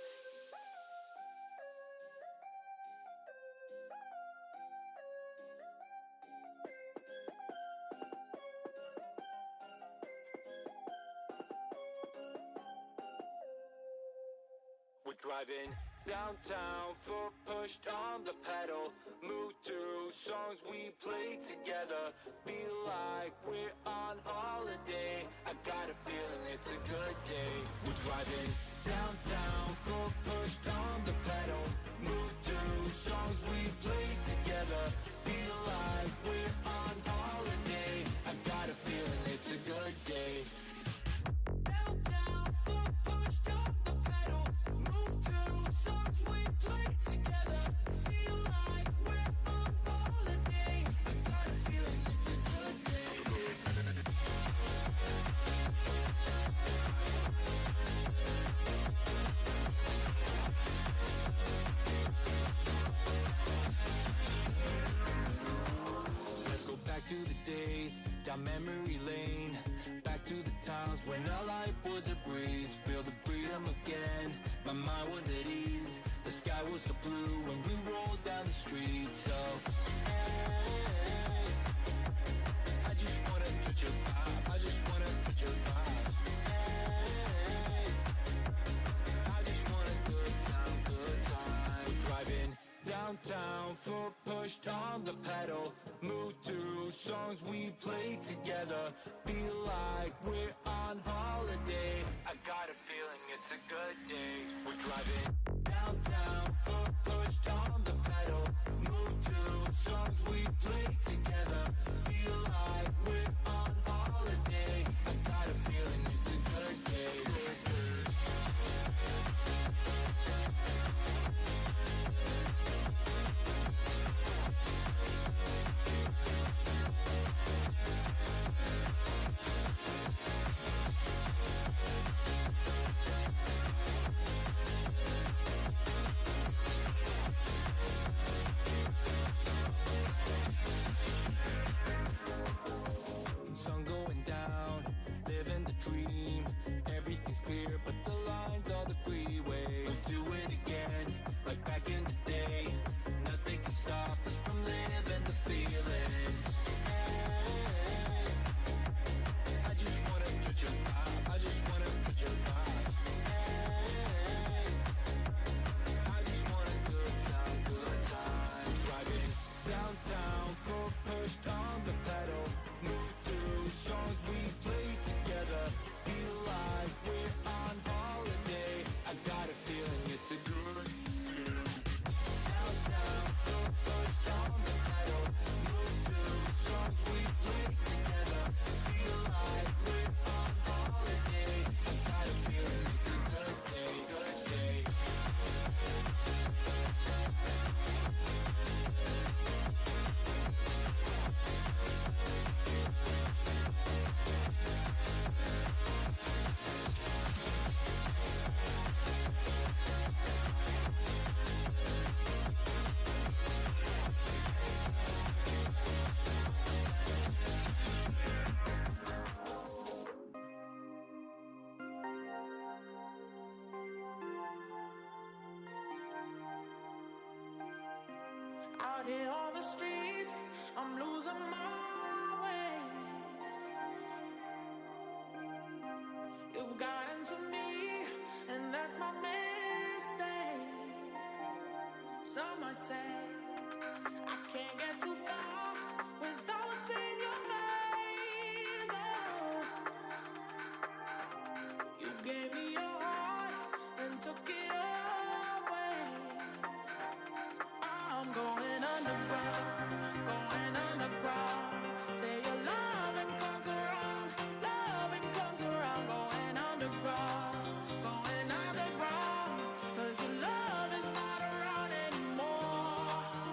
We're driving downtown, foot pushed on the pedal. Move through songs we play together. Feel like we're on holiday. I got a feeling it's a good day. We're driving downtown, foot pushed on the pedal. Move through songs we play together. Feel like we're on holiday. I got a feeling it's a good day. Downtown, foot pushed on the pedal. Move to songs we play together. Feel like we're on holiday. I got a feeling it's a good day. Let's go back to the days, down memory lane. Back to the times when our life was a breeze. Feel the freedom again, my mind was at ease. The sky was so blue when we rolled down the street. So, hey. foot pushed on the pedal. Move through songs we play together. Feel like we're on holiday. I got a feeling it's a good day. We're driving downtown, foot pushed on the pedal. Move to songs we play together. Feel like we're on holiday. I got a feeling it's a good day. Sun going down, living the dream. Everything's clear, but the lines are the freeway. Let's do it again, like back in the day. Nothing can stop us from living the feeling. Hey, I just wanna touch your vibe. I just wanna touch your vibe. Hey, I just want a good time, good time. Driving downtown, foot pushed on the pedal. Move to songs we play together. Feel like we're on holiday. I got a feeling it's a good day. Downtown, foot pushed on the pedal. Move to songs we play together. Feel like we're on holiday. I got a feeling it's a good day, good day. Out here on the street, I'm losing my way. You've gotten to me, and that's my mistake. Some might say I can't get too far without seeing your face. Oh, you gave me your heart and took it away. I'm going underground, going underground. Till your loving comes around, loving comes around. Going underground, going underground. 'Cause your love is not around anymore.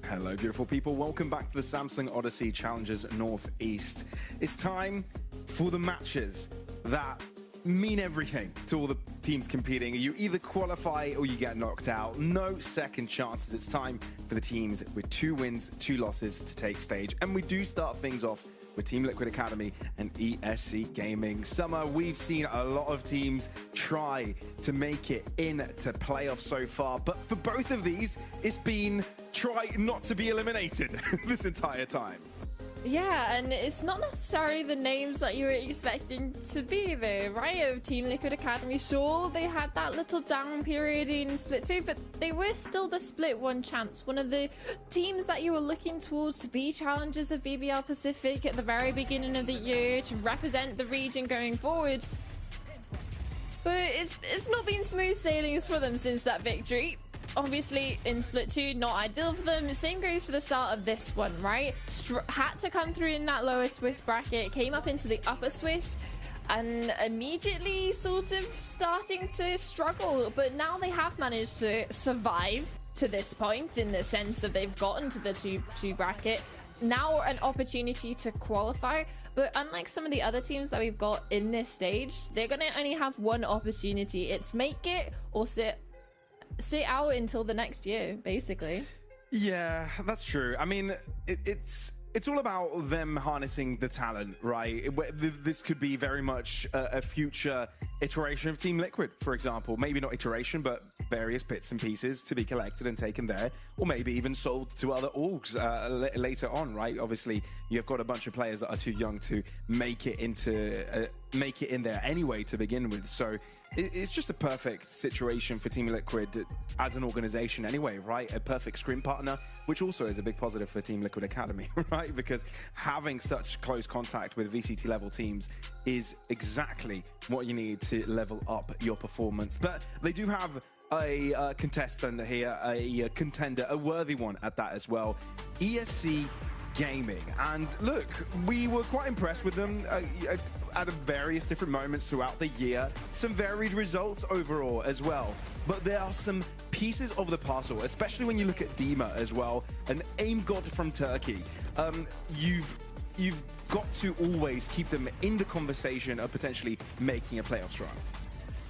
Hello, beautiful people. Welcome back to the Samsung Odyssey Challengers Northeast. It's time for the matches that mean everything to all the teams competing. You either qualify or you get knocked out. No second chances. It's time for the teams with 2 wins, 2 losses to take stage. And we do start things off with Team Liquid Academy and ESC Gaming. Summer, we've seen a lot of teams try to make it into playoffs so far, but for both of these, it's been try not to be eliminated this entire time. Yeah, and it's not necessarily the names that you were expecting to be there, right? Of Team Liquid Academy. Sure, they had that little down period in Split 2, but they were still the Split 1 champs. One of the teams that you were looking towards to be challengers of BBL Pacific at the very beginning of the year, to represent the region going forward. But it's not been smooth sailings for them since that victory. Obviously, in Split 2, not ideal for them. Same goes for the start of this one, right? Had to come through in that lower Swiss bracket, came up into the upper Swiss, and immediately sort of starting to struggle. But now they have managed to survive to this point, in the sense of they've gotten to the 2 bracket. Now an opportunity to qualify, but unlike some of the other teams that we've got in this stage, they're going to only have one opportunity. It's make it or sit out until the next year, basically. Yeah, that's true. I mean, it's all about them harnessing the talent, right? This could be very much a future iteration of Team Liquid, for example. Maybe not iteration, but various bits and pieces to be collected and taken there, or maybe even sold to other orgs later on, right? Obviously, you've got a bunch of players that are too young to make it in there anyway to begin with. So it's just a perfect situation for Team Liquid as an organization anyway, right? A perfect scrim partner, which also is a big positive for Team Liquid Academy, right? Because having such close contact with VCT level teams is exactly what you need to level up your performance. But they do have a contestant here, a contender, a worthy one at that as well. ESC Gaming. And look, we were quite impressed with them at various different moments throughout the year. Some varied results overall as well. But there are some pieces of the puzzle, especially when you look at Dima as well, an aim god from Turkey. You've got to always keep them in the conversation of potentially making a playoffs run.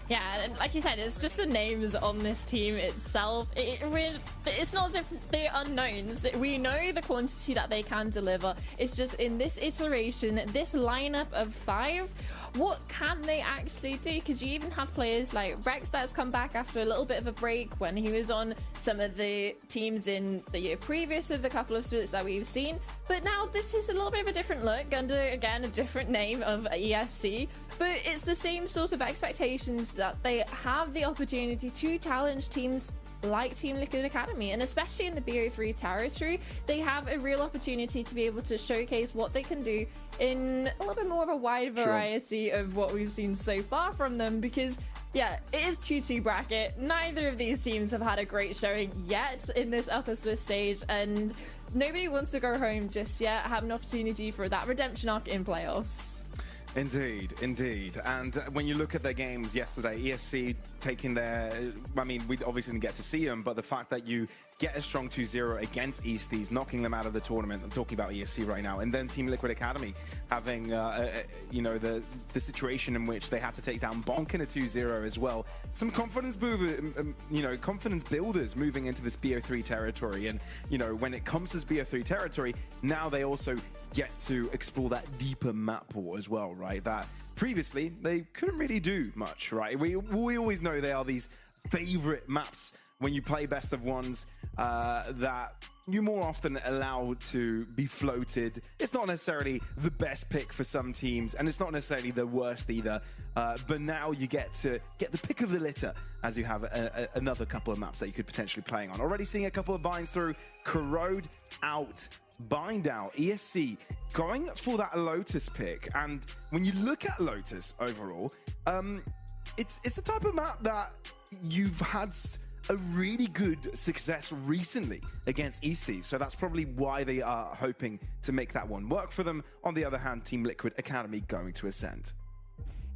Yeah, and like you said, it's just the names on this team itself. It's not as if they're unknowns. We know the quantity that they can deliver. It's just in this iteration, this lineup of 5, what can they actually do? Because you even have players like Rex that's come back after a little bit of a break when he was on some of the teams in the year previous of the couple of splits that we've seen. But now this is a little bit of a different look under, again, a different name of ESC. But it's the same sort of expectations that they have the opportunity to challenge teams like Team Liquid Academy, and especially in the BO3 territory, they have a real opportunity to be able to showcase what they can do in a little bit more of a wide variety of what we've seen so far from them. Because yeah, it is 2-2 bracket. Neither of these teams have had a great showing yet in this upper Swiss stage, and nobody wants to go home just yet, have an opportunity for that redemption arc in playoffs. Indeed, indeed. And when you look at their games yesterday, ESC taking their, I mean, we obviously didn't get to see them, but the fact that you get a strong 2-0 against Easties, knocking them out of the tournament, I'm talking about ESC right now, and then Team Liquid Academy having, you know, the situation in which they had to take down Bonk in a 2-0 as well. Some confidence confidence builders moving into this BO3 territory. And, you know, when it comes to this BO3 territory, now they also get to explore that deeper map pool as well, right? That previously they couldn't really do much, right? We always know they are these favorite maps when you play best of ones that you more often allow to be floated. It's not necessarily the best pick for some teams, and it's not necessarily the worst either. But now you get to get the pick of the litter as you have another couple of maps that you could potentially playing on. Already seeing a couple of binds through. Corrode out, bind out. ESC going for that Lotus pick. And when you look at Lotus overall, it's a type of map that you've had a really good success recently against Easties, so that's probably why they are hoping to make that one work for them. On the other hand, Team Liquid Academy going to Ascent.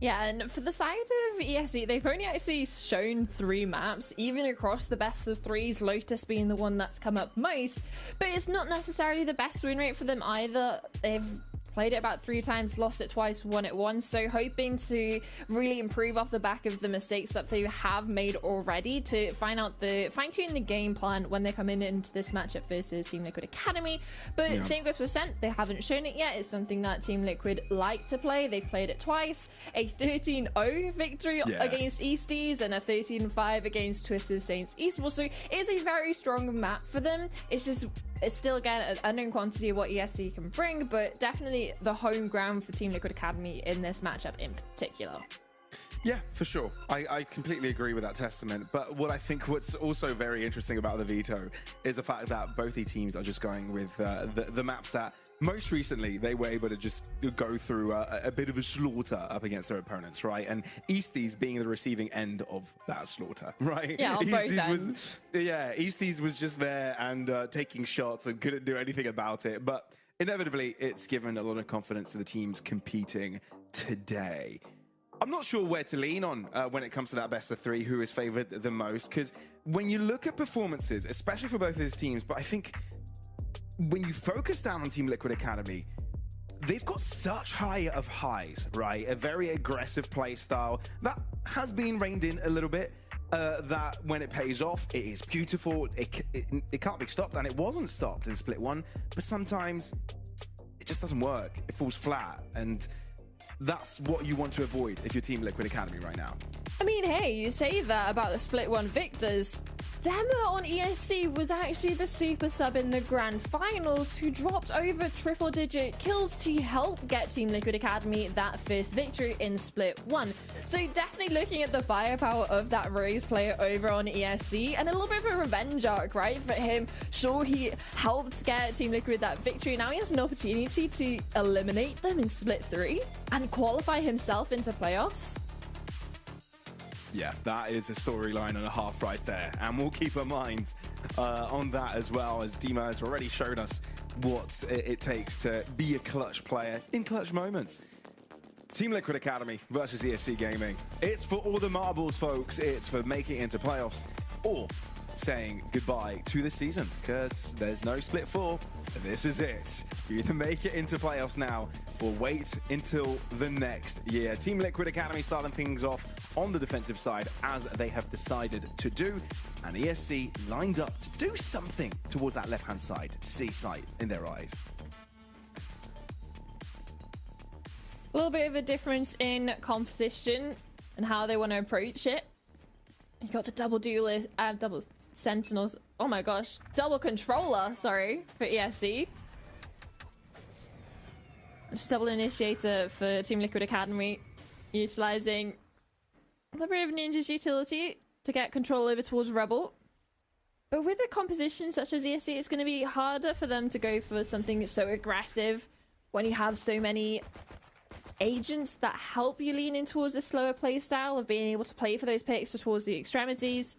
Yeah, and for the side of ESE, they've only actually shown 3 maps, even across the best of 3s, Lotus being the one that's come up most, but it's not necessarily the best win rate for them either. They've played it about 3 times, lost it twice, won it once, so hoping to really improve off the back of the mistakes that they have made already to fine-tune the game plan when they come into this matchup versus Team Liquid Academy. But same goes for Scent, they haven't shown it yet. It's something that Team Liquid like to play. They've played it twice, a 13-0 victory against Easties and a 13-5 against Twisted Saints Esports, so it's a very strong map for them. It's still, again, an unknown quantity of what ESC can bring, but definitely the home ground for Team Liquid Academy in this matchup in particular. Yeah, for sure. I completely agree with that testament. But what's also very interesting about the veto is the fact that both the teams are just going with the maps that most recently they were able to just go through a bit of a slaughter up against their opponents, right? And Easties being the receiving end of that slaughter, right? Yeah, on both ends. Easties was just there and taking shots and couldn't do anything about it. But inevitably, it's given a lot of confidence to the teams competing today. I'm not sure where to lean on when it comes to that best of 3, who is favored the most, because when you look at performances, especially for both of these teams, but I think when you focus down on Team Liquid Academy, they've got such high of highs, right? A very aggressive play style that has been reined in a little bit, that when it pays off, it is beautiful. It can't be stopped, and it wasn't stopped in Split 1, but sometimes it just doesn't work. It falls flat, and that's what you want to avoid if you're Team Liquid Academy right now. I mean, hey, you say that about the Split 1 victors. Dema on ESC was actually the super sub in the grand finals who dropped over triple-digit kills to help get Team Liquid Academy that first victory in Split 1. So definitely looking at the firepower of that Rose player over on ESC, and a little bit of a revenge arc, right, for him. Sure, he helped get Team Liquid that victory. Now he has an opportunity to eliminate them in Split 3 and qualify himself into playoffs. Yeah, that is a storyline and a half right there. And we'll keep our minds on that as well, as Dima has already shown us what it takes to be a clutch player in clutch moments. Team Liquid Academy versus ESC Gaming. It's for all the marbles, folks. It's for making it into playoffs or saying goodbye to the season, because there's no Split 4. This is it. You either make it into playoffs now or wait until the next year. Team Liquid Academy starting things off on the defensive side, as they have decided to do, and ESC lined up to do something towards that left-hand side, C site in their eyes. A little bit of a difference in composition and how they want to approach it. You got the double duelist, double sentinels. Oh my gosh, double controller. Sorry, for ESC. Just double initiator for Team Liquid Academy, utilizing a little bit of Ninja's utility to get control over towards Rebel. But with a composition such as ESC, it's going to be harder for them to go for something so aggressive when you have so many agents that help you lean in towards the slower play style of being able to play for those picks towards the extremities.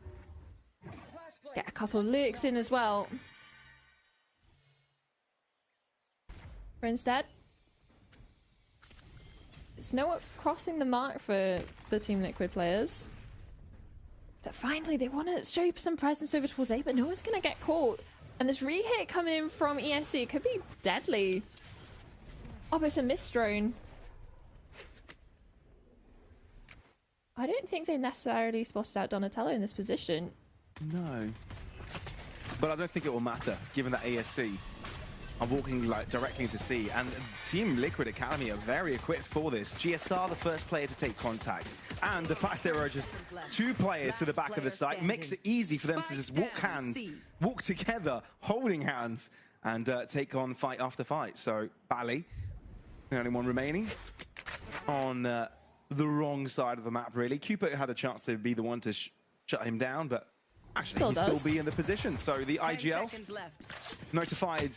Get a couple of lurks in as well. For instead, it's no crossing the mark for the Team Liquid players. So finally, they want to show some presence over towards A, but no one's going to get caught. And this re-hit coming in from ESC could be deadly. Oh, but it's a mist drone. I don't think they necessarily spotted out Donatello in this position. No. But I don't think it will matter, given that ESC are walking like directly into C, and Team Liquid Academy are very equipped for this. GSR, the first player to take contact, and the fact there are just 2 players to the back of the site makes it easy for them to just walk together, holding hands, and take on fight after fight. So Bally, the only one remaining on the wrong side of the map, really. Cupid had a chance to be the one to shut him down, but actually he'd still be in the position. So the IGL notified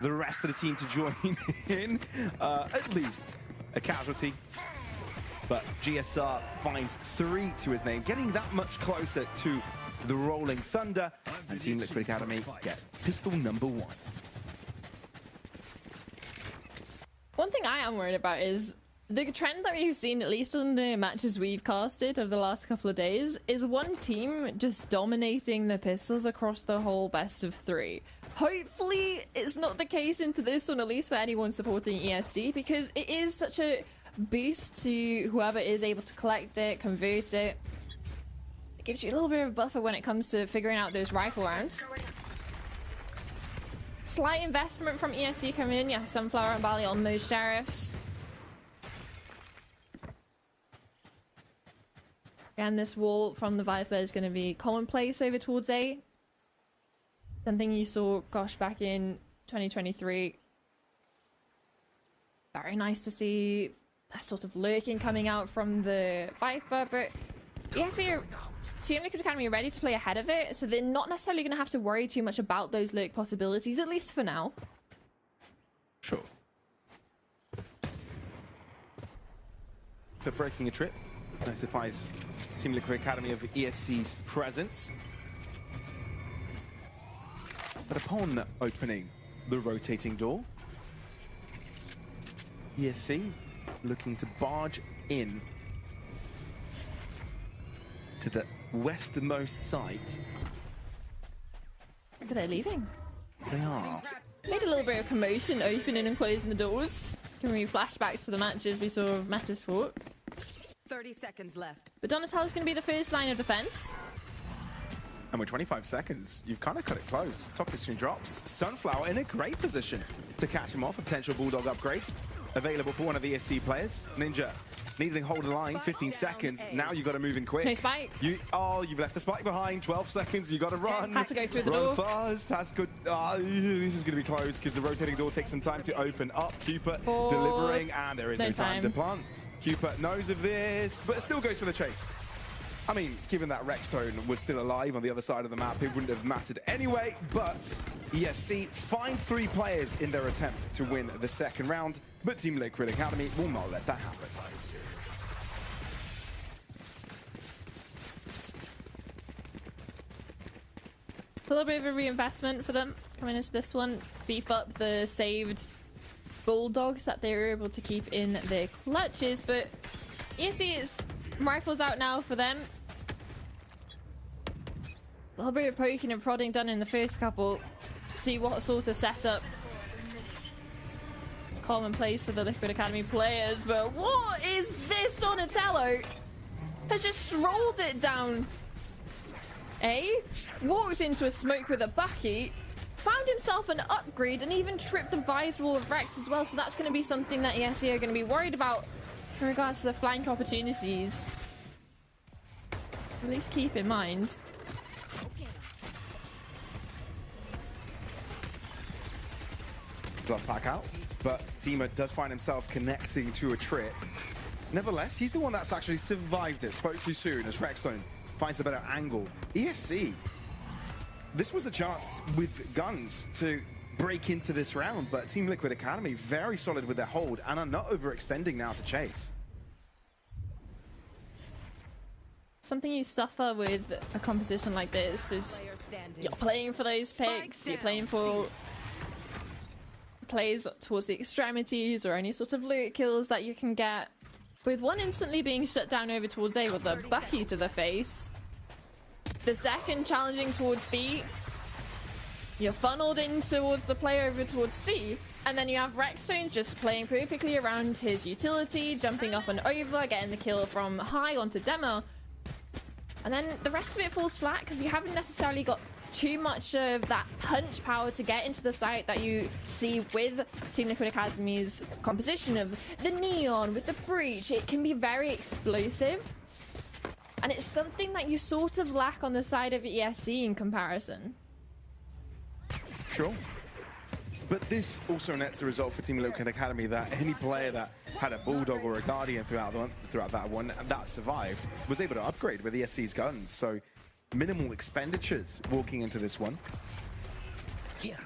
the rest of the team to join in, at least a casualty. But GSR finds 3 to his name, getting that much closer to the Rolling Thunder, and Team Liquid Academy get pistol number 1. One thing I am worried about is The trend that we've seen, at least on the matches we've casted over the last couple of days, is one team just dominating the pistols across the whole best of 3. Hopefully it's not the case into this one, at least for anyone supporting ESC, because it is such a boost to whoever is able to collect it, convert it. It gives you a little bit of a buffer when it comes to figuring out those rifle rounds. Slight investment from ESC coming in. Yeah, Sunflower and Bali on those sheriffs. Again, this wall from the Viper is going to be commonplace over towards A. Something you saw, gosh, back in 2023. Very nice to see that sort of lurking coming out from the Viper, but ESC, Team Liquid Academy are ready to play ahead of it, so they're not necessarily going to have to worry too much about those lurk possibilities, at least for now. Sure. So breaking a trip notifies Team Liquid Academy of ESC's presence. But upon opening the rotating door, ESC looking to barge in to the westernmost site. But they're leaving. They are. Made a little bit of commotion opening and closing the doors. Can we flashbacks to the matches we saw of Metasport? 30 seconds left. But Donatello's going to be the first line of defense. And with 25 seconds, you've kind of cut it close. Toxicity drops. Sunflower in a great position to catch him off. A potential Bulldog upgrade available for one of the ESC players. Ninja needing to hold the line. 15 seconds. Now you've got to move in quick. No spike. You've left the spike behind. 12 seconds. You got to run. Has to go through the run door. Fast. Has good. This is going to be close because the rotating door takes some time to open up. Cupid delivering, and there is no time to plant. Cupid knows of this, but still goes for the chase. I mean, given that Rexstone was still alive on the other side of the map, it wouldn't have mattered anyway, but ESC find 3 players in their attempt to win the second round, but Team Liquid Academy will not let that happen. A little bit of a reinvestment for them coming into this one. Beef up the saved Bulldogs that they were able to keep in their clutches, but ESC is rifles out now for them. A little bit of poking and prodding done in the first couple to see what sort of setup is commonplace for the Liquid Academy players, but what is this? Donatello has just strolled it down. Walked into a smoke with a bucky, found himself an upgrade, and even tripped the vised wall of Rex as well, so that's going to be something that ESC are going to be worried about in regards to the flank opportunities. At least keep in mind. Glove pack out, but Dima does find himself connecting to a trip. Nevertheless, he's the one that's actually survived it. Spoke too soon as Rexstone finds the better angle. ESC, this was a chance with guns to break into this round, but Team Liquid Academy very solid with their hold and are not overextending now to chase. Something you suffer with a composition like this is you're playing for those picks, you're playing for plays towards the extremities or any sort of loot kills that you can get. With one instantly being shut down over towards A with a bucky to the face, the second challenging towards B, you're funneled in towards the player over towards C, and then you have Rexstone just playing perfectly around his utility, jumping up and over, getting the kill from high onto Demo. And then the rest of it falls flat because you haven't necessarily got too much of that punch power to get into the site that you see with Team Liquid Academy's composition of the neon with the breach. It can be very explosive, and it's something that you sort of lack on the side of ESC in comparison. Sure. But this also nets a result for Team Liquid Academy that any player that had a Bulldog or a Guardian throughout that one that survived was able to upgrade with ESC's guns. So minimal expenditures walking into this one. You're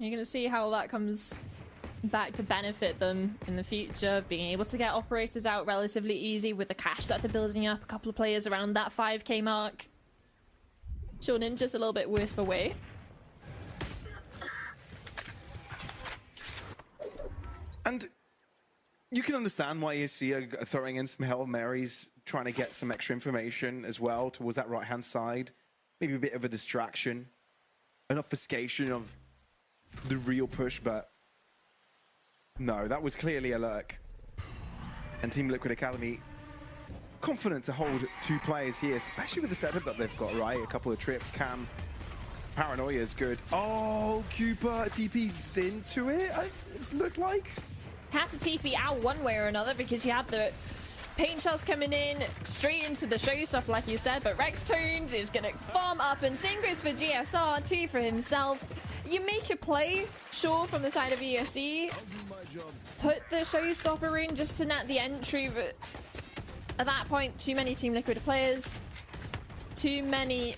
going to see how that comes back to benefit them in the future, being able to get operators out relatively easy with the cash that they're building up. A couple of players around that 5k mark. Sure, Ninja's a little bit worse for wear. And you can understand why ESC are throwing in some Hail Marys, trying to get some extra information as well towards that right-hand side. Maybe a bit of a distraction, an obfuscation of the real push, but no, that was clearly a lurk. And Team Liquid Academy confident to hold 2 players here, especially with the setup that they've got, right? A couple of trips, Cam, Paranoia is good. Oh, Cooper TP's into it, it looked like. Has to TP out one way or another because you have the paint shells coming in straight into the show stuff, like you said. But Rex Tones is going to farm up, and same goes for GSR, 2 for himself. You make a play, sure, from the side of ESC. Put the showstopper in just to net the entry, but at that point, too many Team Liquid players, too many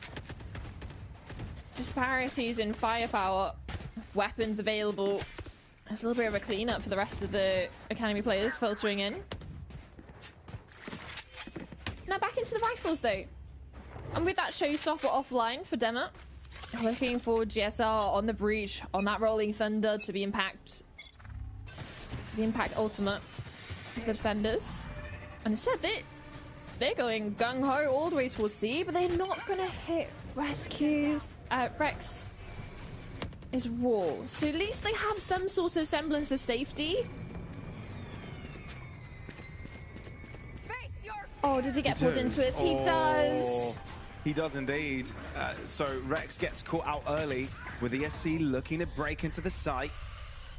disparities in firepower, weapons available. There's a little bit of a cleanup for the rest of the Academy players filtering in. Now back into the rifles though. And with that showstopper offline for Dema, looking for GSR on the breach, on that Rolling Thunder to be impact. The impact ultimate to the defenders. And instead they're going gung-ho all the way towards C, but they're not gonna hit Rescues. Rex is wall. So at least they have some sort of semblance of safety. Oh, does he get pulled into it? He does. He does indeed. So Rex gets caught out early with ESC looking to break into the site.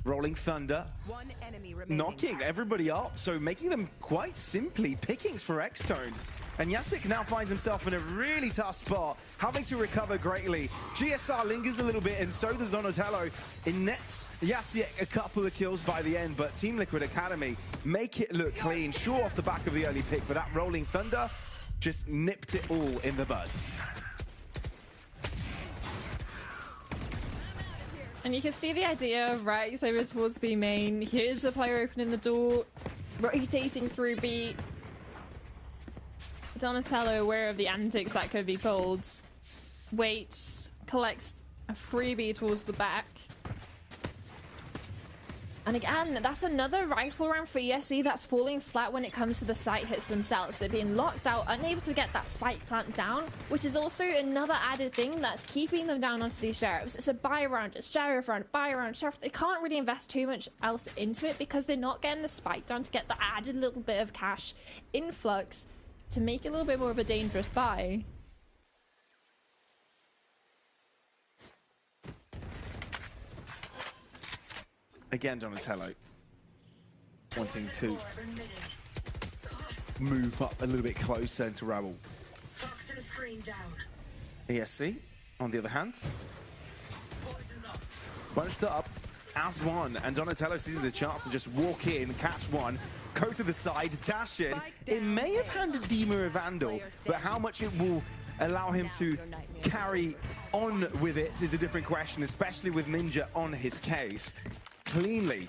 Rolling Thunder, One enemy remaining. knocking everybody up, so making them quite simply pickings for X-Tone. And Yasik now finds himself in a really tough spot, having to recover greatly. GSR lingers a little bit, and so does Donatello. It nets Yasik a couple of kills by the end, but Team Liquid Academy make it look clean. Sure, off the back of the early pick, but that Rolling Thunder just nipped it all in the bud. And you can see the idea of Rex over towards B main. Here's the player opening the door, rotating through B. Donatello, aware of the antics that could be pulled, waits, collects a freebie towards the back. And again, that's another rifle round for ESC that's falling flat when it comes to the site hits themselves. They're being locked out, unable to get that spike plant down, which is also another added thing that's keeping them down onto these sheriffs. It's a buy round, a sheriff round, buy round, sheriff. They can't really invest too much else into it because they're not getting the spike down to get the added little bit of cash influx to make it a little bit more of a dangerous buy. Again, Donatello wanting to move up a little bit closer into Rabble. ESC, on the other hand, bunched up as one, and Donatello sees a chance to just walk in, catch one, go to the side, dash in. It may have handed Dima a Vandal, but how much it will allow him to carry on with it is a different question, especially with Ninja on his case. Cleanly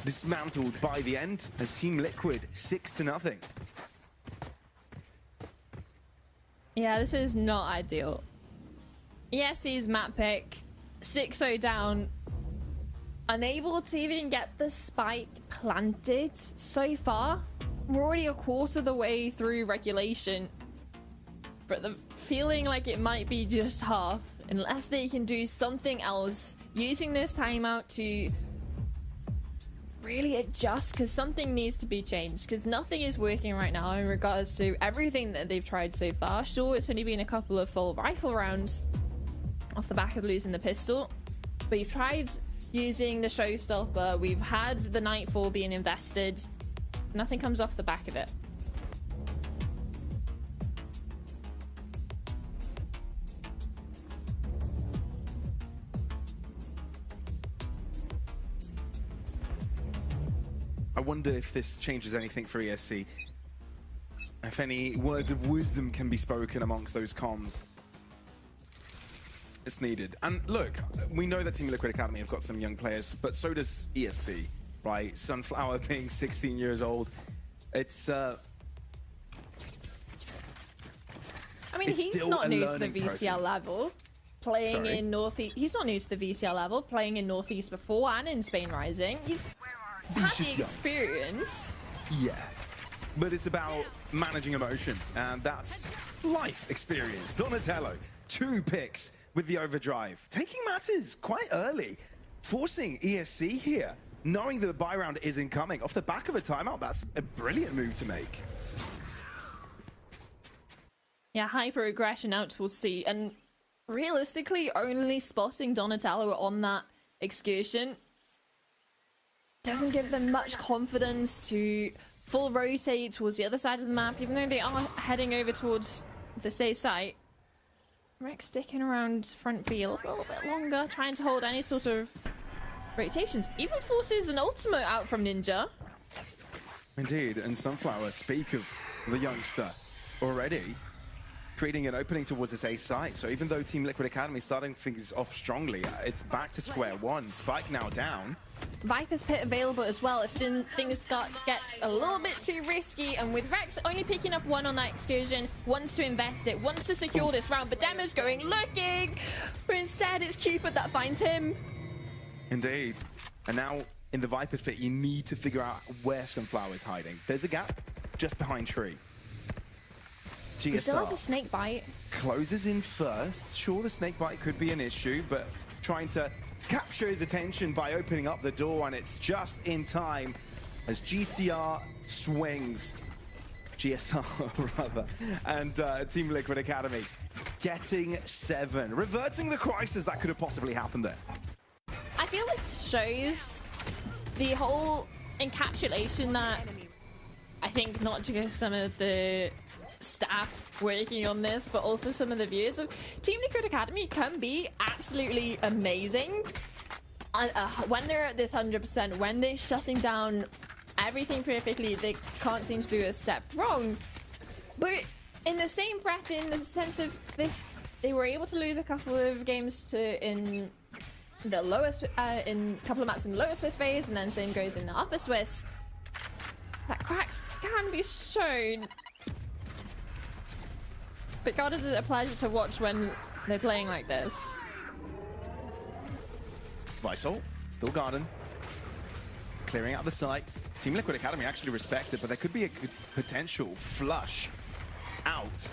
dismantled by the end as Team Liquid 6-0. Yeah, this is not ideal. ESC's map pick, 6-0 down, unable to even get the spike planted so far. We're already a quarter of the way through regulation, but the feeling like it might be just half unless they can do something else using this timeout to really adjust, because something needs to be changed, because nothing is working right now in regards to everything that they've tried so far. Sure, it's only been a couple of full rifle rounds off the back of losing the pistol, but you've tried using the showstopper, we've had the Nightfall being invested, nothing comes off the back of it. I wonder if this changes anything for ESC. If any words of wisdom can be spoken amongst those comms. It's needed. And look, we know that Team Liquid Academy have got some young players, but so does ESC, right? Sunflower being 16 years old. It's I mean, he's not new to the VCL level. Playing in Northeast, he's not new to the VCL level. Playing in Northeast before and in Spain Rising. He's had just the young. experience. Yeah, but it's about managing emotions, and that's life experience. Donatello, 2 picks with the overdrive, taking matters quite early, forcing ESC here, knowing that the buy round isn't coming. Off the back of a timeout, that's a brilliant move to make. Yeah, hyper aggression out towards C, and realistically, only spotting Donatello on that excursion doesn't give them much confidence to full rotate towards the other side of the map, even though they are heading over towards the safe site. Rex sticking around front B a little bit longer, trying to hold any sort of rotations. Even forces an ultimate out from Ninja. Indeed, and Sunflower, speak of the youngster already, creating an opening towards this A site. So even though Team Liquid Academy is starting things off strongly, it's back to square one. Spike now down. Viper's Pit available as well if things get a little bit too risky, and with Rex only picking up 1 on that excursion, wants to invest it, wants to secure this round, but Demo's going looking, but instead it's Cupid that finds him. Indeed. And now in the Viper's Pit, you need to figure out where Sunflower is hiding. There's a gap just behind Tree. He still has a GSR snake bite. closes in first. Sure, the snake bite could be an issue, but trying to capture his attention by opening up the door, and it's just in time as GCR swings. GSR, rather, and Team Liquid Academy getting 7, reverting the crisis that could have possibly happened there. I feel it shows the whole encapsulation that I think not just some of the staff working on this, but also some of the viewers of Team Liquid Academy can be absolutely amazing. When they're at this 100%, when they're shutting down everything perfectly, they can't seem to do a step wrong. But in the same breath, in the sense of this, they were able to lose a couple of games to in the lowest, in a couple of maps in the lower Swiss phase, and then same goes in the upper Swiss. That cracks can be shown. But God, is it a pleasure to watch when they're playing like this. Visol, still garden. Clearing out the site. Team Liquid Academy actually respect it, but there could be a potential flush out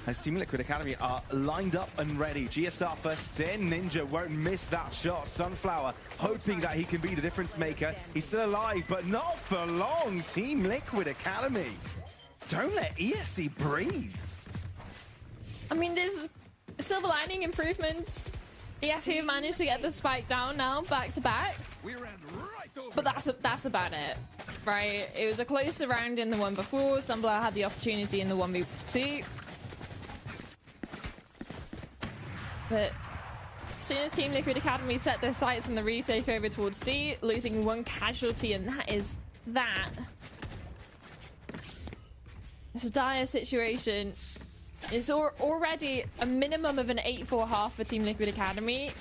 as Team Liquid Academy are lined up and ready. GSR first in. Ninja won't miss that shot. Sunflower hoping that he can be the difference maker. He's still alive, but not for long. Team Liquid Academy, don't let ESC breathe. I mean, there's silver lining improvements. ESC have managed to get the spike down now, back to back. But that's about it, right? It was a closer round in the one before. Sunflower had the opportunity in the 1v2. But as soon as Team Liquid Academy set their sights on the retake over towards C, losing 1 casualty, and that is that. It's a dire situation. It's already a minimum of an 8-4 half for Team Liquid Academy.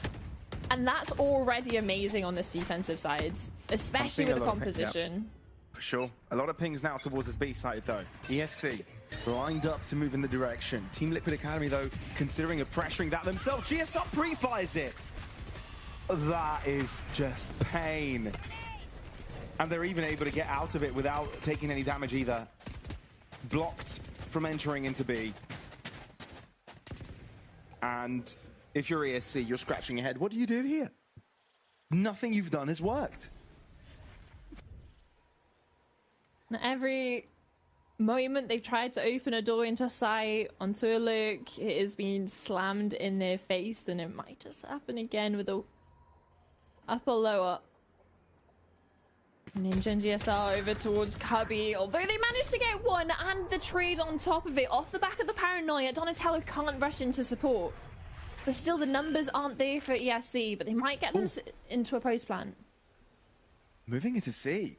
And that's already amazing on this defensive side, especially with the composition. Yep. For sure. A lot of pings now towards this B side, though. ESC lined up to move in the direction. Team Liquid Academy, though, considering of pressuring that themselves. GSR pre-fires it. That is just pain. And they're even able to get out of it without taking any damage either. Blocked from entering into B. And if you're ESC, you're scratching your head. What do you do here? Nothing you've done has worked. And every moment they've tried to open a door into sight onto a look, it has been slammed in their face, and it might just happen again with a upper lower. Ninja and GSR over towards Cubby, although they managed to get 1 and the trade on top of it off the back of the paranoia. Donatello can't rush into support. But still, the numbers aren't there for ESC, but they might get them into a post plant. Moving into C.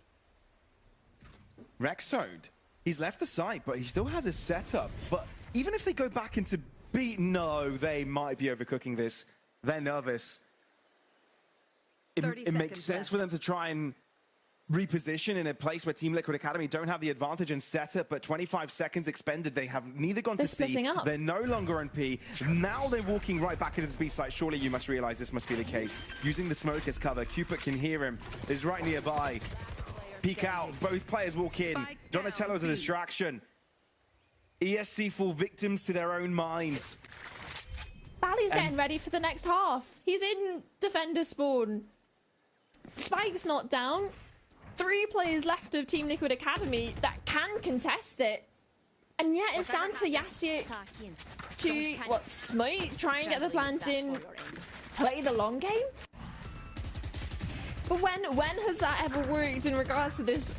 Rexode, he's left the site, but he still has his setup. But even if they go back into B, no, they might be overcooking this. They're nervous. It makes sense for them to try and reposition in a place where Team Liquid Academy don't have the advantage in setup, but 25 seconds expended. They have neither gone to C. They're no longer on P. Now they're walking right back into the B site. Surely you must realize this must be the case. Using the smoke as cover. Cupid can hear him. Is right nearby. Peek out. Both players walk in. Donatello's a distraction. ESC fall victims to their own minds. Bally's getting ready for the next half. He's in defender spawn. Spike's not down. 3 players left of Team Liquid Academy that can contest it. And yet it's down to Yasuo to, smoke, try and get the plant in, play the long game? But when has that ever worked in regards to this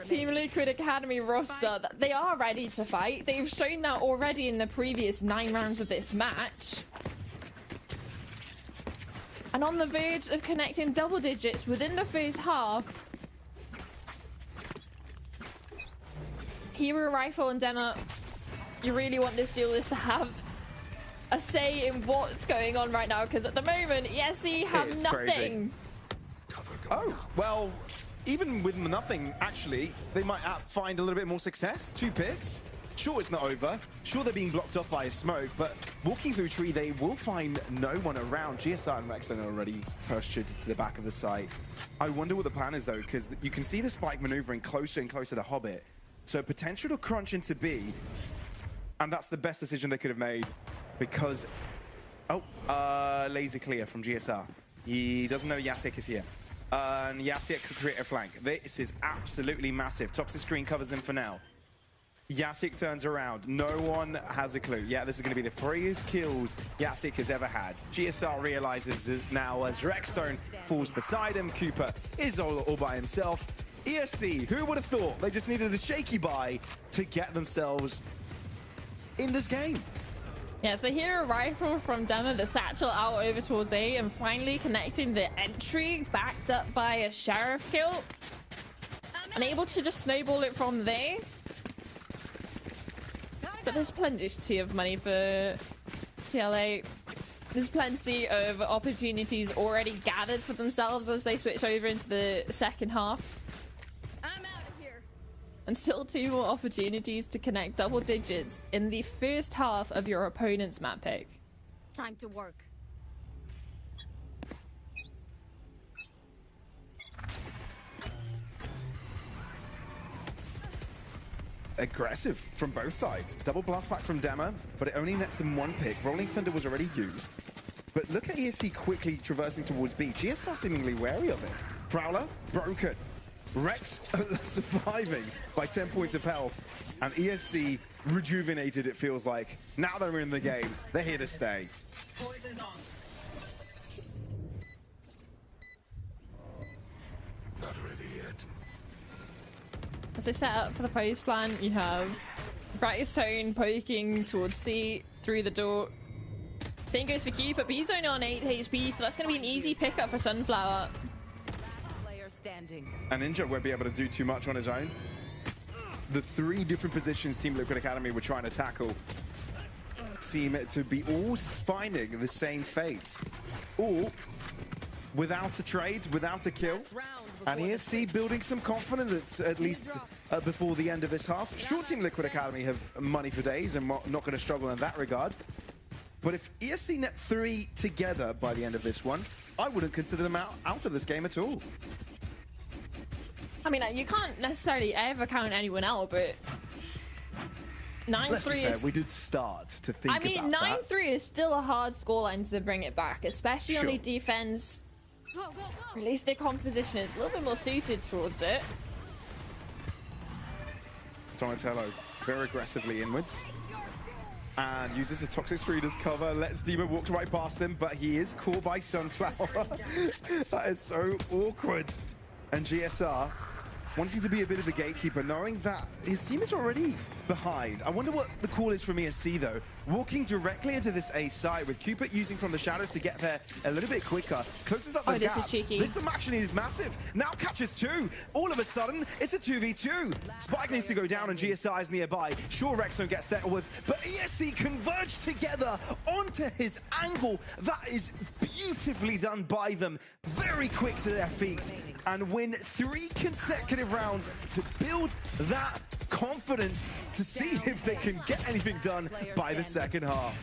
Team Liquid Academy roster? That they are ready to fight. They've shown that already in the previous 9 rounds of this match. And on the verge of connecting double digits within the first half. Hero Rifle and Demo, you really want this duelist to have a say in what's going on right now, because at the moment, ESC have nothing. Oh, well, even with nothing, actually, they might find a little bit more success. 2 picks. Sure, it's not over. Sure, they're being blocked off by a smoke, but walking through tree, they will find no one around. GSR and Rexon are already postured to the back of the site. I wonder what the plan is, though, because you can see the Spike maneuvering closer and closer to Hobbit. So potential to crunch into B, and that's the best decision they could have made, because... Oh, laser clear from GSR. He doesn't know Yasik is here. And Yasik could create a flank. This is absolutely massive. Toxic screen covers them for now. Yasik turns around. No one has a clue. Yeah, this is going to be the freest kills Yasik has ever had. GSR realizes now as Rexstone falls beside him. Cooper is all by himself. ESC, who would have thought? They just needed a shaky buy to get themselves in this game. Yes, the Hero Rifle from Demo, the satchel out over towards A, and finally connecting the entry, backed up by a Sheriff kill. And able to just snowball it from there. But there's plenty of money for TLA. There's plenty of opportunities already gathered for themselves as they switch over into the second half. And still 2 more opportunities to connect double digits in the first half of your opponent's map pick. Time to work. Aggressive from both sides. Double blast back from Demo, but it only nets him 1 pick. Rolling Thunder was already used. But look at ESC quickly traversing towards B. GSR seemingly wary of it. Prowler, broken. Rex surviving by 10 points of health, and ESC rejuvenated, it feels like. Now they're in the game. They're here to stay. Poison's on. Not ready yet. As they set up for the post plan, you have Brightstone poking towards C through the door. Same goes for Cupid, but he's only on 8 HP, so that's going to be an easy pickup for Sunflower. And Ninja won't be able to do too much on his own. The 3 different positions Team Liquid Academy were trying to tackle seem to be all finding the same fate. All without a trade, without a kill. And ESC building some confidence, at least before the end of this half. Sure, Team Liquid Academy have money for days and not going to struggle in that regard. But if ESC net 3 together by the end of this one, I wouldn't consider them out of this game at all. I mean, you can't necessarily ever count anyone out, but 9-3 is... we did start to think about that. I mean, 9-3 is still a hard scoreline to bring it back, especially on the defense. At least their composition is a little bit more suited towards it. Donatello very aggressively inwards. And uses a Toxic Screen as cover, lets Demo walk right past him, but he is caught by Sunflower. That is so awkward. And GSR wanting to be a bit of the gatekeeper, knowing that his team is already behind. I wonder what the call is from ESC though. Walking directly into this A side with Cupid using from the shadows to get there a little bit quicker. Closes up the gap. This is cheeky. This actually is massive. Now catches two. All of a sudden, it's a 2v2. Spike needs to go down and GSI is nearby. Sure, Rexone gets dealt with, but ESC converge together onto his angle. That is beautifully done by them. Very quick to their feet and win 3 consecutive rounds to build that confidence to see if they can get anything done by the second half.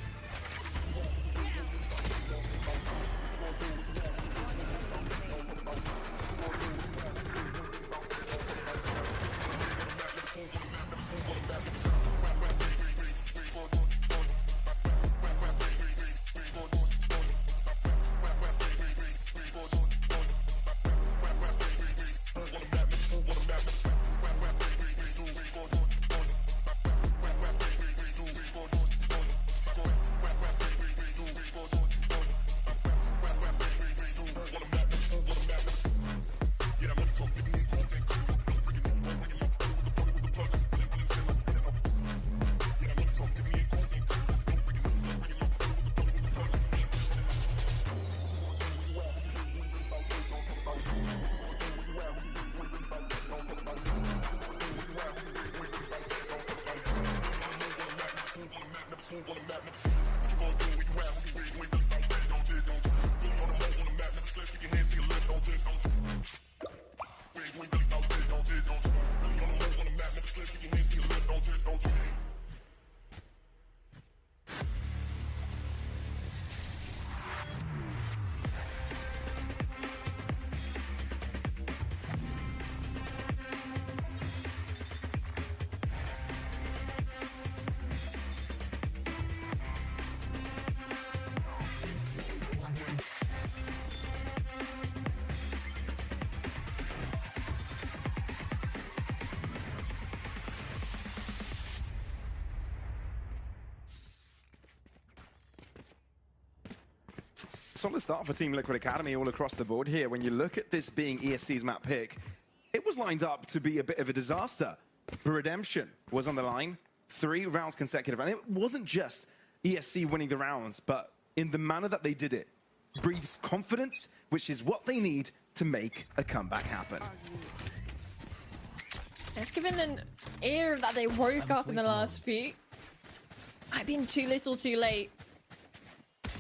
Solid start for Team Liquid Academy all across the board here. When you look at this being ESC's map pick, it was lined up to be a bit of a disaster. Redemption was on the line, 3 rounds consecutive. And it wasn't just ESC winning the rounds, but in the manner that they did it, breathes confidence, which is what they need to make a comeback happen. It's given an air that they woke up in the last few. I've been too little too late.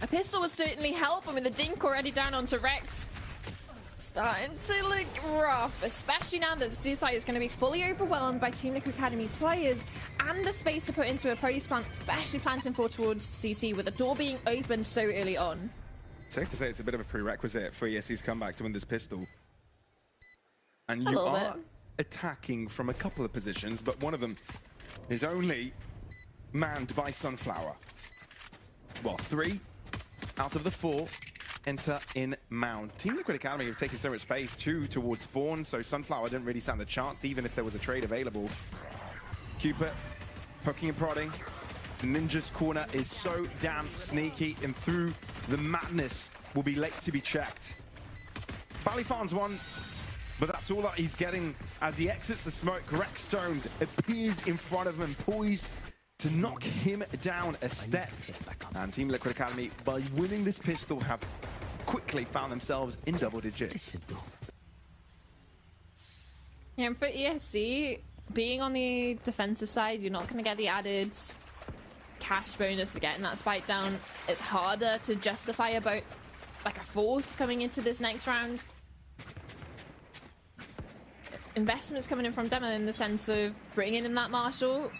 A pistol would certainly help, and with the dink already down onto Rex, starting to look rough, especially now that CSI is going to be fully overwhelmed by Team Liquid Academy players and the space to put into a post plant, especially planting forward towards CT with the door being opened so early on. Safe to say it's a bit of a prerequisite for ESC's comeback to win this pistol. And you are attacking from a couple of positions, but one of them is only manned by Sunflower. Well, 3 out of the 4 enter in Mound. Team Liquid Academy have taken so much space, 2 towards spawn, so Sunflower didn't really stand a chance, even if there was a trade available. Cupid poking and prodding. Ninja's corner is so damn sneaky, and through the madness will be late to be checked. Bally finds one, but that's all that he's getting as he exits the smoke. Rexstone appears in front of him, poised to knock him down a step. And Team Liquid Academy, by winning this pistol, have quickly found themselves in double digits. Yeah, and for ESC, being on the defensive side, you're not going to get the added cash bonus for getting that spike down. It's harder to justify about like a force coming into this next round. Investments coming in from Demo in the sense of bringing in that Marshall.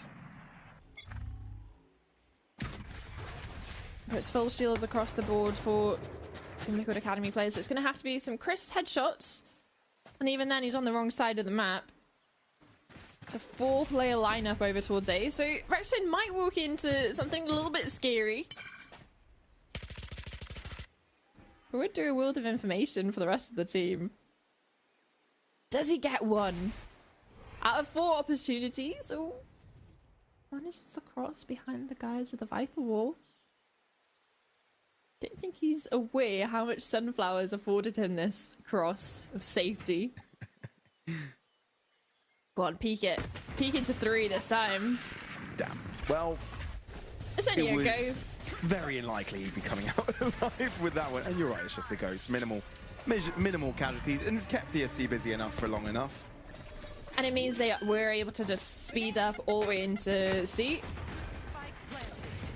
It's full shields across the board for Team Liquid Academy players. So it's going to have to be some crisp headshots. And even then, he's on the wrong side of the map. It's a 4-player lineup over towards A. So Rexon might walk into something a little bit scary. But would do a world of information for the rest of the team. Does he get 1? Out of 4 opportunities? Oh, manages to cross behind the guys of the Viper wall. Don't think he's aware how much Sunflowers afforded him this cross of safety. Go on, peek it. Peek into 3 this time. Damn. Well, It's only a was ghost. very unlikely he'd be coming out alive with that one. And you're right, it's just the ghost. Minimal casualties, and it's kept DSC busy enough for long enough. And it means they were able to just speed up all the way into C.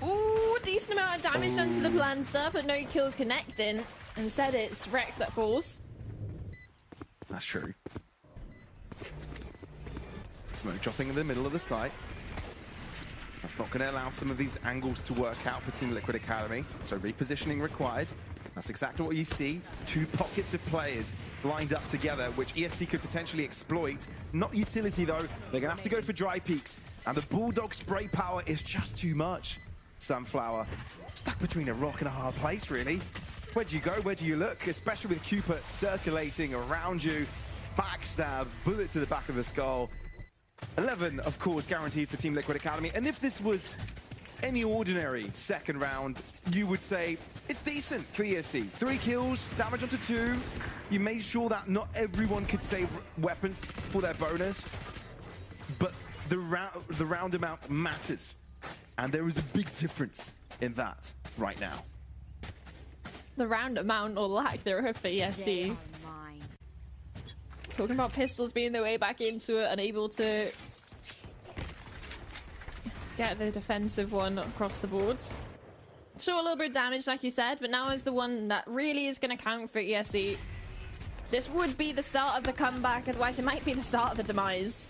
Ooh, decent amount of damage done to the planter, but no kill connecting. Instead, it's Rex that falls. That's true. Smoke dropping in the middle of the site. That's not going to allow some of these angles to work out for Team Liquid Academy. So repositioning required. That's exactly what you see. 2 pockets of players lined up together, which ESC could potentially exploit. Not utility though. They're going to have to go for dry peaks. And the Bulldog spray power is just too much. Sunflower stuck between a rock and a hard place, really. Where do you go? Where do you look? Especially with Cooper circulating around you. Backstab, bullet to the back of the skull. 11, of course, guaranteed for Team Liquid Academy. And if this was any ordinary second round, you would say it's decent for ESC. 3 kills, damage onto 2. You made sure that not everyone could save weapons for their bonus. But the round amount matters. And there is a big difference in that right now. The round amount or lack thereof for ESC. Talking about pistols being their way back into it, unable to get the defensive one across the boards. Show a little bit of damage, like you said, but now is the one that really is going to count for ESC. This would be the start of the comeback, otherwise it might be the start of the demise.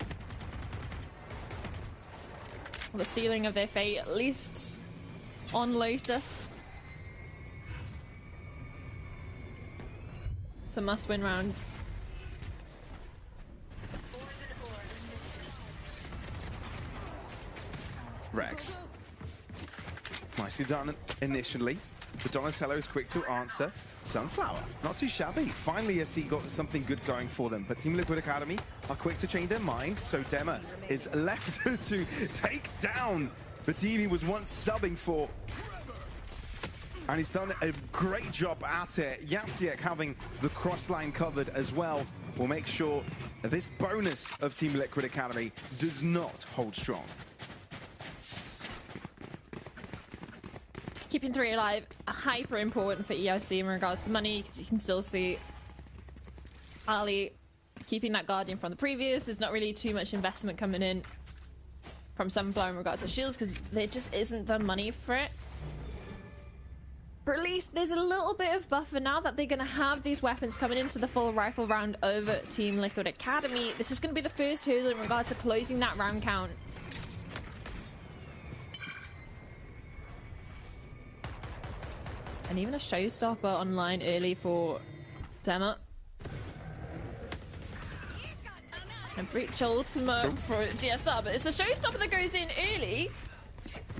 Or the ceiling of their fate, at least on Lotus. It's a must-win round. Rex. Nicely done initially. But Donatello is quick to answer. Sunflower, not too shabby. Finally, ESC got something good going for them. But Team Liquid Academy are quick to change their minds. So Dema is left to take down the team he was once subbing for. And he's done a great job at it. Yasiek having the cross line covered as well will make sure that this bonus of Team Liquid Academy does not hold strong. Keeping 3 alive, hyper important for EIC in regards to money, because you can still see Ali keeping that Guardian from the previous. There's not really too much investment coming in from Sunflower in regards to shields, because there just isn't the money for it. But at least there's a little bit of buffer now that they're going to have these weapons coming into the full rifle round over Team Liquid Academy. This is going to be the first hurdle in regards to closing that round count. And even a showstopper online early for Dema. And breach ultimate for GSR, but it's the showstopper that goes in early.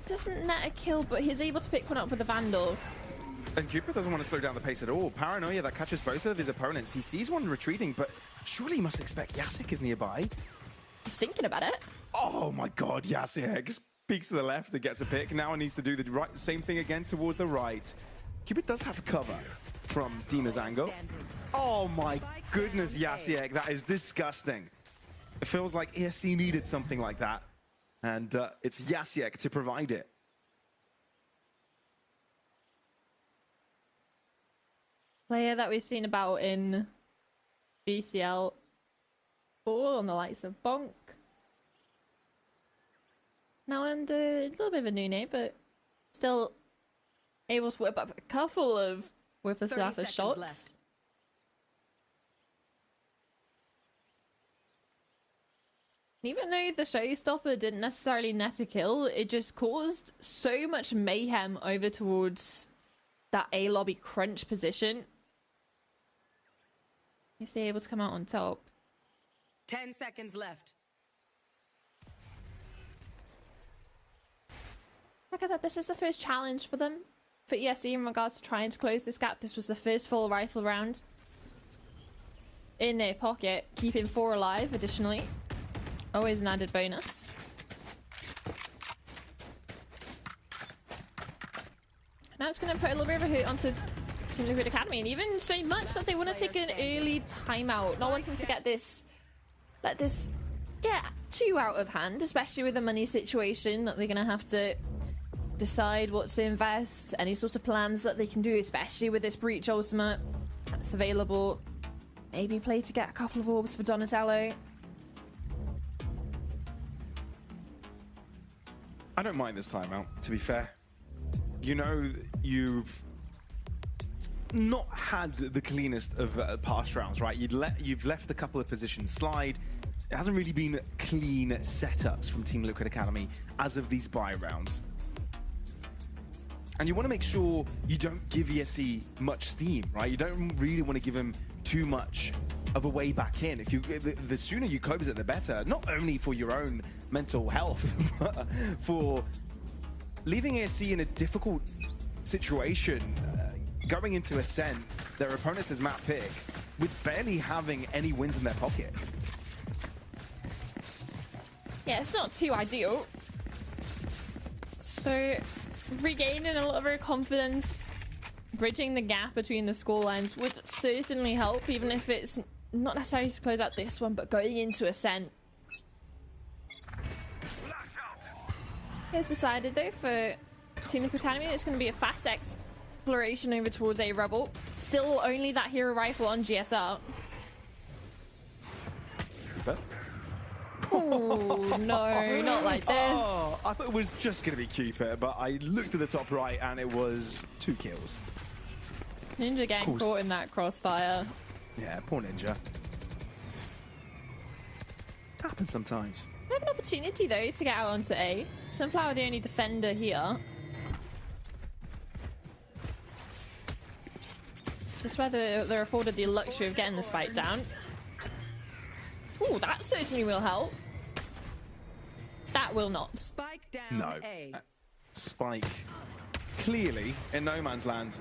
Doesn't net a kill, but he's able to pick one up with the Vandal. And Cooper doesn't want to slow down the pace at all. Paranoia that catches both of his opponents. He sees one retreating, but surely he must expect Yasiek is nearby. He's thinking about it. Oh my god, Yasiek peeks to the left and gets a pick. Now he needs to do the same thing again towards the right. Cupid does have cover from Dima's angle. Oh my goodness, Yasiek, that is disgusting. It feels like ESC needed something like that. And it's Yasiek to provide it. Player that we've seen about in BCL 4 on the likes of Bonk. Now and a little bit of a new name, but still able to whip up a couple of whippersnapper shots. Left. Even though the showstopper didn't necessarily net a kill, it just caused so much mayhem over towards that A lobby crunch position. Is they able to come out on top? 10 seconds left. Like I said, this is the first challenge for them, for ESC, in regards to trying to close this gap. This was the first full rifle round in their pocket, keeping 4 alive additionally. Always an added bonus. Now it's going to put a little bit of a hurt onto Team Liquid Academy, and even so much that they want to take an early timeout, not wanting to get this, let this yeah, too out of hand, especially with the money situation that they're going to have to decide what to invest, any sort of plans that they can do, especially with this Breach ultimate that's available. Maybe play to get a couple of orbs for Donatello. I don't mind this timeout, to be fair. You know, you've not had the cleanest of past rounds, right? You've left a couple of positions slide. It hasn't really been clean setups from Team Liquid Academy as of these buy rounds. And you want to make sure you don't give ESC much steam, right? You don't really want to give them too much of a way back in. If you, the sooner you close it, the better. Not only for your own mental health, but for leaving ESC in a difficult situation. Going into Ascent, their opponents as map pick, with barely having any wins in their pocket. Yeah, it's not too ideal. So, regaining a lot of our confidence, bridging the gap between the scorelines would certainly help, even if it's not necessarily to close out this one, but going into Ascent. It's decided, though, for Team Liquid Academy, it's going to be a fast exploration over towards a Rebel. Still only that hero rifle on GSR. Oh, no, not like this. Oh, I thought it was just going to be Cupid, but I looked at the top right and it was 2 kills. Ninja getting caught in that crossfire. Yeah, poor Ninja. Happens sometimes. They have an opportunity, though, to get out onto A. Sunflower, the only defender here. It's just whether they're afforded the luxury of getting the spike down. Ooh, that certainly will help. That will not. Spike down. No. A. Spike clearly in no man's land.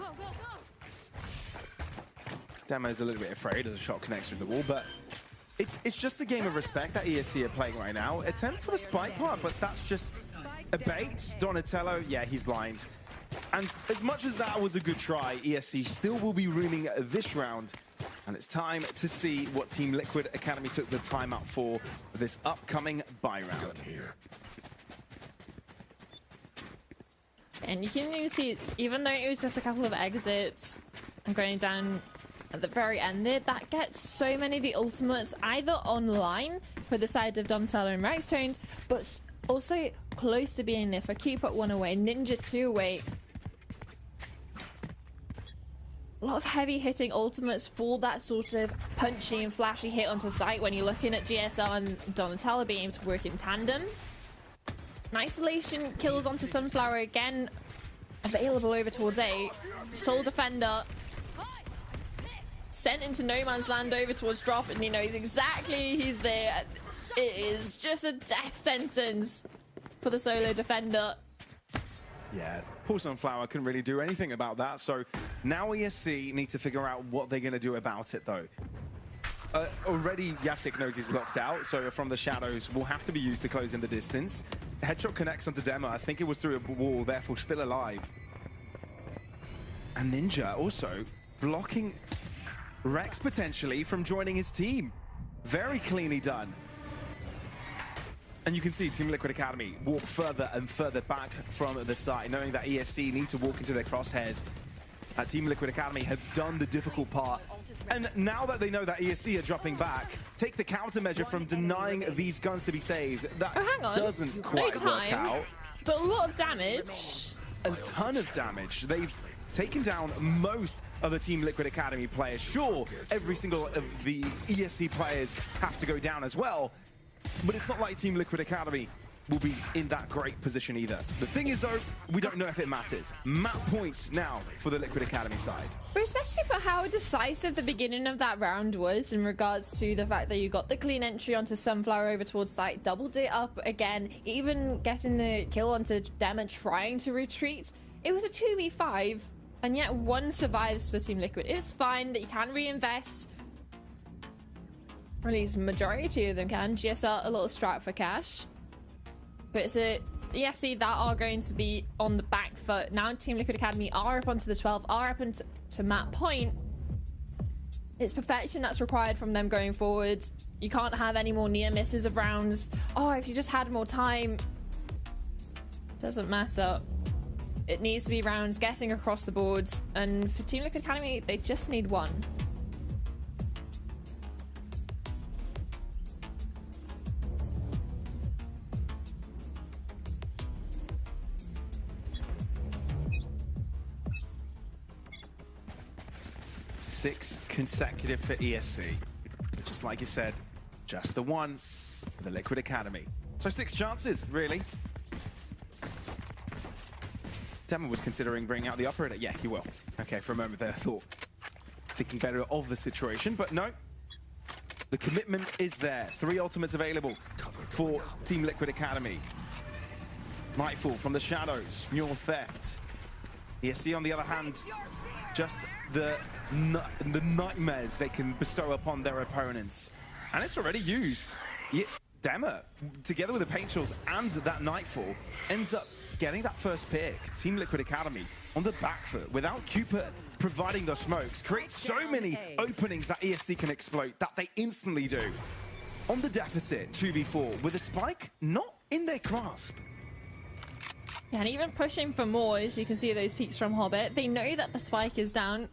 Demo's a little bit afraid as a shot connects through the wall, but it's just a game of respect that ESC are playing right now. Attempt for the spike part, but that's just a bait. Donatello, yeah, he's blind. And as much as that was a good try, ESC still will be ruining this round. And it's time to see what Team Liquid Academy took the timeout for this upcoming buy round. And you can even see, even though it was just a couple of exits and going down at the very end there, that gets so many of the ultimates either online for the side of Donatello and Rextoned, but also close to being there for Cupid 1 away, Ninja 2 away. A lot of heavy hitting ultimates for that sort of punchy and flashy hit onto site when you're looking at GSR and Donatello being able to work in tandem. An isolation kills onto Sunflower again, available over towards A. Soul Defender sent into no man's land over towards Drop, and he knows exactly he's there. It is just a death sentence for the solo defender. Yeah, poor Sunflower couldn't really do anything about that, so now ESC need to figure out what they're going to do about it, though. Already Yasik knows he's locked out, so from the shadows will have to be used to close in the distance. Headshot connects onto Demo. I think it was through a wall, therefore still alive. And Ninja also blocking Rex potentially from joining his team. Very cleanly done. And you can see Team Liquid Academy walk further and further back from the side, knowing that ESC need to walk into their crosshairs. Team Liquid Academy have done the difficult part. And now that they know that ESC are dropping back, take the countermeasure from denying these guns to be saved. That doesn't quite work out. But a lot of damage. A ton of damage. They've taken down most of the Team Liquid Academy players. Sure, every single of the ESC players have to go down as well, but it's not like Team Liquid Academy will be in that great position either. The thing is, though, we don't know if it matters. Map points now for the Liquid Academy side. But especially for how decisive the beginning of that round was in regards to the fact that you got the clean entry onto Sunflower over towards site, doubled it up again, even getting the kill onto Demo trying to retreat. It was a 2v5, and yet one survives for Team Liquid. It's fine that you can reinvest. Or at least majority of them can. GSR a little strat for cash. But it's a ESC that are going to be on the back foot. Now Team Liquid Academy are up onto the 12, are up into map point. It's perfection that's required from them going forward. You can't have any more near misses of rounds. Oh, if you just had more time. Doesn't matter. It needs to be rounds getting across the board. And for Team Liquid Academy, they just need one. Six consecutive for ESC. Just like you said, just the one for the Liquid Academy. So 6 chances, really. Demo was considering bringing out the operator. Yeah, he will. Okay, for a moment there, I thought thinking better of the situation, but no. The commitment is there. 3 ultimates available for Team Liquid Academy. Nightfall from the shadows, Mule Theft. ESC on the other hand, just the nightmares they can bestow upon their opponents. And it's already used. Demo, together with the Paint Chills and that Nightfall, ends up getting that first pick. Team Liquid Academy on the back foot without Cupid providing those smokes. Creates so many openings that ESC can exploit that they instantly do. On the deficit, 2v4, with a spike not in their grasp. Yeah, and even pushing for more, as you can see those peaks from Hobbit. They know that the spike is down.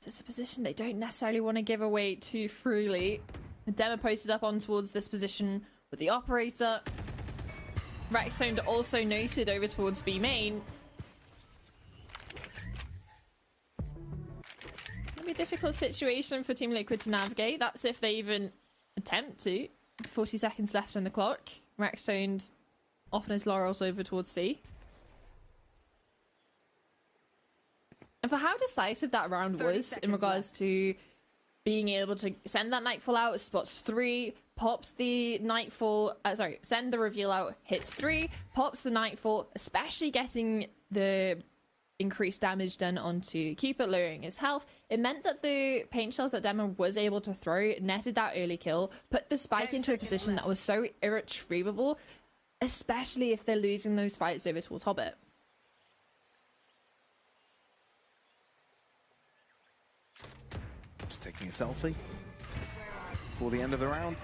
It's a position they don't necessarily want to give away too freely. The Demo posted up on towards this position with the operator. Rexzone also noted over towards B main. It'll be a difficult situation for Team Liquid to navigate. That's if they even attempt to. 40 seconds left on the clock. Rexzone off on his laurels over towards C. And for how decisive that round was in regards to being able to send that Nightfall out, spots 3, pops the Nightfall, send the reveal out, hits 3, pops the Nightfall, especially getting the increased damage done onto Cupid, lowering his health. It meant that the paint shells that Demo was able to throw netted that early kill, put the spike into a position that was so irretrievable, especially if they're losing those fights over towards Hobbit. Just taking a selfie for the end of the round.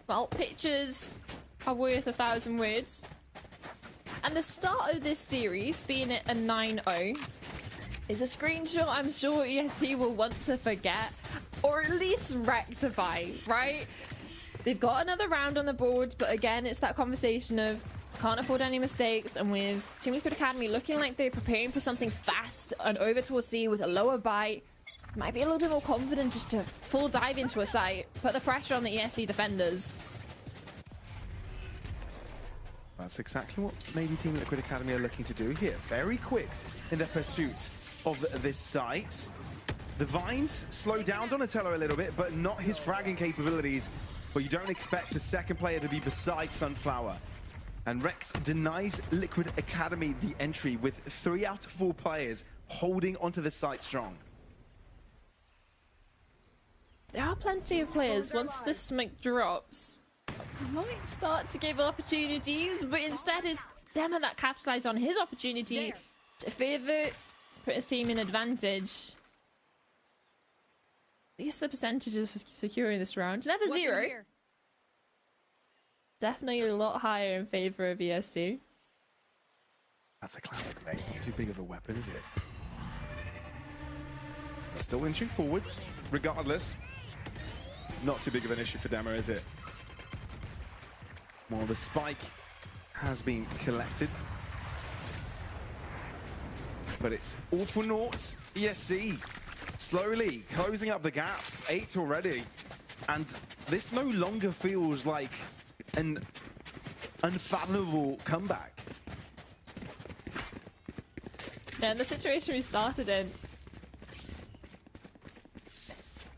Well, pictures are worth 1,000 words. And the start of this series, being at a 9-0, is a screenshot I'm sure ESC will want to forget, or at least rectify, right? They've got another round on the board, but again, it's that conversation of can't afford any mistakes, and with Team Liquid Academy looking like they're preparing for something fast and over towards C with a lower bite, might be a little bit more confident just to full dive into a site, put the pressure on the ESC defenders. That's exactly what maybe Team Liquid Academy are looking to do here. Very quick in their pursuit of this site. The Vines slow down Donatello a little bit, but not his fragging capabilities. But you don't expect a second player to be beside Sunflower. And Rex denies Liquid Academy the entry with 3 out of 4 players holding onto the site strong. There are plenty of players, once the smoke drops, might start to give opportunities, but instead it's Demo that capitalized on his opportunity to further put his team in advantage. At least the percentages of securing this round. Never zero. Definitely a lot higher in favor of ESC. That's a classic, mate. Too big of a weapon, is it? They're still inching forwards, regardless. Not too big of an issue for Demo, is it? Well, the spike has been collected. But it's all for naught. ESC slowly closing up the gap. 8 already. And this no longer feels like an unfathomable comeback. Yeah, the situation we started in,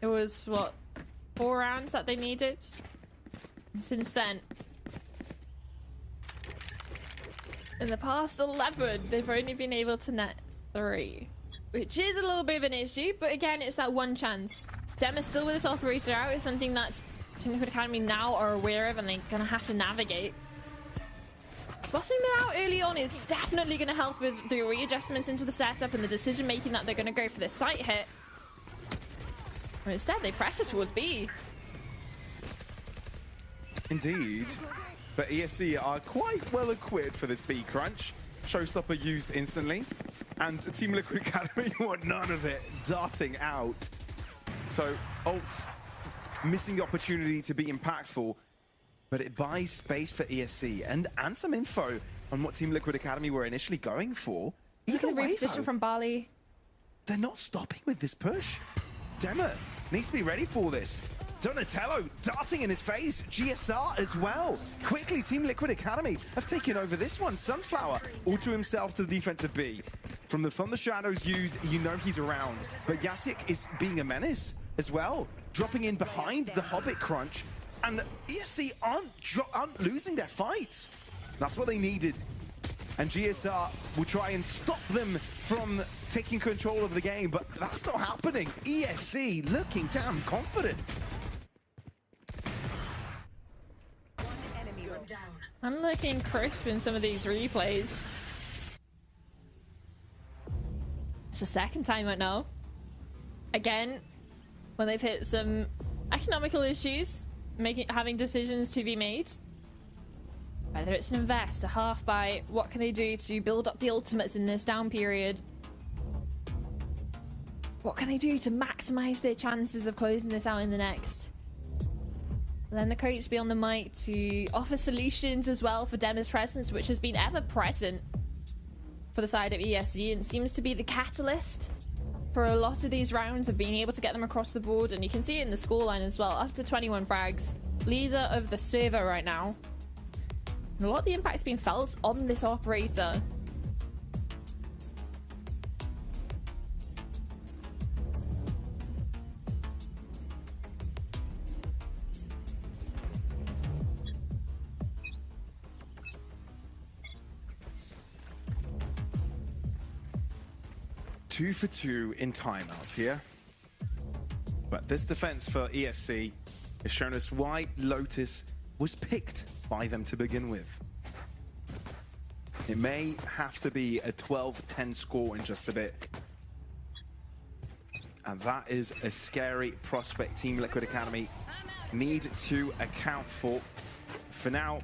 it was, what, 4 rounds that they needed? Since then, in the past 11, they've only been able to net 3. Which is a little bit of an issue, but again, it's that one chance. Dem is still with its operator out, is something that Team Liquid Academy now are aware of and they're going to have to navigate. Spotting them out early on is definitely going to help with the readjustments into the setup and the decision making that they're going to go for this site hit. But instead, they pressure towards B. Indeed. But ESC are quite well equipped for this B crunch. Showstopper used instantly. And Team Liquid Academy want none of it, darting out. So Alt missing the opportunity to be impactful, but it buys space for ESC and some info on what Team Liquid Academy were initially going for. Either way, Reposition from Bali. They're not stopping with this push. Dema needs to be ready for this. Donatello darting in his face. GSR as well. Quickly, Team Liquid Academy have taken over this one. Sunflower all to himself to the defensive B. From the shadows used, you know he's around. But Yasik is being a menace as well. Dropping in behind the Hobbit crunch. And ESC aren't losing their fights. That's what they needed. And GSR will try and stop them from taking control of the game, but that's not happening. ESC looking damn confident. I'm looking crisp in some of these replays. It's the second time right now. Again, when they've hit some economical issues, having decisions to be made. Whether it's an invest, a half buy, what can they do to build up the ultimates in this down period? What can they do to maximize their chances of closing this out in the next? And then the coach be on the mic to offer solutions as well for Dema's presence, which has been ever present for the side of ESC and seems to be the catalyst for a lot of these rounds of being able to get them across the board. And you can see it in the scoreline as well, up to 21 frags. Leader of the server right now. And a lot of the impact's been felt on this operator. 2 for 2 in timeouts here. But this defense for ESC has shown us why Lotus was picked by them to begin with. It may have to be a 12-10 score in just a bit. And that is a scary prospect Team Liquid Academy need to account for. For now,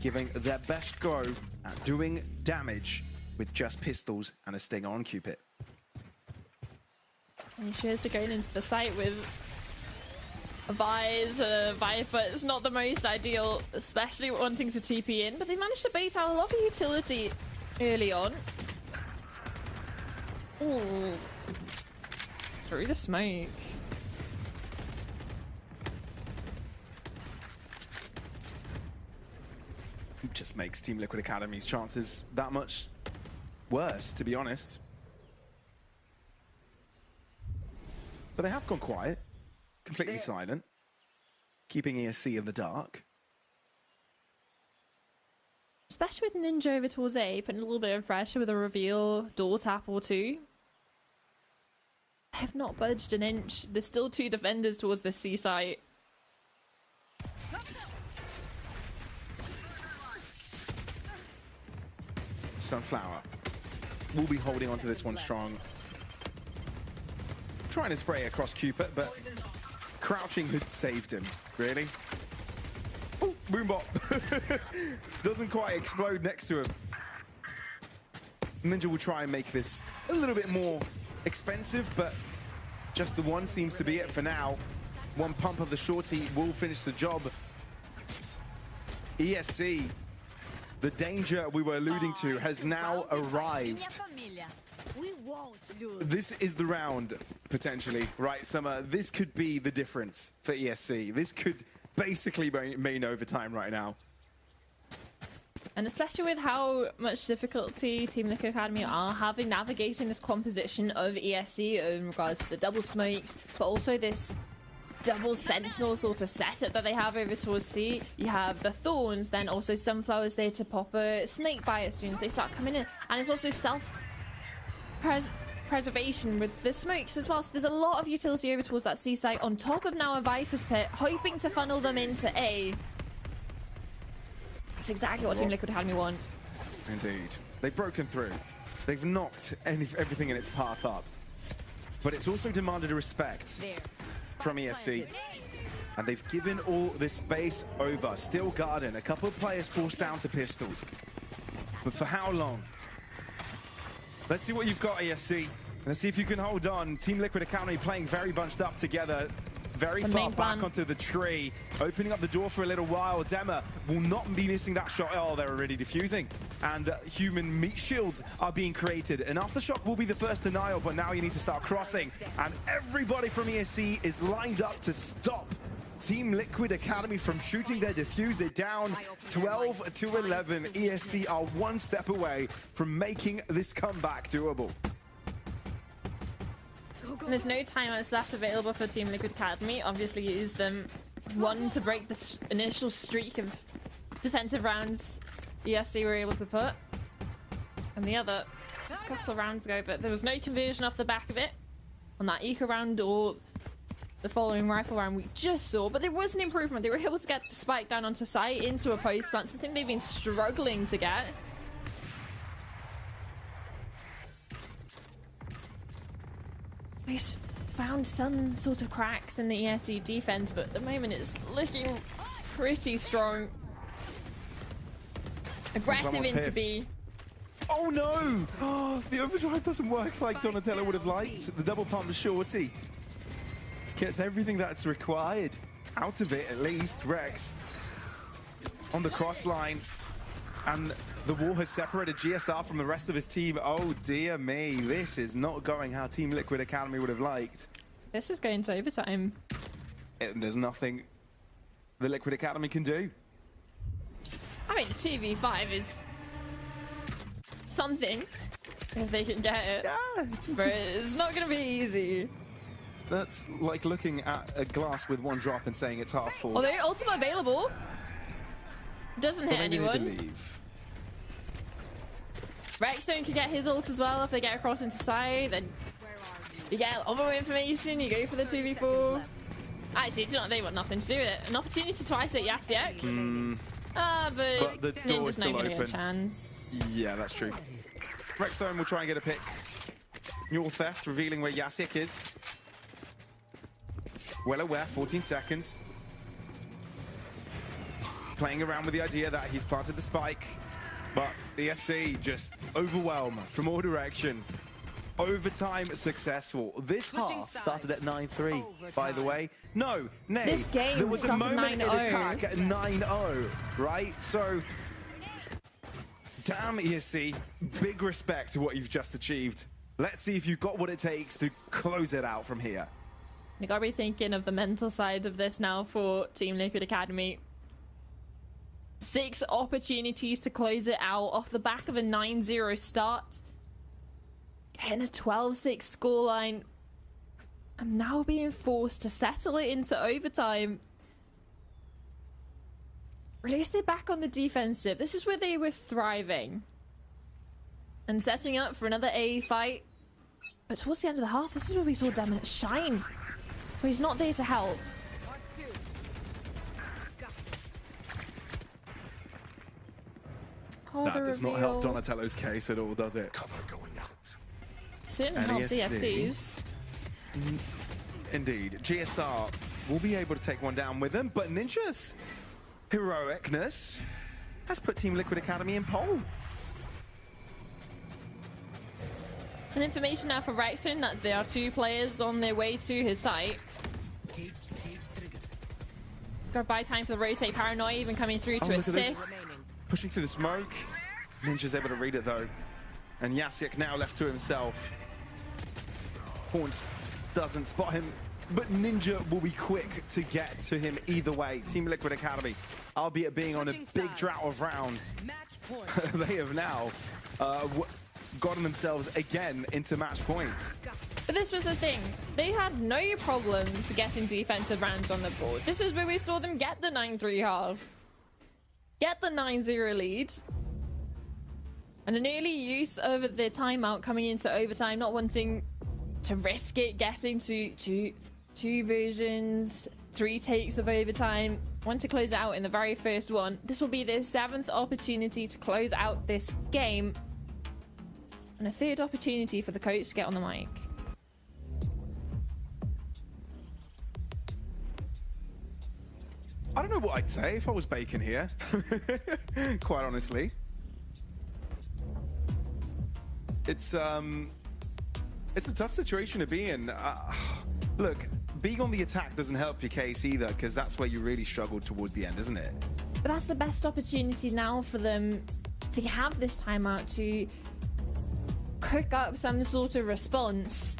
giving their best go at doing damage with just pistols and a Stinger on Cupid. And he shows they're going into the site with a Vice, Viper. It's not the most ideal, especially wanting to TP in, but they managed to bait out a lot of utility early on. Ooh. Through the smoke. It just makes Team Liquid Academy's chances that much worse, to be honest. But they have gone quiet, completely silent, keeping ESC in the dark. Especially with Ninja over towards A, putting a little bit of pressure with a reveal door tap or two. They have not budged an inch. There's still 2 defenders towards the C site. Sunflower will be holding onto this one strong. Trying to spray across Cupid, but crouching had saved him, really. Oh, Boombot. Doesn't quite explode next to him. Ninja will try and make this a little bit more expensive, but just the one seems to be it for now. One pump of the shorty will finish the job. ESC, the danger we were alluding to, has now arrived. This is the round, potentially, right, Summer? This could be the difference for ESC. This could basically mean overtime right now. And especially with how much difficulty Team Liquid Academy are having navigating this composition of ESC in regards to the double smokes, but also this double sentinel sort of setup that they have over towards C. You have the thorns, then also Sunflowers there to pop a snake by as soon as they start coming in. And it's also self-preservation with the smokes as well. So there's a lot of utility over towards that C site on top of now a Viper's Pit, hoping to funnel them into A. That's exactly what Team Liquid Academy want. Indeed. They've broken through. They've knocked everything in its path up. But it's also demanded a respect from ESC. And they've given all this space over. Still Garden. A couple of players forced down to pistols. But for how long? Let's see what you've got, ESC. Let's see if you can hold on. Team Liquid Academy playing very bunched up together. Very far back onto the tree. Opening up the door for a little while. Dema will not be missing that shot. Oh, they're already defusing. And human meat shields are being created. And Aftershock will be the first denial, but now you need to start crossing. And everybody from ESC is lined up to stop Team Liquid Academy from shooting their diffuser down 12 to 11. ESC are one step away from making this comeback doable. And there's no timeouts left available for Team Liquid Academy. Obviously, use them one to break the initial streak of defensive rounds ESC were able to put, and the other just a couple of rounds ago, but there was no conversion off the back of it on that eco round or the following rifle round we just saw. But there was an improvement. They were able to get the spike down onto site into a post plant, something they've been struggling to get. They found some sort of cracks in the ESC defense, but at the moment it's looking pretty strong. Aggressive into B. Oh no! Oh, the overdrive doesn't work like Donatello would have liked. The double pump shorty gets everything that's required out of it, at least. Rex on the cross line, and the wall has separated GSR from the rest of his team. Oh dear me, this is not going how Team Liquid Academy would have liked. This is going to overtime. And there's nothing the Liquid Academy can do. I mean, the 2v5 is something if they can get it. Yeah. But it's not going to be easy. That's like looking at a glass with one drop and saying it's half full. Although ultimate available. Doesn't hit anyone. Believe. Rexstone can get his ult as well if they get across into side. Then you get a lot more information. You go for the 2v4. Actually, do you know, they want nothing to do with it. An opportunity to isolate Yasiek. But the door is Ninja's not still going to open. get a chance. Yeah, that's true. Rexstone will try and get a pick. Your theft revealing where Yasiek is. Well aware, 14 seconds. Playing around with the idea that he's planted the spike, but the ESC just overwhelm from all directions. Overtime successful. This half started at 9-3, by the way. No, nay, this game there was a moment in 9-0. attack at 9-0, right? So, damn ESC, big respect to what you've just achieved. Let's see if you've got what it takes to close it out from here. You gotta be thinking of the mental side of this now for Team Liquid Academy. 6 opportunities to close it out off the back of a 9-0 start. Getting a 12-6 scoreline. I'm now being forced to settle it into overtime. At least they're back on the defensive. This is where they were thriving. And setting up for another A fight. But towards the end of the half, this is where we saw Dema shine. But he's not there to help. Oh, that does not help Donatello's case at all, does it? Cover going out. Certainly helps ESC's. Indeed. GSR will be able to take one down with them, but Ninja's heroicness has put Team Liquid Academy in pole. And information now for Rexon that there are 2 players on their way to his site. Got buy time for the rotate. Paranoia even coming through to assist. Pushing through the smoke. Ninja's able to read it though. And Yasiek now left to himself. Horns doesn't spot him, but Ninja will be quick to get to him either way. Team Liquid Academy, albeit being on a big drought of rounds, they have now gotten themselves again into match point. But this was the thing. They had no problems getting defensive rounds on the board. This is where we saw them get the 9-3 half. Get the 9-0 lead. And an early use of their timeout coming into overtime, not wanting to risk it, getting to two versions, 3 takes of overtime. want to close it out in the very first one. This will be their 7th opportunity to close out this game. And a 3rd opportunity for the coach to get on the mic. I don't know what I'd say if I was Bacon here, quite honestly. It's a tough situation to be in. Look, being on the attack doesn't help your case either, because that's where you really struggled towards the end, isn't it? But that's the best opportunity now for them to have this timeout to cook up some sort of response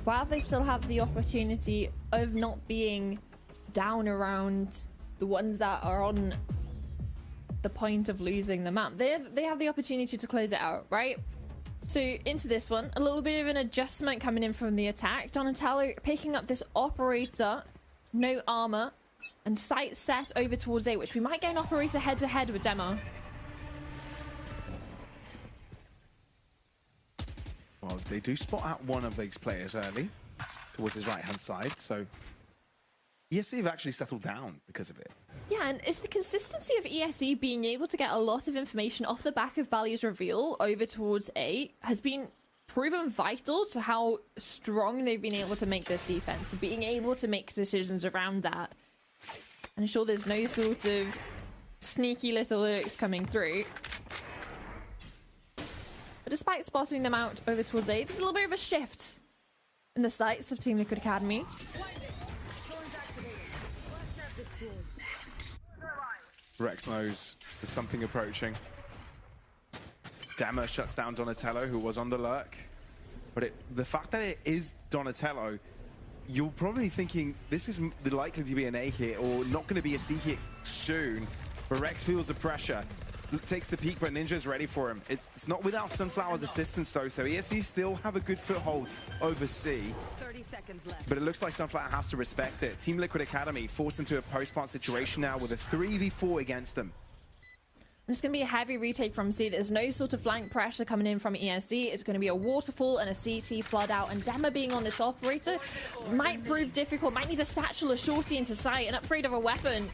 while they still have the opportunity of not being down around the ones that are on the point of losing the map. They have the opportunity to close it out, right? So into this one, a little bit of an adjustment coming in from the attack. Donatello picking up this operator, no armor, and sight set over towards A, which we might get an operator head-to-head with Demo. Well, they do spot out one of these players early towards his right-hand side, so ESC have actually settled down because of it. Yeah, and it's the consistency of ESC being able to get a lot of information off the back of Valley's reveal over towards A has been proven vital to how strong they've been able to make this defense, being able to make decisions around that. And I'm sure there's no sort of sneaky little lurks coming through. But despite spotting them out over towards A, there's a little bit of a shift in the sights of Team Liquid Academy. Rex knows there's something approaching. Dammer shuts down Donatello, who was on the lurk. But the fact that it is Donatello, you're probably thinking this is likely to be an A hit or not going to be a C hit soon. But Rex feels the pressure, takes the peek, but Ninja's ready for him. It's not without Sunflower's assistance though, so ESC still have a good foothold over C. 30 seconds left. But it looks like Sunflower has to respect it. Team Liquid Academy forced into a post-plant situation now with a 3v4 against them. It's going to be a heavy retake from C. There's no sort of flank pressure coming in from ESC. It's going to be a waterfall and a CT flood out. And Dema being on this operator might prove difficult. Might need a satchel, a shorty into sight, an upgrade of a weapon.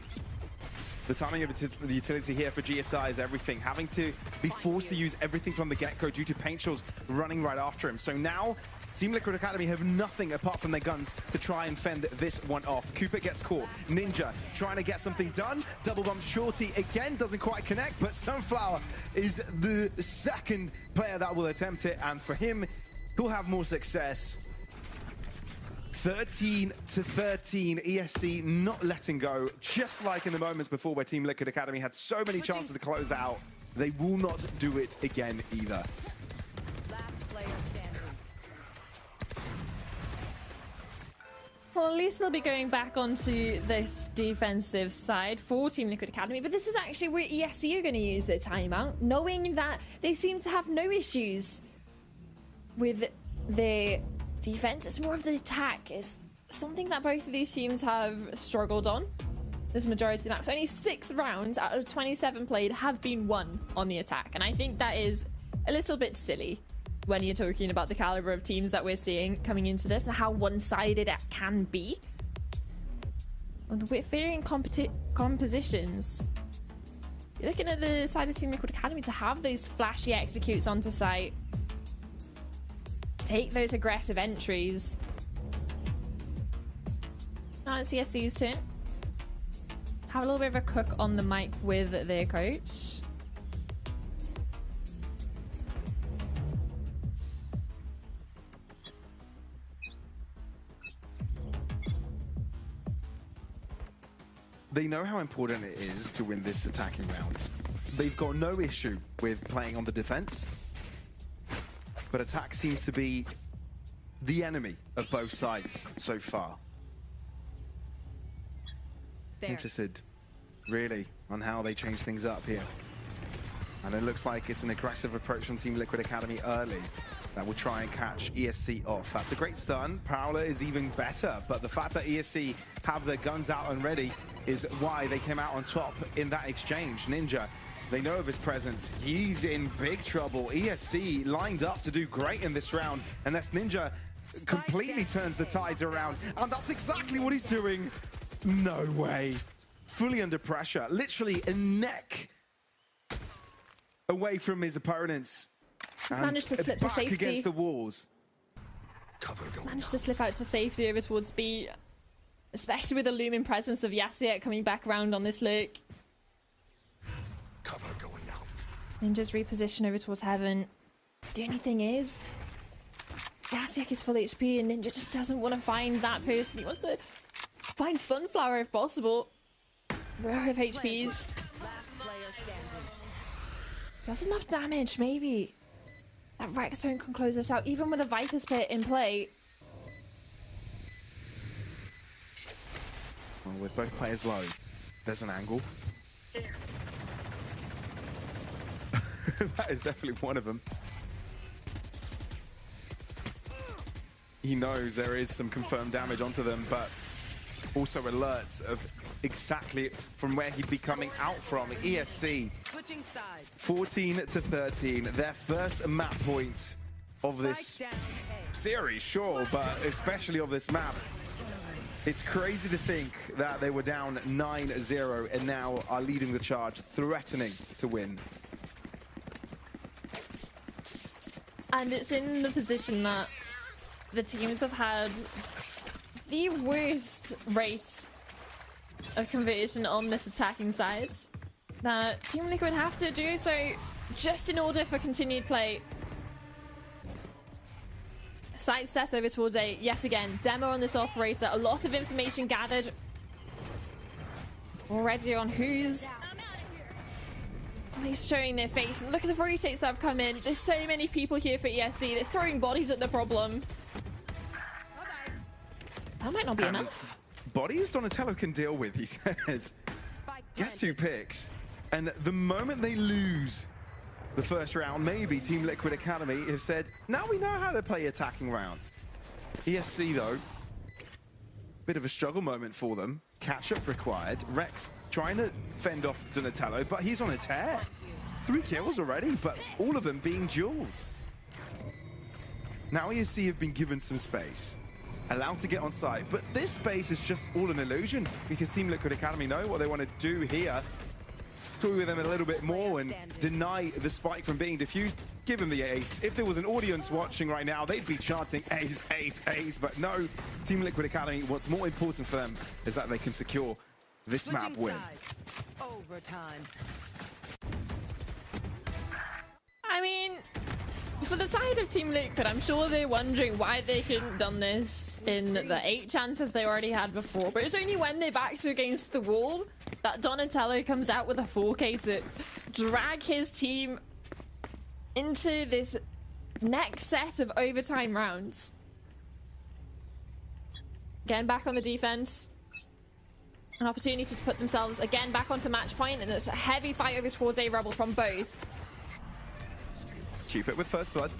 The timing of the utility here for GSI is everything. Having to be forced to use everything from the get-go due to Paint Shells running right after him. So now, Team Liquid Academy have nothing apart from their guns to try and fend this one off. Cooper gets caught. Ninja trying to get something done. Double bump Shorty again, doesn't quite connect, but Sunflower is the second player that will attempt it, and for him, he'll have more success. 13 to 13, ESC not letting go, just like in the moments before where Team Liquid Academy had so many chances to close out. They will not do it again either. Last player standing. Well, at least they'll be going back onto this defensive side for Team Liquid Academy, but this is actually where ESC are going to use their timeout, knowing that they seem to have no issues with their defense. It's more of the attack. It's something that both of these teams have struggled on this majority of the maps. Only 6 rounds out of 27 played have been won on the attack, and I think that is a little bit silly when you're talking about the caliber of teams that we're seeing coming into this and how one-sided it can be. And with varying compositions, you're looking at the side of Team Liquid Academy to have those flashy executes onto site, take those aggressive entries. Now it's CSC's turn. Have a little bit of a cook on the mic with their coach. They know how important it is to win this attacking round. They've got no issue with playing on the defense, but attack seems to be the enemy of both sides so far. Interested, really, on how they change things up here. And it looks like it's an aggressive approach from Team Liquid Academy early that will try and catch ESC off. That's a great stun. Prowler is even better, but the fact that ESC have their guns out and ready is why they came out on top in that exchange. Ninja, they know of his presence. He's in big trouble. ESC lined up to do great in this round, unless Ninja completely turns the tides around. And that's exactly what he's doing. No way. Fully under pressure. Literally a neck away from his opponents. He's managed to slip to back safety. against the walls. Managed to slip out to safety over towards B. Especially with the looming presence of Yasiek coming back around on this look. Cover going out. Ninja's reposition over towards Heaven. The only thing is, Yasiek is full HP and Ninja just doesn't want to find that person. He wants to find Sunflower if possible. Rare of HPs. Last player standing. Does enough damage, maybe. That Rexstone can close this out, even with a Viper's Pit in play. Well, with both players low, there's an angle. That is definitely one of them. He knows there is some confirmed damage onto them, but also alerts of exactly from where he'd be coming out from. ESC, Switching sides. 14 to 13, their first map point of this Spike down A. series, sure, but especially of this map. It's crazy to think that they were down 9-0 and now are leading the charge, threatening to win. And it's in the position that the teams have had the worst rate of conversion on this attacking side. That Team Liquid have to do so just in order for continued play. Sight set over towards A. Yet again, demo on this operator. A lot of information gathered already on who's showing their face. And look at the rotates that have come in. There's so many people here for ESC. They're throwing bodies at the problem. That might not be enough. Bodies Donatello can deal with, he says. Gets 2 picks. And the moment they lose the first round, maybe Team Liquid Academy have said, now we know how to play attacking rounds. ESC, though, bit of a struggle moment for them. Catch-up required. Rex trying to fend off Donatello, but he's on a tear. 3 kills already, but all of them being duels. Now ESC have been given some space, allowed to get on site, but this space is just all an illusion because Team Liquid Academy know what they want to do here. Toy with them a little bit more and deny the spike from being diffused. Give him the ace. If there was an audience watching right now, they'd be chanting ace, ace, ace. But no, Team Liquid Academy, what's more important for them is that they can secure this map win. Overtime. I mean, for the side of Team Liquid, I'm sure they're wondering why they couldn't done this in the 8 chances they already had before. But it's only when they're backed against the wall that Donatello comes out with a 4K to drag his team into this next set of overtime rounds. Again, back on the defense. An opportunity to put themselves again back onto match point, and it's a heavy fight over towards A Rebel from both. Cupid with first blood.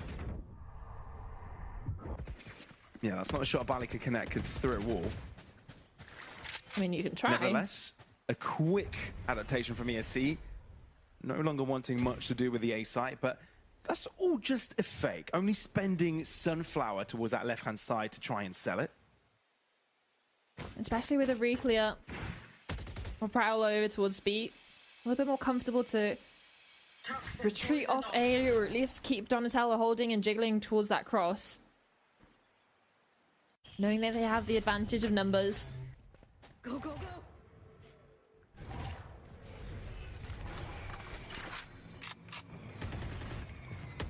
Yeah, that's not a shot Bali could connect because it's through a wall. I mean, you can try. Nevertheless, a quick adaptation from ESC. No longer wanting much to do with the A site, but that's all just a fake. Only spending Sunflower towards that left-hand side to try and sell it. Especially with a re-clear or prowl over towards B. A little bit more comfortable to retreat off A, or at least keep Donatello holding and jiggling towards that cross. Knowing that they have the advantage of numbers. Go, go, go.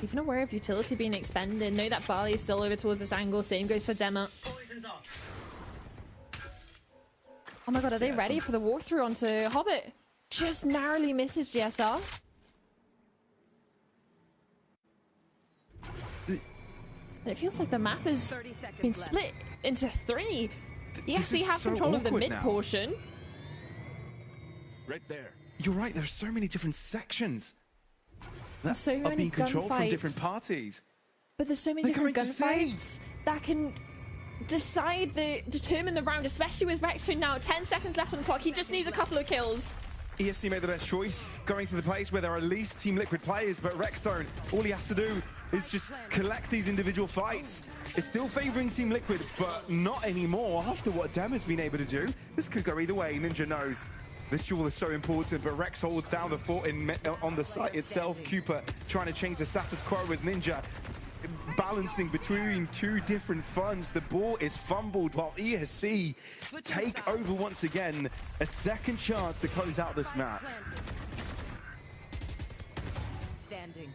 Even aware of utility being expended. Know that Barley is still over towards this angle. Same goes for Dema. Oh my god, are they ready for the walkthrough onto Hobbit? Just narrowly misses GSR. It feels like the map has been split into 3. ESC have control of the mid portion. Right there. You're right, there's so many different sections that so are being controlled from gunfights. different parties. But there's so many different gunfights that can determine the round, especially with Rexstone now. 10 seconds left on the clock. He just needs a couple of kills. ESC made the best choice, going to the place where there are at least Team Liquid players, but Rexstone, all he has to do is just collect these individual fights. It's still favoring Team Liquid, but not anymore after what Dem has been able to do. This could go either way. Ninja knows this duel is so important, but Rex holds down the fort on the site itself. Cooper trying to change the status quo as Ninja balancing between two different fronts. The ball is fumbled while ESC take over once again. A second chance to close out this map. Standing.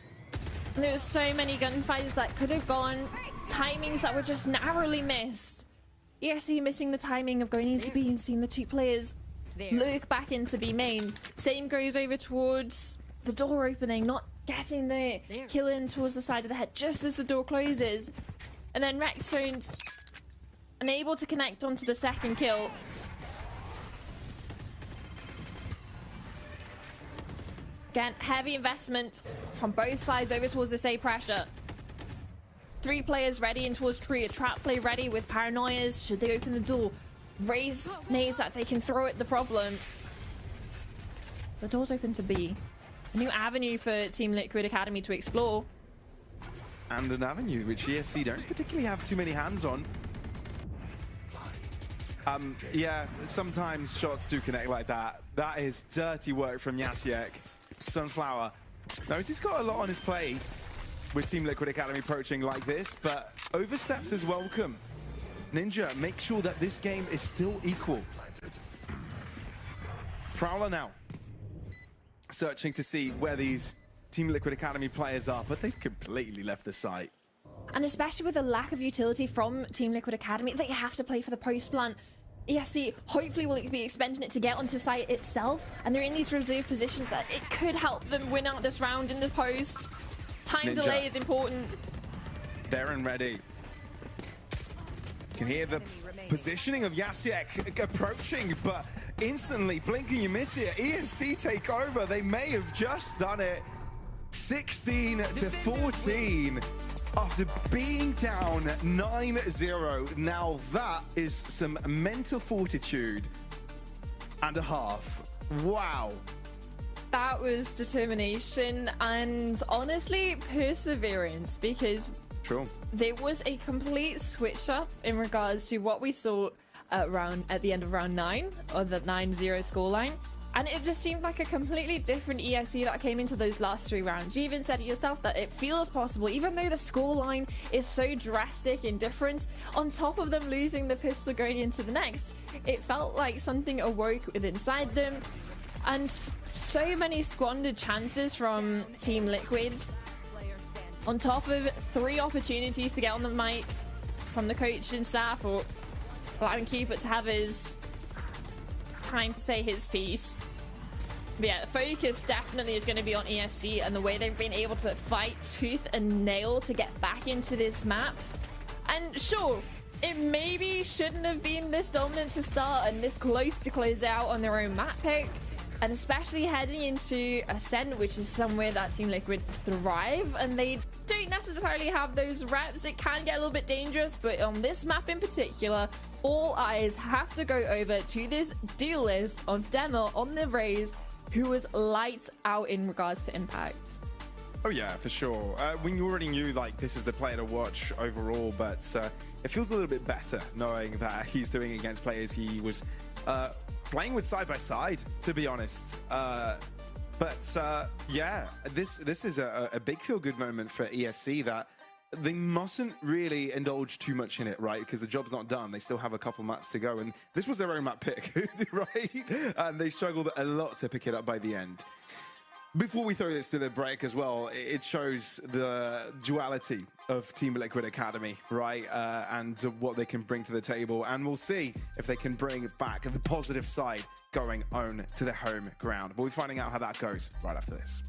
There were so many gunfights that could have gone, timings that were just narrowly missed. ESC missing the timing of going into B and seeing the two players look back into B main. Same goes over towards the door opening, not getting the kill in towards the side of the head just as the door closes. And then Rexstone unable to connect onto the second kill. Again, heavy investment from both sides over towards this A pressure. 3 players ready in towards tree, a trap play ready with paranoias should they open the door. Raise nades that they can throw at the problem. The door's open to B. A new avenue for Team Liquid Academy to explore. And an avenue which ESC don't particularly have too many hands on. Yeah, sometimes shots do connect like that. That is dirty work from Yasiek. Sunflower. Notice he's got a lot on his plate with Team Liquid Academy approaching like this, but oversteps is welcome. Ninja, make sure that this game is still equal. Prowler now. Searching to see where these Team Liquid Academy players are, but they've completely left the site. And especially with the lack of utility from Team Liquid Academy, they have to play for the post plant. ESC hopefully will be expending it to get onto site itself, and they're in these reserve positions that it could help them win out this round in the post. Time Ninja. delay is important. They're and ready. You can hear the positioning of Yasiek approaching, but instantly blinking you miss it. ESC take over. They may have just done it. 16 to 14 after being down 9-0. Now that is some mental fortitude and a half. Wow. That was determination and honestly perseverance, because True. there was a complete switch up in regards to what we saw at the end of round 9, or the 9-0 scoreline. And it just seemed like a completely different ESC that came into those last 3 rounds. You even said it yourself that it feels possible, even though the scoreline is so drastic in difference, on top of them losing the pistol going into the next, it felt like something awoke within inside them. And so many squandered chances from Team Liquid, on top of 3 opportunities to get on the mic from the coach and staff, or allowing Cupid to have his time to say his piece. But yeah, the focus definitely is going to be on ESC and the way they've been able to fight tooth and nail to get back into this map. And sure, it maybe shouldn't have been this dominant to start and this close to close out on their own map pick, and especially heading into Ascent, which is somewhere that Team Liquid thrive, and they don't necessarily have those reps. It can get a little bit dangerous, but on this map in particular, all eyes have to go over to this duelist of Demo on the Raze, who was lights out in regards to impact. Oh yeah, for sure. When you already knew like this is the player to watch overall, but it feels a little bit better knowing that he's doing it against players he was playing with side by side, to be honest. Yeah, this is a big feel-good moment for ESC that they mustn't really indulge too much in it, right? Because the job's not done. They still have a couple maps to go, and this was their own map pick, right? And they struggled a lot to pick it up by the end. Before we throw this to the break as well, it shows the duality of Team Liquid Academy, right? And what they can bring to the table. And we'll see if they can bring back the positive side going on to their home ground. We'll be finding out how that goes right after this.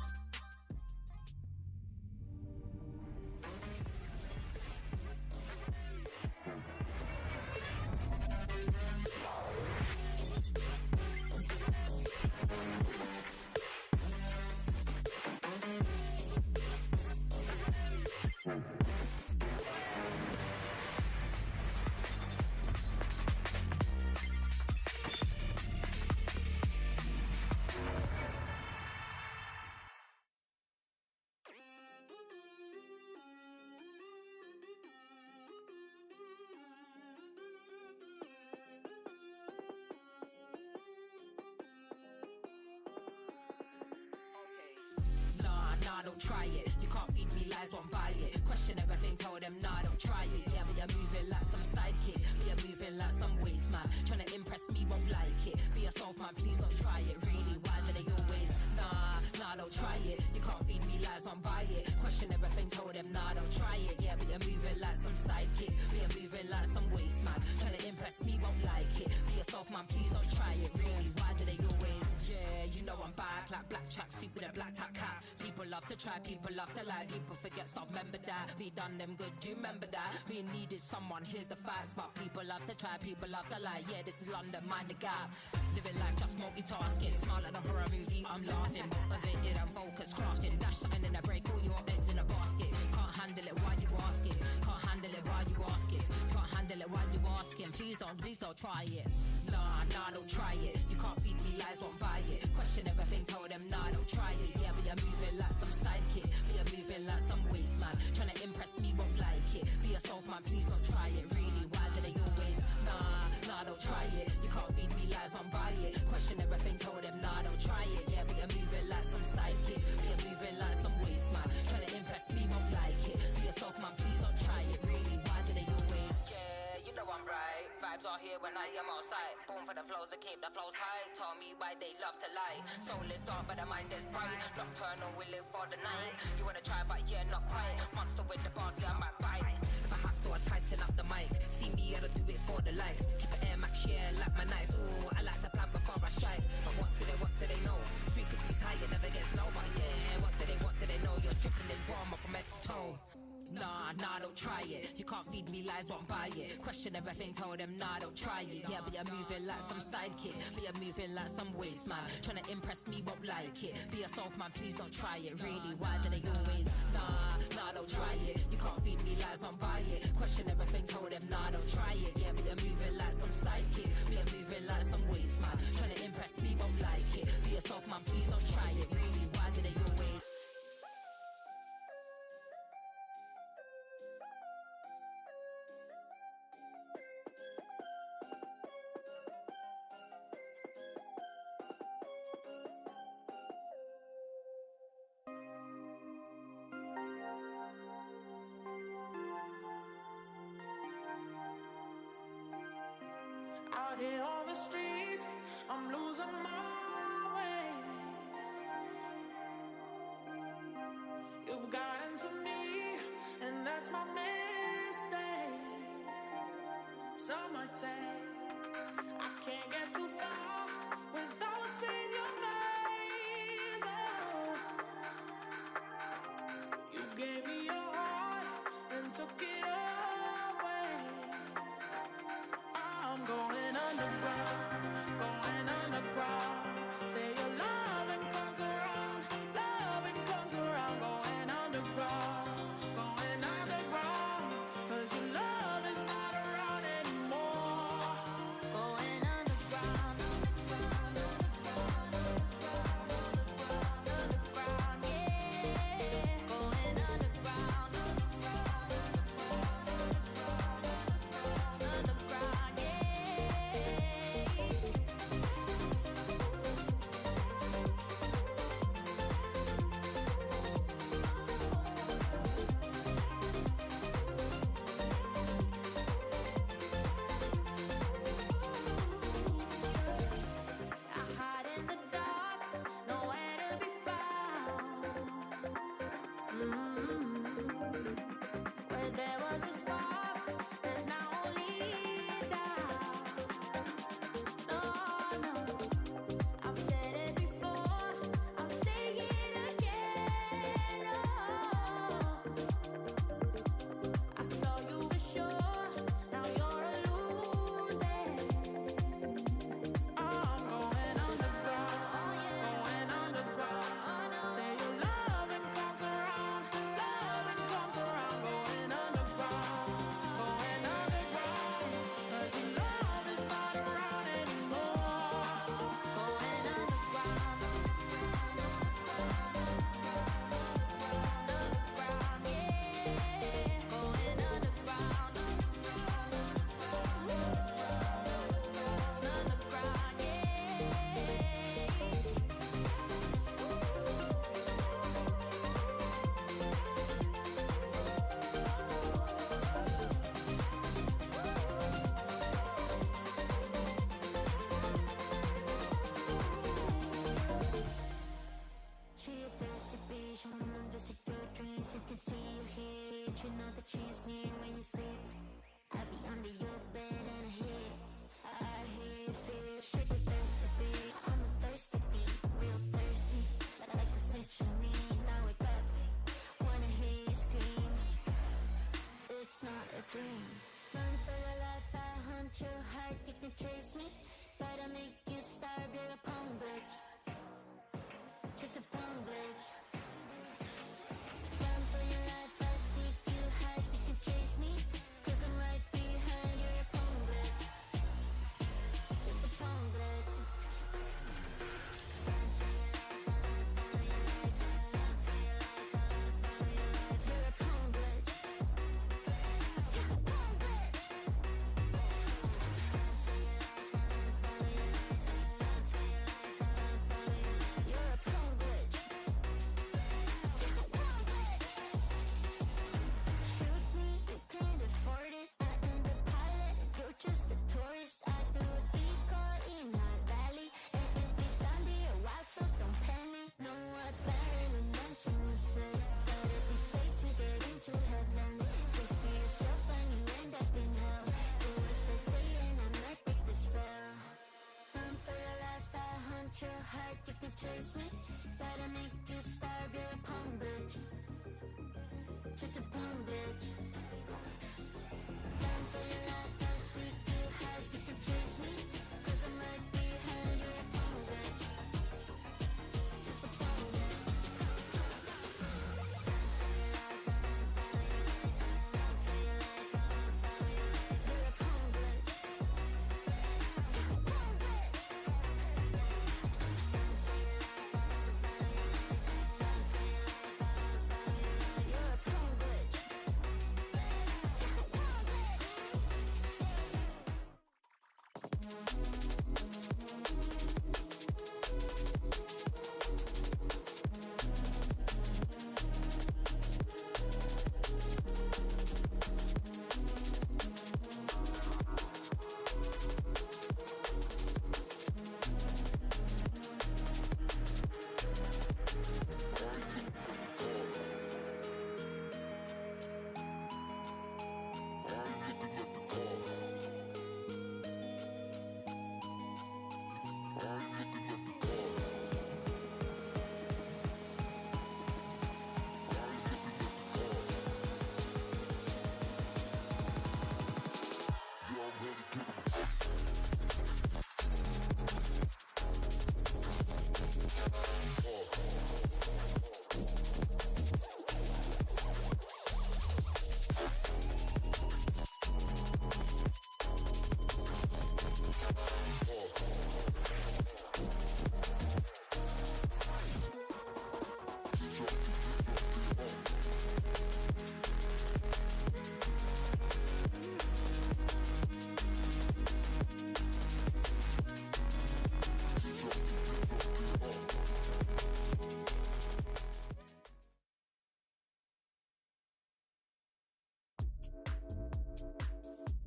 don't try it. You can't feed me lies, won't buy it. Question everything, told them, nah, don't try it. Yeah, but you're moving like some sidekick. But you're moving like some waste man. Trying to impress me, won't like it. Be yourself, man, please don't try it. Really, why do they always? Nah, don't try it. You can't feed me lies, won't buy it. Question everything, told them, nah, don't try it. Yeah, but you're moving like some sidekick. But you're moving like some waste man. Trying to impress me, won't like it. Be yourself, man, please don't try it. Really, why do they always? Yeah, you know I'm back like black tracksuit with a black top cap. People love to try, people love to lie. People forget stuff, remember that. We done them good, do you remember that? We needed someone, here's the facts. But people love to try, people love to lie. Yeah, this is London, mind the gap. Living life just multitasking. Smile like a horror movie, I'm laughing. Motivated and focused, crafting. Dash something in a break, all your eggs in a basket. Can't handle it, why you asking? Can't handle it, why you asking? Can't handle it, why you asking? Please don't try it. Nah, don't try it. You can't feed me lies, won't buy it. Question everything, told them, nah, don't try it. Yeah, but you're moving like some sidekick. But you're moving like some waste man. Trying to impress me, won't like it. Be yourself, man, please don't try it. Really, why do they always? Nah, don't try it. You can't feed me lies, won't buy it. Question everything, told them, nah, don't try it. Yeah, but you're moving like some sidekick. But you're moving like some waste man. Trying to impress me, won't like it. Be yourself, man, please don't try it. Really, why do they always? Yeah, you know I'm right. Vibes are here when I am outside. Born for the flows to keep the flows tight. Tell me why they love to lie. Soul is dark, but the mind is bright. Nocturnal, we live for the night. You wanna try, but yeah, not quite. Monster with the bars, yeah, I might bite. If I have to, I tighten up the mic. See me, I don't do it for the likes. Keep it Air Max, yeah, like my nights. Ooh, I like to plan before I strike. But what do they know? Frequency's high, it never gets low. But yeah, what do they know? You're dripping in drama from head to toe. Nah, don't try it. You can't feed me lies, won't buy it. Question everything, told them, nah, don't try it. Yeah, but you're moving like some sidekick. But you're moving like some waste man. Trying to impress me, won't like it. Be yourself, man, please don't try it. Really, why do they always? Nah, don't try it. You can't feed me lies, won't buy it. Question everything, told them, nah, don't try it. Yeah, but you're moving like some sidekick. But you're moving like some waste man. Trying to impress me, won't like it. Be yourself, man, please don't try it. Really, why do they always? Out here on the street, I'm losing my way. You've gotten to me, and that's my mistake. Some might say I can't get too far without seeing your face. Oh, you gave me your heart and took it away. I'm going underground, going underground. Say your loving comes around, going underground, going underground. 'Cause your love is not around anymore. Going underground, underground, underground.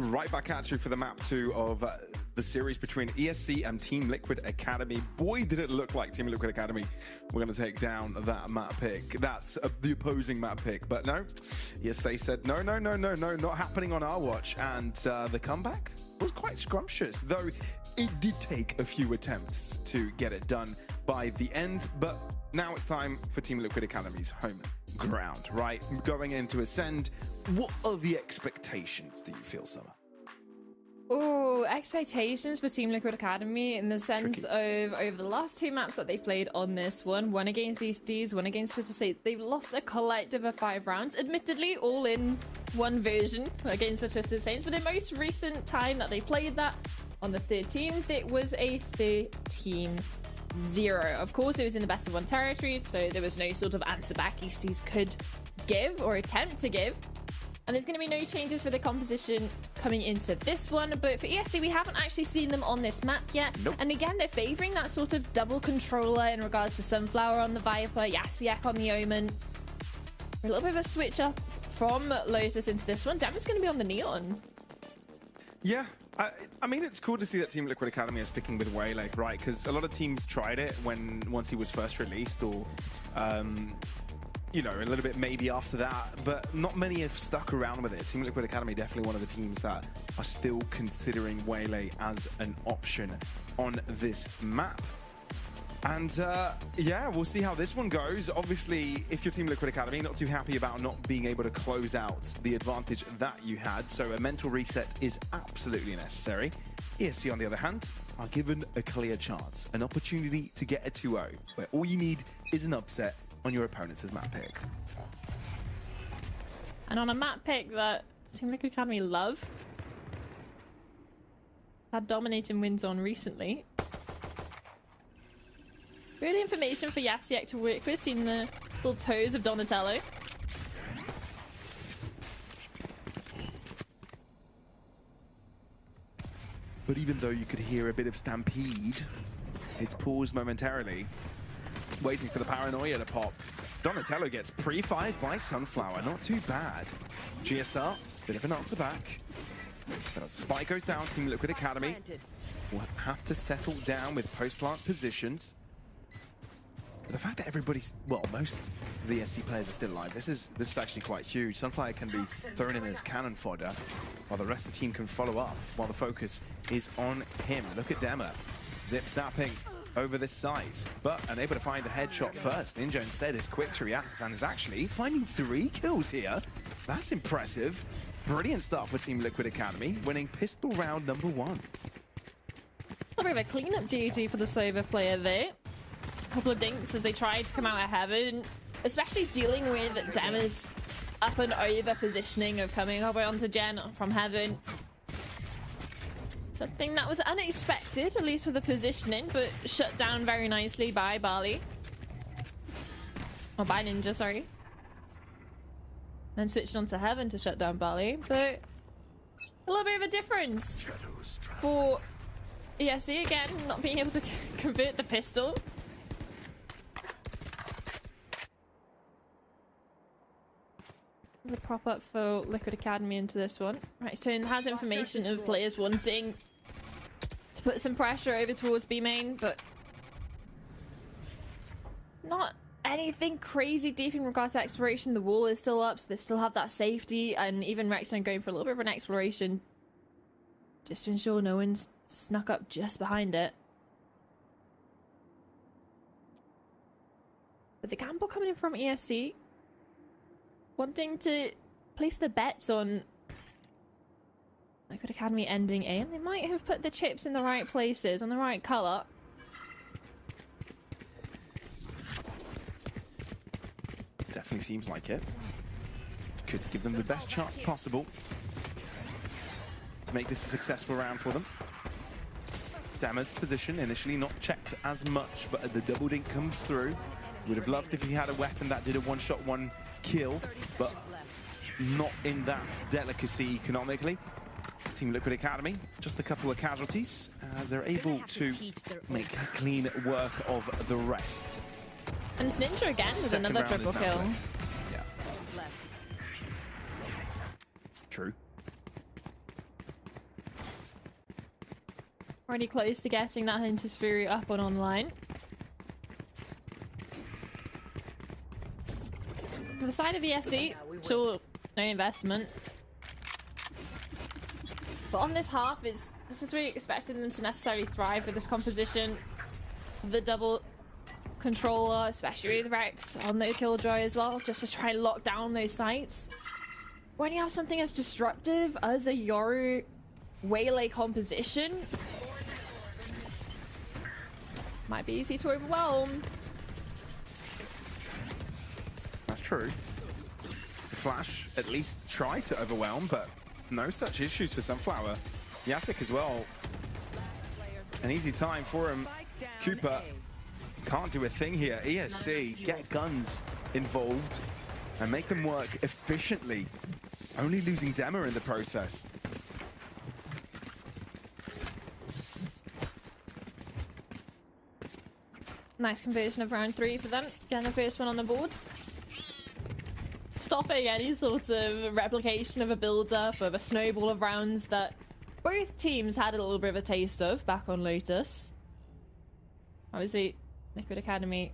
Right back at you for the map 2 of the series between ESC and Team Liquid Academy. Boy, did it look like Team Liquid Academy were going to take down that map pick. That's the opposing map pick. But no, ESC said, no, not happening on our watch. And the comeback was quite scrumptious, though it did take a few attempts to get it done by the end. But now it's time for Team Liquid Academy's home ground, right? Going into Ascend, what are the expectations, do you feel, Summer? Oh, expectations for Team Liquid Academy in the sense of over the last 2 maps that they've played on this one against ESTs, one against Twitter States, they've lost a collective of 5 rounds, admittedly all in one version against the Twisted Saints, but the most recent time that they played that, on the 13th, it was a 13-0. Of course, it was in the best of 1 territory, so there was no sort of answer back ESTs could give or attempt to give. And there's going to be no changes for the composition coming into this one. But for ESC, we haven't actually seen them on this map yet. Nope. And again, they're favoring that sort of double controller in regards to Sunflower on the Viper, Yasiak on the Omen. A little bit of a switch up from Lotus into this one. Damage going to be on the Neon. Yeah. I mean, it's cool to see that Team Liquid Academy is sticking with Waylay, right? Because a lot of teams tried it once he was first released, or you know, a little bit maybe after that, but not many have stuck around with it. Team Liquid Academy definitely one of the teams that are still considering Waylay as an option on this map. And yeah, we'll see how this one goes. Obviously, if you're Team Liquid Academy, not too happy about not being able to close out the advantage that you had, so a mental reset is absolutely necessary. ESC, on the other hand, are given a clear chance, an opportunity to get a 2-0, where all you need is an upset on your opponent's map pick. And on a map pick that Team Liquid Academy love, had dominating wins on recently. Really information for Yasiak to work with, seeing the little toes of Donatello. But even though you could hear a bit of stampede, it's paused momentarily, waiting for the paranoia to pop. Donatello gets pre-fired by Sunflower, not too bad. GSR, bit of an answer back. But as the spike goes down, Team Liquid Academy will have to settle down with post-plant positions. But the fact that everybody's, well, most of the SC players are still alive, this is actually quite huge. Sunflower can be thrown in as cannon fodder, while the rest of the team can follow up, while the focus is on him. Look at Dema, zip-zapping over this side, but unable to find a headshot first. Ninja instead is quick to react and is actually finding 3 kills here. That's impressive. Brilliant start for Team Liquid Academy, winning pistol round number 1. A little bit of a cleanup duty for the Sova player there. A couple of dinks as they tried to come out of heaven, especially dealing with Dema's up and over positioning of coming over onto Jen from heaven. Something that was unexpected, at least for the positioning, but shut down very nicely by Bali. Or by Ninja, sorry. Then switched on to Heaven to shut down Bali, but a little bit of a difference for ESC again, not being able to convert the pistol. The prop up for Liquid Academy into this one. Right, so it has information of players wanting to put some pressure over towards B main, but not anything crazy deep in regards to exploration. The wall is still up, so they still have that safety, and even Rexstone going for a little bit of an exploration just to ensure no one's snuck up just behind it. But the gamble coming in from ESC, wanting to place the bets on Liquid Academy ending A, and they might have put the chips in the right places, on the right color. Definitely seems like it. Could give them the best chance possible to make this a successful round for them. Dammer's position initially not checked as much, but the double dink comes through. Would have loved if he had a weapon that did a one-shot, one-kill, but not in that delicacy economically. Team Liquid Academy, just a couple of casualties, as they're able to make clean work of the rest. And it's Ninja again with another triple kill. Yeah. True. Already close to getting that Hunter's Fury up on online. On the side of ESC, sure, no investment. But on this half, this is really expecting them to necessarily thrive with this composition. The double controller, especially with Rex on the Killjoy as well, just to try and lock down those sites. When you have something as disruptive as a Yoru Waylay composition, might be easy to overwhelm. That's true. The Flash at least tried to overwhelm, but no such issues for Sunflower. Yasik as well. An easy time for him. Cooper can't do a thing here. ESC get guns involved and make them work efficiently. Only losing Dema in the process. Nice conversion of round 3 for them. Getting the first one on the board. Stopping any sort of replication of a build-up, of a snowball of rounds that both teams had a little bit of a taste of back on Lotus. Obviously, Liquid Academy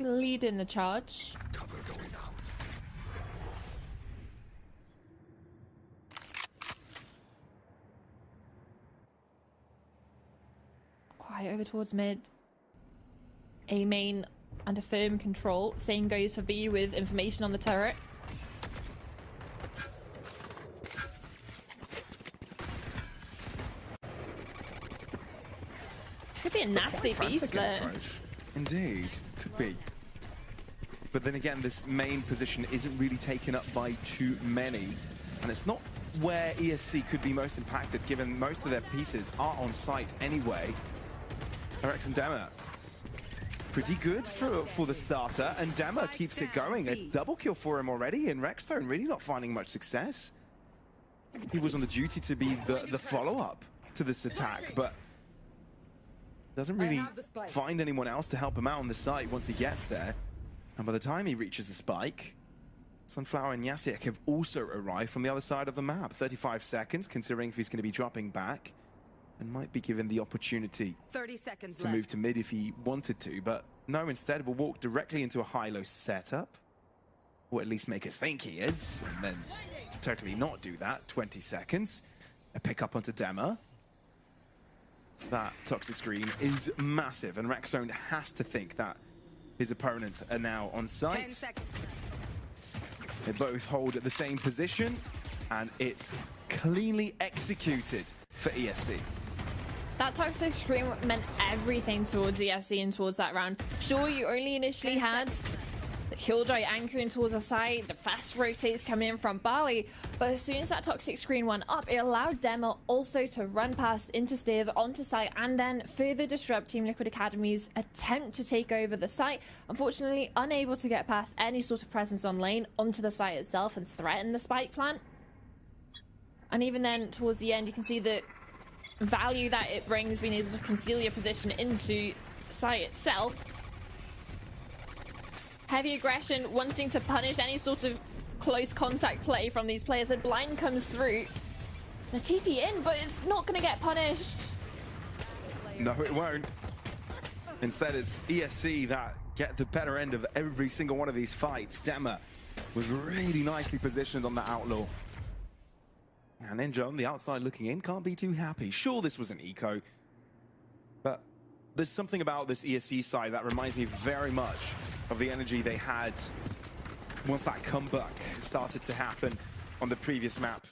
lead in the charge. Cover going out. Quiet over towards mid. A main under firm control. Same goes for B with information on the turret. This could be a nasty B split. Indeed, could be. But then again, this main position isn't really taken up by too many. And it's not where ESC could be most impacted, given most of their pieces are on site anyway. Rex and Dema, pretty good for the starter, and Dema keeps it going. A double kill for him already, and Rexstone really not finding much success. He was on the duty to be the follow-up to this attack, but doesn't really find anyone else to help him out on the site once he gets there. And by the time he reaches the spike, Sunflower and Yasiek have also arrived from the other side of the map. 35 seconds, considering if he's going to be dropping back, and might be given the opportunity 30 seconds to move to mid if he wanted to, but no, instead will walk directly into a high-low setup, or at least make us think he is, and then totally not do that. 20 seconds, a pick up onto Dema. That toxic screen is massive, and Rexzone has to think that his opponents are now on site. 10 seconds. They both hold at the same position, and it's cleanly executed for ESC. That toxic screen meant everything towards ESC and towards that round. Sure, you only initially had the Killjoy anchoring towards the side, the fast rotates coming in from Bali, but as soon as that toxic screen went up, it allowed Demo also to run past into stairs onto site and then further disrupt Team Liquid Academy's attempt to take over the site. Unfortunately, unable to get past any sort of presence on lane onto the site itself and threaten the spike plant. And even then, towards the end, you can see the value that it brings being able to conceal your position into site itself. Heavy aggression, wanting to punish any sort of close contact play from these players. A blind comes through. A TP in, but it's not going to get punished. No, it won't. Instead, it's ESC that get the better end of every single one of these fights. Dema was really nicely positioned on the outlaw. And Ninja on the outside looking in, can't be too happy. Sure, this was an eco, but there's something about this ESC side that reminds me very much of the energy they had once that comeback started to happen on the previous map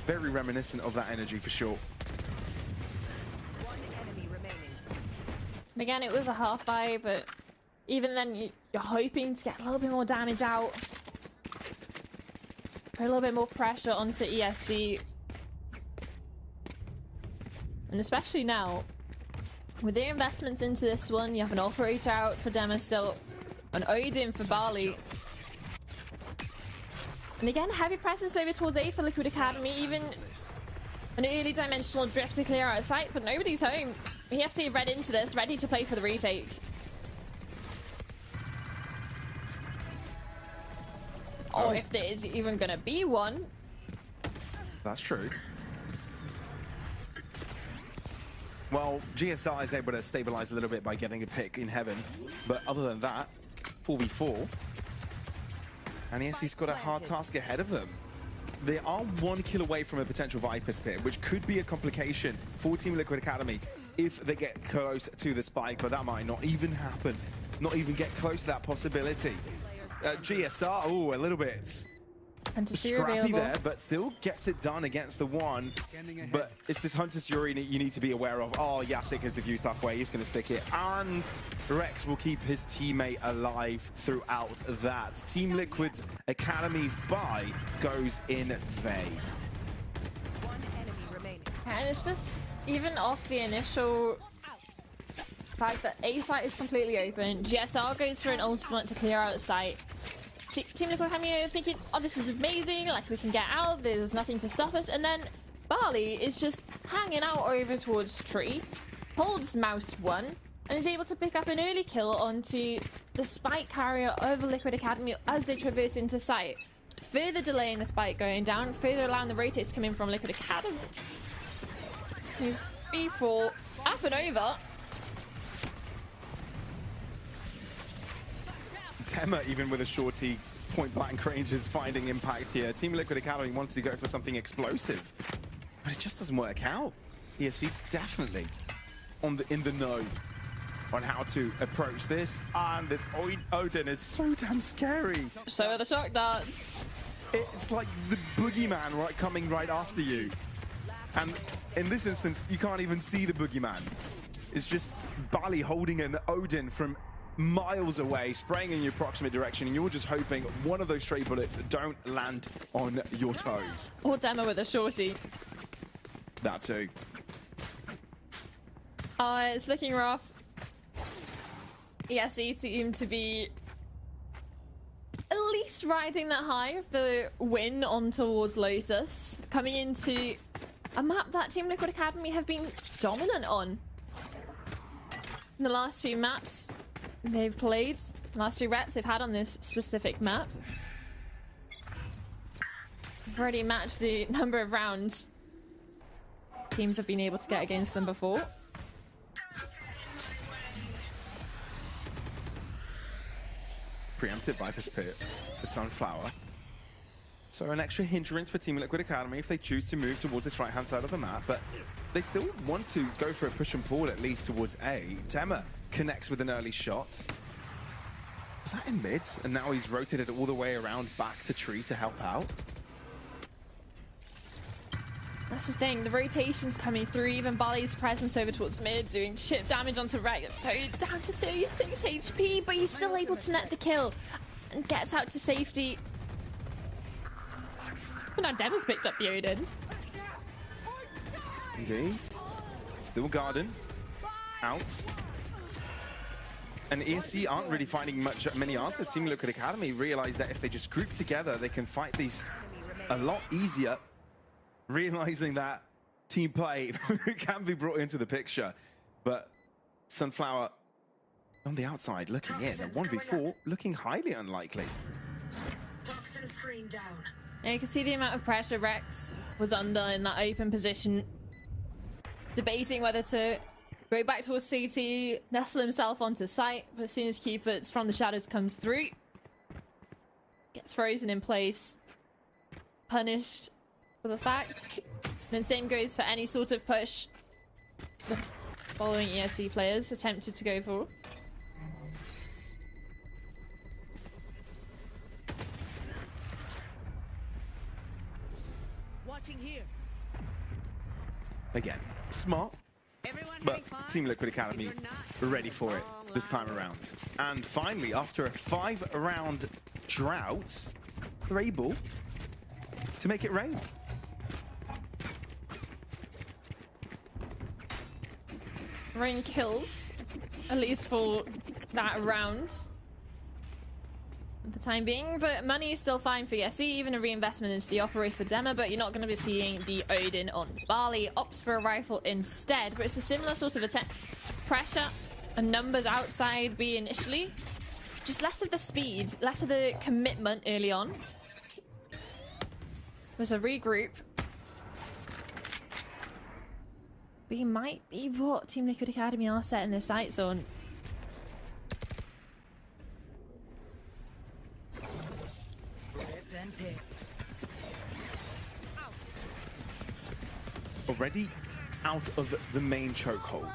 Very reminiscent of that energy for sure. One enemy remaining. And again, it was a half buy, but even then, you're hoping to get a little bit more damage out. Put a little bit more pressure onto ESC. And especially now, with their investments into this one, you have an operator out for Dema still, an Odin for Barley. And again, heavy presence over towards A for Liquid Academy, even an early dimensional drift to clear out of sight, but nobody's home. ESC read into this, ready to play for the retake. Or if there is even gonna be one. That's true. Well, GSR is able to stabilize a little bit by getting a pick in heaven, but other than that, 4v4. And ESC's got a hard task ahead of them. They are 1 kill away from a potential Viper's Pit, which could be a complication for Team Liquid Academy if they get close to the spike, but that might not even happen. Not even get close to that possibility. GSR, oh, a little bit scrappy there, but still gets it done against the one. But it's this Hunter's Fury you need to be aware of. Oh, Yasik is diffused halfway. He's going to stick it. And Rex will keep his teammate alive throughout that. Team Liquid Academy's buy goes in vain. One enemy remaining. And it's just, even off the initial fact that A site is completely open, GSR goes for an ultimate to clear out site. Team Liquid Academy are thinking, oh, this is amazing, like we can get out, there's nothing to stop us, and then Barley is just hanging out over towards tree, holds mouse 1, and is able to pick up an early kill onto the spike carrier over Liquid Academy as they traverse into site, further delaying the spike going down, further allowing the rotates to come in from Liquid Academy. He's B4 up and over. Tema, even with a shorty, point blank range is finding impact here. Team Liquid Academy wanted to go for something explosive, but it just doesn't work out. ESC definitely in the know on how to approach this, and this Odin is so damn scary. So are the shock darts. It's like the boogeyman coming right after you, and in this instance, you can't even see the boogeyman. It's just Bali holding an Odin from miles away, spraying in your proximate direction, and you're just hoping one of those stray bullets don't land on your toes. Or Demo with a shorty. That too. It's looking rough. ESE seem to be at least riding that high of the win on towards Lotus, coming into a map that Team Liquid Academy have been dominant on. In the last 2 maps they've played, last 2 reps they've had on this specific map, they've already matched the number of rounds teams have been able to get against them before. Preempted Viper's Pit for Sunflower. So an extra hindrance for Team Liquid Academy if they choose to move towards this right-hand side of the map, but they still want to go for a push and pull at least towards A. Tema connects with an early shot. Was that in mid? And now he's rotated all the way around back to tree to help out. That's the thing, the rotation's coming through, even Bali's presence over towards mid, doing chip damage onto Rex. So down to 36 HP, but he's still able to net the kill and gets out to safety. But now Deva's picked up the Odin. Indeed. Still Garden. Out. And ESC aren't really finding many answers. Team Liquid Academy realize that if they just group together, they can fight these a lot easier. Realizing that team play can be brought into the picture. But Sunflower on the outside looking in. A 1v4 looking highly unlikely. Toxin screen down. Yeah, you can see the amount of pressure Rex was under in that open position. Debating whether to go back towards CT, nestle himself onto site, but as soon as Cupid's from the shadows comes through, gets frozen in place, punished for the fact. And then same goes for any sort of push the following ESC players attempted to go for. Watching here. Again, smart, Everyone but having fun? Team Liquid Academy You're not ready for it wrong, this time Lionel. around. And finally, after a 5-round drought, they're able to make it rain. Rain kills, at least for that round. At the time being, but money is still fine for Yessi, even a reinvestment into the Operate for Dema, but you're not going to be seeing the Odin on Bali. Opts for a rifle instead, but it's a similar sort of attack. Pressure and numbers outside B initially. Just less of the speed, less of the commitment early on. There's a regroup. B might be what Team Liquid Academy are setting their sights on. Already out of the main chokehold.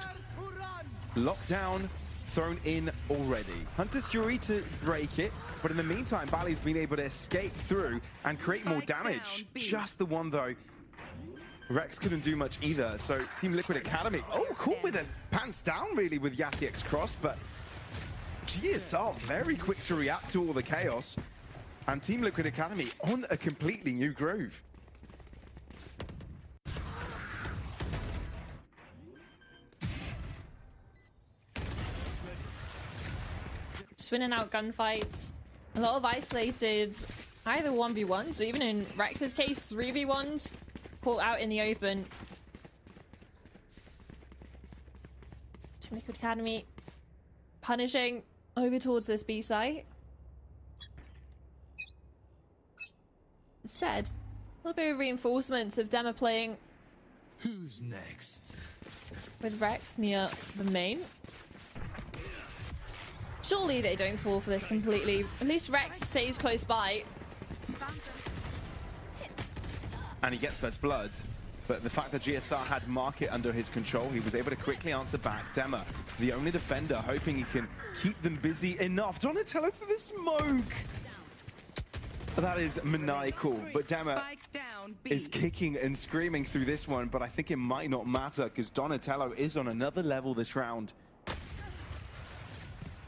Lockdown thrown in already. Hunter's Fury to break it, but in the meantime, Bali's been able to escape through and create more damage. Just the one though. Rex couldn't do much either, so Team Liquid Academy, caught with a pants down really with Yassi X Cross, but GSR very quick to react to all the chaos, and Team Liquid Academy on a completely new groove. Just winning out gunfights, a lot of isolated, either 1v1s or even in Rex's case 3v1s, caught out in the open. Team Liquid Academy punishing over towards this B site. Said, a little bit of reinforcements of Dema playing. Who's next? With Rex near the main. Surely they don't fall for this completely. At least Rex stays close by. And he gets first blood, but the fact that GSR had Market under his control, he was able to quickly answer back. Dema, the only defender, hoping he can keep them busy enough. Donatello for the smoke! That is maniacal, but Dema is kicking and screaming through this one, but I think it might not matter because Donatello is on another level this round.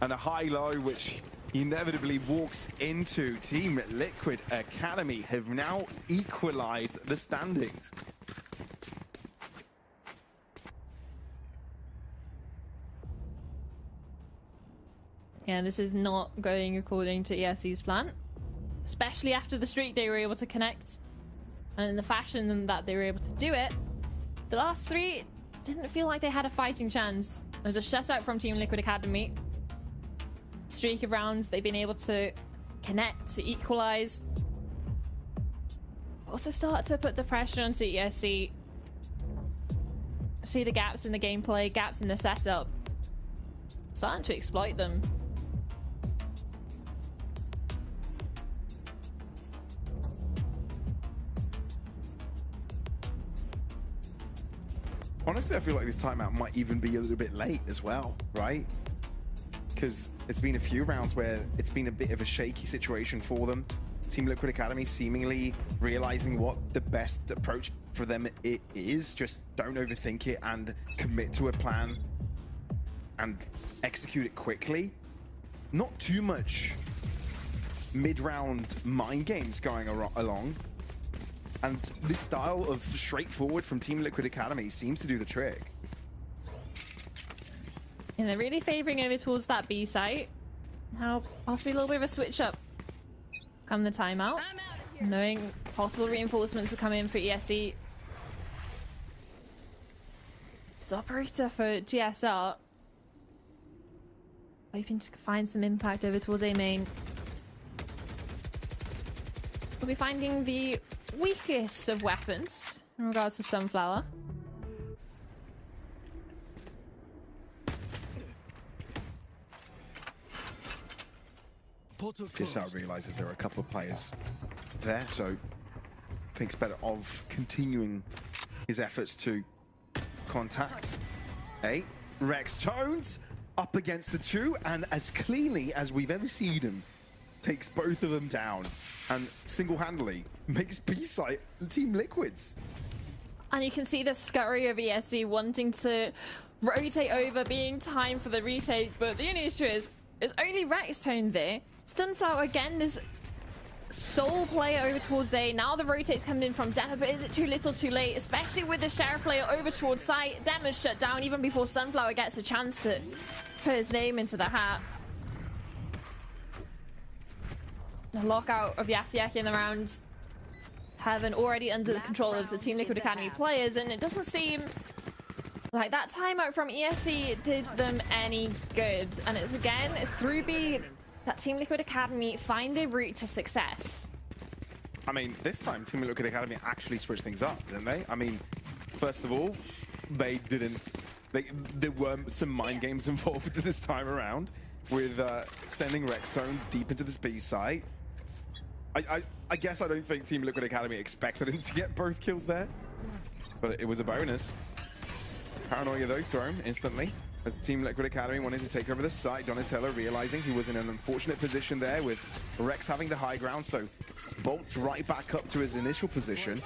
And a high-low, which inevitably walks into Team Liquid Academy, have now equalized the standings. Yeah, this is not going according to ESC's plan. Especially after the streak they were able to connect. And in the fashion that they were able to do it. The last three didn't feel like they had a fighting chance. There was a shutout from Team Liquid Academy. Streak of rounds, they've been able to connect, to equalize. Also start to put the pressure onto ESC. See the gaps in the gameplay, gaps in the setup. Starting to exploit them. Honestly, I feel like this timeout might even be a little bit late as well, right? Because it's been a few rounds where it's been a bit of a shaky situation for them. Team Liquid Academy seemingly realizing what the best approach for them it is. Just don't overthink it and commit to a plan and execute it quickly. Not too much mid-round mind games going along. And this style of straightforward from Team Liquid Academy seems to do the trick. And they're really favoring over towards that B site. Now, possibly a little bit of a switch up come the timeout. Knowing possible reinforcements will come in for ESC. It's the operator for GSR. Hoping to find some impact over towards A main. We'll be finding the weakest of weapons in regards to Sunflower. GSR realizes there are a couple of players there, so thinks better of continuing his efforts to contact A. Rex Tones up against the two, and as cleanly as we've ever seen him. takes both of them down and single-handedly makes B-site Team Liquid's. And you can see the scurry of ESC wanting to rotate over, being time for the retake, but the only issue is it's only Rex Tone there. Stunflower again, this sole player over towards A. Now the rotate's coming in from Dema, but is it too little too late? Especially with the Sheriff player over towards site. Dema's shut down even before Stunflower gets a chance to put his name into the hat. The lockout of Yasiek in the round. Heaven already under the control of the Team Liquid Academy players, and it doesn't seem like that timeout from ESC did them any good. And it's again through B that Team Liquid Academy find a route to success. I mean, this time Team Liquid Academy actually switched things up, didn't they? I mean, first of all, there were some mind games involved this time around with sending Rexstone deep into this B site. I guess I don't think Team Liquid Academy expected him to get both kills there, but it was a bonus. Paranoia though thrown instantly as Team Liquid Academy wanted to take over the site. Donatello realizing he was in an unfortunate position there with Rex having the high ground, so bolts right back up to his initial position.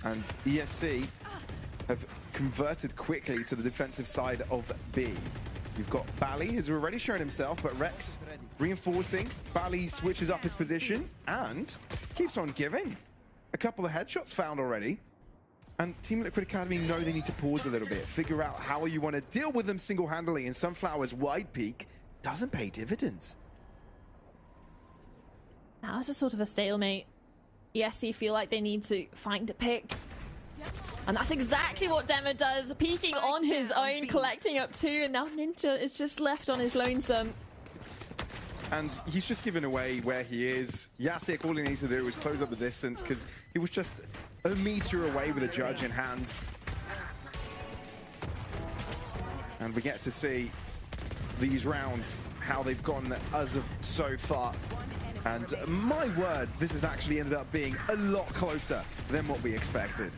And ESC have converted quickly to the defensive side of B. You've got Bally, who's already shown himself, but Rex reinforcing. Bally switches up his position and keeps on giving. A couple of headshots found already. And Team Liquid Academy know they need to pause a little bit, figure out how you want to deal with them single-handedly, and Sunflower's wide peak doesn't pay dividends. Now it's a sort of a stalemate. ESC feel like they need to find a pick. And that's exactly what Dema does, peeking on his own, collecting up 2, and now Ninja is just left on his lonesome. And he's just given away where he is. Yasiek, all he needs to do is close up the distance because he was just a meter away with a judge in hand. And we get to see these rounds, how they've gone as of so far. And my word, this has actually ended up being a lot closer than what we expected.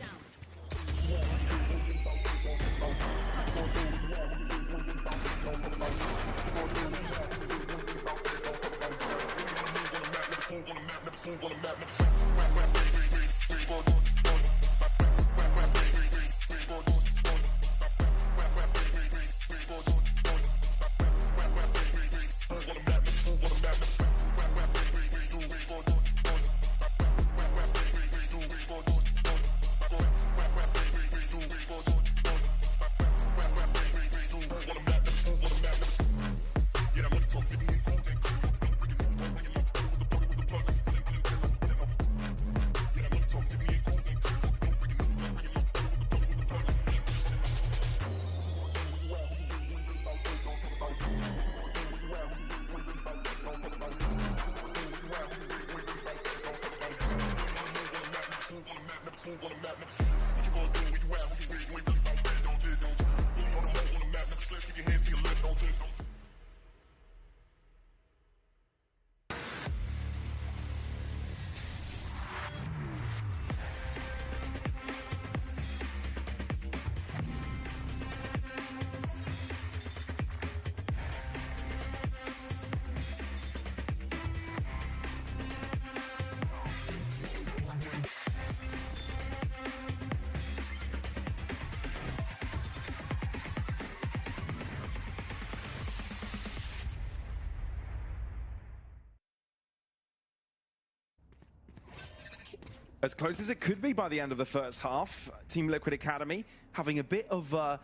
As close as it could be by the end of the first half, Team Liquid Academy having a bit of a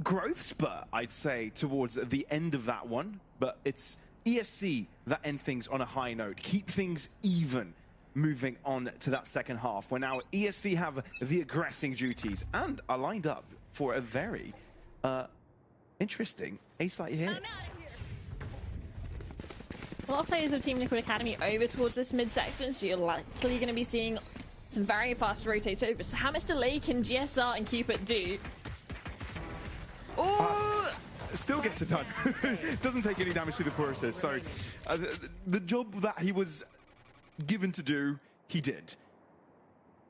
growth spurt, I'd say, towards the end of that one. But it's ESC that end things on a high note, keep things even moving on to that second half, where now ESC have the aggressing duties and are lined up for a very interesting A-site hit. A lot of players of Team Liquid Academy over towards this mid-section, so you're likely going to be seeing some very fast rotates over. So how much delay can GSR and Cupid do? Oh! Still gets it done. Doesn't take any damage to the process. So the job that he was given to do, he did.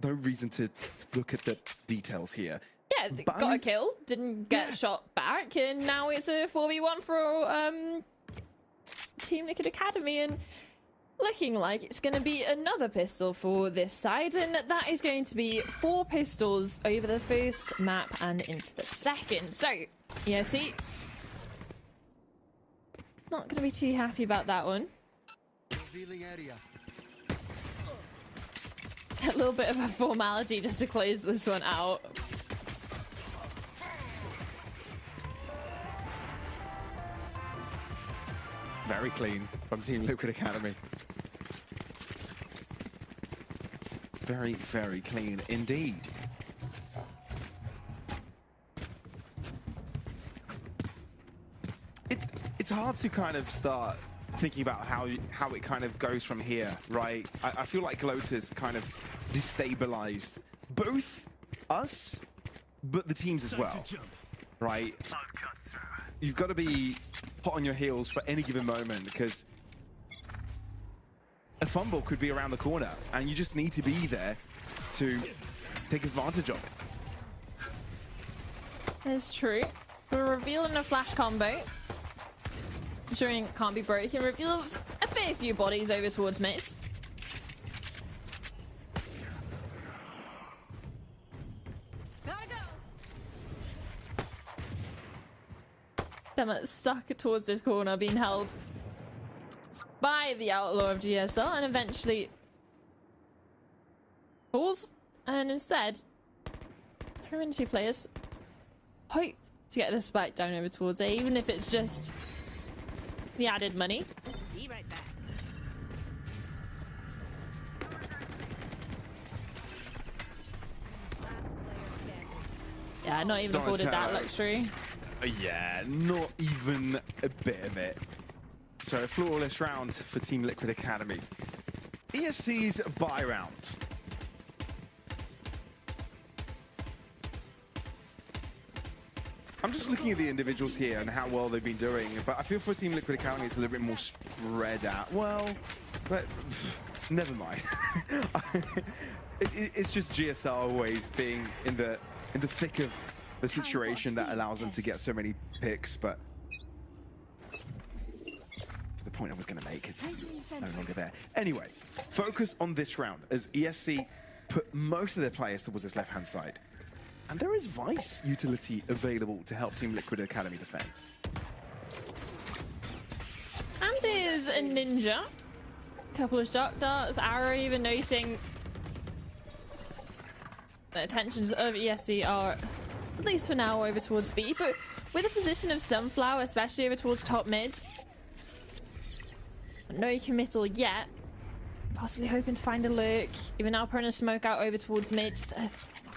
No reason to look at the details here. Yeah, got a kill, didn't get shot back, and now it's a 4v1 for Team Liquid Academy, and looking like it's going to be another pistol for this side, and that is going to be 4 pistols over the first map and into the second. So, yeah, see, not going to be too happy about that one. A little bit of a formality just to close this one out. Very clean from Team Liquid Academy. Very, very clean indeed. It's hard to kind of start thinking about how it kind of goes from here, right? I feel like Gloater's kind of destabilized both us, but the teams as well, right? You've got to be hot on your heels for any given moment, because a fumble could be around the corner and you just need to be there to take advantage of it. That's true. We're revealing a flash combo. Ensuring it can't be broken. Reveals a fair few bodies over towards mid. Them stuck towards this corner, being held by the outlaw of GSL, and eventually falls. And instead, Serenity players hope to get the spike down over towards A, even if it's just the added money. Be right back. Yeah, not even afforded that luxury. Yeah, not even a bit of it. So a flawless round for Team Liquid Academy. ESC's buy round. I'm just looking at the individuals here and how well they've been doing, but I feel for Team Liquid Academy it's a little bit more spread out. Well, but never mind. It's just GSL always being in the thick of the situation that allows them to get so many picks, but to the point I was going to make is no longer there. Anyway, focus on this round as ESC put most of their players towards this left-hand side. And there is Vice utility available to help Team Liquid Academy defend. And there's a ninja. Couple of shock darts. Arrow even noticing the attentions of ESC are, at least for now, over towards B. But with the position of Sunflower, especially over towards top mid, no committal yet. Possibly hoping to find a lurk. Even now, putting a smoke out over towards mid. Just to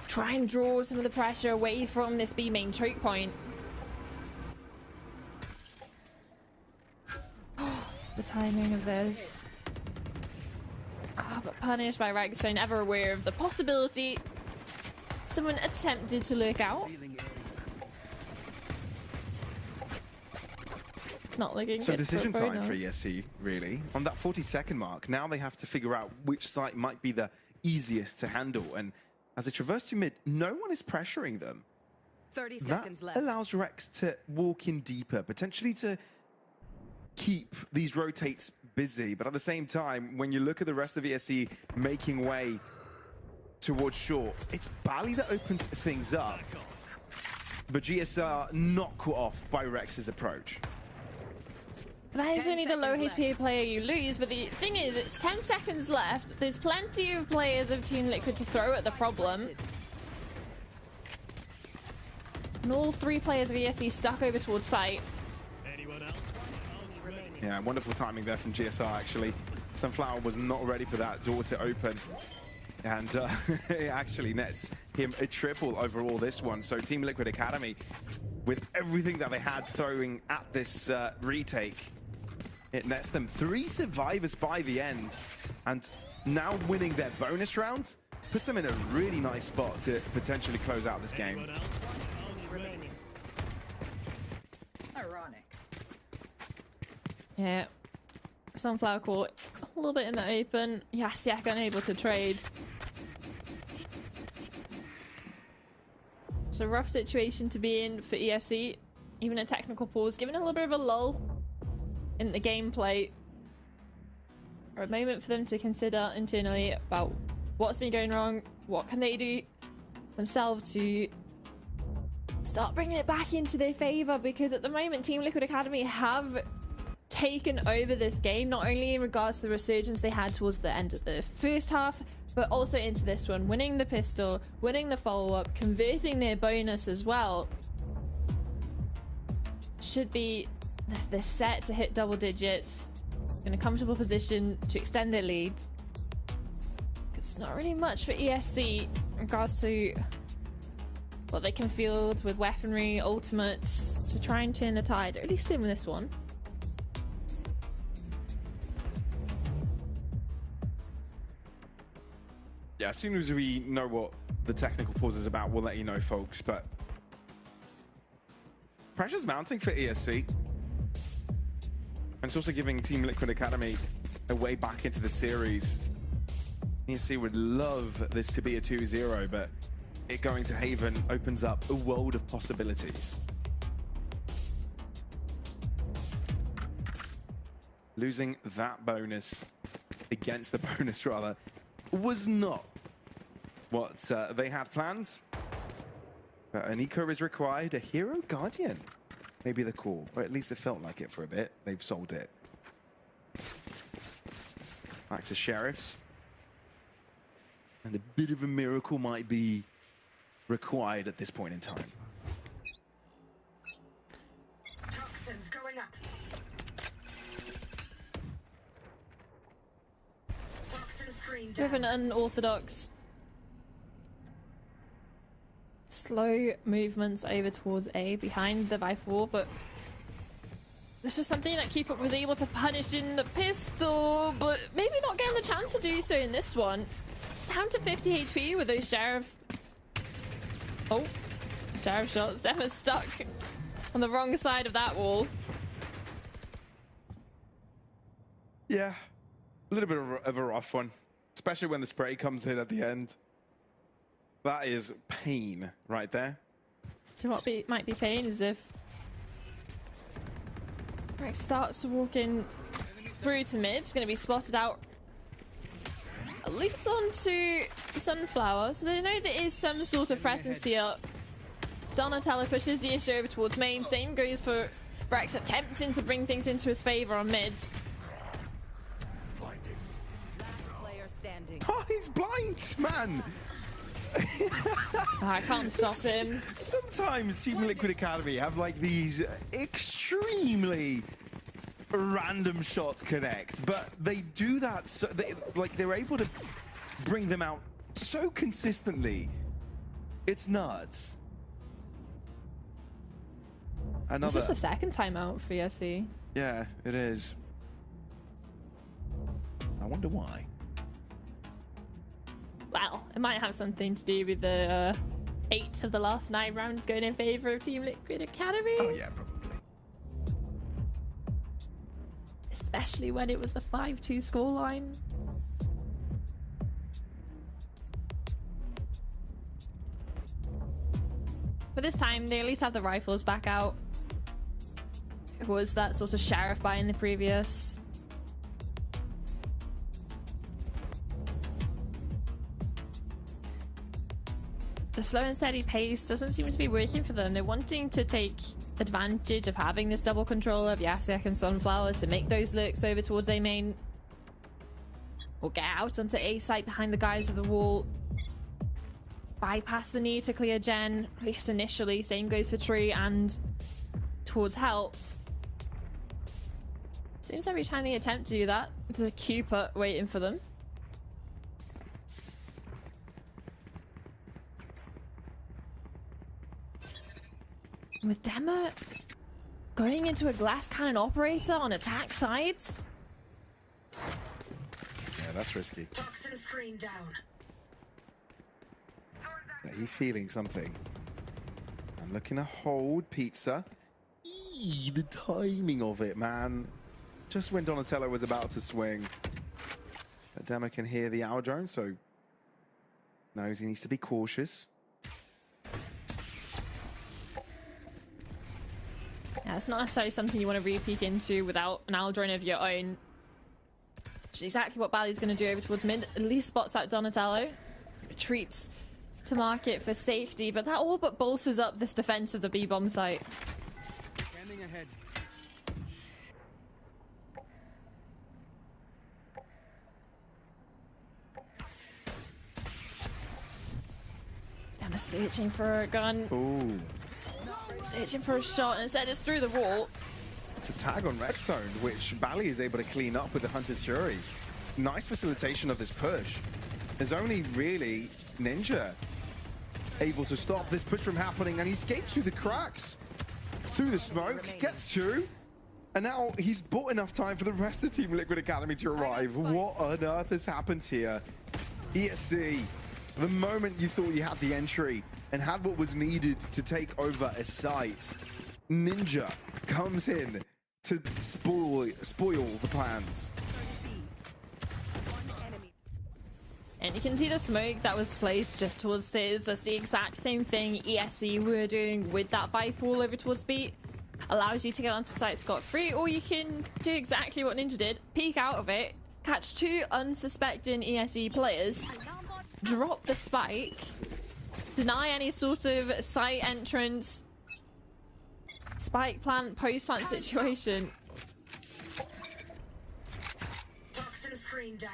try and draw some of the pressure away from this B main choke point. The timing of this. But punished by Rex, so never aware of the possibility. Someone attempted to lurk out. It's not looking So good decision for time bonus. for ESC, really. On that 40-second mark, now they have to figure out which site might be the easiest to handle. And as they traverse to mid, no one is pressuring them. 30 That seconds left. allows Rex to walk in deeper, potentially to keep these rotates busy. But at the same time, when you look at the rest of ESC making way towards short, it's Bally that opens things up. But GSR not caught off by Rex's approach. That is only the low HP player you lose, but the thing is, it's 10 seconds left. There's plenty of players of Team Liquid to throw at the problem. And all 3 players of ESC stuck over towards site. Yeah, wonderful timing there from GSR, actually. Sunflower was not ready for that door to open. And it actually nets him a triple overall this one. So Team Liquid Academy, with everything that they had throwing at this retake, it nets them 3 survivors by the end. And now winning their bonus round puts them in a really nice spot to potentially close out this game. Remaining. Ironic. Yeah. Sunflower caught a little bit in the open. Yasiak unable to trade. So rough situation to be in for ESC. Even a technical pause, giving a little bit of a lull in the gameplay, or a moment for them to consider internally about what's been going wrong, what can they do themselves to start bringing it back into their favor, because at the moment Team Liquid Academy have taken over this game, not only in regards to the resurgence they had towards the end of the first half, but also into this one, winning the pistol, winning the follow-up, converting their bonus as well. Should be they're set to hit double digits, in a comfortable position to extend their lead. Because it's not really much for ESC in regards to what they can field with weaponry, ultimates to try and turn the tide, at least in this one. Yeah, as soon as we know what the technical pause is about, we'll let you know, folks. But pressure's mounting for ESC. And it's also giving Team Liquid Academy a way back into the series. ESC would love this to be a 2-0, but it going to Haven opens up a world of possibilities. Losing that bonus against the bonus, rather, was not what they had planned. But an eco is required, a hero guardian. Maybe the call, or at least it felt like it for a bit. They've sold it. Back to Sheriffs. And a bit of a miracle might be required at this point in time. Toxins going up. Toxin screen We have an unorthodox slow movements over towards A behind the Viper wall, but this is something that Keep Up was able to punish in the pistol, but maybe not getting the chance to do so in this one. Down to 50 HP with those Sheriff. Oh, Sheriff shots. Definitely stuck on the wrong side of that wall. Yeah, a little bit of a rough one, especially when the spray comes in at the end. That is pain right there. So what might be pain is if Rex starts to walk in through to mid. It's going to be spotted out at least onto Sunflower, so they know there is some sort of presence here. Donatello pushes the issue over towards main. Same goes for Rex, attempting to bring things into his favor on mid. Player standing. Oh, he's blind, man! I can't stop him. Sometimes Team Liquid Academy have like these extremely random shots connect, but they do that so they're able to bring them out so consistently. It's nuts. This is the second time out for ESC. Yeah, it is. I wonder why. Well, it might have something to do with the 8 of the last 9 rounds going in favor of Team Liquid Academy. Oh yeah, probably. Especially when it was a 5-2 scoreline. But this time, they at least have the rifles back out. It was that sort of Sheriff buy in the previous. The slow and steady pace doesn't seem to be working for them. They're wanting to take advantage of having this double control of Yasiak and Sunflower to make those lurks over towards A main. Or get out onto A site behind the guys of the wall. Bypass the need to clear Gen, at least initially. Same goes for Tree and towards Help. Seems every time they attempt to do that, the Cupid waiting for them. With Dema going into a glass cannon operator on attack sides. Yeah, that's risky. Toxin screen down. Yeah, he's feeling something. And looking to hold Pizza. Eee, the timing of it, man. Just when Donatello was about to swing. But Dema can hear the hour drone, so knows he needs to be cautious. Yeah, it's not necessarily something you want to re-peek into without an Aldrin of your own. Which is exactly what Bally's going to do over towards mid. At least spots out Donatello. Retreats to market for safety, but that all but bolsters up this defense of the B-bomb site. Scanning ahead. Damn, searching for a gun. Ooh. Searching for a shot, and instead it's through the wall. It's a tag on Rexstone, which Bally is able to clean up with the Hunter's Fury. Nice facilitation of this push. There's only really Ninja able to stop this push from happening, and he escapes through the cracks, through the smoke, gets two, and now he's bought enough time for the rest of Team Liquid Academy to arrive. What on earth has happened here? ESC, the moment you thought you had the entry and had what was needed to take over a site, Ninja comes in to spoil the plans. And you can see the smoke that was placed just towards stairs. That's the exact same thing ESC were doing with that 5-wall over towards beat. Allows you to get onto site scot-free, or you can do exactly what Ninja did. Peek out of it, catch two unsuspecting ESC players, drop the spike, deny any sort of site entrance, spike plant, post-plant situation. Toxin screen down.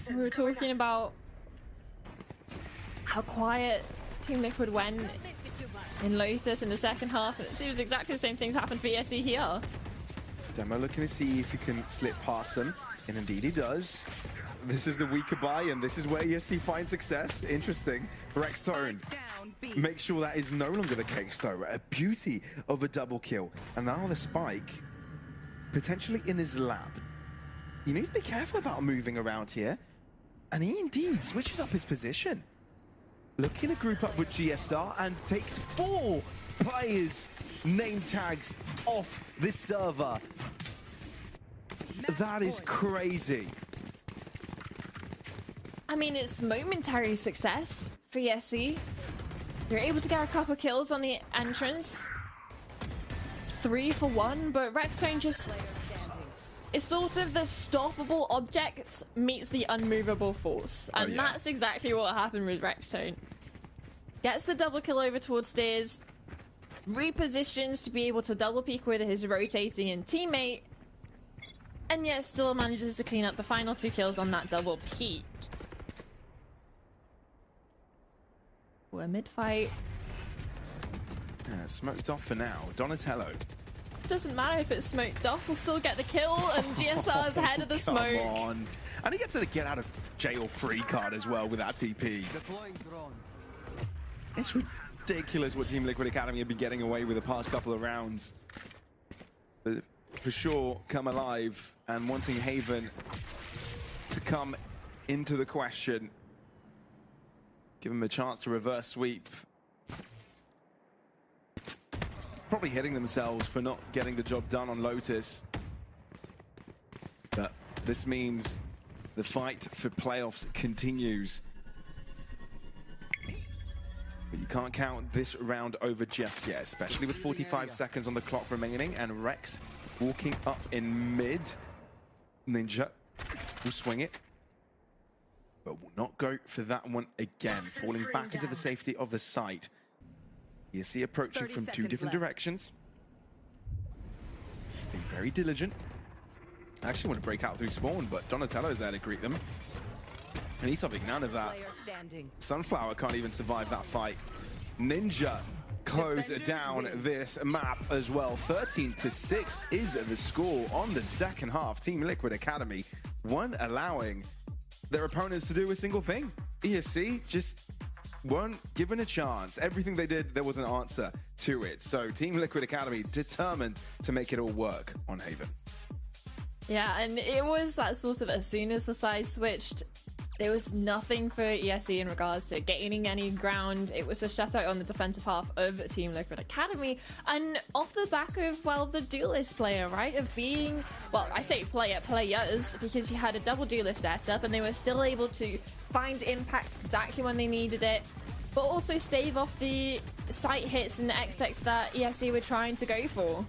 We were talking about how quiet Team Liquid went in Lotus in the second half, and it seems exactly the same things happened for ESC here. Demo looking to see if he can slip past them, and indeed he does. This is the weaker buy, and this is where ESC finds success. Interesting. Rexstone, make sure that is no longer the case though. A beauty of a double kill. And now the spike, potentially in his lab. You need to be careful about moving around here. And he indeed switches up his position. Looking to group up with GSR and takes 4 players' name tags off this server. That is crazy. I mean, it's momentary success for ESC. You're able to get a couple kills on the entrance. 3 for 1, but Rexstone just... It's sort of the stoppable object meets the unmovable force. And that's exactly what happened with Rexstone. Gets the double kill over towards stairs, repositions to be able to double peek with his rotating in teammate, and yet still manages to clean up the final 2 kills on that double peek. We're mid-fight. Smoked off for now. Donatello. Doesn't matter if it's smoked off, we'll still get the kill, and GSR's ahead of the smoke. Come on. And he gets a get out of jail free card as well with that TP. It's ridiculous what Team Liquid Academy have been getting away with the past couple of rounds. But for sure, come alive and wanting Haven to come into the question. Give him a chance to reverse sweep. Probably hitting themselves for not getting the job done on Lotus. But this means the fight for playoffs continues. But you can't count this round over just yet, especially with 45 seconds on the clock remaining, and Rex walking up in mid. Ninja will swing it, but will not go for that one again, falling back into the safety of the site. You see approaching from 2 different directions. Being very diligent. I actually want to break out through spawn, but Donatello's there to greet them. And he's having none of that. Sunflower can't even survive that fight. Ninja close down this map as well. 13-6 is the score on the second half. Team Liquid Academy weren't allowing their opponents to do a single thing. ESC just weren't given a chance. Everything they did, there was an answer to it. So Team Liquid Academy determined to make it all work on Haven. Yeah, and it was that sort of, as soon as the side switched, there was nothing for ESC in regards to gaining any ground. It was a shutout on the defensive half of Team Liquid Academy. And off the back of, well, the duelist player, right? Of being, well, I say players, because you had a double duelist setup and they were still able to find impact exactly when they needed it. but also stave off the sight hits and the XX that ESC were trying to go for.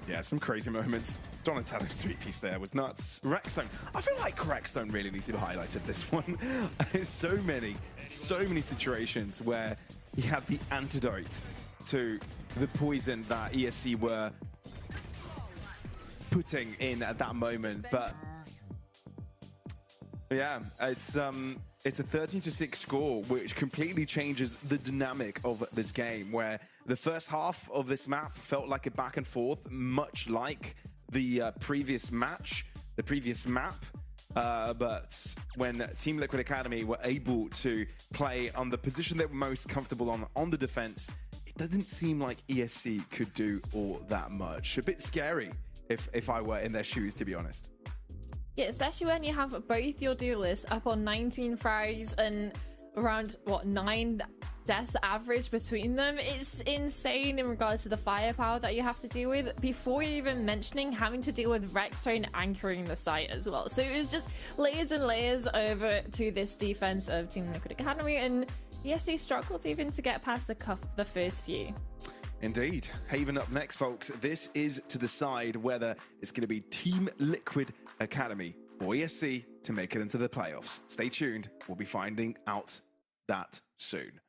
Yeah, some crazy moments. Donatello's three-piece there was nuts. Rexstone. I feel like Rexstone really needs to be highlighted this one. There's so many situations where he had the antidote to the poison that ESC were putting in at that moment. But yeah, it's a 13-6 score, which completely changes the dynamic of this game, where the first half of this map felt like a back and forth, much like the previous match, the previous map. But when Team Liquid Academy were able to play on the position they were most comfortable on the defense, it doesn't seem like ESC could do all that much. A bit scary if I were in their shoes, to be honest. Yeah, especially when you have both your duelists up on 19 frags and around, what, 9 deaths average between them. It's insane in regards to the firepower that you have to deal with, before even mentioning having to deal with Rexstone anchoring the site as well. So it was just layers and layers over to this defense of Team Liquid Academy, and yes, they struggled even to get past the first few. Indeed. Haven up next, folks. This is to decide whether it's going to be Team Liquid Academy or ESC to make it into the playoffs. Stay tuned. We'll be finding out that soon.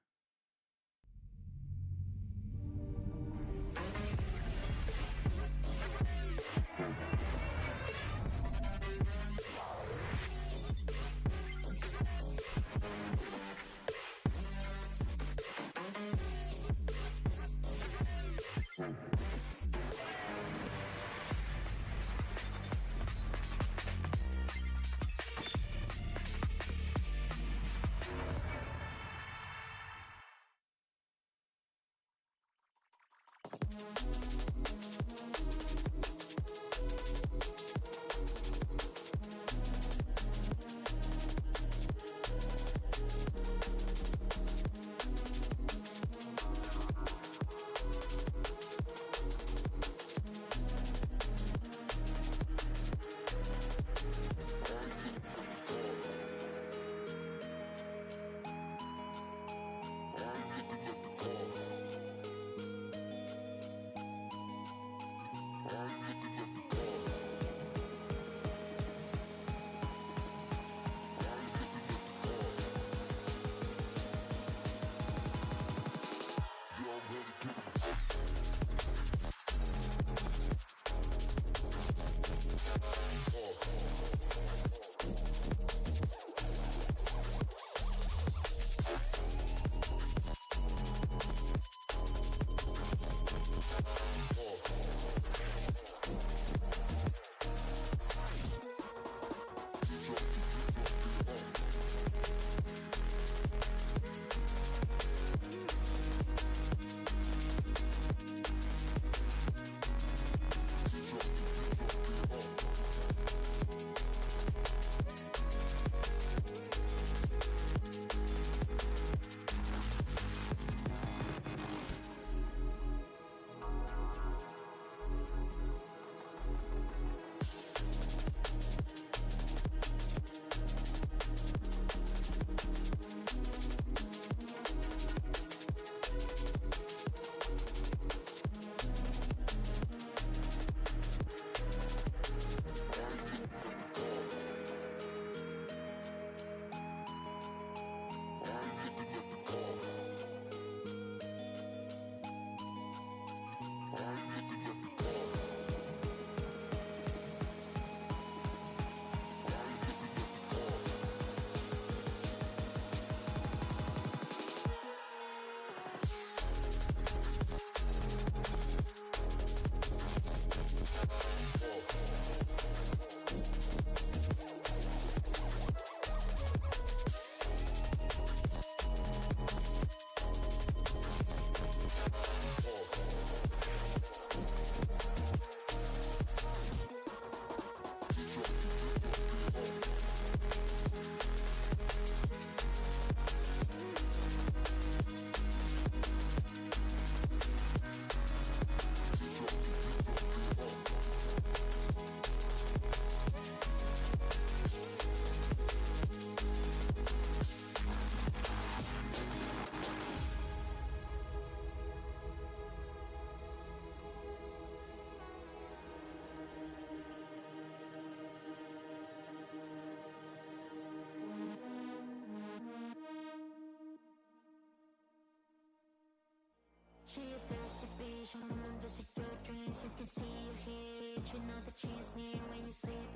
She a thirsty bitch, I'm gonna visit your dreams. You can see you here, you know that she's near when you sleep.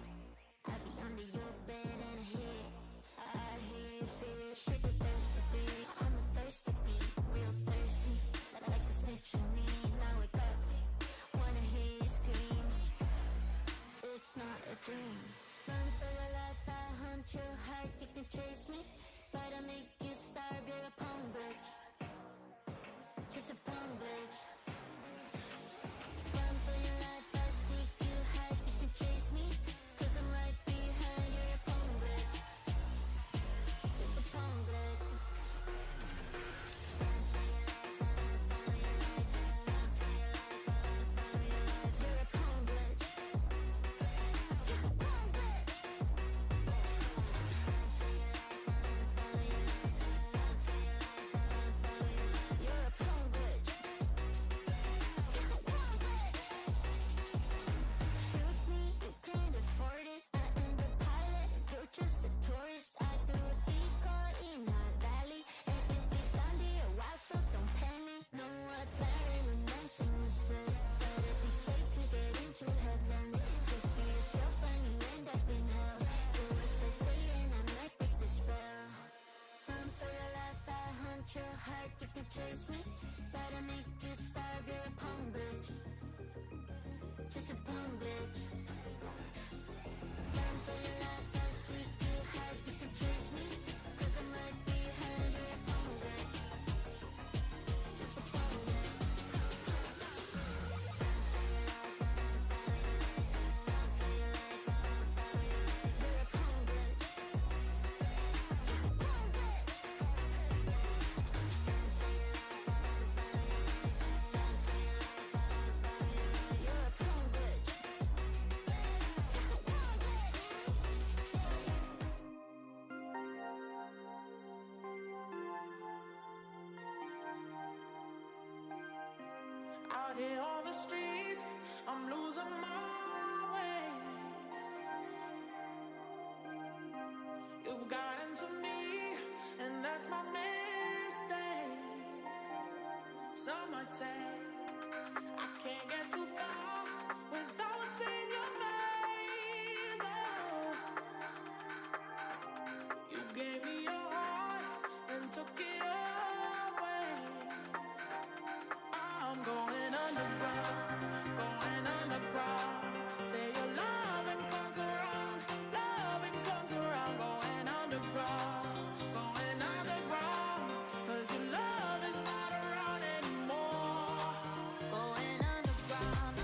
I be under your bed and I hear you fear. She a thirsty bitch, I'm a thirsty bitch, real thirsty. Like a snitch on me, now wake up, wanna hear you scream. It's not a dream. Run for your life, I hunt your heart, you can chase me, but I make you starve, you're a punk bitch. Just a punk bitch. Run for your life, I seek you hide, you can chase me, 'cause I'm right behind, you're a punk bitch. Just a punk bitch. Run for your life, run for your life, run for your life, run for your life, you're a punk bitch. Just a punk bitch. Run for your life, run for your life, run for your life, run for your life, you're a punk bitch. Just a punk bitch. Shoot me, you can't afford it. I am the pilot, you're just a tourist. I threw a decoy in our valley, and if we stand here a while, so don't panic. Know what Marilyn Manson was said, better be safe to get into heaven. Just be yourself and you end up in hell. Do as I say and I might break the spell. Run for your life, I hunt your heart, you can chase me, but I make you starve, you're a punk bitch. Just a punk bitch. Run for your life, I seek you hide, you can chase me, 'cause I'm right behind, you're a punk bitch. Just a punk bitch. Run for your life, run for your life, run for your life, run for your life, you're a punk bitch. Just a punk bitch. Run for your life, run for your life, run for your life, run for your life, you're a punk bitch. Just a punk bitch. Out here on the street, I'm losing my way. You've gotten to me, and that's my mistake. Some might say I can't get too far without seeing your face. Oh, you gave me your heart and took it away. I'm going underground, going underground. Say your loving comes around, going underground, going underground. 'Cause your love is not around anymore. Going underground,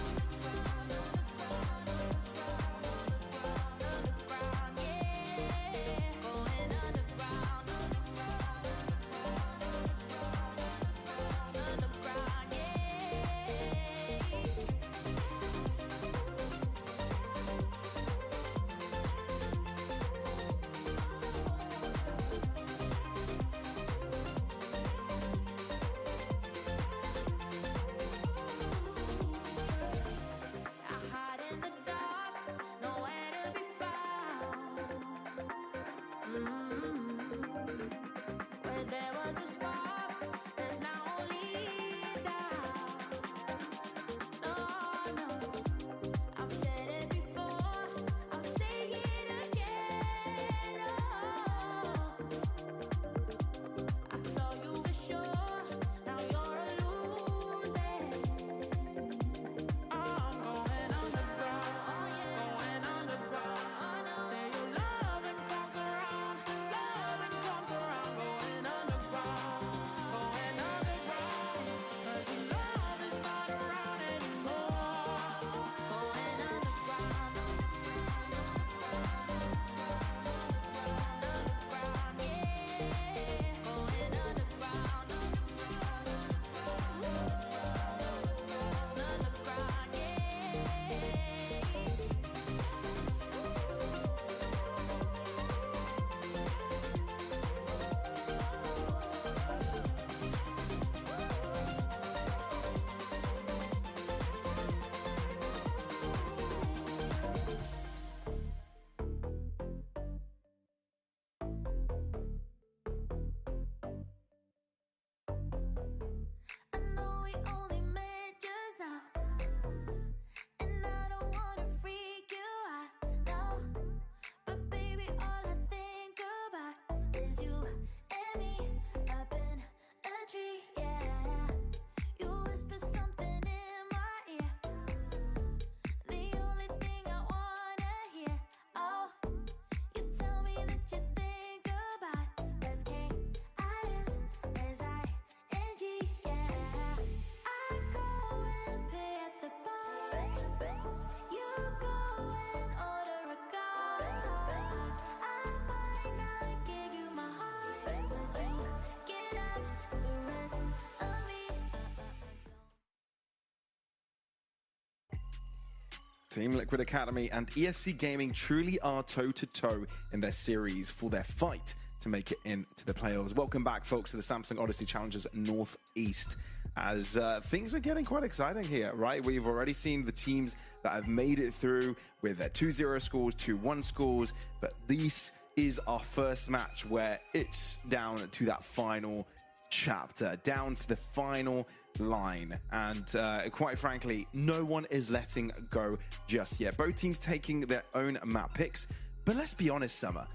Team Liquid Academy and ESC Gaming truly are toe-to-toe in their series for their fight to make it into the playoffs. Welcome back, folks, to the Samsung Odyssey Challengers Northeast. As things are getting quite exciting here, right? We've already seen the teams that have made it through with their 2-0 scores, 2-1 scores, but this is our first match where it's down to that final chapter, down to the final line, and quite frankly, no one is letting go just yet. Both teams taking their own map picks, but let's be honest, Summer,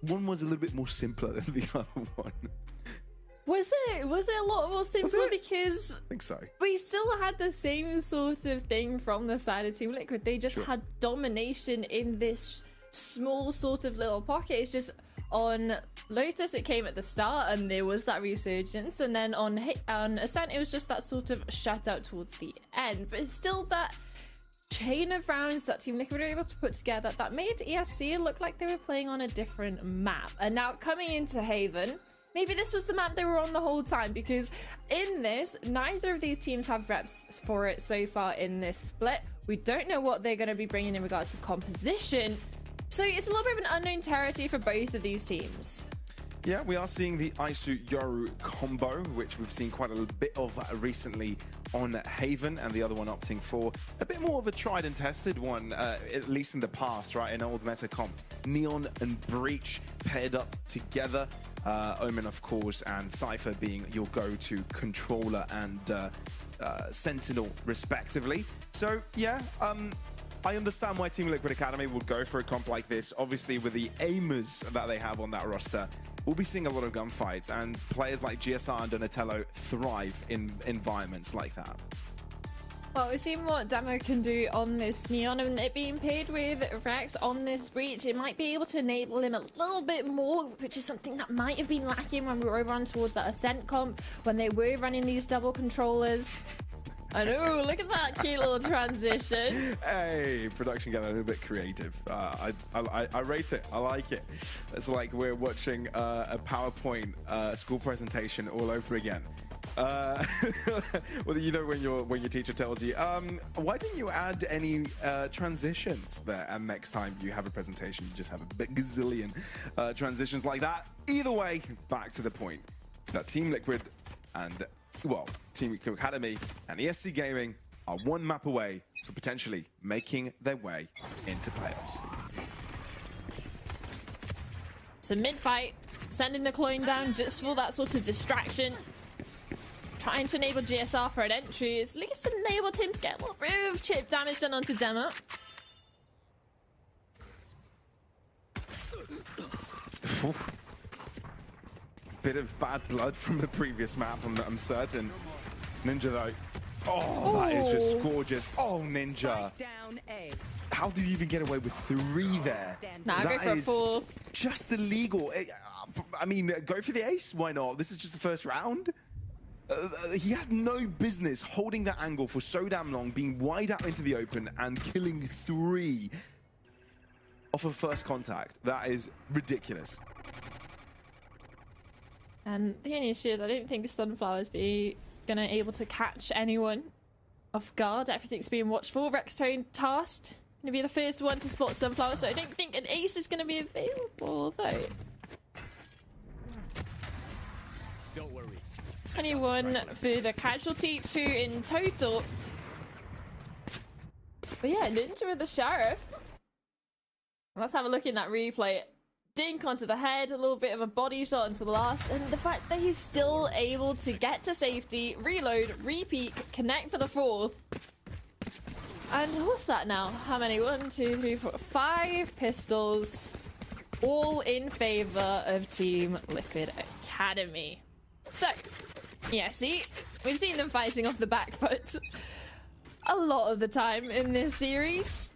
one was a little bit more simpler than the other one. Was it a lot more simpler? Because I think so. We still had the same sort of thing from the side of Team Liquid. They just had domination in this small sort of little pocket. It's just on Lotus it came at the start and there was that resurgence, and then on Ascent it was just that sort of shutout towards the end, but it's still that chain of rounds that Team Liquid were able to put together that made ESC look like they were playing on a different map. And now coming into Haven, maybe this was the map they were on the whole time, because in this, neither of these teams have reps for it so far in this split. We don't know what they're going to be bringing in regards to composition, so it's a little bit of an unknown territory for both of these teams. Yeah, we are seeing the Isu Yoru combo, which we've seen quite a bit of recently on Haven, and the other one opting for a bit more of a tried and tested one, at least in the past, right? An old meta comp. Neon and Breach paired up together. Omen, of course, and Cypher being your go-to controller and Sentinel, respectively. So, yeah, I understand why Team Liquid Academy would go for a comp like this. Obviously, with the aimers that they have on that roster, we'll be seeing a lot of gunfights, and players like GSR and Donatello thrive in environments like that. Well, we've seen what Demo can do on this Neon, and it being paired with Rex on this Breach, it might be able to enable him a little bit more, which is something that might have been lacking when we were over on towards that Ascent comp, when they were running these double controllers. I know, look at that cute little transition. Hey, production getting a little bit creative. I rate it. I like it. It's like we're watching a PowerPoint school presentation all over again. Well, you know, when your teacher tells you, why didn't you add any transitions there? And next time you have a presentation, you just have a bit gazillion transitions like that. Either way, back to the point that Team Liquid and, well, Team Liquid Academy and ESC Gaming are one map away from potentially making their way into playoffs. So mid-fight, sending the clone down just for that sort of distraction. Trying to enable GSR for an entry. It's at least enabled him to get a little bit of chip damage done onto Demo. Bit of bad blood from the previous map, I'm certain. Ninja though. Oh, that is just gorgeous. Oh, Ninja. How do you even get away with 3 there? Nah, go for a 4. Just illegal. I mean, go for the ace. Why not? This is just the first round. He had no business holding that angle for so damn long, being wide out into the open and killing 3 off of first contact. That is ridiculous. And the only issue is I don't think Sunflower's gonna able to catch anyone off guard. Everything's being watched for. Rextone tasked. Gonna be the first one to spot Sunflower, so I don't think an ace is gonna be available though. Don't worry. 21 for the casualty, 2 in total. But yeah, Ninja with the Sheriff. Let's have a look in that replay. Dink onto the head, a little bit of a body shot into the last, and the fact that he's still able to get to safety, reload, repeat, connect for the 4th. And what's that now? How many? 1, 2, 3, 4, 5 pistols, all in favor of Team Liquid Academy. So, yeah, see, we've seen them fighting off the back foot a lot of the time in this series.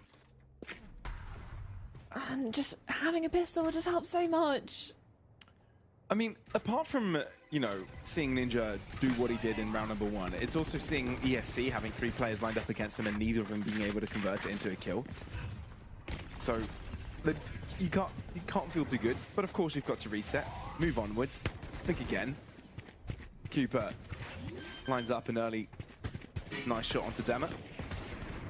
And just having a pistol just helps so much. I mean, apart from, you know, seeing Ninja do what he did in round number 1, it's also seeing ESC having 3 players lined up against him and neither of them being able to convert it into a kill. So, you can't feel too good, but of course you've got to reset, move onwards, think again. Cooper lines up an early nice shot onto Demo.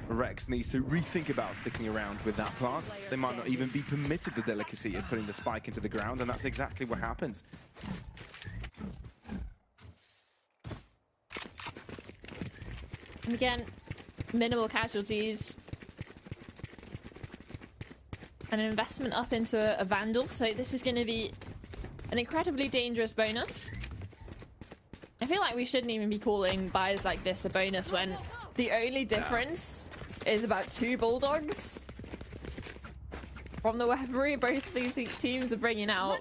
Rex needs to rethink about sticking around with that plant. They might not even be permitted the delicacy of putting the spike into the ground, and that's exactly what happens. And again, minimal casualties. And an investment up into a Vandal, so this is going to be an incredibly dangerous bonus. I feel like we shouldn't even be calling buys like this a bonus when the only difference is about 2 Bulldogs from the weaponry both these teams are bringing out.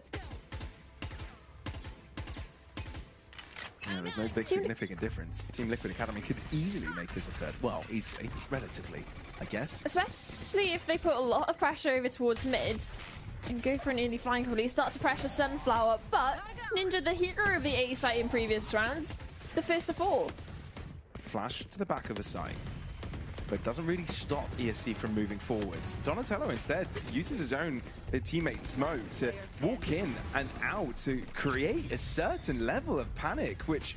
Yeah, there's no big significant difference. Team Liquid Academy could easily make this a third. Well, easily, relatively, I guess. Especially if they put a lot of pressure over towards mid and go for an early flank release, start to pressure Sunflower, but Ninja, the hero of the A site in previous rounds, the first to fall. Flash to the back of the site, but it doesn't really stop ESC from moving forwards. Donatello instead uses his own teammate Smoke to walk in and out to create a certain level of panic, which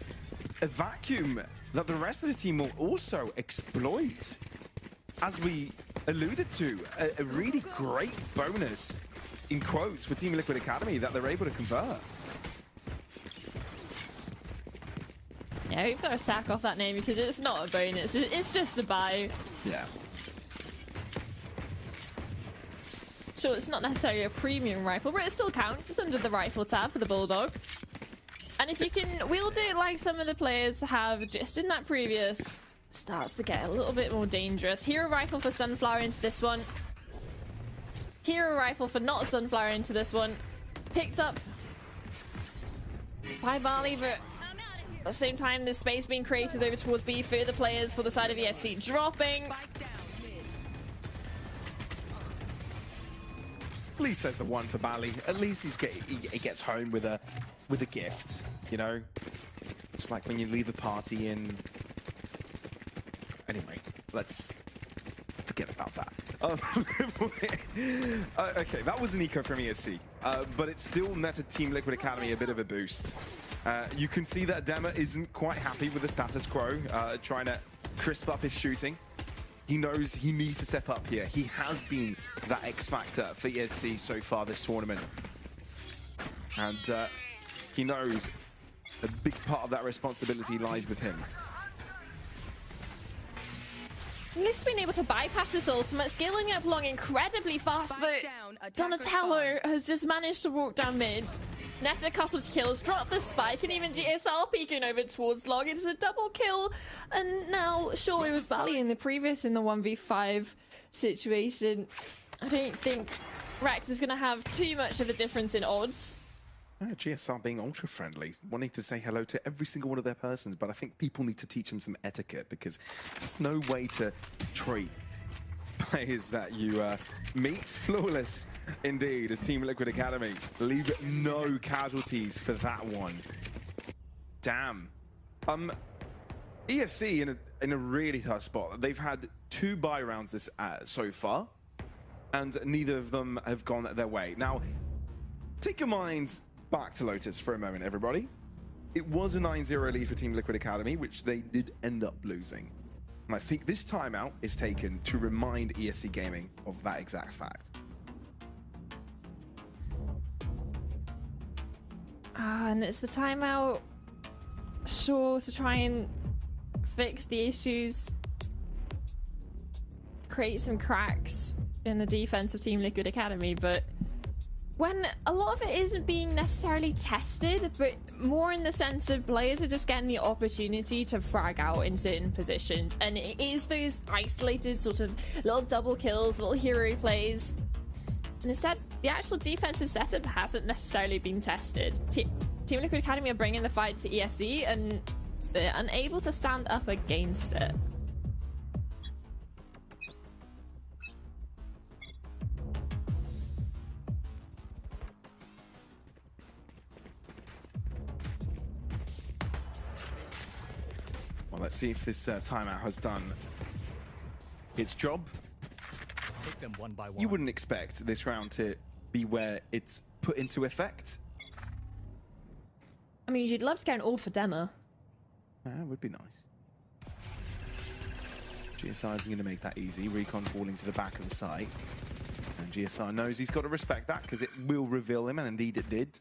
a vacuum that the rest of the team will also exploit. As we alluded to, a really great bonus, in quotes, for Team Liquid Academy that they're able to convert. Yeah, we've got to sack off that name because it's not a bonus, it's just a buy. Yeah. Sure, it's not necessarily a premium rifle, but it still counts. It's under the rifle tab for the Bulldog. And if you can wield it like some of the players have just in that previous, starts to get a little bit more dangerous. Hero rifle for Sunflower into this one. Hero rifle for not Sunflower into this one. Picked up by Barley, but at the same time, there's space being created over towards B. Further players for the side of ESC dropping. At least there's the one for Bally. At least he gets home with a gift, you know? Just like when you leave a party in... Anyway, let's forget about that. Okay, that was an eco from ESC, but it still netted Team Liquid Academy a bit of a boost. You can see that Dema isn't quite happy with the status quo, trying to crisp up his shooting. He knows he needs to step up here. He has been that X factor for ESC so far this tournament. And he knows a big part of that responsibility lies with him. At least being able to bypass this ultimate, scaling up long incredibly fast, but Donatello has just managed to walk down mid, net a couple of kills, drop the spike, and even GSL peeking over towards Log. It is a double kill, and now, sure, it was Bally in the previous in the 1v5 situation. I don't think Rex is going to have too much of a difference in odds. GSR being ultra friendly, wanting to say hello to every single one of their persons, but I think people need to teach them some etiquette because there's no way to treat players that you meet. Flawless indeed as Team Liquid Academy. Leave no casualties for that one. Damn. ESC in a really tough spot. They've had 2 buy rounds this so far, and neither of them have gone their way. Now, take your minds back to Lotus for a moment, everybody. It was a 9-0 lead for Team Liquid Academy, which they did end up losing. And I think this timeout is taken to remind ESC Gaming of that exact fact. And it's the timeout, sure, to try and fix the issues, create some cracks in the defense of Team Liquid Academy, but when a lot of it isn't being necessarily tested, but more in the sense of players are just getting the opportunity to frag out in certain positions, and it is those isolated sort of little double kills, little hero plays, and instead the actual defensive setup hasn't necessarily been tested. Team Liquid Academy are bringing the fight to ESC, and they're unable to stand up against it. Well, let's see if this timeout has done its job. Take them one by one. You wouldn't expect this round to be where it's put into effect. I mean, you'd love to get an all for Dema. That would be nice. GSR isn't going to make that easy. Recon falling to the back of the site. And GSR knows he's got to respect that because it will reveal him, and indeed it did.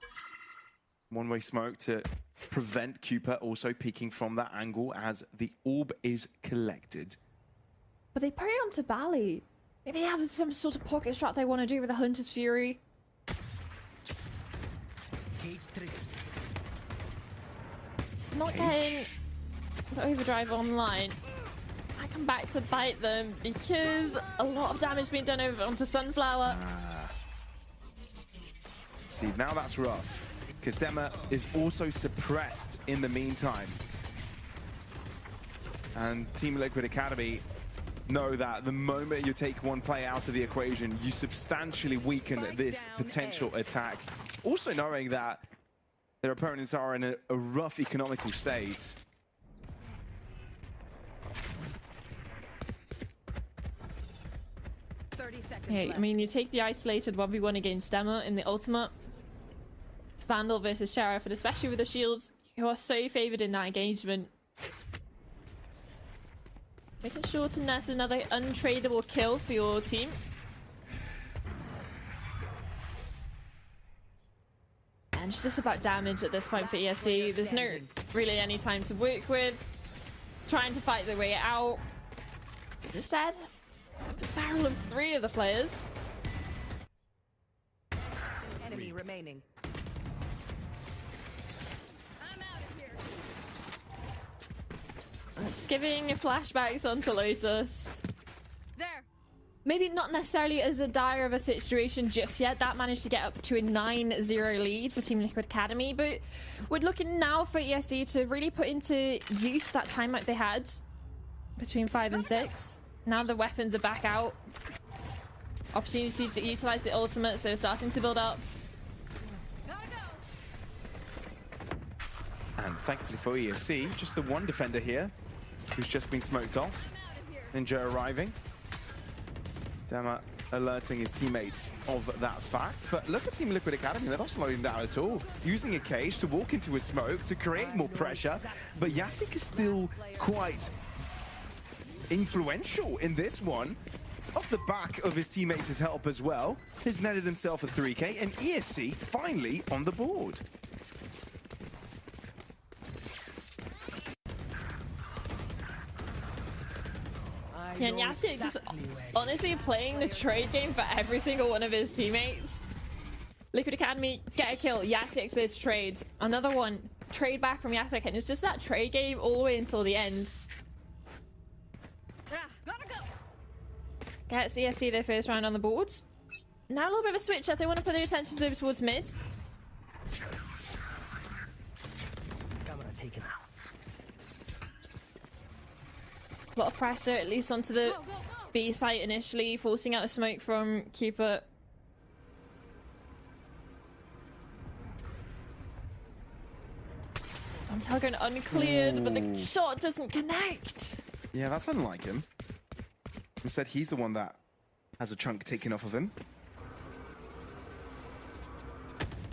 One-way smoke to prevent Cooper also peeking from that angle as the orb is collected. But they put it onto Bally. Maybe they have some sort of pocket strat they want to do with the Hunter's Fury. Cage trigger. Not getting the overdrive online. I come back to bite them because a lot of damage being done over onto Sunflower. See, now that's rough because Dema is also suppressed in the meantime. And Team Liquid Academy know that the moment you take one player out of the equation, you substantially weaken this potential attack. Also knowing that their opponents are in a rough economical state. Yeah, I mean, you take the isolated 1v1 against Demo in the ultimate. It's Vandal versus Sheriff, and especially with the shields, you are so favored in that engagement. Making sure to net another untradeable kill for your team. And it's just about damage at this point for ESC. There's no really any time to work with. Trying to fight their way out. Just said, a barrel of 3 of the players. Enemy remaining. It's giving flashbacks onto Lotus. There. Maybe not necessarily as a dire of a situation just yet. That managed to get up to a 9-0 lead for Team Liquid Academy, but we're looking now for ESC to really put into use that timeout they had between 5 and 6. Now the weapons are back out. Opportunity to utilize the ultimates. They're starting to build up. And thankfully for ESC, just the one defender here who's just been smoked off. Ninja arriving. Dama alerting his teammates of that fact. But look at Team Liquid Academy, they're not slowing down at all. Using a cage to walk into a smoke to create more pressure. But Yasik is still quite influential in this one. Off the back of his teammates' help as well. He's netted himself a 3K, and ESC finally on the board. Yeah, and Yasik just honestly playing the trade game for every single one of his teammates. Liquid Academy, get a kill. Yasik's there to trade. Another one, trade back from Yasik, and it's just that trade game all the way until the end. Gotta go. Gets ESC their first round on the board. Now a little bit of a switch up. They want to put their attentions over towards mid. Camera taken out. A lot of pressure, at least onto the B site initially, forcing out a smoke from Cooper. Domtel going uncleared, but the shot doesn't connect. Yeah, that's unlike him. Instead, he's the one that has a chunk taken off of him.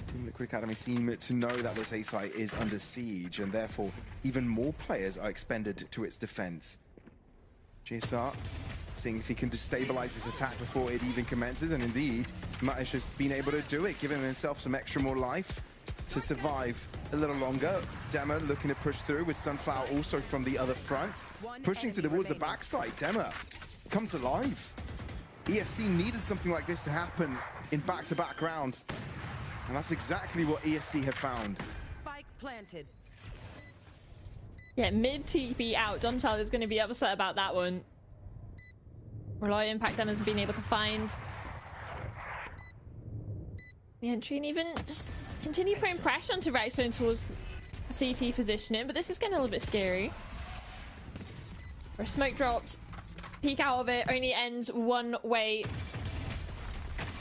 Team Liquid Academy seem to know that this A site is under siege, and therefore even more players are expended to its defense. GSR seeing if he can destabilize this attack before it even commences, and indeed, Matt has just been able to do it, giving himself some extra more life to survive a little longer. Dema looking to push through with Sunflower also from the other front. Pushing towards the backside. Dema comes alive. ESC needed something like this to happen in back-to-back rounds. And that's exactly what ESC have found. Spike planted. Yeah, mid TP out. Domtel is going to be upset about that one. Relay Impact Demo has been able to find the entry and even just continue putting pressure onto Redstone towards CT positioning, but this is getting a little bit scary. Where smoke dropped, peek out of it, only ends one way.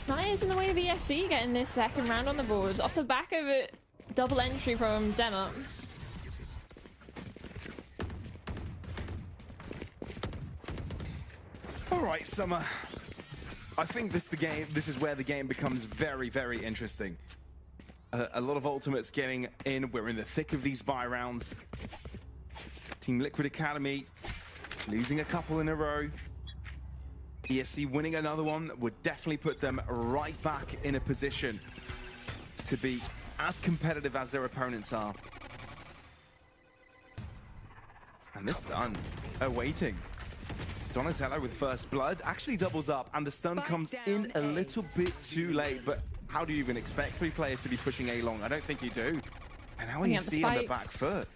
That is in the way of ESC getting this second round on the board. Off the back of it, double entry from Demo. All right, Summer. I think this is where the game becomes very, very interesting. A lot of ultimates getting in. We're in the thick of these buy rounds. Team Liquid Academy losing a couple in a row. ESC winning another one would definitely put them right back in a position to be as competitive as their opponents are. And this stun, awaiting. Donatello with first blood actually doubles up, and the stun comes in a little bit too late. But how do you even expect 3 players to be pushing A long? I don't think you do. And now you see on the back foot.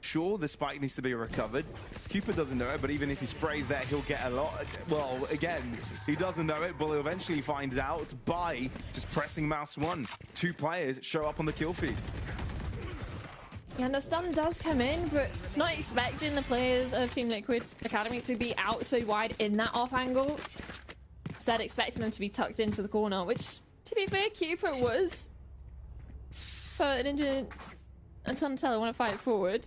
Sure, the spike needs to be recovered. Cooper doesn't know it, but even if he sprays there, he'll get a lot. Well, again, he doesn't know it, but he'll eventually find out by just pressing mouse 1. 2 players show up on the kill feed. Yeah, and the stun does come in, but not expecting the players of Team Liquid Academy to be out so wide in that off angle. Instead, expecting them to be tucked into the corner, which, to be fair, Cooper was. But Ninja and Donatello want to fight forward.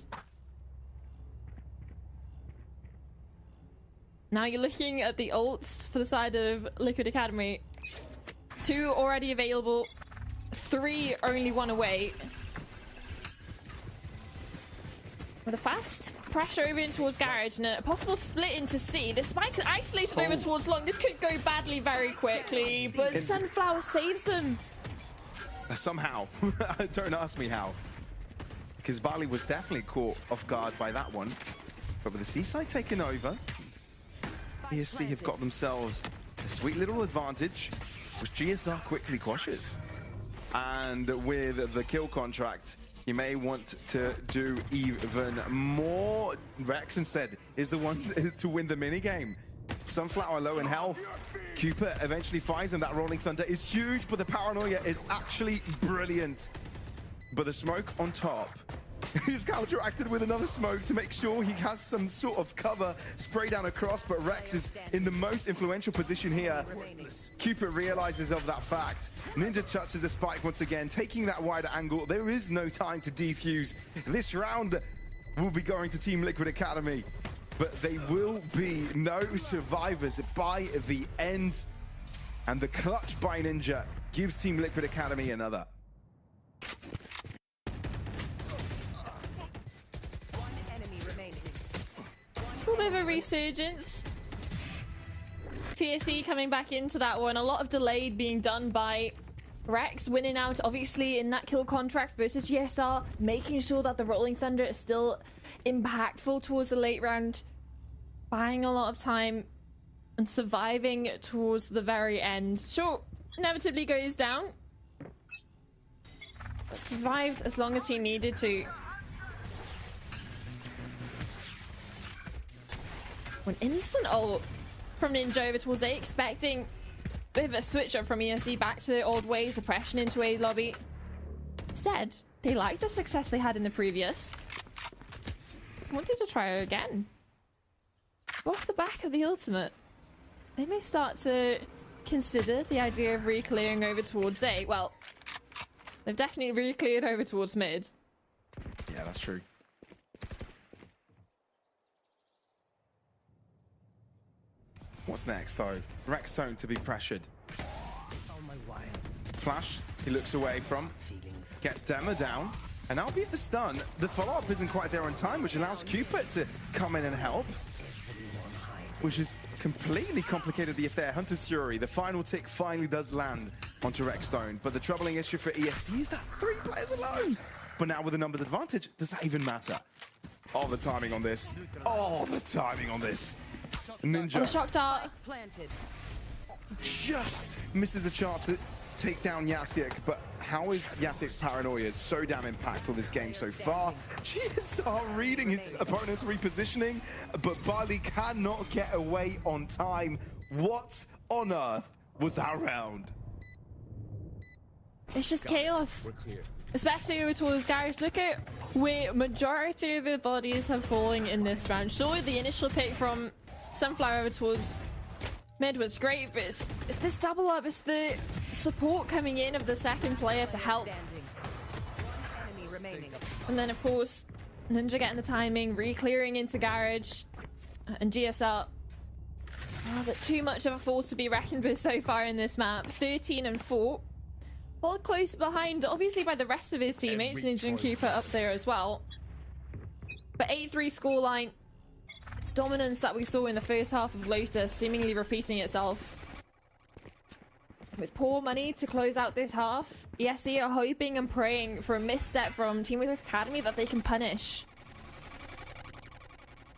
Now you're looking at the ults for the side of Liquid Academy. 2 already available, 3 only 1 away. With a fast pressure over in towards Garage and a possible split into C. The spike isolated over towards Long. This could go badly very quickly, but Sunflower saves them. Somehow. Don't ask me how. Because Bali was definitely caught off guard by that one. But with the Seaside taking over, ESC have got themselves a sweet little advantage, which GSR quickly quashes. And with the kill contract, you may want to do even more. Rex instead is the one to win the minigame. Sunflower low in health. Cooper eventually finds him. That Rolling Thunder is huge, but the paranoia is actually brilliant. But the smoke on top, he's counteracted with another smoke to make sure he has some sort of cover spray down across, but Rex is in the most influential position here. Cooper realizes of that fact. Ninja touches the spike once again, taking that wider angle. There is no time to defuse. This round will be going to Team Liquid Academy, but they will be no survivors by the end. And the clutch by Ninja gives Team Liquid Academy another. A little bit of a resurgence. PSE coming back into that one. A lot of delayed being done by Rex, winning out obviously in that kill contract versus GSR, making sure that the Rolling Thunder is still impactful towards the late round, buying a lot of time and surviving towards the very end. Sure, inevitably goes down, but survived as long as he needed to. An instant ult from Ninja over towards A, expecting a bit of a switch up from ESC back to the old ways, oppression into A lobby. Instead, they liked the success they had in the previous. Wanted to try again. Off the back of the ultimate, they may start to consider the idea of re-clearing over towards A. Well, they've definitely re-cleared over towards mid. Yeah, that's true. What's next, though? Rexstone to be pressured. Flash, he looks away from. Gets Demo down. And now be the stun. The follow-up isn't quite there on time, which allows Cupid to come in and help. Which has completely complicated the affair. Hunter's Fury, the final tick finally does land onto Rexstone. But the troubling issue for ESC is that 3 players alone. But now with the numbers advantage, does that even matter? Oh, the timing on this. Oh, the timing on this. Ninja. The shock dart just misses a chance to take down Yasiek, but how is Yasiek's paranoia so damn impactful this game so far? GSR reading his opponent's repositioning, but Bali cannot get away on time. What on earth was that round? It's just chaos. Especially over towards Garage. Look at where majority of the bodies have fallen in this round. Sure, the initial pick from Sunflower over towards mid was great, but it's this double up. It's the support coming in of the second player to help. And then, of course, Ninja getting the timing, re-clearing into Garage, and GSR. Oh, but too much of a force to be reckoned with so far in this map. 13 and 4. All close behind, obviously, by the rest of his teammates. Ninja and Cooper up there as well. But 8-3 scoreline. It's dominance that we saw in the first half of Lotus seemingly repeating itself. With poor money to close out this half, ESC are hoping and praying for a misstep from Team Liquid Academy that they can punish.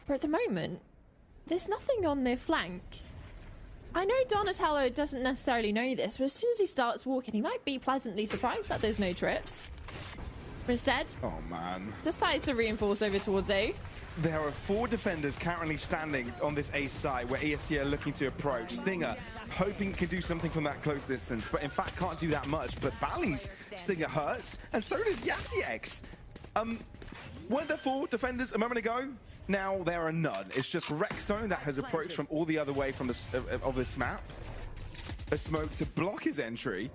But at the moment, there's nothing on their flank. I know Donatello doesn't necessarily know this, but as soon as he starts walking, he might be pleasantly surprised that there's no trips. Instead, Oh man. decides to reinforce over towards A. There are 4 defenders currently standing on this A site where ESC are looking to approach. Stinger hoping he can do something from that close distance, but in fact can't do that much. But Bally's Stinger hurts, and so does YasiX. Weren't there 4 defenders a moment ago? Now there are none. It's just Rexstone that has approached from all the other way from of this map. A smoke to block his entry.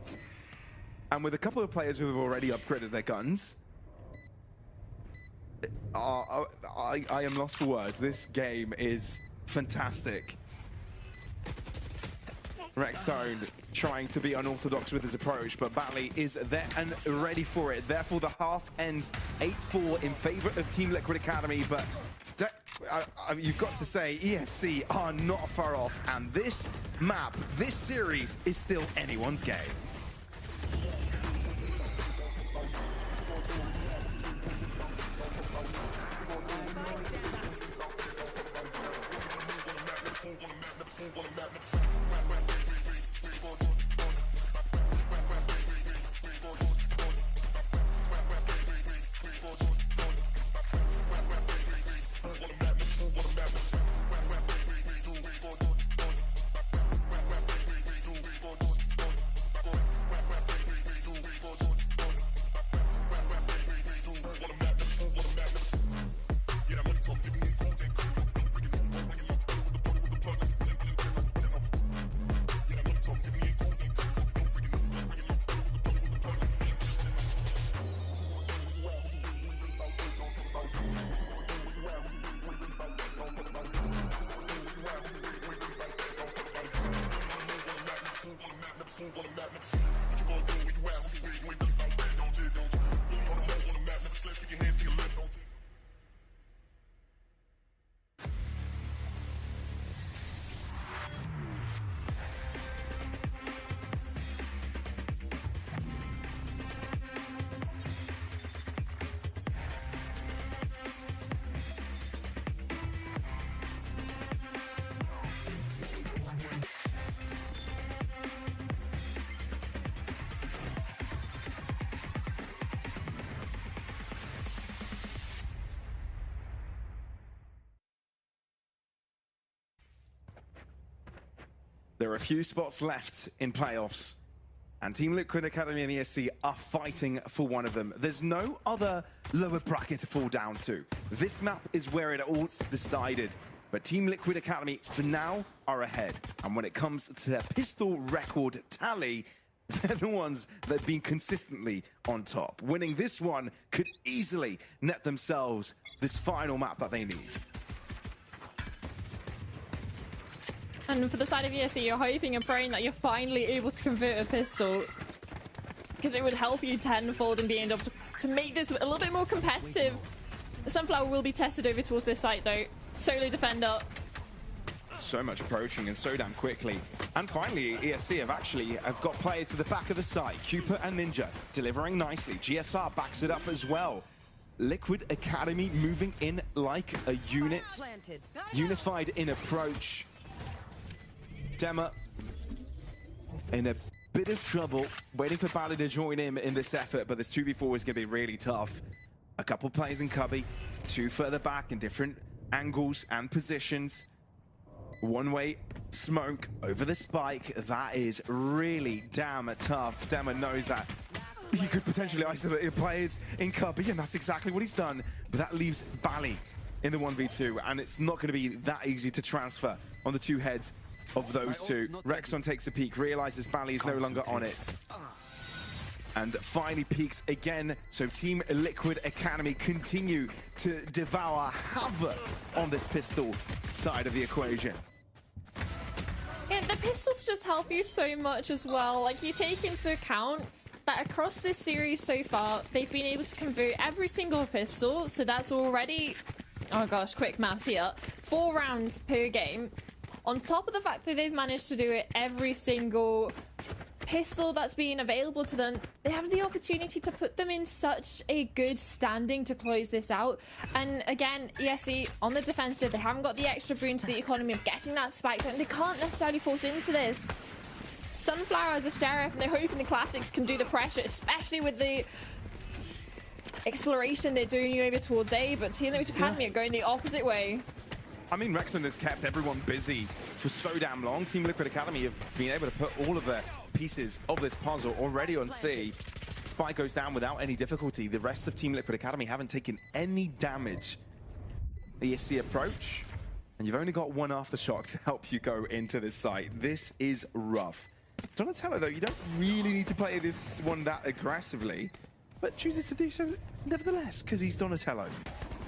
And with a couple of players who have already upgraded their guns, I am lost for words. This game is fantastic. Rexstone trying to be unorthodox with his approach, but Bally is there and ready for it. Therefore, the half ends 8-4 in favor of Team Liquid Academy, but you've got to say ESC are not far off, and this map, this series is still anyone's game. There are a few spots left in playoffs, and Team Liquid Academy and ESC are fighting for one of them. There's no other lower bracket to fall down to. This map is where it all's decided, but Team Liquid Academy, for now, are ahead. And when it comes to their pistol record tally, they're the ones that have been consistently on top. Winning this one could easily net themselves this final map that they need. And for the side of ESC, you're hoping and praying that you're finally able to convert a pistol, because it would help you tenfold in being able to make this a little bit more competitive. Sunflower will be tested over towards this site though. Solo defender. So much approaching and so damn quickly. And finally, ESC have got players to the back of the site. Cooper and Ninja delivering nicely. GSR backs it up as well. Liquid Academy moving in like a unit. Unified in approach. Dema in a bit of trouble, waiting for Bally to join him in this effort, but this 2v4 is going to be really tough. A couple players in cubby, 2 further back in different angles and positions. One-way smoke over the spike. That is really damn tough. Dema knows that he could potentially isolate players in cubby, and that's exactly what he's done. But that leaves Bally in the 1v2, and it's not going to be that easy to transfer on the 2 heads of those 2. Rexon takes a peek, realizes Bally is no longer on it, and finally peeks again. So Team Liquid Academy continue to devour havoc on this pistol side of the equation. Yeah, the pistols just help you so much as well. Like, you take into account that across this series so far, they've been able to convert every single pistol, so that's already Oh gosh, quick maths here. 4 rounds per game. On top of the fact that they've managed to do it every single pistol that's been available to them, they have the opportunity to put them in such a good standing to close this out. And again, ESE on the defensive, they haven't got the extra boon to the economy of getting that spike, and they can't necessarily force into this. Sunflower as a sheriff, and they're hoping the classics can do the pressure, especially with the exploration they're doing over towards A, but Team Liquid Academy are going the opposite way. I mean, Rexon has kept everyone busy for so damn long. Team Liquid Academy have been able to put all of their pieces of this puzzle already on C. Spike goes down without any difficulty. The rest of Team Liquid Academy haven't taken any damage. The ESC approach, and you've only got one aftershock to help you go into this site. This is rough. Donatello, though, you don't really need to play this one that aggressively, but chooses to do so nevertheless, because he's Donatello.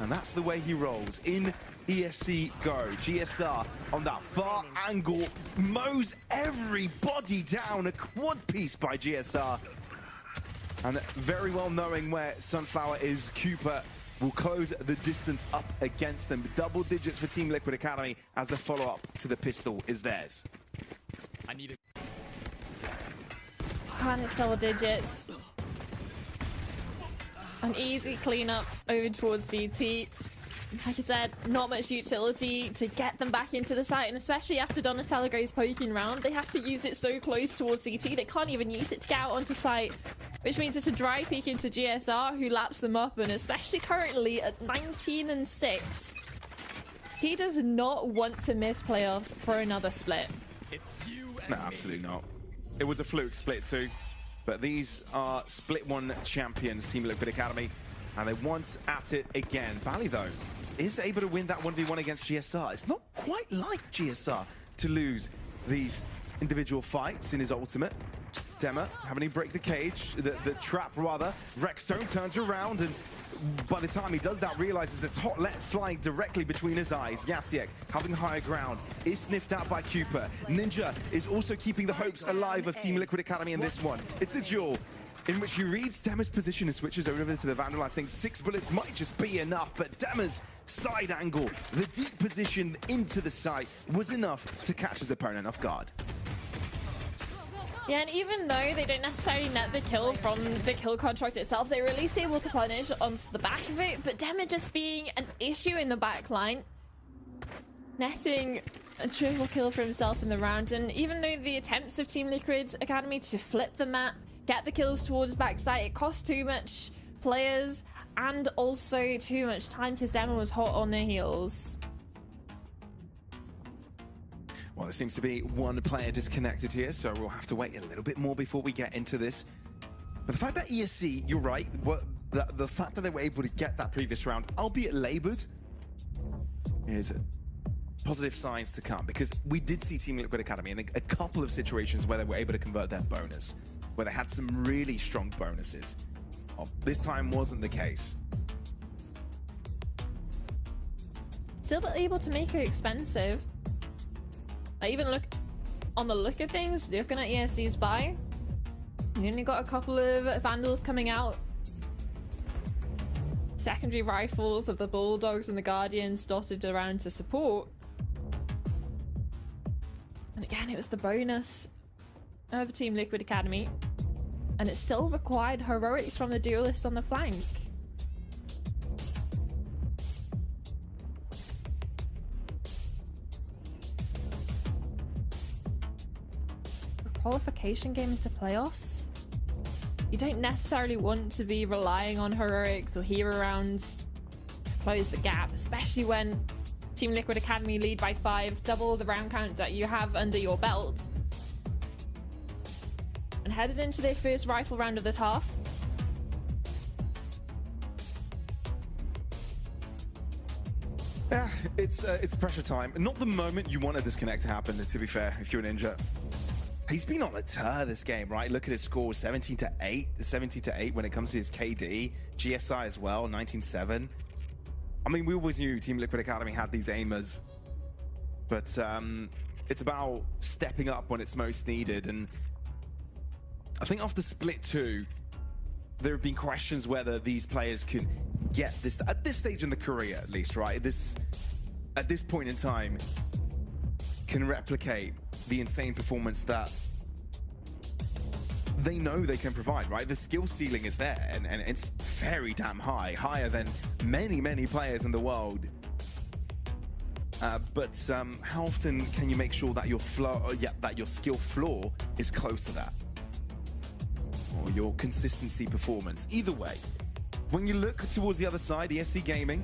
And that's the way he rolls. In ESC go. GSR on that far angle mows everybody down. A quad piece by GSR. And very well knowing where Sunflower is, Cooper will close the distance up against them. Double digits for Team Liquid Academy as the follow-up to the pistol is theirs. And it's double digits. An easy cleanup over towards CT. Like I said, not much utility to get them back into the site, and especially after Donatello goes poking round, they have to use it so close towards CT, they can't even use it to get out onto site, which means it's a dry peek into GSR, who laps them up, and especially currently at 19-6. He does not want to miss playoffs for another split. No, absolutely not. It was a fluke split 2, but these are split 1 champions, Team Liquid Academy, and they want at it again. Bally, though, is able to win that 1v1 against GSR. It's not quite like GSR to lose these individual fights in his ultimate. Dema having to break the cage, the trap rather. Rexstone turns around, and by the time he does that, realizes it's Hotlet flying directly between his eyes. Yasiek having higher ground is sniffed out by Cooper. Ninja is also keeping the hopes alive of Team Liquid Academy in this one. It's a duel in which he reads Dema's position and switches over to the Vandal. I think 6 bullets might just be enough, but Dema's side angle, the deep position into the site, was enough to catch his opponent off guard. Yeah, and even though they don't necessarily net the kill from the kill contract itself, they're at least able to punish on the back of it, but Dema just being an issue in the back line, netting a triple kill for himself in the round. And even though the attempts of Team Liquid Academy to flip the map, get the kills towards backside, it costs too much players and also too much time because Dema was hot on their heels. Well, there seems to be one player disconnected here, so we'll have to wait a little bit more before we get into this. But the fact that ESC, you're right, the fact that they were able to get that previous round, albeit labored, is positive signs to come, because we did see Team Liquid Academy in a couple of situations where they were able to convert their bonus, where they had some really strong bonuses. This time wasn't the case. Still able to make it expensive. I even look on the look of things, looking at ESC's buy, you only got a couple of Vandals coming out. Secondary rifles of the Bulldogs and the Guardians dotted around to support. And again, it was the bonus of Team Liquid Academy. And it still required heroics from the duelist on the flank. Qualification game into playoffs, you don't necessarily want to be relying on heroics or hero rounds to close the gap, especially when Team Liquid Academy lead by 5, double the round count that you have under your belt, and headed into their first rifle round of this half. Yeah, it's pressure time. Not the moment you want a disconnect to happen, to be fair, if you're a Ninja. He's been on a tear this game, right? Look at his score, 17-8 when it comes to his KD. GSI as well, 19-7. I mean, we always knew Team Liquid Academy had these aimers, but it's about stepping up when it's most needed. And I think after Split 2, there have been questions whether these players can get this at this stage in the career, at least, right? At this point in time, can replicate the insane performance that they know they can provide, right? The skill ceiling is there, and it's very damn high, higher than many players in the world. But how often can you make sure that your that your skill floor is close to that, or your consistency performance? Either way, when you look towards the other side, ESC Gaming,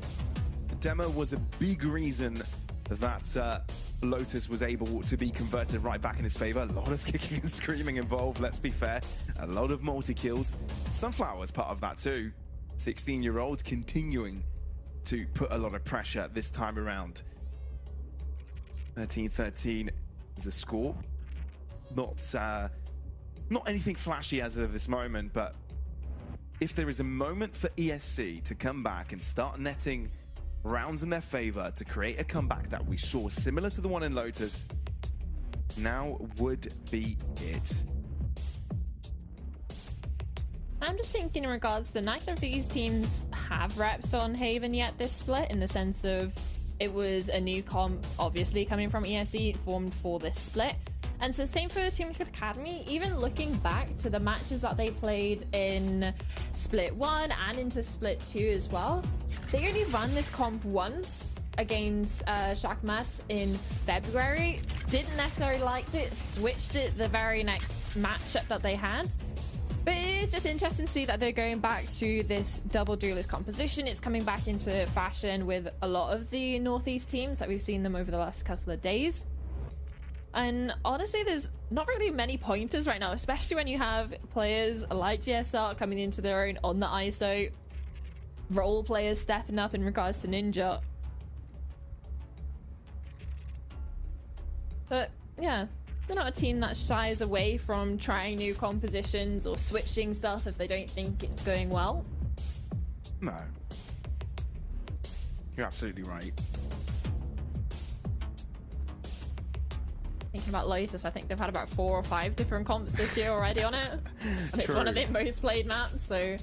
Demo was a big reason that Lotus was able to be converted right back in his favor. A lot of kicking and screaming involved, let's be fair. A lot of multi-kills. Sunflower's part of that too. 16-year-old continuing to put a lot of pressure this time around. 13-13 is the score. Not anything flashy as of this moment, but if there is a moment for ESC to come back and start netting rounds in their favor to create a comeback that we saw similar to the one in Lotus, now would be it. I'm just thinking in regards to neither of these teams have reps on Haven yet this split, in the sense of it was a new comp, obviously coming from ESC, formed for this split. And so same for Team Liquid Academy. Even looking back to the matches that they played in Split 1 and into Split 2 as well, they only ran this comp once against Shakmat in February. Didn't necessarily like it, switched it the very next matchup that they had. But it's just interesting to see that they're going back to this double duelist composition. It's coming back into fashion with a lot of the Northeast teams that we've seen them over the last couple of days. And honestly, there's not really many pointers right now, especially when you have players like GSR coming into their own on the ISO, role players stepping up in regards to Ninja. But yeah, they're not a team that shies away from trying new compositions or switching stuff if they don't think it's going well. No. You're absolutely right. Thinking about Lotus, I think they've had about 4 or 5 different comps this year already on it. And it's one of their most played maps, so...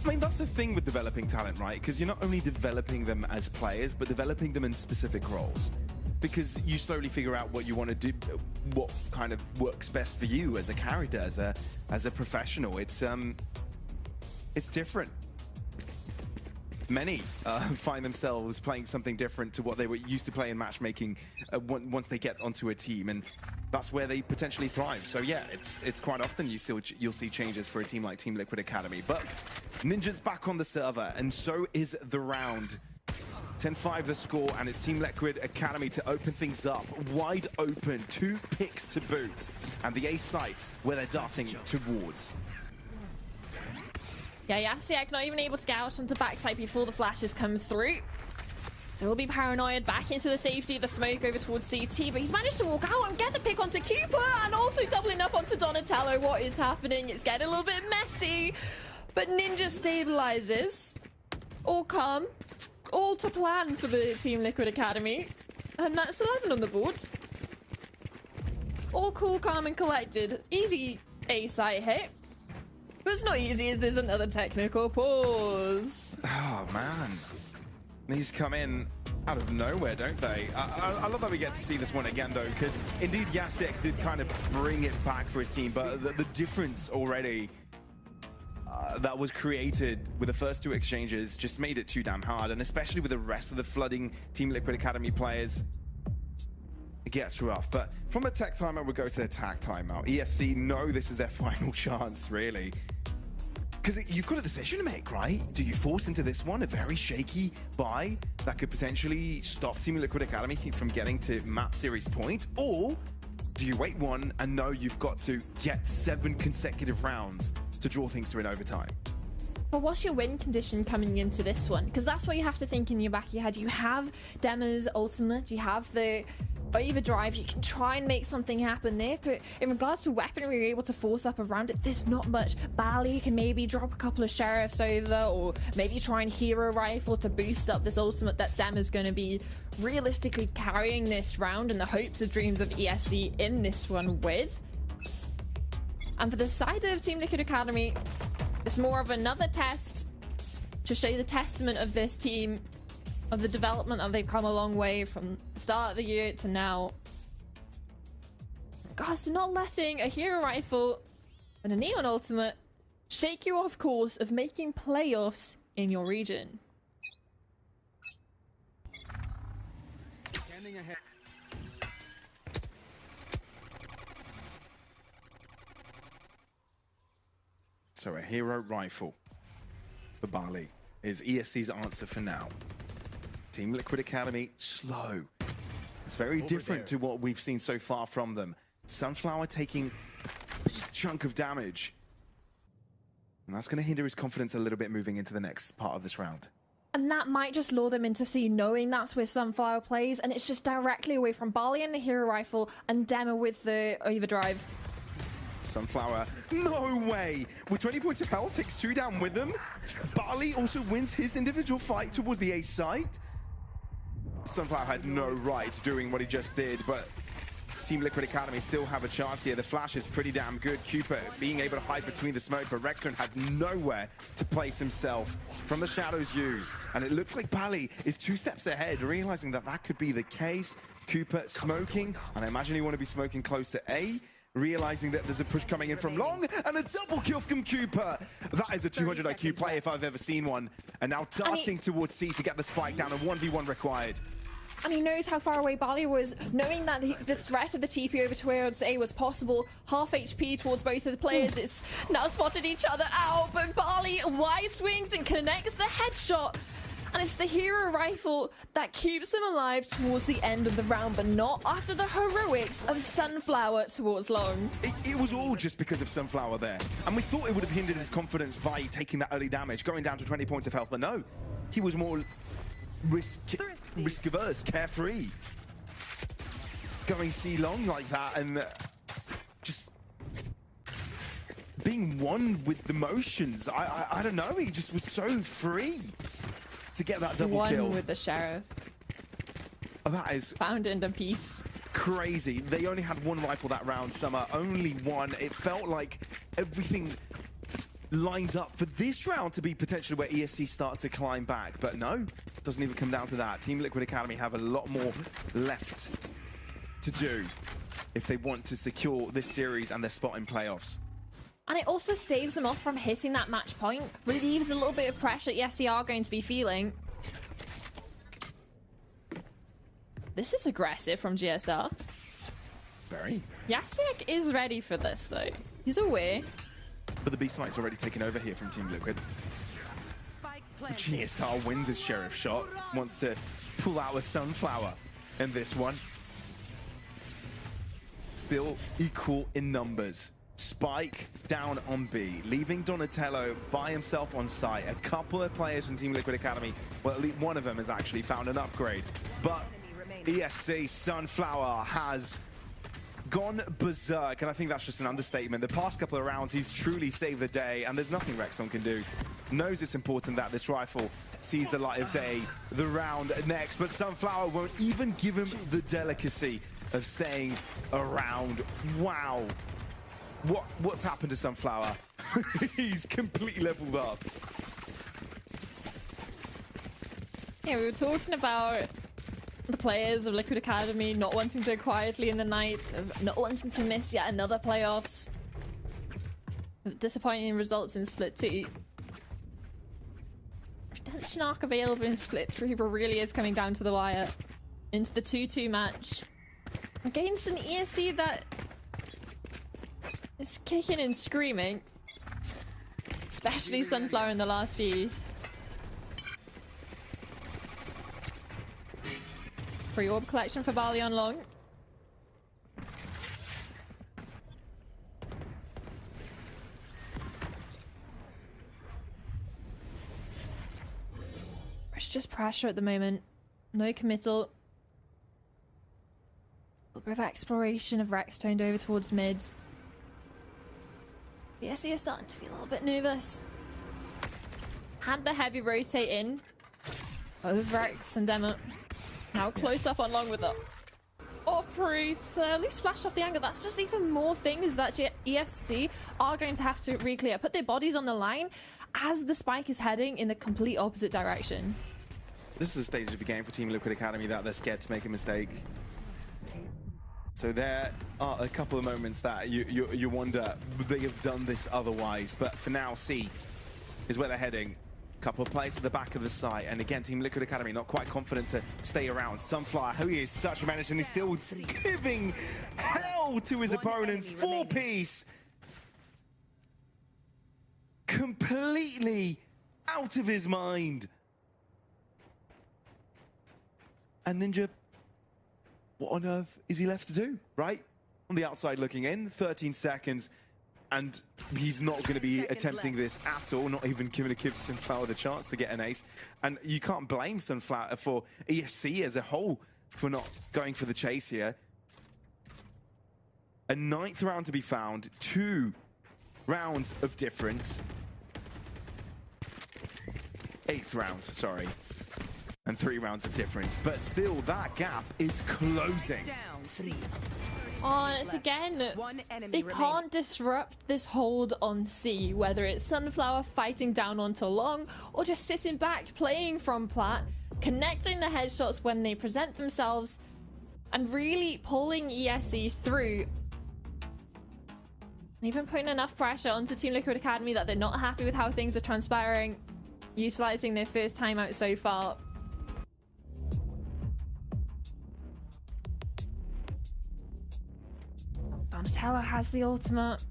I mean, that's the thing with developing talent, right? Because you're not only developing them as players, but developing them in specific roles. Because you slowly figure out what you want to do, what kind of works best for you as a character, as a professional. It's different. Many find themselves playing something different to what they were used to play in matchmaking once they get onto a team, and that's where they potentially thrive. So yeah, it's quite often you'll see changes for a team like Team Liquid Academy. But Ninja's back on the server, and so is the round. 10-5 the score, and it's Team Liquid Academy to open things up. Wide open, 2 picks to boot, and the A site where they're darting towards. Yeah, Yasiak not even able to get out onto backside before the flashes come through. So he'll be paranoid, back into the safety of the smoke over towards CT, but he's managed to walk out and get the pick onto Cooper, and also doubling up onto Donatello. What is happening? It's getting a little bit messy, but Ninja stabilizes. All calm, all to plan for the Team Liquid Academy, and that's 11 on the board. All cool, calm, and collected. Easy A-site hit. But it's not easy as there's another technical pause. Oh, man. These come in out of nowhere, don't they? I love that we get to see this one again, though, because indeed Yasek did kind of bring it back for his team, but the difference already that was created with the first 2 exchanges just made it too damn hard, and especially with the rest of the flooding Team Liquid Academy players, it gets rough. But from a tech timeout, we'll go to attack timeout. ESC know this is their final chance, really. Because you've got a decision to make, right? Do you force into this one a very shaky buy that could potentially stop Team Liquid Academy from getting to map series points? Or do you wait one and know you've got to get 7 consecutive rounds to draw things to an overtime? But what's your win condition coming into this one? Because that's what you have to think in your back of your head. You have Dema's ultimate, you have the overdrive, you can try and make something happen there, but in regards to weaponry, you're able to force up around it. There's not much. Bali can maybe drop a couple of sheriffs over, or maybe try and hero rifle to boost up this ultimate that Dema's going to be realistically carrying this round, and the hopes and dreams of ESC in this one with. And for the side of Team Liquid Academy, it's more of another test, to show you the testament of this team, of the development that they've come a long way from the start of the year to now. Gosh, not letting a hero rifle and a neon ultimate shake you off course of making playoffs in your region. Standing ahead. So a hero rifle for Bali is ESC's answer for now. Team Liquid Academy, slow. It's very different to what we've seen so far from them. Sunflower taking a chunk of damage. And that's going to hinder his confidence a little bit moving into the next part of this round. And that might just lure them into C, knowing that's where Sunflower plays, and it's just directly away from Bali and the hero rifle and Demo with the overdrive. Sunflower, no way! With 20 points of health, takes 2 down with them. Bali also wins his individual fight towards the A site. Sunflower had no right doing what he just did, but Team Liquid Academy still have a chance here. The flash is pretty damn good. Cooper being able to hide between the smoke, but Rexstone had nowhere to place himself from the shadows used. And it looks like Bali is 2 steps ahead, realizing that that could be the case. Cooper smoking, and I imagine you want to be smoking close to A, realizing that there's a push coming in from long, and a double kill from Cooper. That is a 200 IQ play if I've ever seen one. And now darting towards C to get the spike down, and 1v1 required. And he knows how far away Bali was, knowing that the threat of the TP over towards A was possible. Half HP towards both of the players. It's now spotted each other out, but Bali wide swings and connects the headshot. And it's the hero rifle that keeps him alive towards the end of the round, but not after the heroics of Sunflower towards long. It was all just because of Sunflower there. And we thought it would have hindered his confidence by taking that early damage, going down to 20 points of health, but no. He was more risk-averse, carefree. Going C long like that and just being one with the motions. I don't know, he just was so free to get that double kill. One with the sheriff. Oh, that is found in a piece. Crazy. They only had 1 rifle that round, Summer. Only 1. It felt like everything lined up for this round to be potentially where ESC start to climb back, but no, doesn't even come down to that. Team Liquid Academy have a lot more left to do if they want to secure this series and their spot in playoffs. And it also saves them off from hitting that match point, relieves a little bit of pressure ESC are going to be feeling. This is aggressive from GSR. Very. Yasiek is ready for this though. He's aware. But the B site's already taken over here from Team Liquid. GSR wins his sheriff shot, wants to pull out a Sunflower in this one. Still equal in numbers. Spike down on B, leaving Donatello by himself on site. A couple of players from Team Liquid Academy, well, at least one of them has actually found an upgrade. But ESC Sunflower has gone berserk, and I think that's just an understatement. The past couple of rounds, he's truly saved the day, and there's nothing Rexstone can do. Knows it's important that this rifle sees the light of day the round next, but Sunflower won't even give him the delicacy of staying around. Wow. What's happened to Sunflower? He's completely leveled up. Yeah, we were talking about the players of Liquid Academy not wanting to quietly in the night, of not wanting to miss yet another playoffs. Disappointing results in Split 2. Redemption arc available in Split 3, but really is coming down to the wire. Into the 2-2 match. Against an ESC that is kicking and screaming. Especially Sunflower in the last few. Free orb collection for Bali on long. It's just pressure at the moment. No committal. A little bit of exploration of Rexstone over towards mid. BSC is starting to feel a little bit nervous. Had the heavy rotate in over Rex and Demo. Now close up on long with the operator. At least flashed off the angle. That's just even more things that ESC are going to have to re-clear. Put their bodies on the line. as the spike is heading in the complete opposite direction. This is a stage of the game for Team Liquid Academy that they're scared to make a mistake. So there are a couple of moments that you wonder, would they have done this otherwise? But for now, C is where they're heading. Couple of players at the back of the site, and again, Team Liquid Academy not quite confident to stay around. Sunflower, who is such a menace, and he's still giving hell to his opponents. 4-piece. Completely out of his mind. And Ninja, what on earth is he left to do, right? On the outside looking in, 13 seconds. And he's not going to be attempting this at all, not even giving Sunflower the chance to get an ace. And you can't blame Sunflower for ESC as a whole for not going for the chase here. A 9th round to be found, 2 rounds of difference. 8th round, sorry. And 3 rounds of difference. But still, that gap is closing. Down, C. Oh, and it's again, they can't disrupt this hold on C, whether it's Sunflower fighting down onto Long, or just sitting back, playing from plat, connecting the headshots when they present themselves, and really pulling ESC through. And even putting enough pressure onto Team Liquid Academy that they're not happy with how things are transpiring, utilizing their first timeout so far. Donatello has the ultimate,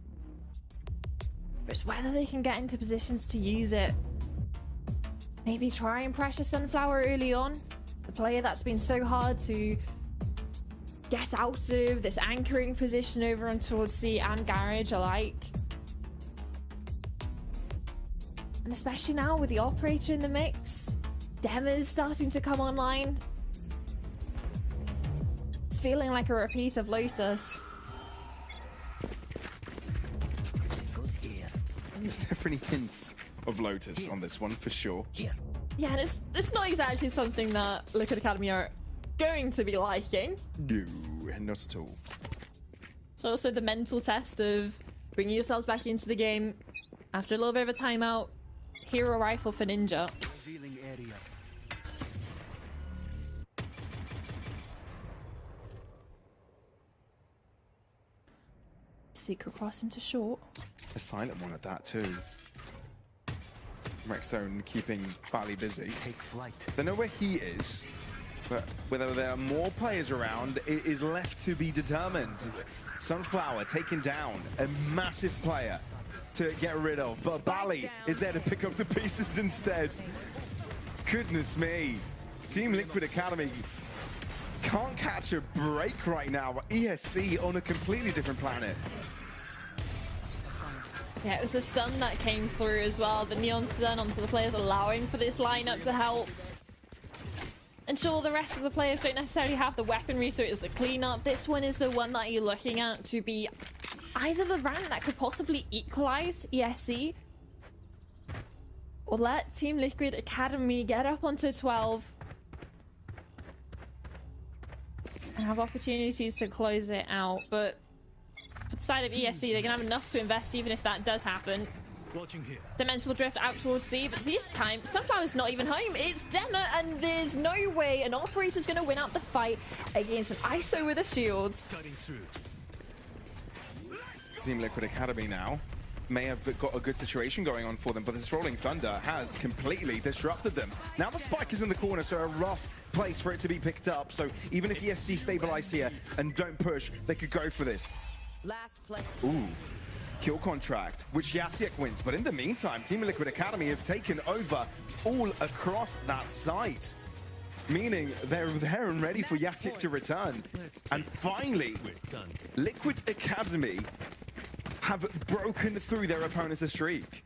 but it's whether they can get into positions to use it. Maybe try and pressure Sunflower early on, the player that's been so hard to get out of this anchoring position over on towards C and Garage alike. And especially now with the operator in the mix, Dema's starting to come online. It's feeling like a repeat of Lotus. There's definitely hints of Lotus on this one, for sure. Yeah, and it's not exactly something that Liquid Academy are going to be liking. No, not at all. It's also the mental test of bringing yourselves back into the game after a little bit of a timeout. Hero rifle for Ninja. Revealing area. Secret cross into short. A silent one at that too. Rexstone keeping Bally busy. Take flight. They know where he is, but whether there are more players around, it is left to be determined. Sunflower taking down a massive player to get rid of, but Bally is there to pick up the pieces instead. Goodness me. Team Liquid Academy can't catch a break right now. ESC on a completely different planet. Yeah, it was the stun that came through as well. The neon stun onto the players, allowing for this lineup to help. And sure, the rest of the players don't necessarily have the weaponry, so it's a cleanup. This one is the one that you're looking at to be either the round that could possibly equalize ESC, or let Team Liquid Academy get up onto 12 and have opportunities to close it out. But for the side of ESC, they're gonna have enough to invest even if that does happen. Watching here. Dimensional drift out towards C, but this time Sunflower's not even home. It's Dema, and there's no way an operator's gonna win out the fight against an ISO with a shield. Cutting through. Team Liquid Academy now may have got a good situation going on for them, but this Rolling Thunder has completely disrupted them. Now the spike is in the corner, so a rough place for it to be picked up. So even if ESC stabilize here and don't push, they could go for this. Last play. Ooh. Kill contract, which Yasiek wins. But in the meantime, Team Liquid Academy have taken over all across that site, meaning they're there and ready for Yasiek to return. And finally, Liquid Academy have broken through their opponent's streak.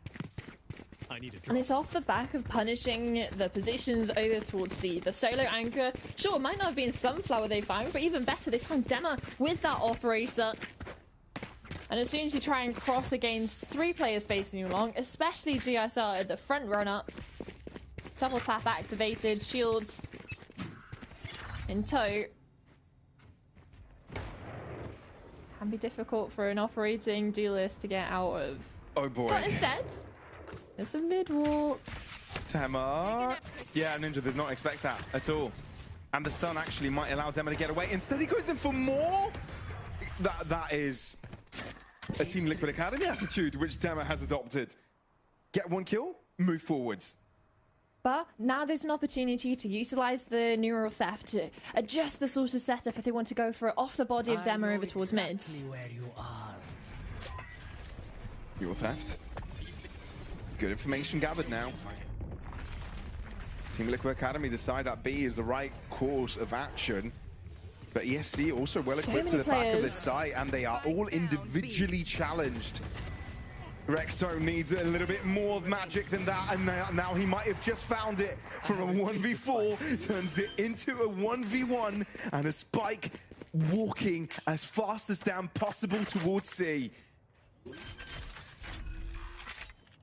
And it's off the back of punishing the positions over towards C. The solo anchor, sure, it might not have been Sunflower they found, but even better, they found Dema with that operator. And as soon as you try and cross against 3 players facing you along, especially GSR at the front runner, double tap activated, shields in tow. Can be difficult for an operating duelist to get out of. Oh boy. But instead, It's a mid walk. Dema. Yeah, Ninja did not expect that at all. And the stun actually might allow Dema to get away. Instead, he goes in for more. That is a Team Liquid Academy attitude, which Dema has adopted. Get one kill, move forwards. But now there's an opportunity to utilize the neural theft to adjust the sort of setup if they want to go for it off the body of Dema over towards mid. Where you are. Neural theft. Good information gathered now. Team Liquid Academy decide that B is the right course of action. But ESC also well equipped to the back of the site, and they are all individually challenged. Rexo needs a little bit more magic than that, and now he might have just found it. From a 1v4, turns it into a 1v1, and a Spike walking as fast as damn possible towards C.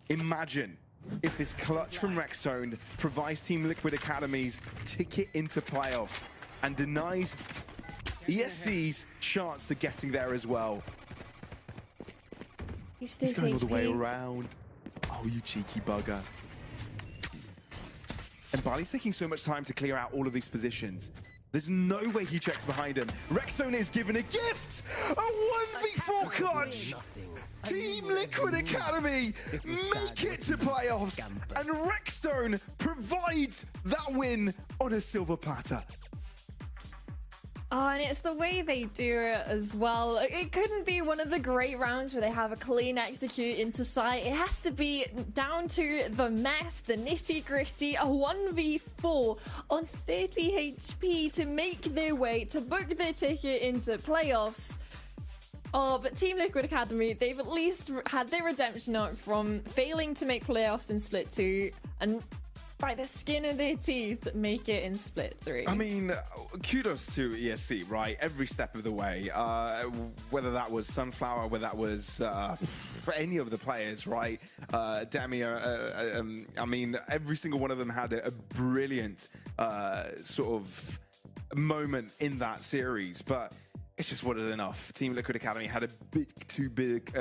Imagine if this clutch from Rexzone provides Team Liquid Academy's ticket into playoffs and denies ESC's chance to getting there as well. He's going all the way around. Oh, you cheeky bugger. And Barley's taking so much time to clear out all of these positions. There's no way he checks behind him. Rexzone is given a gift! A 1v4 clutch! Team Liquid Academy make it to playoffs, and Rexzone provides that win on a silver platter. Oh, and it's the way they do it as well. It couldn't be one of the great rounds where they have a clean execute into sight. It has to be down to the mess, the nitty gritty, a 1v4 on 30 HP to make their way, to book their ticket into playoffs. Oh, but Team Liquid Academy, they've at least had their redemption arc from failing to make playoffs in Split 2, and by the skin of their teeth, make it in Split 3. I mean, kudos to ESC, right? Every step of the way. Whether that was Sunflower, whether that was any of the players, right? Damia, I mean, every single one of them had a brilliant sort of moment in that series, but it just wasn't enough. Team Liquid Academy had a bit too big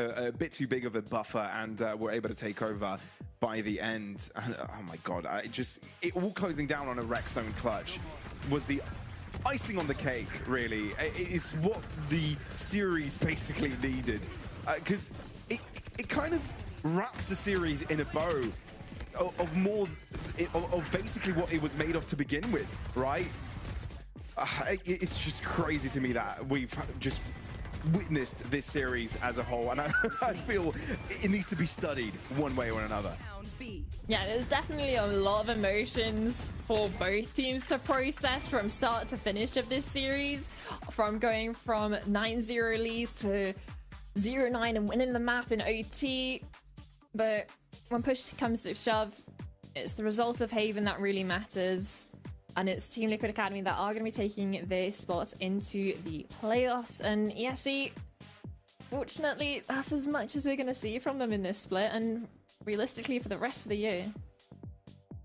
of a buffer, and were able to take over by the end. Oh my god, it all closing down on a Rexzone clutch was the icing on the cake, really. It's what the series basically needed, because it kind of wraps the series in a bow of basically what it was made of to begin with, right? It's just crazy to me that we've just witnessed this series as a whole, and I feel it needs to be studied one way or another. Yeah, there's definitely a lot of emotions for both teams to process from start to finish of this series, from going from 9-0 leads to 0-9 and winning the map in OT. But when push comes to shove, it's the result of Haven that really matters. And it's Team Liquid Academy that are going to be taking their spots into the playoffs. And ESC, fortunately, that's as much as we're going to see from them in this split, and realistically for the rest of the year.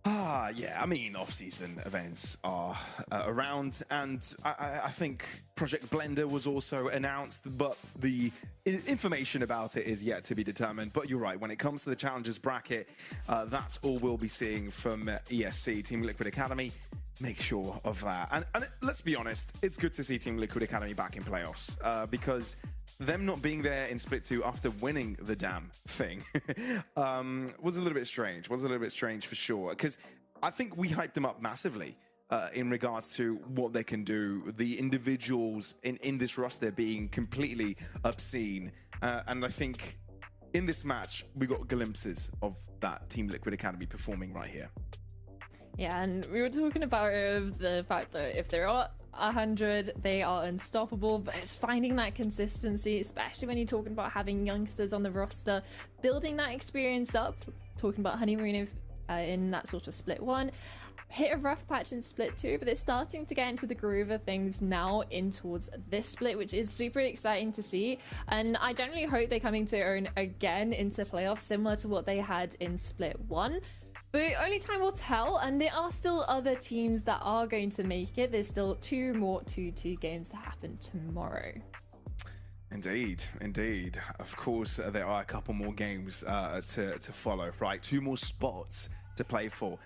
Yeah, I mean, off-season events are around, and I think Project Blender was also announced, but the information about it is yet to be determined. But you're right, when it comes to the Challengers bracket, that's all we'll be seeing from ESC, Team Liquid Academy. Make sure of that. And let's be honest, it's good to see Team Liquid Academy back in playoffs, because them not being there in Split 2 after winning the damn thing was a little bit strange. For sure. Because I think we hyped them up massively in regards to what they can do. The individuals in this roster being completely obscene. And I think in this match, we got glimpses of that Team Liquid Academy performing right here. Yeah, and we were talking about the fact that if they're at 100, they are unstoppable, but it's finding that consistency, especially when you're talking about having youngsters on the roster, building that experience up, talking about Honeymoon in that sort of Split 1, hit a rough patch in Split 2, but they're starting to get into the groove of things now in towards this split, which is super exciting to see, and I generally hope they're coming to earn again into playoffs, similar to what they had in Split 1. But only time will tell, and there are still other teams that are going to make it. There's still 2 more 2-2 games to happen tomorrow. Indeed, indeed. Of course, there are a couple more games to follow, right? 2 more spots to play for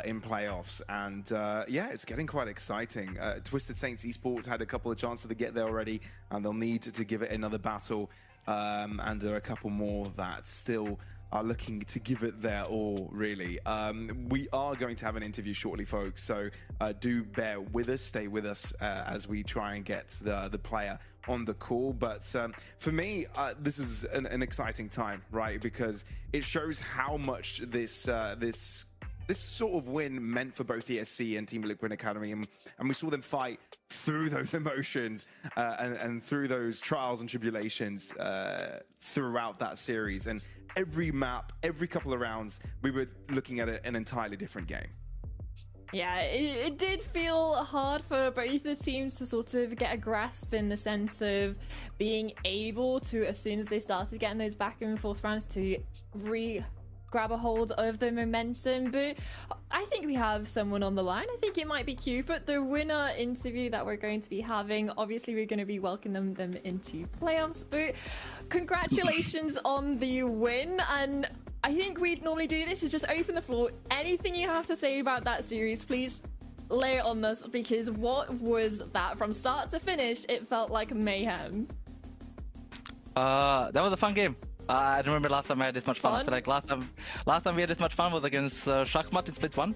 in playoffs, and yeah, it's getting quite exciting. Twisted Saints Esports had a couple of chances to get there already, and they'll need to give it another battle, and there are a couple more that still are looking to give it their all, really. We are going to have an interview shortly, folks, so do bear with us, stay with us as we try and get the player on the call. But for me, this is an exciting time, right? Because it shows how much this sort of win meant for both ESC and Team Liquid Academy, and we saw them fight through those emotions and through those trials and tribulations throughout that series. And every map, every couple of rounds, we were looking at an entirely different game. Yeah, it did feel hard for both the teams to sort of get a grasp, in the sense of being able to, as soon as they started getting those back and forth rounds, to grab a hold of the momentum. But I think we have someone on the line. I think it might be Cupid, the winner interview that we're going to be having. Obviously, we're going to be welcoming them into playoffs, but congratulations on the win. And I think we'd normally do this is just open the floor. Anything you have to say about that series, please lay it on us, because what was that? From start to finish, it felt like mayhem. That was a fun game. I don't remember last time I had this much fun. I feel like last time we had this much fun was against Shachmat in Split 1.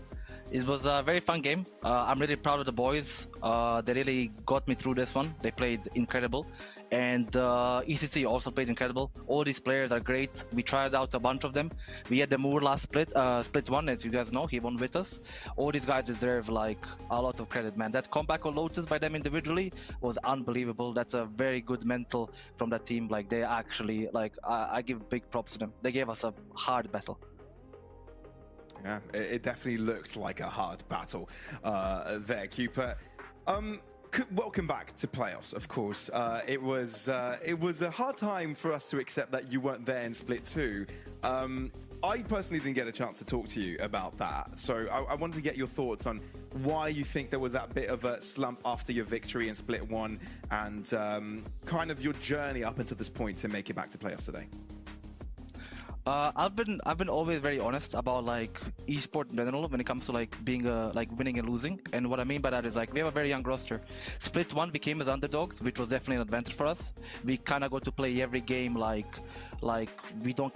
It was a very fun game. I'm really proud of the boys. They really got me through this one. They played incredible. And ECC also played incredible. All these players are great. We tried out a bunch of them. We had the Moore last split 1, as you guys know. He won with us. All these guys deserve like a lot of credit, man. That comeback on Lotus by them individually was unbelievable. That's a very good mental from that team. Like, they actually, like, I give big props to them. They gave us a hard battle. Yeah, it definitely looked like a hard battle there, Cupid. Welcome back to playoffs, of course. It was a hard time for us to accept that you weren't there in Split 2. I personally didn't get a chance to talk to you about that, so I wanted to get your thoughts on why you think there was that bit of a slump after your victory in Split 1, and kind of your journey up until this point to make it back to playoffs today. I've been always very honest about like esport in general when it comes to like being like winning and losing. And what I mean by that is like we have a very young roster. Split 1 became as underdogs, which was definitely an advantage for us. We kind of got to play every game like we don't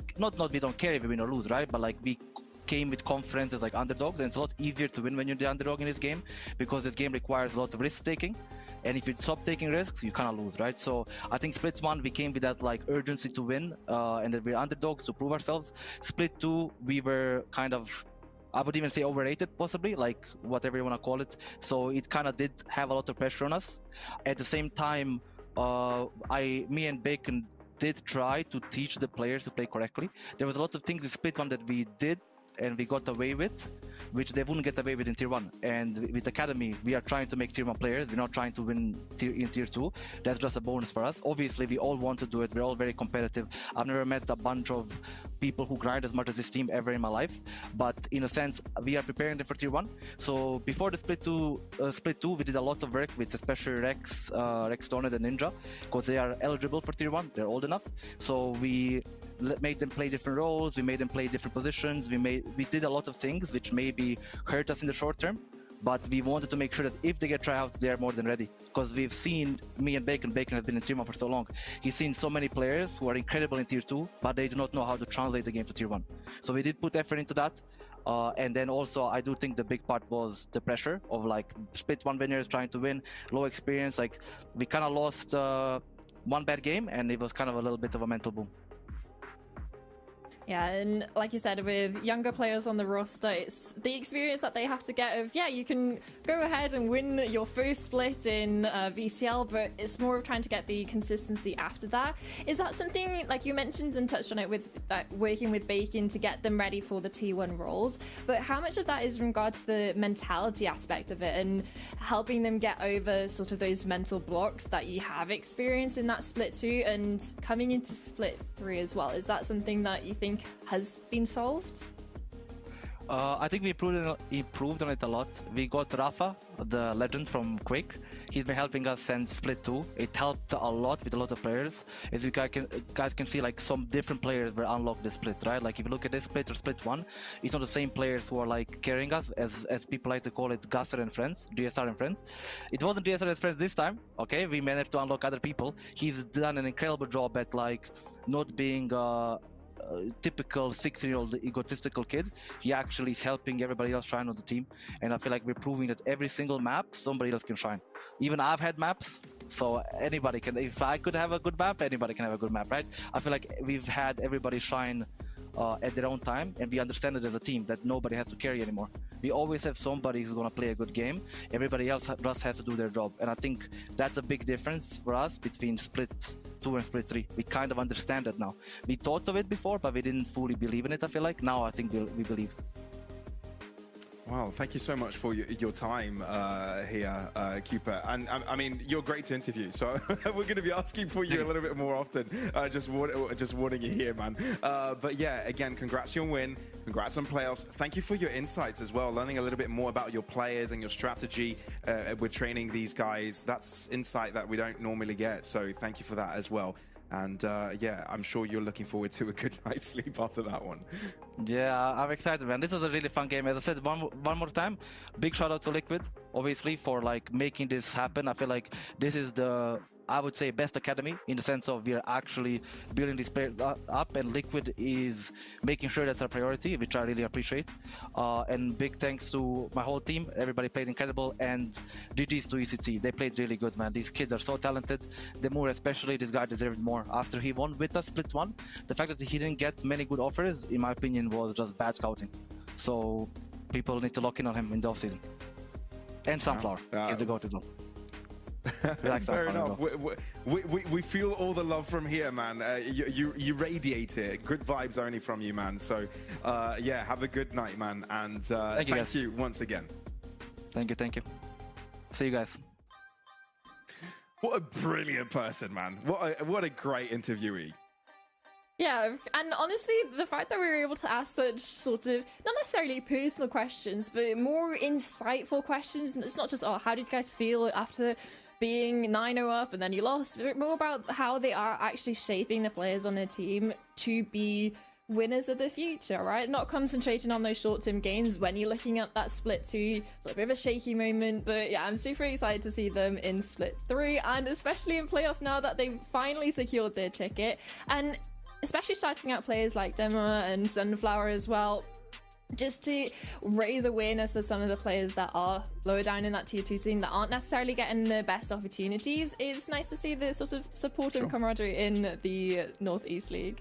we don't care if we win or lose, right? But like we came with confidence as like underdogs, and it's a lot easier to win when you're the underdog in this game, because this game requires a lot of risk taking. And if you stop taking risks, you kind of lose, right? So I think Split 1, we came with that like urgency to win, and that we're underdogs to prove ourselves. Split 2, we were kind of, I would even say overrated, possibly, like whatever you want to call it. So it kind of did have a lot of pressure on us. At the same time, me and Bacon did try to teach the players to play correctly. There was a lot of things in Split 1 that we did and we got away with, which they wouldn't get away with in Tier 1. And with Academy, we are trying to make Tier 1 players. We're not trying to win in Tier 2. That's just a bonus for us. Obviously, we all want to do it. We're all very competitive. I've never met a bunch of people who grind as much as this team ever in my life. But in a sense, we are preparing them for Tier 1. So before the Split 2, we did a lot of work with especially Rex, Toned and Ninja, because they are eligible for Tier 1. They're old enough. So we made them play different roles, we made them play different positions, we did a lot of things which maybe hurt us in the short term, but we wanted to make sure that if they get tryouts, they are more than ready. Because we've seen, me and Bacon has been in Tier 1 for so long, he's seen so many players who are incredible in Tier 2, but they do not know how to translate the game to Tier 1. So we did put effort into that. And then also, I do think the big part was the pressure of like Split 1 winners trying to win, low experience. Like we kind of lost one bad game, and it was kind of a little bit of a mental boom. Yeah, and like you said, with younger players on the roster, it's the experience that they have to get of, yeah, you can go ahead and win your first split in VCL, but it's more of trying to get the consistency after that. Is that something, like you mentioned and touched on it, with that working with Bacon to get them ready for the T1 roles, but how much of that is in regards to the mentality aspect of it and helping them get over sort of those mental blocks that you have experienced in that Split 2 and coming into Split 3 as well? Is that something that you think has been solved? I think we improved on it a lot. We got Rafa, the legend from Quake. He's been helping us since Split 2. It helped a lot with a lot of players. As you guys can see, like some different players were unlocked this split, right? Like if you look at this split or Split 1, it's not the same players who are like carrying us, as people like to call it, Gasser and friends, DSR and friends. It wasn't DSR and friends this time, okay? We managed to unlock other people. He's done an incredible job at like not being typical 16-year-old egotistical kid. He actually is helping everybody else shine on the team, and I feel like we're proving that every single map somebody else can shine. Even I've had maps, so anybody can. If I could have a good map, anybody can have a good map, right? I feel like we've had everybody shine at their own time, and we understand it as a team that nobody has to carry anymore. We always have somebody who's going to play a good game. Everybody else just has to do their job, and I think that's a big difference for us between Split 2 and Split 3. We kind of understand it now. We thought of it before, but we didn't fully believe in it, I feel like. Now I think we believe. Wow, thank you so much for your time here, Cooper. And I mean, you're great to interview, so we're going to be asking for you a little bit more often. Just wanting you here, man. But yeah, again, congrats on your win. Congrats on playoffs. Thank you for your insights as well, learning a little bit more about your players and your strategy with training these guys. That's insight that we don't normally get, so thank you for that as well. And yeah, I'm sure you're looking forward to a good night's sleep after that one. Yeah, I'm excited, man. This is a really fun game. As I said, one more time, big shout out to Liquid, obviously, for like making this happen. I feel like this is the, I would say, best academy in the sense of we are actually building this player up, and Liquid is making sure that's our priority, which I really appreciate. And big thanks to my whole team. Everybody played incredible, and GG's to ECC. They played really good, man. These kids are so talented. Demur especially, this guy deserved more. After he won with us Split 1, the fact that he didn't get many good offers, in my opinion, was just bad scouting. So people need to lock in on him in the offseason. And Sunflower is the GOAT as well. Fair enough. We feel all the love from here, man. You radiate it. Good vibes only from you, man. So yeah, have a good night, man. And thank you once again. Thank you. See you guys. What a brilliant person, man. What a great interviewee. Yeah, and honestly, the fact that we were able to ask such sort of, not necessarily personal questions, but more insightful questions. And it's not just, oh, how did you guys feel after being 9-0 up and then you lost? But more about how they are actually shaping the players on their team to be winners of the future, right? Not concentrating on those short-term gains when you're looking at that Split 2, a little bit of a shaky moment. But yeah, I'm super excited to see them in Split 3, and especially in playoffs now that they've finally secured their ticket. And especially starting out players like Dema and Sunflower as well, just to raise awareness of some of the players that are lower down in that tier 2 scene that aren't necessarily getting the best opportunities. It's nice to see the sort of support and camaraderie in the Northeast League.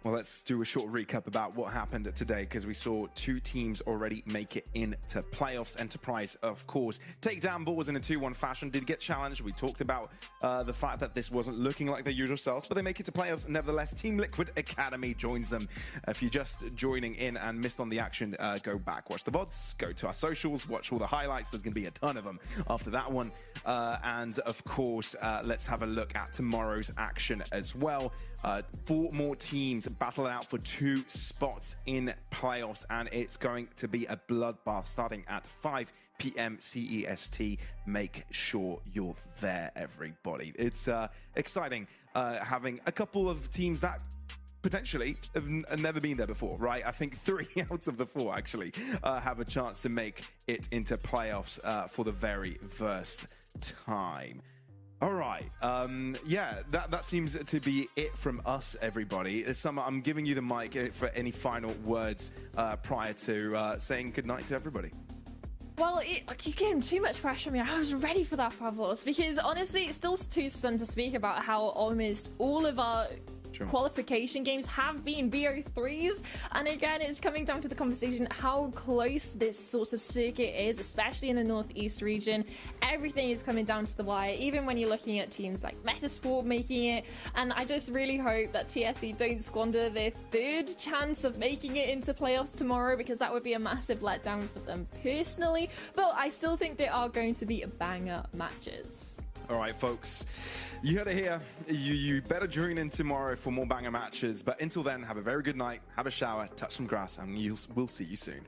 Well, let's do a short recap about what happened today, because we saw two teams already make it into playoffs. Enterprise, of course, Takedown Balls in a 2-1 fashion, did get challenged. We talked about the fact that this wasn't looking like their usual selves, but they make it to playoffs nevertheless. Team Liquid Academy joins them. If you're just joining in and missed on the action, go back, watch the VODs, go to our socials, watch all the highlights. There's going to be a ton of them after that one. And of course, let's have a look at tomorrow's action as well. 4 more teams battle it out for 2 spots in playoffs, and it's going to be a bloodbath starting at 5 p.m. CEST. Make sure you're there, everybody. It's exciting having a couple of teams that potentially have never been there before, right? I think 3 out of the 4 actually have a chance to make it into playoffs for the very first time. All right. Yeah, that seems to be it from us, everybody. Summer, I'm giving you the mic for any final words prior to saying goodnight to everybody. Well, you gave him too much pressure on me. I was ready for that, Pavlos, because honestly, it's still too soon to speak about how almost all of our qualification games have been BO3s, and again, it's coming down to the conversation how close this sort of circuit is, especially in the Northeast region. Everything is coming down to the wire, even when you're looking at teams like Metasport making it, and I just really hope that TSE don't squander their 3rd chance of making it into playoffs tomorrow, because that would be a massive letdown for them personally, but I still think there are going to be banger matches. All right, folks, you heard it here. You better join in tomorrow for more banger matches. But until then, have a very good night, have a shower, touch some grass, and we'll see you soon.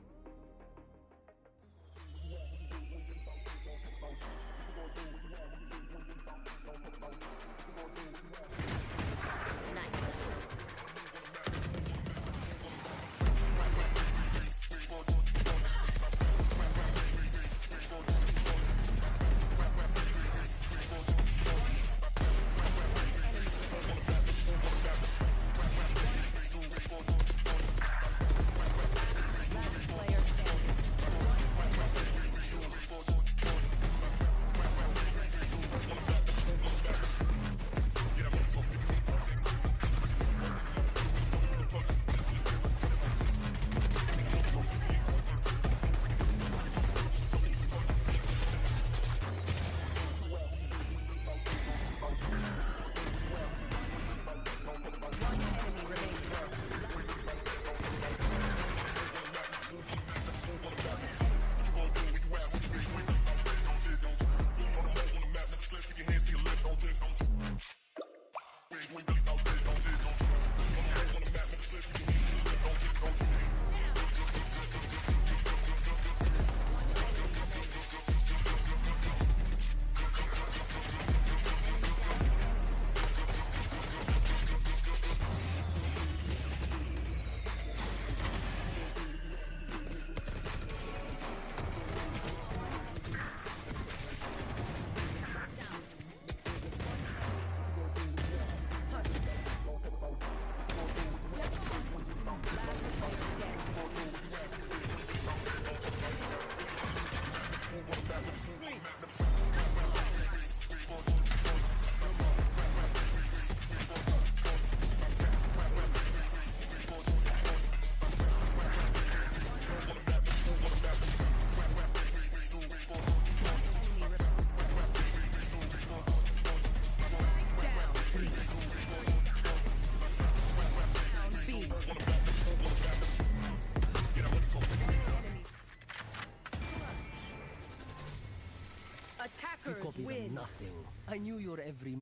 Attackers copies win. are nothing. I knew your every